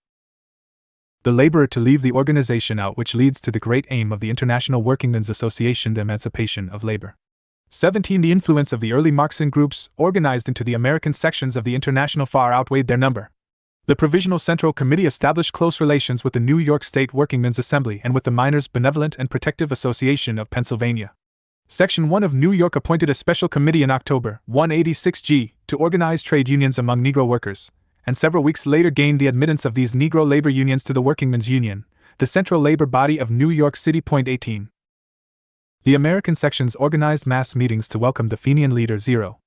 the laborer to leave the organization out, which leads to the great aim of the International Workingmen's Association, the emancipation of labor. 17. The influence of the early Marxian groups, organized into the American sections of the International, far outweighed their number. The Provisional Central Committee established close relations with the New York State Workingmen's Assembly and with the Miners' Benevolent and Protective Association of Pennsylvania. Section 1 of New York appointed a special committee in October 186G to organize trade unions among Negro workers, and several weeks later gained the admittance of these Negro labor unions to the Workingmen's Union, the central labor body of New York City. 18. The American sections organized mass meetings to welcome the Fenian leader Zero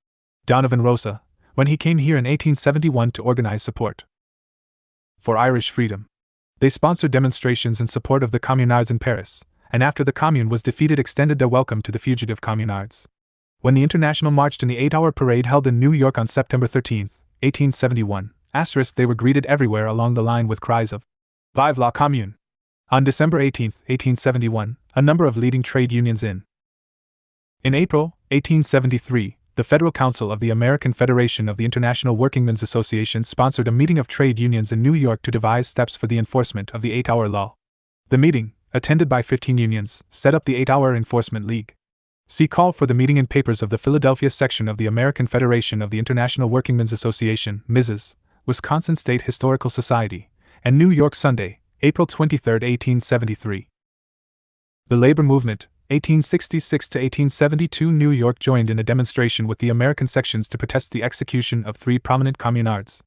Donovan Rosa, when he came here in 1871 to organize support for Irish freedom. They sponsored demonstrations in support of the Communards in Paris, and after the Commune was defeated extended their welcome to the fugitive Communards. When the International marched in the 8-hour parade held in New York on September 13, 1871, they were greeted everywhere along the line with cries of "Vive la Commune!" On December 18, 1871, a number of leading trade unions in April 1873, the Federal Council of the American Federation of the International Workingmen's Association sponsored a meeting of trade unions in New York to devise steps for the enforcement of the 8-hour law. The meeting, attended by 15 unions, set up the 8-Hour Enforcement League. See call for the meeting in papers of the Philadelphia section of the American Federation of the International Workingmen's Association, Mrs. Wisconsin State Historical Society, and New York Sunday, April 23, 1873. The labor movement, 1866 to 1872. New York joined in a demonstration with the American sections to protest the execution of 3 prominent communards.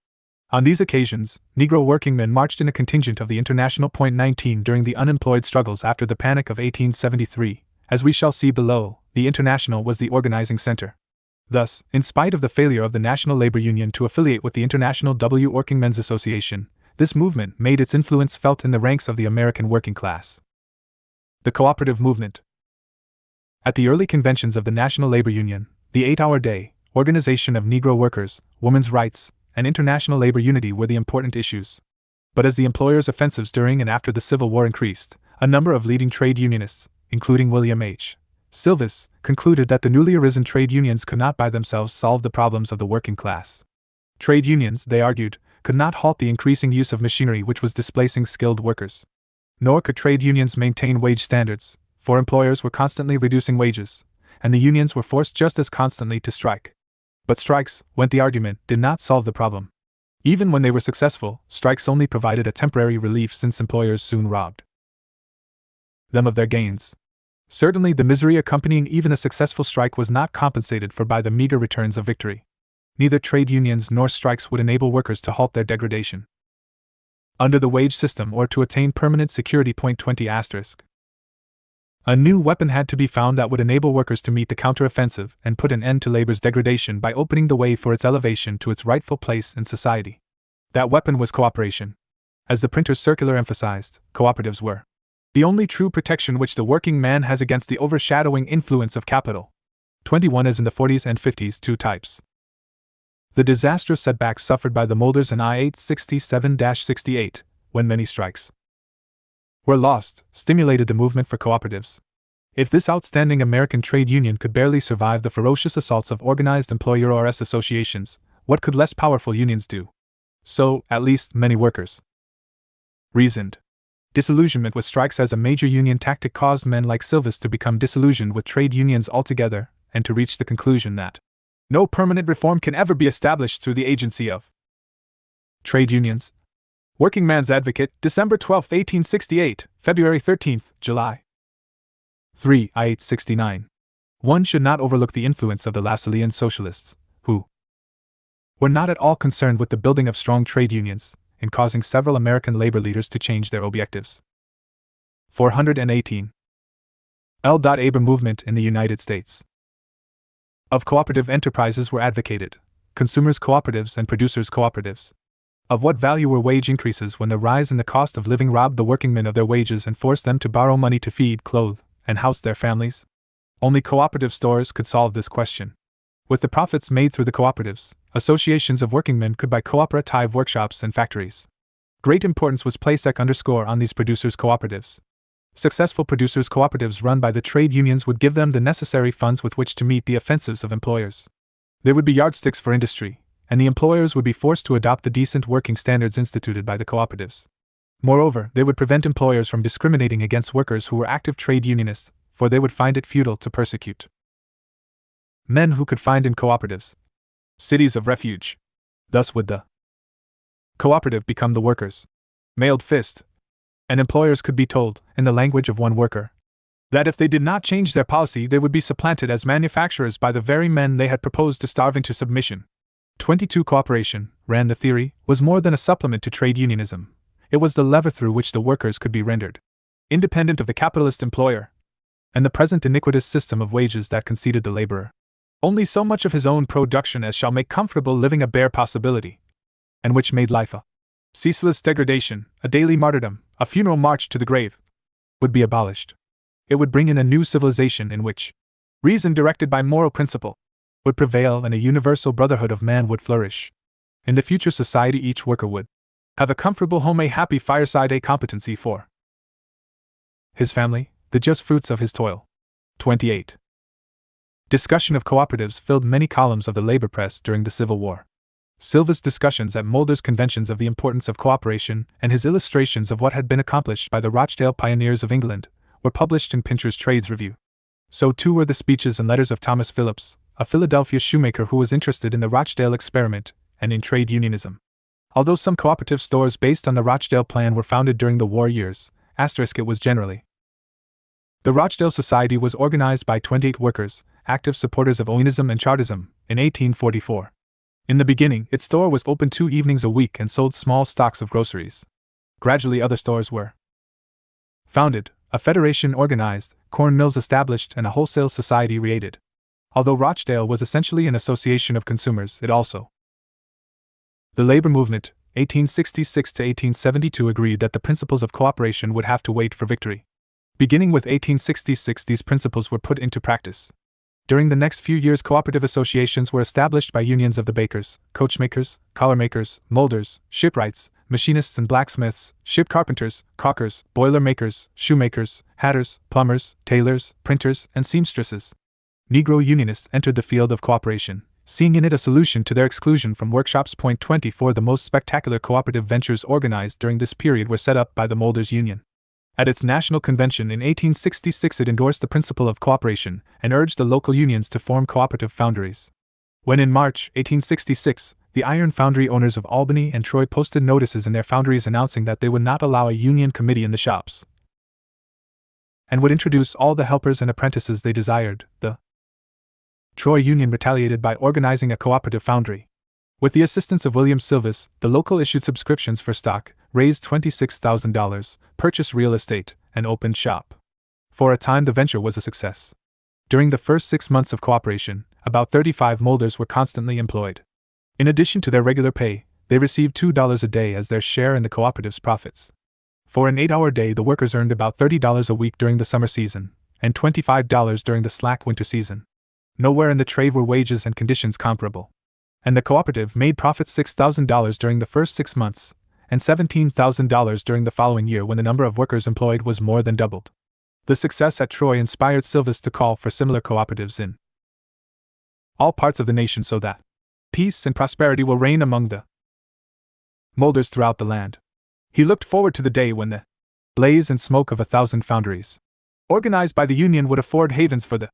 On these occasions, Negro workingmen marched in a contingent of the International. 19 During the unemployed struggles after the Panic of 1873, as we shall see below, the International was the organizing center. Thus, in spite of the failure of the National Labor Union to affiliate with the International Workingmen's Association, this movement made its influence felt in the ranks of the American working class. The cooperative movement. At the early conventions of the National Labor Union, the 8-hour day, organization of Negro workers, women's rights, and international labor unity were the important issues. But as the employers' offensives during and after the Civil War increased, a number of leading trade unionists, including William H. Silvis, concluded that the newly arisen trade unions could not by themselves solve the problems of the working class. Trade unions, they argued, could not halt the increasing use of machinery which was displacing skilled workers. Nor could trade unions maintain wage standards, for employers were constantly reducing wages, and the unions were forced just as constantly to strike. But strikes, went the argument, did not solve the problem. Even when they were successful, strikes only provided a temporary relief since employers soon robbed them of their gains. Certainly the misery accompanying even a successful strike was not compensated for by the meager returns of victory. Neither trade unions nor strikes would enable workers to halt their degradation under the wage system or to attain permanent security. 20 A new weapon had to be found that would enable workers to meet the counteroffensive and put an end to labor's degradation by opening the way for its elevation to its rightful place in society. That weapon was cooperation. As the printer's circular emphasized, cooperatives were the only true protection which the working man has against the overshadowing influence of capital. 21 As in the 40s and 50s, 2 types. The disastrous setbacks suffered by the molders in I-867-68, when many strikes were lost, stimulated the movement for cooperatives. If this outstanding American trade union could barely survive the ferocious assaults of organized employers associations, what could less powerful unions do? So, at least, many workers reasoned. Disillusionment with strikes as a major union tactic caused men like Silvis to become disillusioned with trade unions altogether, and to reach the conclusion that no permanent reform can ever be established through the agency of trade unions. Working Man's Advocate, December 12, 1868, February 13, July 3, I-869. One should not overlook the influence of the Lassallean socialists, who were not at all concerned with the building of strong trade unions, in causing several American labor leaders to change their objectives. 418. Labor movement in the United States. Of cooperative enterprises were advocated, consumers' cooperatives and producers' cooperatives. Of what value were wage increases when the rise in the cost of living robbed the workingmen of their wages and forced them to borrow money to feed, clothe, and house their families? Only cooperative stores could solve this question. With the profits made through the cooperatives, associations of workingmen could buy cooperative workshops and factories. Great importance was placed on these producers' cooperatives. Successful producers' cooperatives run by the trade unions would give them the necessary funds with which to meet the offensives of employers. They would be yardsticks for industry, and the employers would be forced to adopt the decent working standards instituted by the cooperatives. Moreover, they would prevent employers from discriminating against workers who were active trade unionists, for they would find it futile to persecute men who could find in cooperatives cities of refuge. Thus would the cooperative become the workers' mailed fist, and employers could be told, in the language of one worker, That if they did not change their policy, they would be supplanted as manufacturers by the very men they had proposed to starve into submission. 22 Cooperation, ran the theory, was more than a supplement to trade unionism. It was the lever through which the workers could be rendered independent of the capitalist employer and the present iniquitous system of wages that conceded the laborer only so much of his own production as shall make comfortable living a bare possibility, and which made life a ceaseless degradation, a daily martyrdom, a funeral march to the grave, would be abolished. It would bring in a new civilization in which reason directed by moral principle would prevail and a universal brotherhood of man would flourish. In the future society each worker would have a comfortable home, a happy fireside, a competency for his family, the just fruits of his toil. 28. Discussion of cooperatives filled many columns of the labor press during the Civil War. Silva's discussions at Mulder's conventions of the importance of cooperation and his illustrations of what had been accomplished by the Rochdale pioneers of England were published in Pincher's Trades Review. So too were the speeches and letters of Thomas Phillips, a Philadelphia shoemaker who was interested in the Rochdale experiment and in trade unionism. Although some cooperative stores based on the Rochdale plan were founded during the war years, it was generally. The Rochdale Society was organized by 28 workers, active supporters of Owenism and Chartism, in 1844. In the beginning, its store was open 2 evenings a week and sold small stocks of groceries. Gradually other stores were founded, a federation organized, corn mills established, and a wholesale society created. Although Rochdale was essentially an association of consumers, it also. The labor movement, 1866 to 1872, agreed that the principles of cooperation would have to wait for victory. Beginning with 1866, these principles were put into practice. During the next few years, cooperative associations were established by unions of the bakers, coachmakers, collar makers, molders, shipwrights, machinists and blacksmiths, ship carpenters, caulkers, boiler makers, shoemakers, hatters, plumbers, tailors, printers, and seamstresses. Negro unionists entered the field of cooperation, seeing in it a solution to their exclusion from workshops. 24 The most spectacular cooperative ventures organized during this period were set up by the Molders Union. At its national convention in 1866, it endorsed the principle of cooperation and urged the local unions to form cooperative foundries. When in March 1866, the iron foundry owners of Albany and Troy posted notices in their foundries announcing that they would not allow a union committee in the shops and would introduce all the helpers and apprentices they desired, the Troy Union retaliated by organizing a cooperative foundry. With the assistance of William Silvis, the local issued subscriptions for stock, raised $26,000, purchased real estate, and opened shop. For a time the venture was a success. During the first 6 months of cooperation, about 35 molders were constantly employed. In addition to their regular pay, they received $2 a day as their share in the cooperative's profits. For an 8-hour day the workers earned about $30 a week during the summer season, and $25 during the slack winter season. Nowhere in the trade were wages and conditions comparable. And the cooperative made profits $6,000 during the first 6 months, and $17,000 during the following year when the number of workers employed was more than doubled. The success at Troy inspired Silvis to call for similar cooperatives in all parts of the nation so that peace and prosperity will reign among the molders throughout the land. He looked forward to the day when the blaze and smoke of 1,000 foundries, organized by the Union, would afford havens for the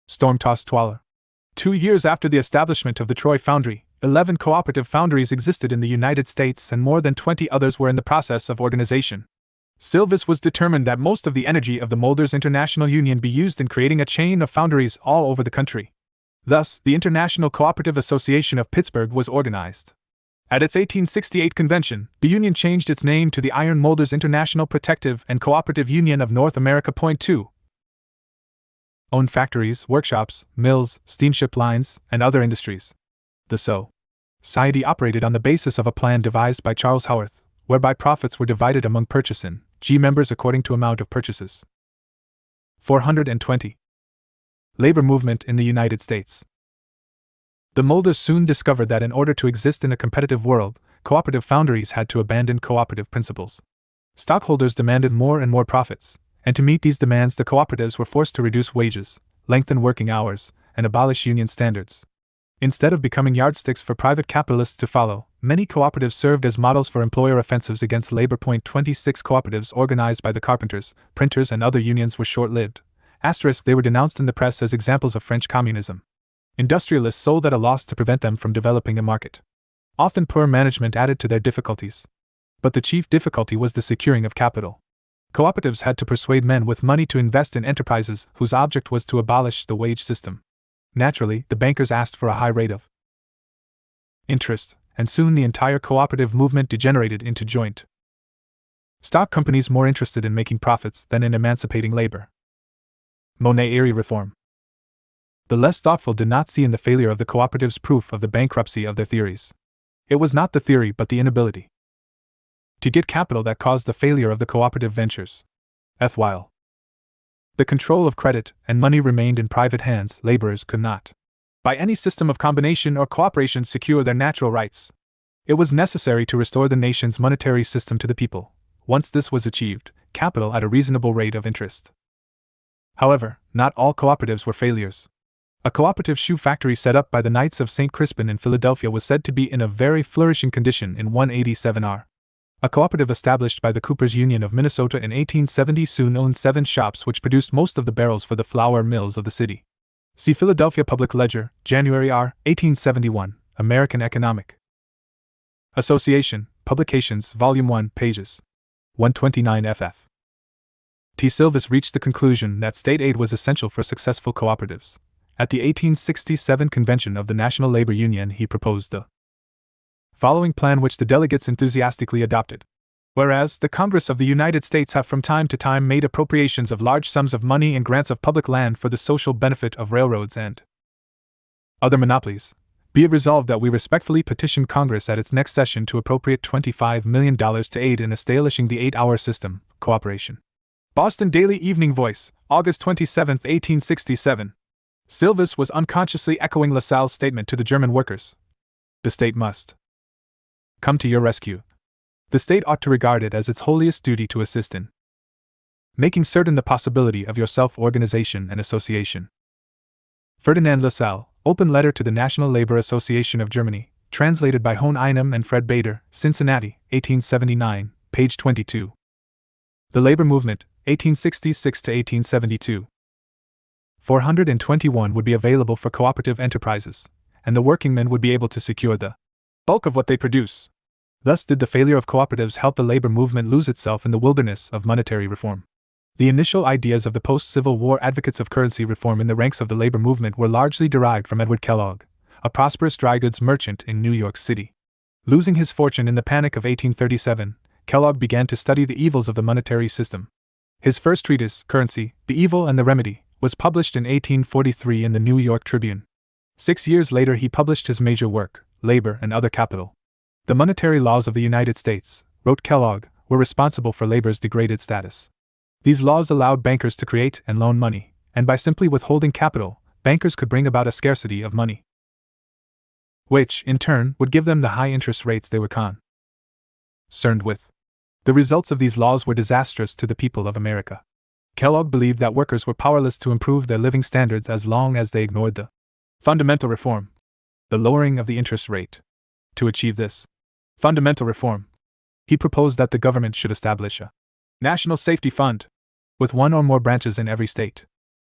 storm-tossed toiler. 2 years after the establishment of the Troy Foundry, 11 cooperative foundries existed in the United States and more than 20 others were in the process of organization. Silvis was determined that most of the energy of the Molders International Union be used in creating a chain of foundries all over the country. Thus, the International Cooperative Association of Pittsburgh was organized. At its 1868 convention, the union changed its name to the Iron Molders International Protective and Cooperative Union of North America. 2. Owned factories, workshops, mills, steamship lines, and other industries. The society operated on the basis of a plan devised by Charles Howarth, whereby profits were divided among purchasing members according to amount of purchases. 420. Labor movement in the United States. The Molders soon discovered that in order to exist in a competitive world, cooperative foundries had to abandon cooperative principles. Stockholders demanded more and more profits, and to meet these demands the cooperatives were forced to reduce wages, lengthen working hours, and abolish union standards. Instead of becoming yardsticks for private capitalists to follow, many cooperatives served as models for employer offensives against labor. 26 Cooperatives organized by the carpenters, printers, and other unions were short-lived. They were denounced in the press as examples of French communism. Industrialists sold at a loss to prevent them from developing a market. Often poor management added to their difficulties. But the chief difficulty was the securing of capital. Cooperatives had to persuade men with money to invest in enterprises whose object was to abolish the wage system. Naturally, the bankers asked for a high rate of interest, and soon the entire cooperative movement degenerated into joint stock companies more interested in making profits than in emancipating labor. Monetary reform. The less thoughtful did not see in the failure of the cooperatives proof of the bankruptcy of their theories. It was not the theory but the inability to get capital that caused the failure of the cooperative ventures. While the control of credit and money remained in private hands, laborers could not, by any system of combination or cooperation, secure their natural rights. It was necessary to restore the nation's monetary system to the people. Once this was achieved, capital at a reasonable rate of interest. However, not all cooperatives were failures. A cooperative shoe factory set up by the Knights of St. Crispin in Philadelphia was said to be in a very flourishing condition in 187R. A cooperative established by the Coopers Union of Minnesota in 1870 soon owned 7 shops which produced most of the barrels for the flour mills of the city. See Philadelphia Public Ledger, January R. 1871, American Economic Association, Publications, Volume 1, pages 129 ff. T. Silvis reached the conclusion that state aid was essential for successful cooperatives. At the 1867 convention of the National Labor Union, he proposed the following plan, which the delegates enthusiastically adopted. Whereas the Congress of the United States have from time to time made appropriations of large sums of money and grants of public land for the social benefit of railroads and other monopolies, be it resolved that we respectfully petition Congress at its next session to appropriate $25 million to aid in establishing the 8-hour system, cooperation. Boston Daily Evening Voice, August 27, 1867. Silvis was unconsciously echoing LaSalle's statement to the German workers. The state must come to your rescue. The state ought to regard it as its holiest duty to assist in making certain the possibility of your self-organization and association. Ferdinand Lassalle, Open Letter to the National Labor Association of Germany, translated by Hone Einem and Fred Bader, Cincinnati, 1879, page 22. The Labor Movement, 1866 to 1872. 421 would be available for cooperative enterprises, and the workingmen would be able to secure the bulk of what they produce. Thus did the failure of cooperatives help the labor movement lose itself in the wilderness of monetary reform. The initial ideas of the post-Civil War advocates of currency reform in the ranks of the labor movement were largely derived from Edward Kellogg, a prosperous dry goods merchant in New York City. Losing his fortune in the Panic of 1837, Kellogg began to study the evils of the monetary system. His first treatise, Currency, the Evil and the Remedy, was published in 1843 in the New York Tribune. 6 years later he published his major work, Labor and Other Capital. The monetary laws of the United States, wrote Kellogg, were responsible for labor's degraded status. These laws allowed bankers to create and loan money, and by simply withholding capital, bankers could bring about a scarcity of money, which, in turn, would give them the high interest rates they were concerned with. The results of these laws were disastrous to the people of America. Kellogg believed that workers were powerless to improve their living standards as long as they ignored the fundamental reform, the lowering of the interest rate. To achieve this fundamental reform, he proposed that the government should establish a national safety fund, with one or more branches in every state.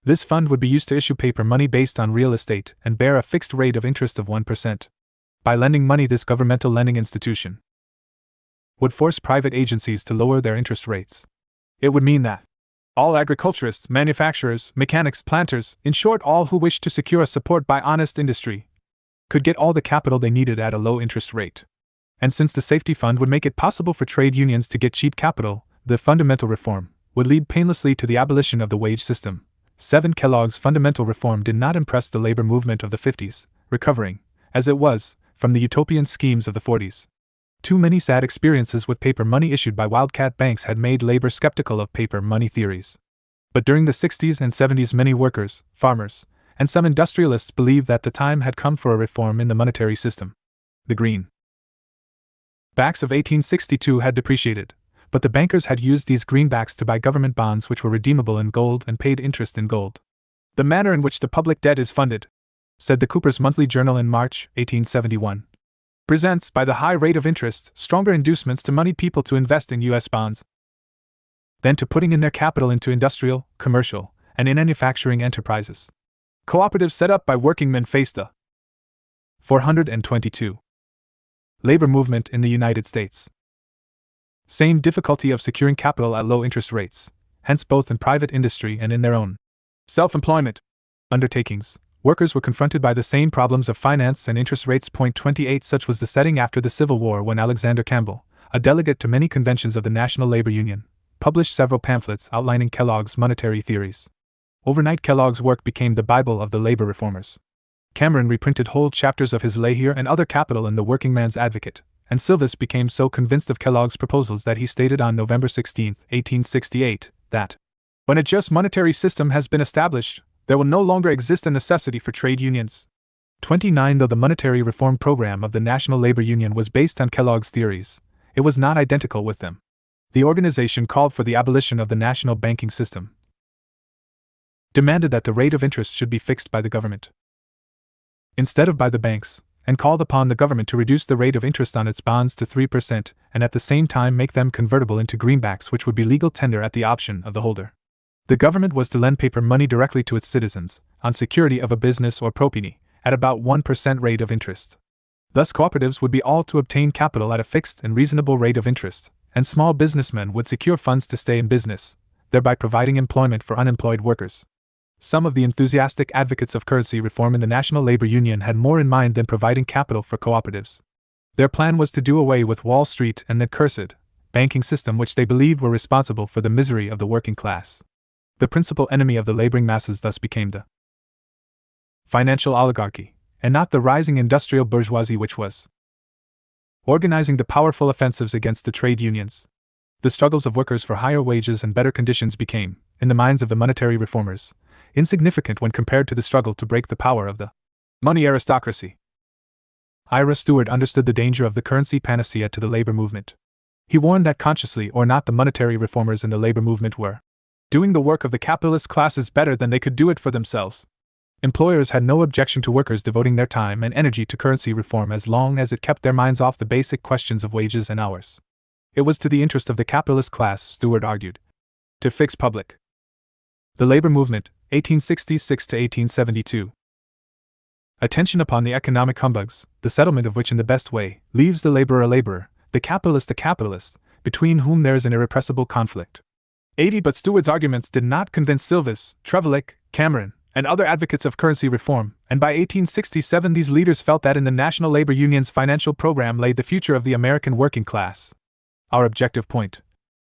This fund would be used to issue paper money based on real estate and bear a fixed rate of interest of 1%. By lending money, this governmental lending institution would force private agencies to lower their interest rates. It would mean that all agriculturists, manufacturers, mechanics, planters, in short all who wished to secure support by honest industry, could get all the capital they needed at a low interest rate. And since the safety fund would make it possible for trade unions to get cheap capital, the fundamental reform would lead painlessly to the abolition of the wage system. 7. Kellogg's fundamental reform did not impress the labor movement of the 50s, recovering, as it was, from the utopian schemes of the 40s. Too many sad experiences with paper money issued by wildcat banks had made labor skeptical of paper money theories. But during the 60s and 70s, many workers, farmers, and some industrialists believed that the time had come for a reform in the monetary system. The greenbacks of 1862 had depreciated, but the bankers had used these greenbacks to buy government bonds which were redeemable in gold and paid interest in gold. The manner in which the public debt is funded, said the Cooper's Monthly Journal in March, 1871, presents, by the high rate of interest, stronger inducements to moneyed people to invest in U.S. bonds than to putting in their capital into industrial, commercial, and in manufacturing enterprises. Cooperatives set up by workingmen faced the 422 labor movement in the United States. Same difficulty of securing capital at low interest rates, hence both in private industry and in their own self-employment undertakings. Workers were confronted by the same problems of finance and interest rates. 28 Such was the setting after the Civil War when Alexander Campbell, a delegate to many conventions of the National Labor Union, published several pamphlets outlining Kellogg's monetary theories. Overnight, Kellogg's work became the Bible of the labor reformers. Cameron reprinted whole chapters of his Lay Here and Other Capital in the Working Man's Advocate, and Silvis became so convinced of Kellogg's proposals that he stated on November 16, 1868, that, when a just monetary system has been established, there will no longer exist a necessity for trade unions. 29 Though the monetary reform program of the National Labor Union was based on Kellogg's theories, it was not identical with them. The organization called for the abolition of the national banking system, demanded that the rate of interest should be fixed by the government instead of by the banks, and called upon the government to reduce the rate of interest on its bonds to 3% and at the same time make them convertible into greenbacks, which would be legal tender at the option of the holder. The government was to lend paper money directly to its citizens, on security of a business or property, at about 1% rate of interest. Thus cooperatives would be all to obtain capital at a fixed and reasonable rate of interest, and small businessmen would secure funds to stay in business, thereby providing employment for unemployed workers. Some of the enthusiastic advocates of currency reform in the National Labor Union had more in mind than providing capital for cooperatives. Their plan was to do away with Wall Street and that cursed banking system which they believed were responsible for the misery of the working class. The principal enemy of the laboring masses thus became the financial oligarchy, and not the rising industrial bourgeoisie which was organizing the powerful offensives against the trade unions. The struggles of workers for higher wages and better conditions became, in the minds of the monetary reformers, insignificant when compared to the struggle to break the power of the money aristocracy. Ira Stewart understood the danger of the currency panacea to the labor movement. He warned that consciously or not the monetary reformers in the labor movement were doing the work of the capitalist classes better than they could do it for themselves. Employers had no objection to workers devoting their time and energy to currency reform as long as it kept their minds off the basic questions of wages and hours. It was to the interest of the capitalist class, Stewart argued, to fix public. The labor movement, 1866 to 1872. Attention upon the economic humbugs, the settlement of which in the best way leaves the laborer a laborer, the capitalist a capitalist, between whom there is an irrepressible conflict. 80 But Stewart's arguments did not convince Silvis, Trevelyan, Cameron, and other advocates of currency reform, and by 1867 these leaders felt that in the National Labor Union's financial program lay the future of the American working class. Our objective point,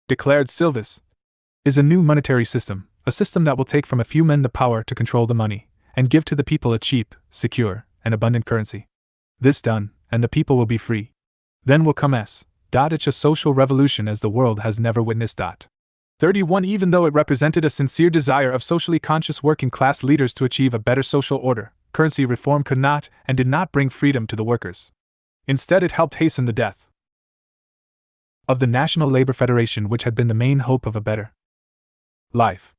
declared Silvis, is a new monetary system, a system that will take from a few men the power to control the money, and give to the people a cheap, secure, and abundant currency. This done, and the people will be free. Then will come a social revolution as the world has never witnessed. 31 Even though it represented a sincere desire of socially conscious working class leaders to achieve a better social order, currency reform could not and did not bring freedom to the workers. Instead, it helped hasten the death of the National Labor Federation, which had been the main hope of a better life.